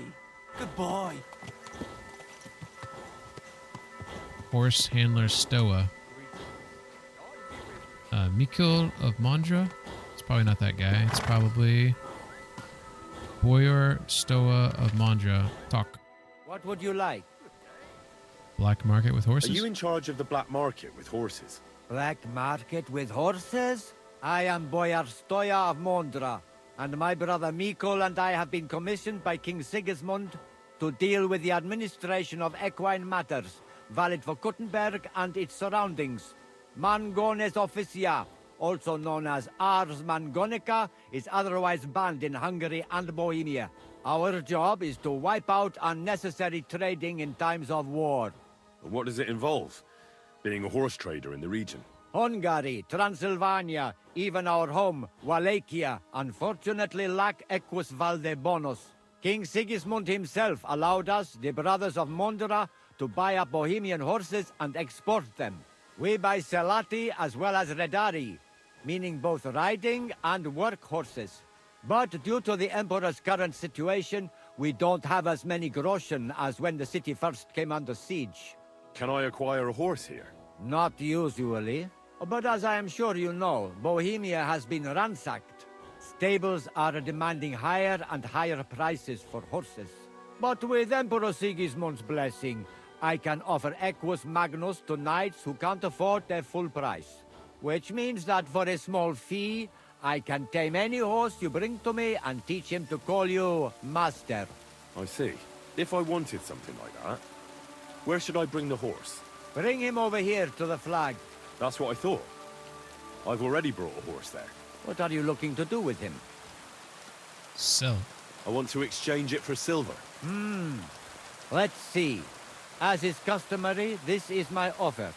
Good boy. Horse handler Stoa. Mikul of Mondra? It's probably not that guy. It's probably Boyor Stoa of Mondra. Talk. What would you like? Black market with horses? Are you in charge of the black market with horses? Black market with horses? I am Boyar Stoya of Mondra, and my brother Mikol and I have been commissioned by King Sigismund to deal with the administration of equine matters, valid for Kuttenberg and its surroundings. Mangones officia, also known as Ars Mangonica, is otherwise banned in Hungary and Bohemia. Our job is to wipe out unnecessary trading in times of war. And what does it involve? Being a horse trader in the region? Hungary, Transylvania, even our home, Wallachia, unfortunately lack equus valde bonus. King Sigismund himself allowed us, the brothers of Mondra, to buy up Bohemian horses and export them. We buy Selati as well as Redari, meaning both riding and work horses. But due to the Emperor's current situation, we don't have as many groschen as when the city first came under siege. Can I acquire a horse here? Not usually. But as I am sure you know, Bohemia has been ransacked. Stables are demanding higher and higher prices for horses. But with Emperor Sigismund's blessing, I can offer Equus Magnus to knights who can't afford their full price. Which means that for a small fee, I can tame any horse you bring to me and teach him to call you Master. I see. If I wanted something like that, where should I bring the horse? Bring him over here to the flag. That's what I thought. I've already brought a horse there. What are you looking to do with him? Sell. I want to exchange it for silver. Let's see. As is customary, this is my offer.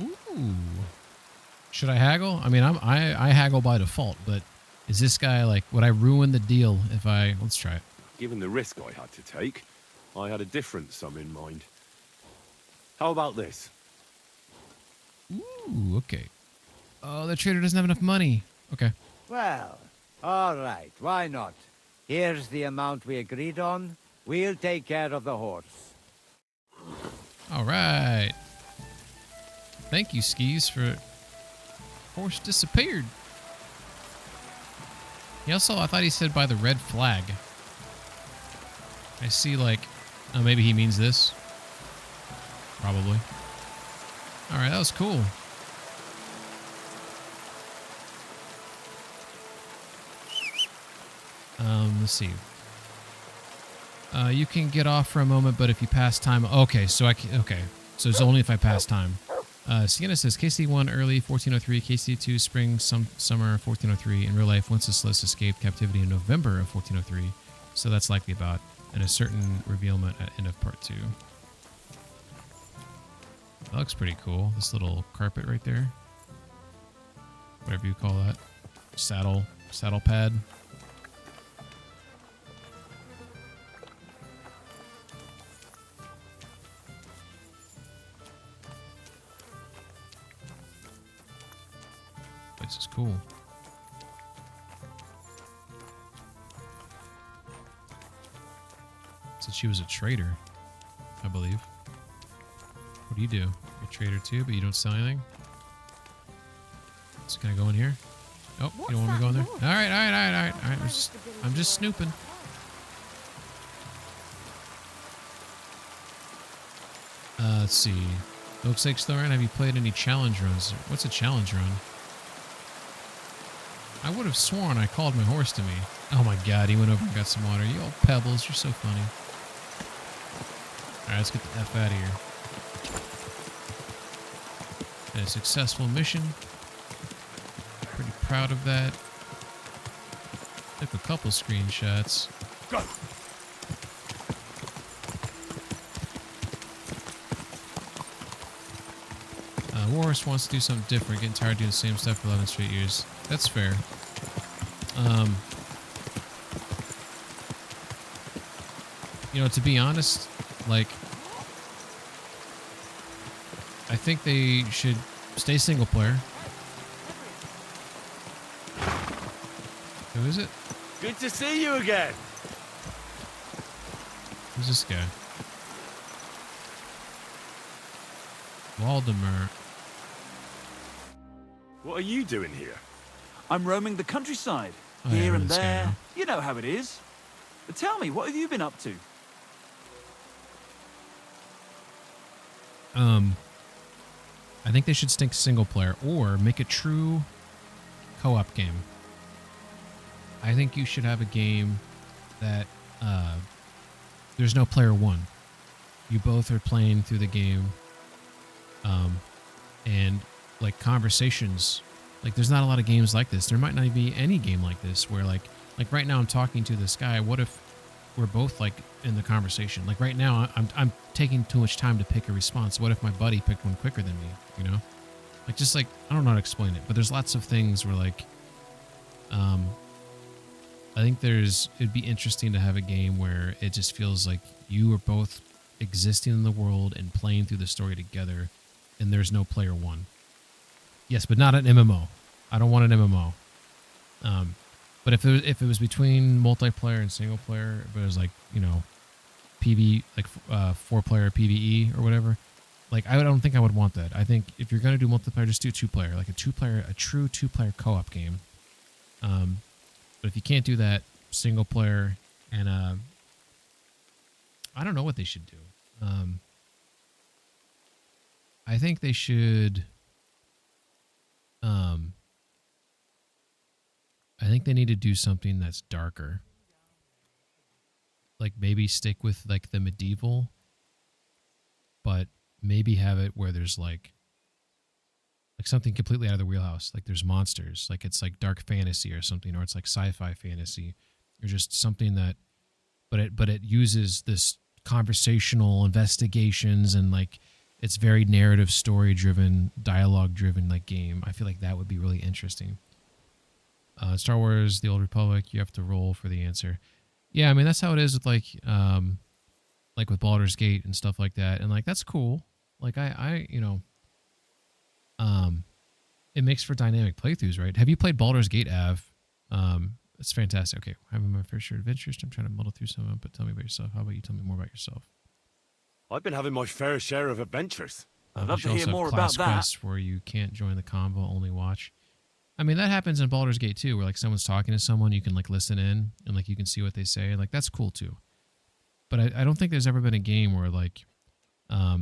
Ooh. Should I haggle? I mean, I haggle by default, but is this guy like, would I ruin the deal if I, let's try it. Given the risk I had to take, I had a different sum in mind. How about this? Ooh, okay. Oh, the trader doesn't have enough money. Okay. Well, all right, why not? Here's the amount we agreed on. We'll take care of the horse. All right. Thank you, Skis, for... Horse disappeared. He also, I thought he said by the red flag. I see, like... Oh, maybe he means this. Probably. All right, that was cool. Let's see. You can get off for a moment, but if you pass time... Okay, so okay. So it's only if I pass time. Sienna says, KC1 early 1403, KC2 spring, summer 1403. In real life, Wenceslas escaped captivity in November of 1403. So that's likely about, and a certain revealment at end of part 2. That looks pretty cool. This little carpet right there. Whatever you call that. Saddle pad. This is cool. Said she was a trader, I believe. What do? You're a trader too, but you don't sell anything? Just gonna go in here? Oh, you don't want me to go in there? Alright. I'm just snooping. Let's see. Milkshake Thorin, have you played any challenge runs? What's a challenge run? I would have sworn I called my horse to me. Oh my god, he went over and got some water. You old pebbles, you're so funny. Alright, let's get the F out of here. A successful mission. Pretty proud of that. Took a couple screenshots. Go. Warhorse wants to do something different, getting tired of doing the same stuff for 11 straight years. That's fair. You know, to be honest, like, I think they should stay single player. Who is it? Good to see you again. Who's this guy? Waldemar. What are you doing here? I'm roaming the countryside, Oh, here yeah, and this guy there. now. You know how it is. But tell me, what have you been up to? I think they should stick single player or make a true co-op game. I think you should have a game that there's no player one. You both are playing through the game, and like conversations. Like there's not a lot of games like this. There might not be any game like this where like right now I'm talking to this guy. What if we're both like in the conversation? Like right now I'm taking too much time to pick a response. What if my buddy picked one quicker than me? You know, like just like I don't know how to explain it, but there's lots of things where like I think it'd be interesting to have a game where it just feels like you are both existing in the world and playing through the story together, and there's no player one. Yes, but not an MMO. I don't want an MMO. But if it was between multiplayer and single player, if it was like, you know, PV, like 4-player PVE or whatever, like I don't think I would want that. I think if you're gonna do multiplayer, just do 2-player, like a true 2-player co-op game. But if you can't do that, single player, and I don't know what they should do. I think they should. I think they need to do something that's darker. Like maybe stick with like the medieval, but maybe have it where there's like something completely out of the wheelhouse. Like there's monsters, like it's like dark fantasy or something, or it's like sci-fi fantasy, or just something that, but it uses this conversational investigations and like it's very narrative, story driven, dialogue driven like game, I feel like that would be really interesting. Star Wars: The Old Republic, you have to roll for the answer. Yeah, I mean that's how it is with like with Baldur's Gate and stuff like that, and like that's cool. Like I you know, it makes for dynamic playthroughs, right? Have you played Baldur's Gate, Av? It's fantastic. Okay, having my fair share of adventures. I'm trying to muddle through some of them, but tell me about yourself. How about you tell me more about yourself? I've been having my fair share of adventures. I'd love to hear more about that. Quests where you can't join the convo, only watch. I mean, that happens in Baldur's Gate too, where like someone's talking to someone, you can like listen in and like you can see what they say, and like that's cool too. But I don't think there's ever been a game where like let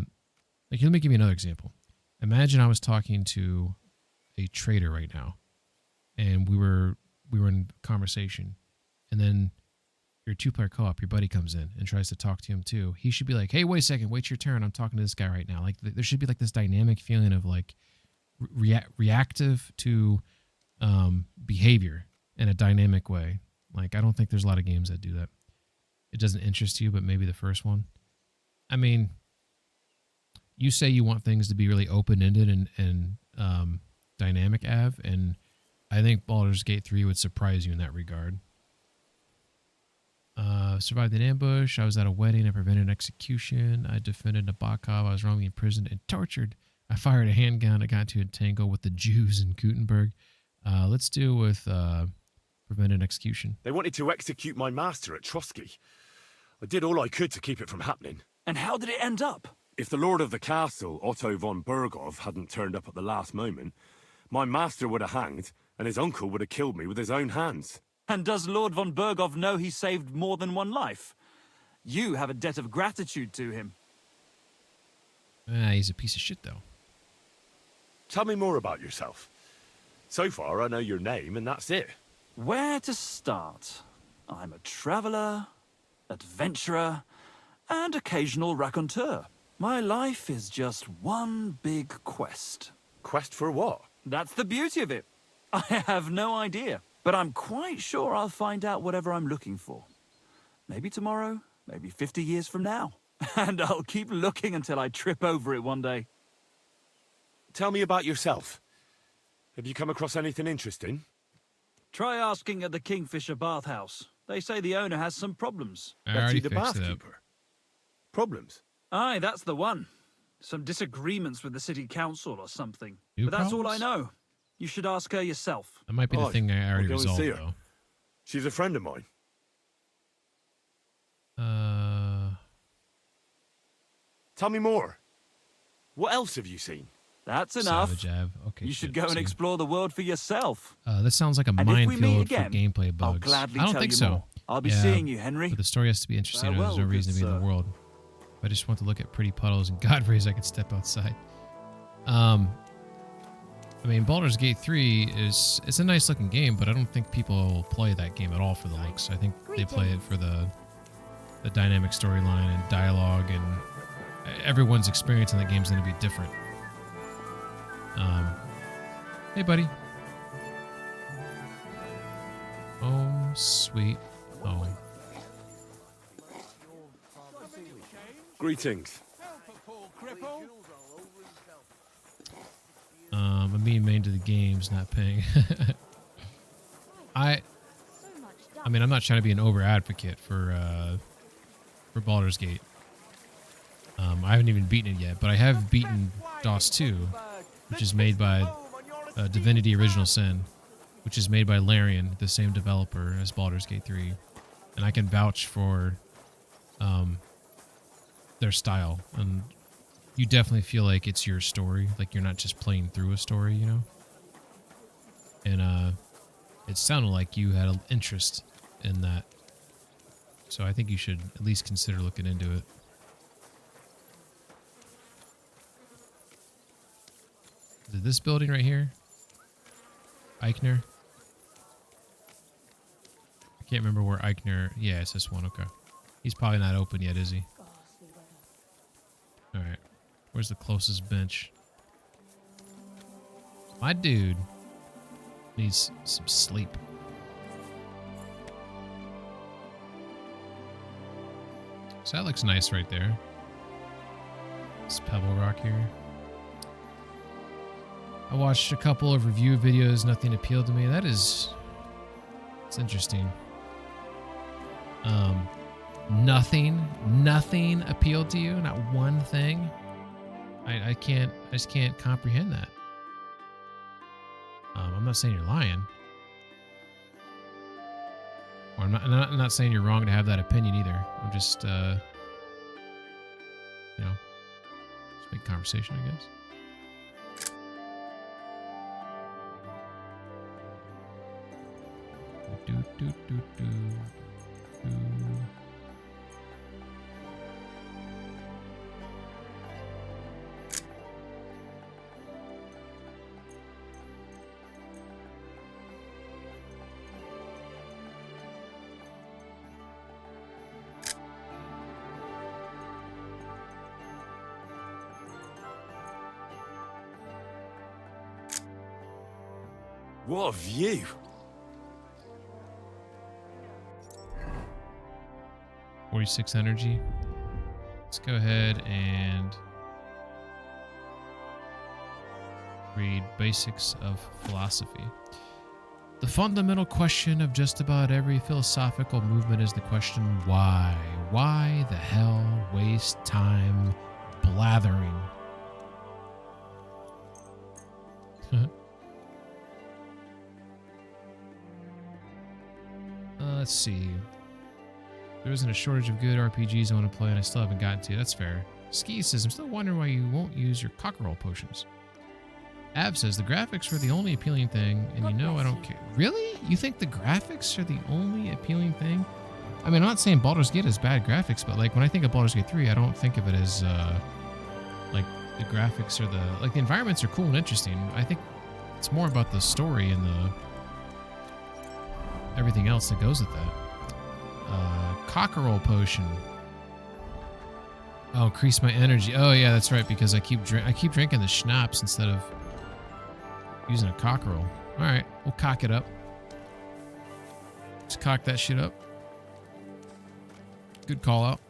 me give you another example. Imagine I was talking to a trader right now, and we were in conversation, and then your 2-player co-op, your buddy comes in and tries to talk to him too. He should be like, "Hey, wait a second, wait your turn. I'm talking to this guy right now." Like there should be like this dynamic feeling of like reactive to behavior in a dynamic way. Like I don't think there's a lot of games that do that. It doesn't interest you, but maybe the first one. I mean, you say you want things to be really open-ended and dynamic, Av, and I think Baldur's Gate 3 would surprise you in that regard. Survived an ambush. I was at a wedding. I prevented execution. I defended Nabokov. I was wrongly imprisoned and tortured. I fired a handgun. I got into a tango with the Jews in Gutenberg. Let's do with prevented execution. They wanted to execute my master at Trotsky. I did all I could to keep it from happening. And how did it end up? If the lord of the castle, Otto von Berghoff, hadn't turned up at the last moment, my master would have hanged, and his uncle would have killed me with his own hands. And does Lord von Berghoff know he saved more than one life? You have a debt of gratitude to him. He's a piece of shit, though. Tell me more about yourself. So far, I know your name, and that's it. Where to start? I'm a traveller, adventurer, and occasional raconteur. My life is just one big quest. Quest for what? That's the beauty of it. I have no idea, but I'm quite sure I'll find out whatever I'm looking for. Maybe tomorrow, maybe 50 years from now. And I'll keep looking until I trip over it one day. Tell me about yourself. Have you come across anything interesting? Try asking at the Kingfisher bathhouse. They say the owner has some problems. I already the fixed it. bathkeeper. Problems? Aye, that's the one. Some disagreements with the city council or something. New But that's all problems? I know. You should ask her yourself. That might be the thing I already I'll go and resolved, see her. though. She's a friend of mine. Tell me more. What else have you seen? That's enough. Savage Av. Okay, You shit, should go and see. explore the world for yourself. This sounds like a And if we meet minefield for again, gameplay bugs. I'll gladly I don't tell think you so. more. I'll be Yeah, seeing you, Henry. But the story has to be interesting. Farewell, There's no reason to good be in the sir. world. If I just want to look at pretty puddles and God rays, I could step outside. I mean, Baldur's Gate 3 it's a nice looking game, but I don't think people play that game at all for the looks. I think they play it for the dynamic storyline and dialogue, and everyone's experience in that game is going to be different. Hey, buddy. Oh, sweet home. Greetings. I'm being main to the games, not paying. I mean, I'm not trying to be an over advocate for Baldur's Gate. I haven't even beaten it yet, but I have beaten DOS 2, which is made by Divinity Original Sin, which is made by Larian, the same developer as Baldur's Gate 3, and I can vouch for their style, and you definitely feel like it's your story, like you're not just playing through a story, you know? And it sounded like you had an interest in that, so I think you should at least consider looking into it. Is it this building right here? Eichner? I can't remember where Eichner... Yeah, it's this one. Okay. He's probably not open yet, is he? Alright. Where's the closest bench? My dude needs some sleep. So that looks nice right there. This pebble rock here. I watched a couple of review videos. Nothing appealed to me. It's interesting. Nothing appealed to you. Not one thing. I just can't comprehend that. I'm not saying you're lying. Or I'm not saying you're wrong to have that opinion either. I'm just, just make conversation, I guess. What a view! 46 energy. Let's go ahead and read Basics of Philosophy. The fundamental question of just about every philosophical movement is the question, why? Why the hell waste time blathering? Let's see. There isn't a shortage of good RPGs I want to play, and I still haven't gotten to. That's fair. Ski says, I'm still wondering why you won't use your cockerel potions. Ab says, the graphics are the only appealing thing, and you know I don't care. Really? You think the graphics are the only appealing thing? I mean, I'm not saying Baldur's Gate has bad graphics, but like when I think of Baldur's Gate 3, I don't think of it as like the graphics or the environments are cool and interesting. I think it's more about the story and the everything else that goes with that. Cockerel potion. Oh, increase my energy. Oh yeah, that's right, because I keep drinking the schnapps instead of using a cockerel. All right, we'll cock it up. Just cock that shit up. Good call out.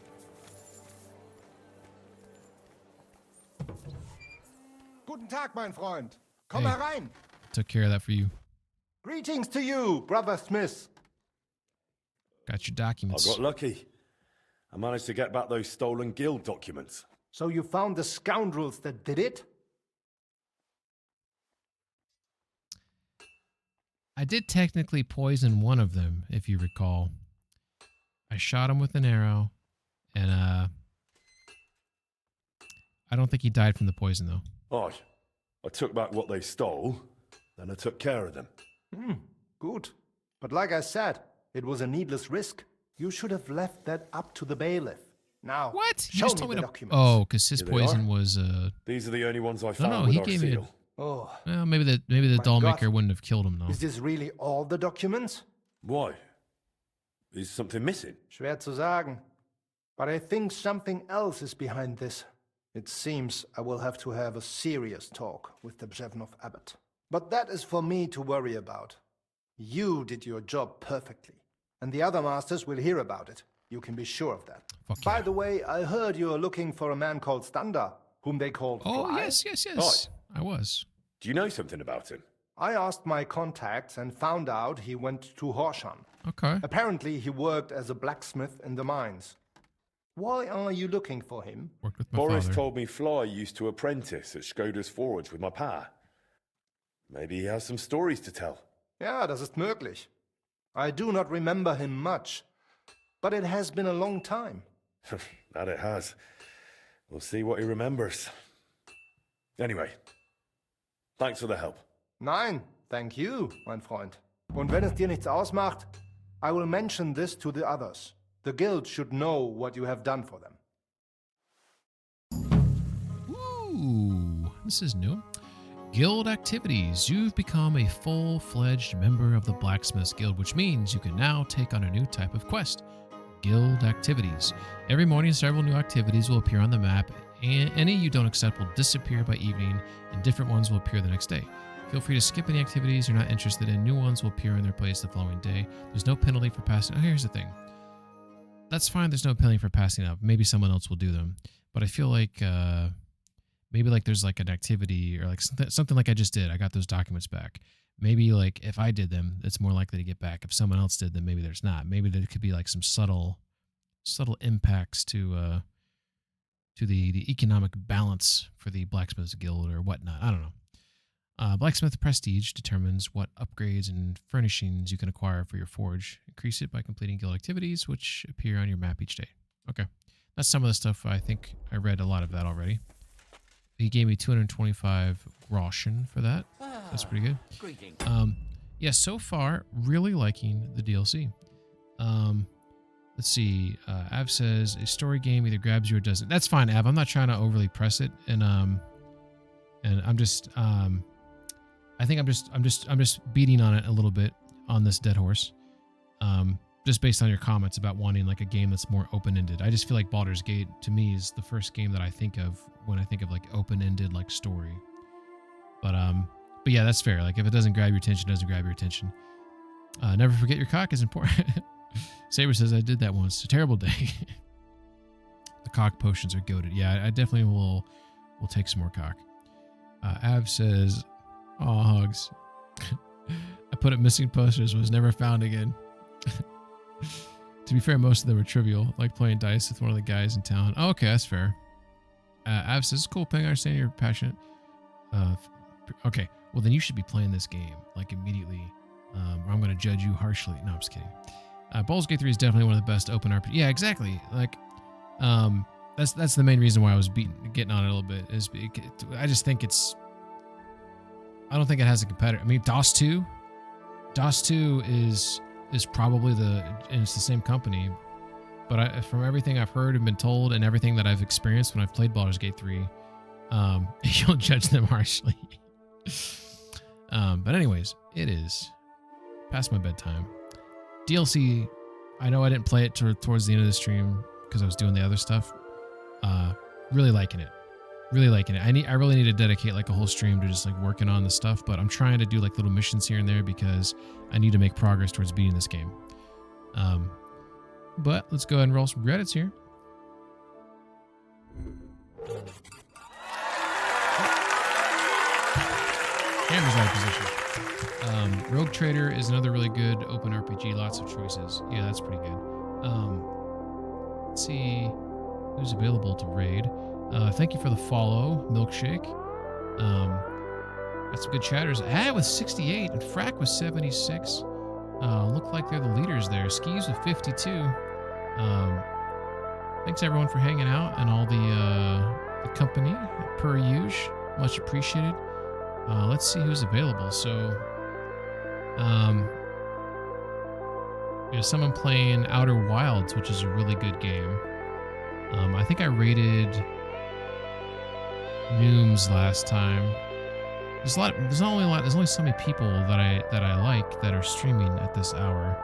Guten Tag, mein Freund. Komm Hey. herein. Took care of that for you. Greetings to you, Brother Smith. Got your documents. I got lucky. I managed to get back those stolen guild documents. So you found the scoundrels that did it? I did technically poison one of them, if you recall. I shot him with an arrow, and I don't think he died from the poison, though. Aye. I took back what they stole, then I took care of them. Good. But like I said, it was a needless risk. You should have left that up to the bailiff. Now, What? You show just me told me the to. documents. Oh, because his Here they poison are. was. These are the only ones I found No, with he our gave me. seal. Oh, Well, maybe the My dollmaker God. wouldn't have killed him though. is this really all the documents? Why? Is something missing? Schwer zu sagen. But I think something else is behind this. It seems I will have to have a serious talk with the Bzevnov abbot. But that is for me to worry about. You did your job perfectly, and the other masters will hear about it. You can be sure of that. Fuck By yeah. the way, I heard you are looking for a man called Standa, whom they called Oh Fly. yes. I was. Do you know something about him? I asked my contacts and found out he went to Horshan. Okay. Apparently, he worked as a blacksmith in the mines. Why are you looking for him? Worked with my Boris father. told me Fly used to apprentice at Skoda's Forge with my pa. Maybe he has some stories to tell. Ja, das ist möglich. I do not remember him much, but it has been a long time. That it has. We'll see what he remembers. Anyway, thanks for the help. Nein, thank you, mein Freund. Und wenn es dir nichts ausmacht, I will mention this to the others. The guild should know what you have done for them. Ooh, this is new. Guild activities. You've become a full-fledged member of the Blacksmiths Guild, which means you can now take on a new type of quest. Guild activities. Every morning, several new activities will appear on the map, and any you don't accept will disappear by evening, and different ones will appear the next day. Feel free to skip any activities you're not interested in. New ones will appear in their place the following day. There's no penalty for passing. Oh, here's the thing. that's fine. There's no penalty for passing up. Maybe someone else will do them. But I feel like maybe like there's like an activity or like something like I just did. I got those documents back. Maybe like if I did them, it's more likely to get back. If someone else did them, maybe there's not. Maybe there could be like some subtle impacts to the economic balance for the Blacksmith's Guild or whatnot. I don't know. Blacksmith Prestige determines what upgrades and furnishings you can acquire for your forge. Increase it by completing guild activities, which appear on your map each day. Okay. That's some of the stuff. I think I read a lot of that already. He gave me 225 groschen for that. That's pretty good. Yeah, so far, really liking the DLC. Let's see. Av says a story game either grabs you or doesn't. That's fine, Av. I'm not trying to overly press it, and I'm just I think I'm just beating on it a little bit on this dead horse. Just based on your comments about wanting like a game that's more open-ended. I just feel like Baldur's Gate to me is the first game that I think of when I think of like open-ended like story. But yeah, that's fair. Like if it doesn't grab your attention, it doesn't grab your attention. Never forget your cock is important. Saber says I did that once. It's a terrible day. The cock potions are goated. Yeah, I definitely will take some more cock. Av says, "Aw, hugs." I put up missing posters, was never found again. To be fair, most of them are trivial, like playing dice with one of the guys in town. Oh, okay, that's fair. Av says, "Cool, Ping. I understand you're passionate." Okay, well then you should be playing this game like immediately, or I'm going to judge you harshly. No, I'm just kidding. Baldur's Gate 3 is definitely one of the best open RPG. Yeah, exactly. Like, that's the main reason why I was getting on it a little bit. Is I just think I don't think it has a competitor. I mean, DOS 2 is probably and it's the same company, but from everything I've heard and been told and everything that I've experienced when I've played Baldur's Gate 3, you'll judge them harshly. But anyways, it is past my bedtime. DLC, I know I didn't play it towards the end of the stream because I was doing the other stuff. Really liking it. Really liking it. I really need to dedicate like a whole stream to just like working on the stuff, but I'm trying to do like little missions here and there because I need to make progress towards beating this game. But let's go ahead and roll some credits here. Camera's out of position. Rogue Trader is another really good open RPG. Lots of choices. Yeah, that's pretty good. Let's see who's available to raid. Thank you for the follow, Milkshake. Got some good chatters. With 68 and Frack with 76. Look like they're the leaders there. Skis with 52. Thanks everyone for hanging out and all the company per usual. Much appreciated. Let's see who's available. So, there's someone playing Outer Wilds, which is a really good game. I think I rated Nooms last time. There's only so many people that I like that are streaming at this hour.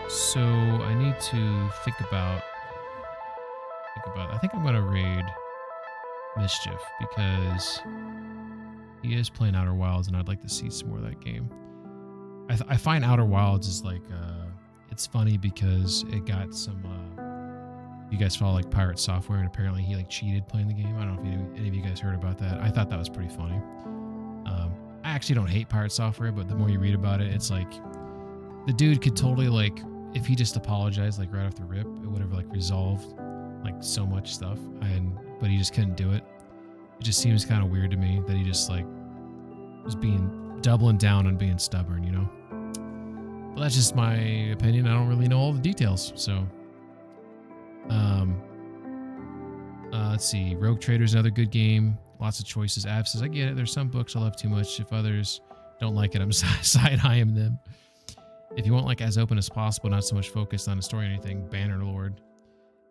So I need to think about. I think I'm gonna raid Mischief because he is playing Outer Wilds, and I'd like to see some more of that game. I find Outer Wilds is like it's funny because it got some. You guys follow like Pirate Software, and apparently he like cheated playing the game. I don't know if any of you guys heard about that. I thought that was pretty funny. I actually don't hate Pirate Software, but the more you read about it, it's like the dude could totally like if he just apologized like right off the rip, it would have like resolved like so much stuff, but he just couldn't do it. It just seems kind of weird to me that he just like was doubling down on being stubborn, you know. But that's just my opinion. I don't really know all the details, so. Let's see. Rogue Trader is another good game. Lots of choices. Ab says, I get it. There's some books I love too much. If others don't like it, I'm side-eyeing them. If you want like as open as possible, not so much focused on a story or anything, Bannerlord.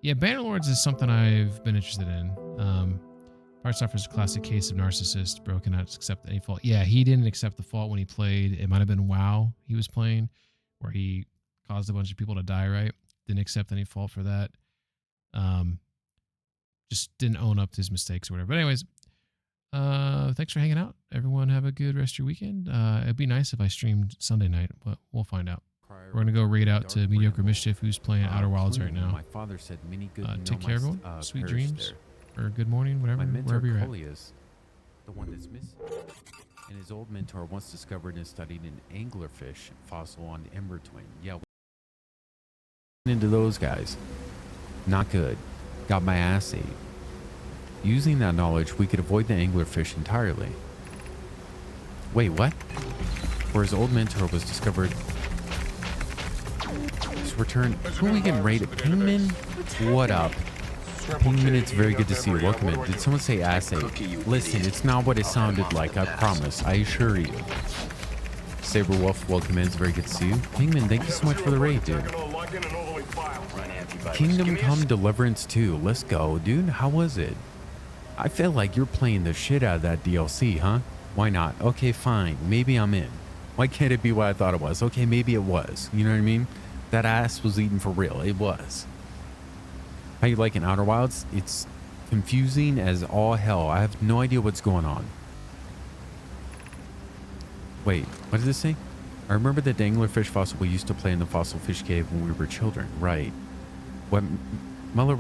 Yeah, Bannerlords is something I've been interested in. Pirate Software is a classic case of narcissist, bro cannot accept any fault. Yeah, he didn't accept the fault when he played. It might have been WoW he was playing, where he caused a bunch of people to die, right? Didn't accept any fault for that. Just didn't own up to his mistakes or whatever. But anyways, thanks for hanging out. Everyone have a good rest of your weekend. It'd be nice if I streamed Sunday night, but we'll find out. We're gonna go raid out to Mediocre Mischief, who's playing Outer Wilds right now. My father said many good Take care, everyone. Sweet dreams, or good morning, whatever, wherever you're at. The one that's missing. And his old mentor once discovered and studied an anglerfish fossil on the Ember Twin. Yeah, into those guys. Not good. Got my ass ate. Using that knowledge, we could avoid the anglerfish entirely. Wait, what? Where his old mentor was discovered. His return. Who are we getting raided? Pingman? What up? Pingman, it's very good to see you. Welcome in. Did someone say ass ate? Listen, it's not what it sounded like, I promise. I assure you. Saber Wolf, welcome in. It's very good to see you. Pingman, thank you so much for the raid, dude. Kingdom Come Deliverance 2. Let's go, dude. How was it? I feel like you're playing the shit out of that DLC, huh? Why not? Okay, fine. Maybe I'm in. Why can't it be what I thought it was? Okay, maybe it was. You know what I mean? That ass was eaten for real. It was. How you like in Outer Wilds? It's confusing as all hell. I have no idea what's going on. Wait, what did this say? I remember the danglerfish fossil we used to play in the fossil fish cave when we were children. Right. What Muller